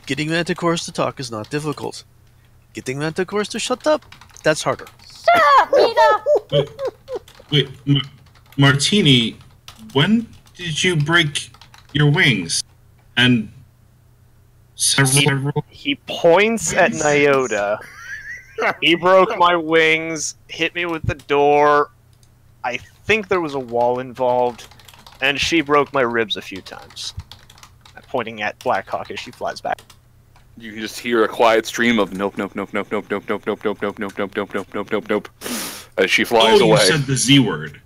getting manticores to talk is not difficult. Getting manticores to shut up, that's harder. Shut up, Mina! Wait, Martini, when did you break your wings? And several... He points at Nyota. He broke my wings, hit me with the door. I think there was a wall involved, and she broke my ribs a few times. I'm pointing at Blackhawk as she flies back. You can just hear a quiet stream of nope, nope, nope, nope, nope, nope, nope, nope, nope, nope, nope, nope, nope, nope, nope, nope, nope, as she flies away. Oh, you said the Z word.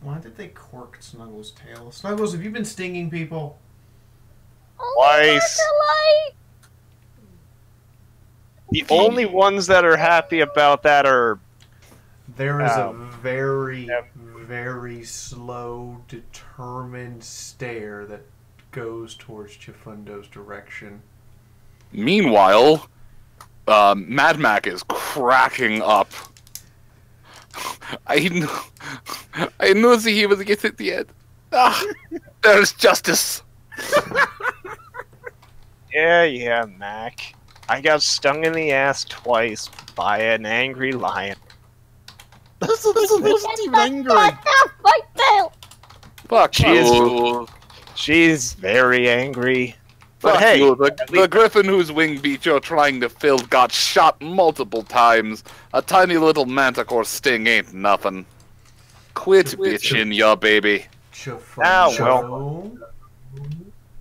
Why did they cork Snuggles' tail? Snuggles, have you been stinging people? Twice. The only ones that are happy about that are... There is a very, very slow, determined stare that goes towards Chifundo's direction. Meanwhile, Mad Mac is cracking up. I knew he was get at the end. Ah, there's justice. Yeah, Mac. I got stung in the ass twice by an angry lion. This wasn't even angry. My tail! Fuck you. She's very angry. But Fuck hey, you. The griffin whose wing beat you're trying to fill got shot multiple times. A tiny little manticore sting ain't nothing. Quit bitching, ya baby. Well.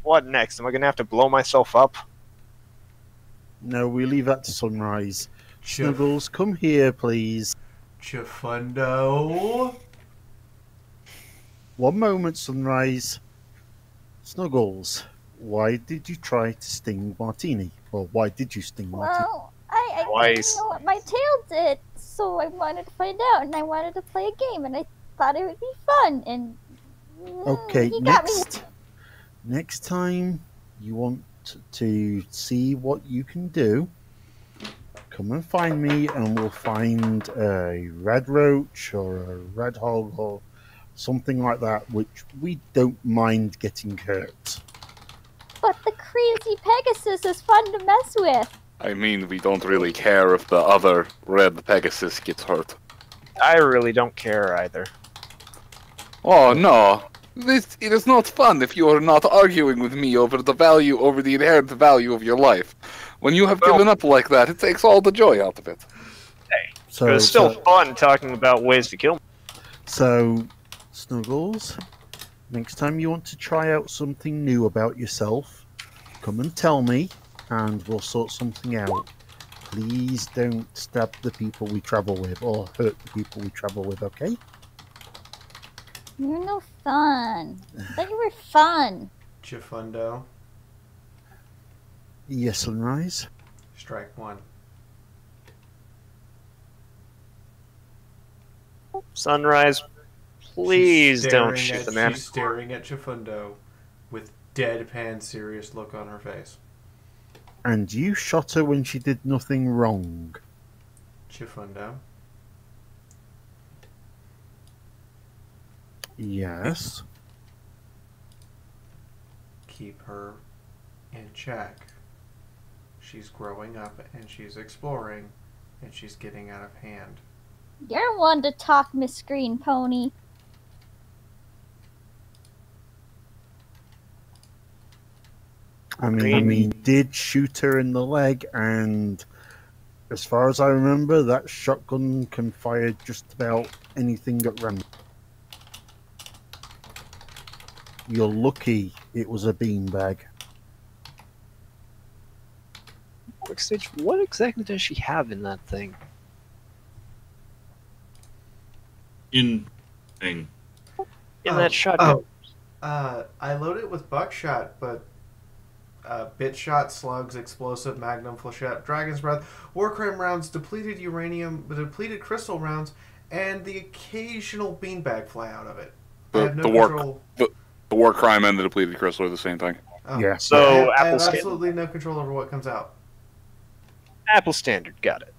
What next? Am I gonna have to blow myself up? No, we leave that to Sunrise. Snuggles, come here, please. Chifundo. One moment, Sunrise. Snuggles, why did you try to sting Martini? Or why did you sting Martini? Well, I didn't know what my tail did, so I wanted to find out, and I wanted to play a game, and I thought it would be fun, and... Okay, next time you want to see what you can do, come and find me, and we'll find a red roach or a red hog or something like that, which we don't mind getting hurt. But the crazy Pegasus is fun to mess with. I mean, we don't really care if the other red Pegasus gets hurt. I really don't care either. Oh no. It is not fun if you are not arguing with me over the inherent value of your life. When you have given up like that, it takes all the joy out of it. Hey, it was still fun talking about ways to kill me. So, Snuggles, next time you want to try out something new about yourself, come and tell me, and we'll sort something out. Please don't stab the people we travel with, or hurt the people we travel with, okay? You're no fun. I thought you were fun. Chifundo. Yes, Sunrise. Strike one. Sunrise, please don't shoot the man. She's staring at Chifundo with deadpan serious look on her face. And you shot her when she did nothing wrong. Chifundo. Yes. Keep her in check. She's growing up and she's exploring and she's getting out of hand. You're one to talk, Miss Green Pony. I mean, did shoot her in the leg, and as far as I remember, that shotgun can fire just about anything at random. You're lucky it was a beanbag. Quick stage, what exactly does she have in that thing? In that shotgun. I loaded it with buckshot, but bit shot, slugs, explosive, magnum, flechette, dragon's breath, war crime rounds, depleted uranium, depleted crystal rounds, and the occasional beanbag fly out of it. I have no the war control. the war crime and the depleted crystal are the same thing. Oh. Yeah. So I have Apple absolutely no control over what comes out. Apple Standard, got it.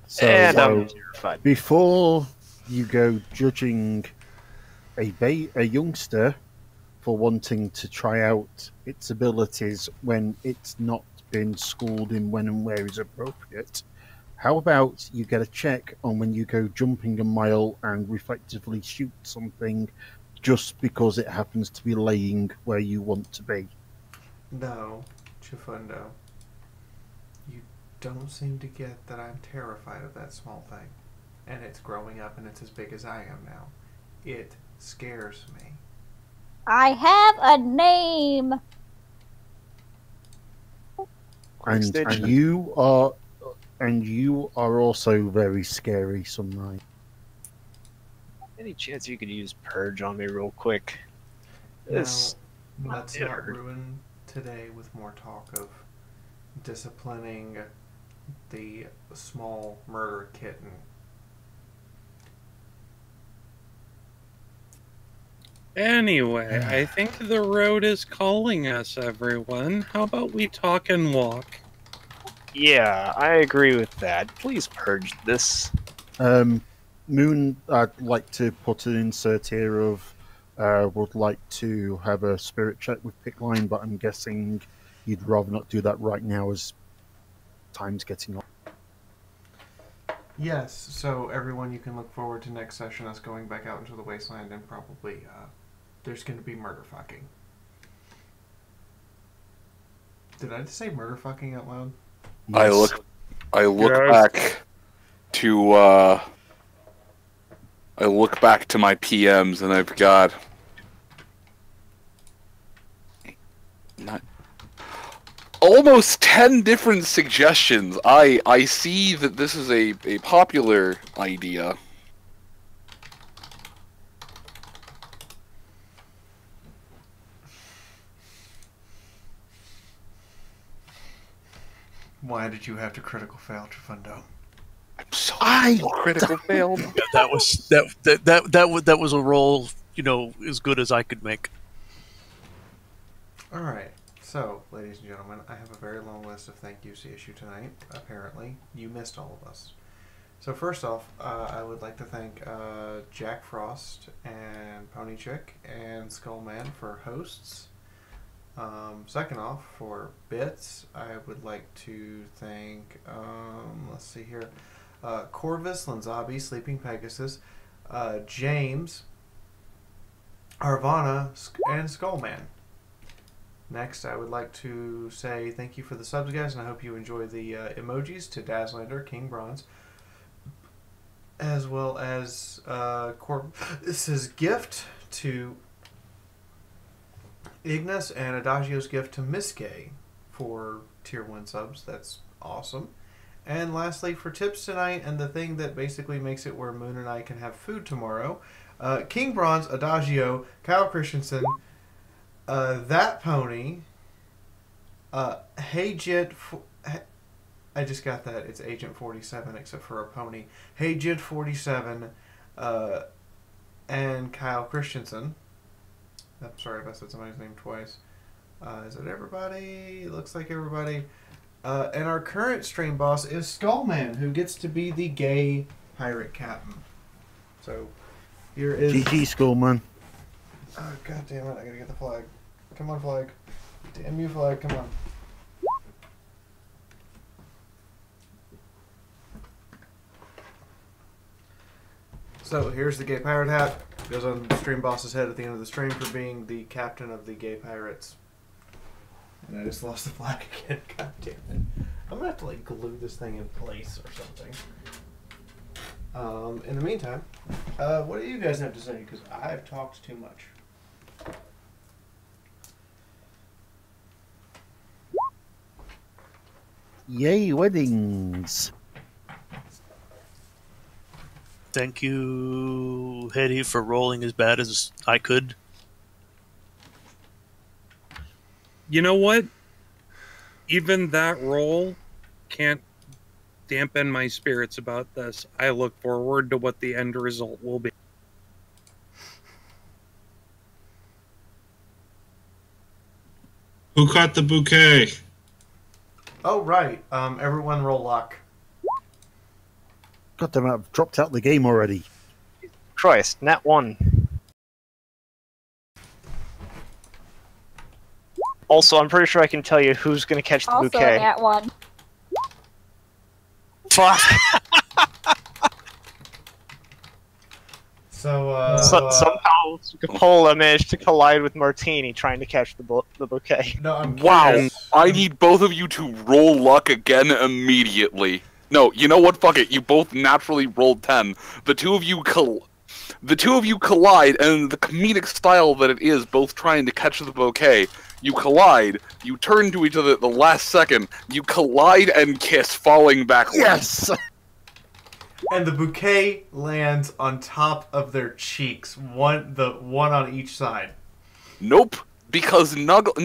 So, And I'm terrified. before you go judging a youngster for wanting to try out its abilities when it's not been schooled in when and where is appropriate, how about you get a check on when you go jumping a mile and reflectively shoot something just because it happens to be laying where you want to be? No, Chifundo. You don't seem to get that I'm terrified of that small thing. And it's growing up and it's as big as I am now. It scares me. I have a name. And you are also very scary some night. Any chance you could use Purge on me real quick? Let's not ruin today with more talk of disciplining the small murder kitten. Anyway, I think the road is calling us, everyone. How about we talk and walk? Yeah, I agree with that. Please purge this. Moon, I'd like to put an insert here of would like to have a spirit check with Pickline, but I'm guessing you'd rather not do that right now as time's getting on. Yes, so everyone, you can look forward to next session, us going back out into the Wasteland, and probably there's going to be murder fucking. Did I just say murder fucking out loud? Yes. I look back to I look back to my PMs and I've got almost 10 different suggestions. I see that this is a popular idea. Why did you have to critical fail, Chifundo? I'm so critical failed. That was a roll, as good as I could make. Alright, so, ladies and gentlemen, I have a very long list of thank yous to issue tonight. Apparently, you missed all of us. So first off, I would like to thank Jack Frost and Pony Chick and Skullman for hosts. Second off, for bits, I would like to thank, let's see here, Corvus, Lanzabi, Sleeping Pegasus, James, Arvana, and Skullman. Next, I would like to say thank you for the subs, guys, and I hope you enjoy the emojis to Dazzlander, King Bronze, as well as Corvus's gift to Ignis and Adagio's gift to Miss Gay for tier 1 subs. That's awesome. And lastly, for tips tonight, and the thing that basically makes it where Moon and I can have food tomorrow, King Bronze, Adagio, Kyle Christensen, That Pony, Hey Jit, I just got that, it's Agent 47 except for a pony, Hey Jit 47, and Kyle Christensen. I'm sorry if I said somebody's name twice. Is it everybody? It looks like everybody. And our current stream boss is Skullman, who gets to be the gay pirate captain. So, here is... GG, Skullman. Oh, god damn it, I gotta get the flag. Come on, flag. Damn you, flag, come on. So, here's the gay pirate hat. Goes on the stream boss's head at the end of the stream for being the captain of the gay pirates. And I just lost the flag again. God damn it. I'm gonna have to glue this thing in place or something. In the meantime, what do you guys have to say? Because I've talked too much. Yay, weddings! Thank you, Hetty, for rolling as bad as I could. You know what? Even that roll can't dampen my spirits about this. I look forward to what the end result will be. Who caught the bouquet? Oh, right. Everyone roll luck. God damn it, I've dropped out the game already. Christ, nat 1. Also, I'm pretty sure I can tell you who's going to catch the Also bouquet. nat 1. Fuck! Somehow Capola managed to collide with Martini trying to catch the bouquet. No, I'm Wow, curious. I need both of you to roll luck again immediately. No, you know what? Fuck it. You both naturally rolled 10. The two of you collide, and the comedic style that it is, both trying to catch the bouquet. You collide. You turn to each other at the last second. You collide and kiss, falling backwards. Yes. And the bouquet lands on top of their cheeks, one on each side. Nope, because Snuggles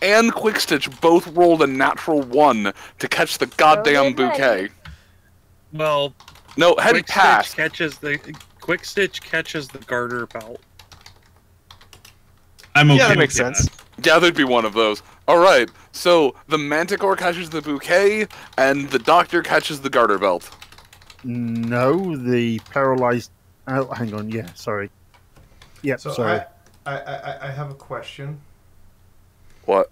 and Quickstitch both rolled a natural 1 to catch the goddamn bouquet. Well, no, Hetty passed. Quickstitch catches the garter belt. I'm okay. Yeah, that with makes sense. Yeah, there'd be one of those. Alright, so the Manticore catches the bouquet, and the Doctor catches the garter belt. No, the paralyzed... Oh, hang on, yeah, sorry. Yep, So sorry. I have a question, What?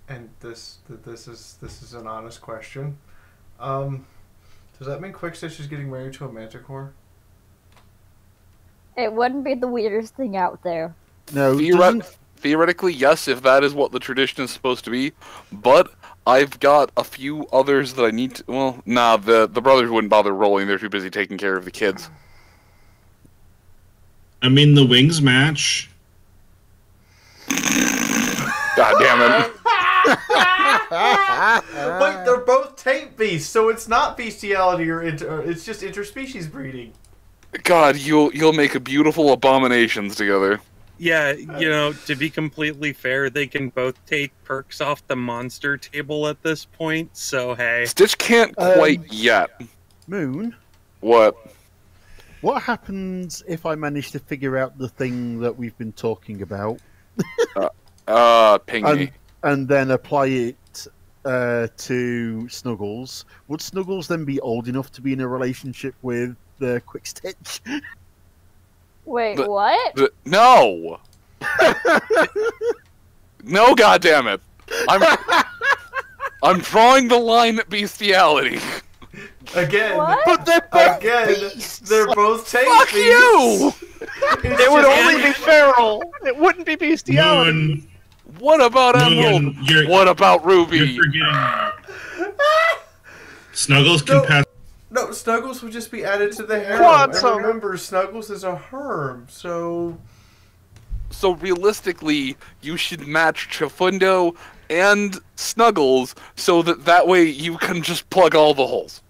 and this is an honest question. Does that mean Quickstitch is getting married to a Manticore? It wouldn't be the weirdest thing out there. No, Theoretically, yes, if that is what the tradition is supposed to be, but I've got a few others that I need to... Well, nah, the brothers wouldn't bother rolling, they're too busy taking care of the kids. I mean, the wings match. God damn it. Wait, they're both taint beasts, so it's not bestiality or it's just interspecies breeding. God, you'll make a beautiful abominations together. Yeah, you know, to be completely fair, they can both take perks off the monster table at this point, so hey. Stitch can't quite yet. Moon? What? What happens if I manage to figure out the thing that we've been talking about? Ping me. And then apply it to Snuggles. Would Snuggles then be old enough to be in a relationship with Quickstitch? Wait, what? No! No, goddammit! I'm drawing the line at bestiality. Again, What? But they're both they're both taint Fuck beasts. you! It would only be feral. It wouldn't be bestiality. Moon, What about Emerald? you're- What about you're Ruby? forgetting. Snuggles can pass. No, Snuggles would just be added to the harem. Quantum. And remember, Snuggles is a herm, so... So realistically, you should match Chifundo and Snuggles so that way you can just plug all the holes.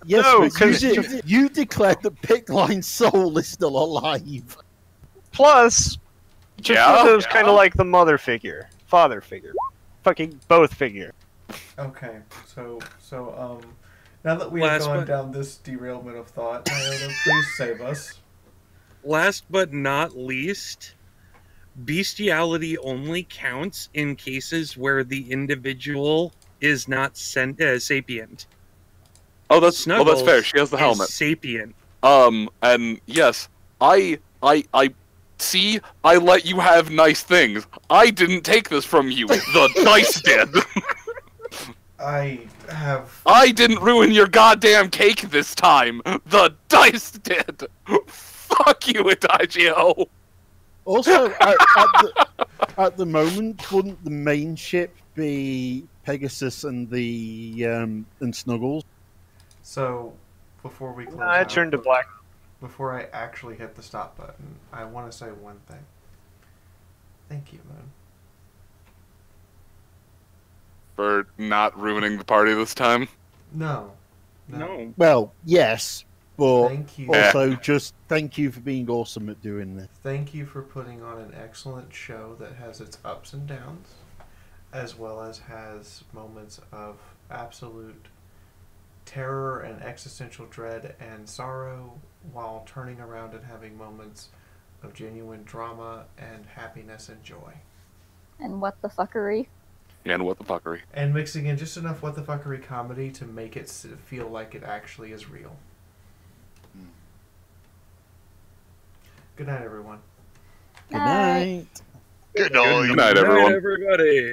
Yes, No, but 'cause you declared that Pickline's soul is still alive. Plus, Yeah? Chifundo's kind of like the mother figure, father figure, fucking both figure. Okay, so now that we have Last gone but- down this derailment of thought, Iona, please save us. Last but not least, bestiality only counts in cases where the individual is not sapient. Oh, that's fair. Snuggles She has the is helmet. sapient. And yes, I see. I let you have nice things. I didn't take this from you. The dice did. I didn't ruin your goddamn cake this time. The dice did. Fuck you, Adagio. Also, at the moment, wouldn't the main ship be Pegasus and the and Snuggles? So, before we close I out, turned to black. Before I actually hit the stop button, I want to say one thing. Thank you, Moon. For not ruining the party this time. No. Well, yes, but Thank you. also just thank you for being awesome at doing this. Thank you for putting on an excellent show that has its ups and downs. as well as has moments of absolute terror and existential dread and sorrow, while turning around and having moments of genuine drama and happiness and joy. And what the fuckery. And what the fuckery. And mixing in just enough what the fuckery comedy to make it feel like it actually is real. Good night, everyone. Good night. Good night. Good night, everyone. Good night, everybody.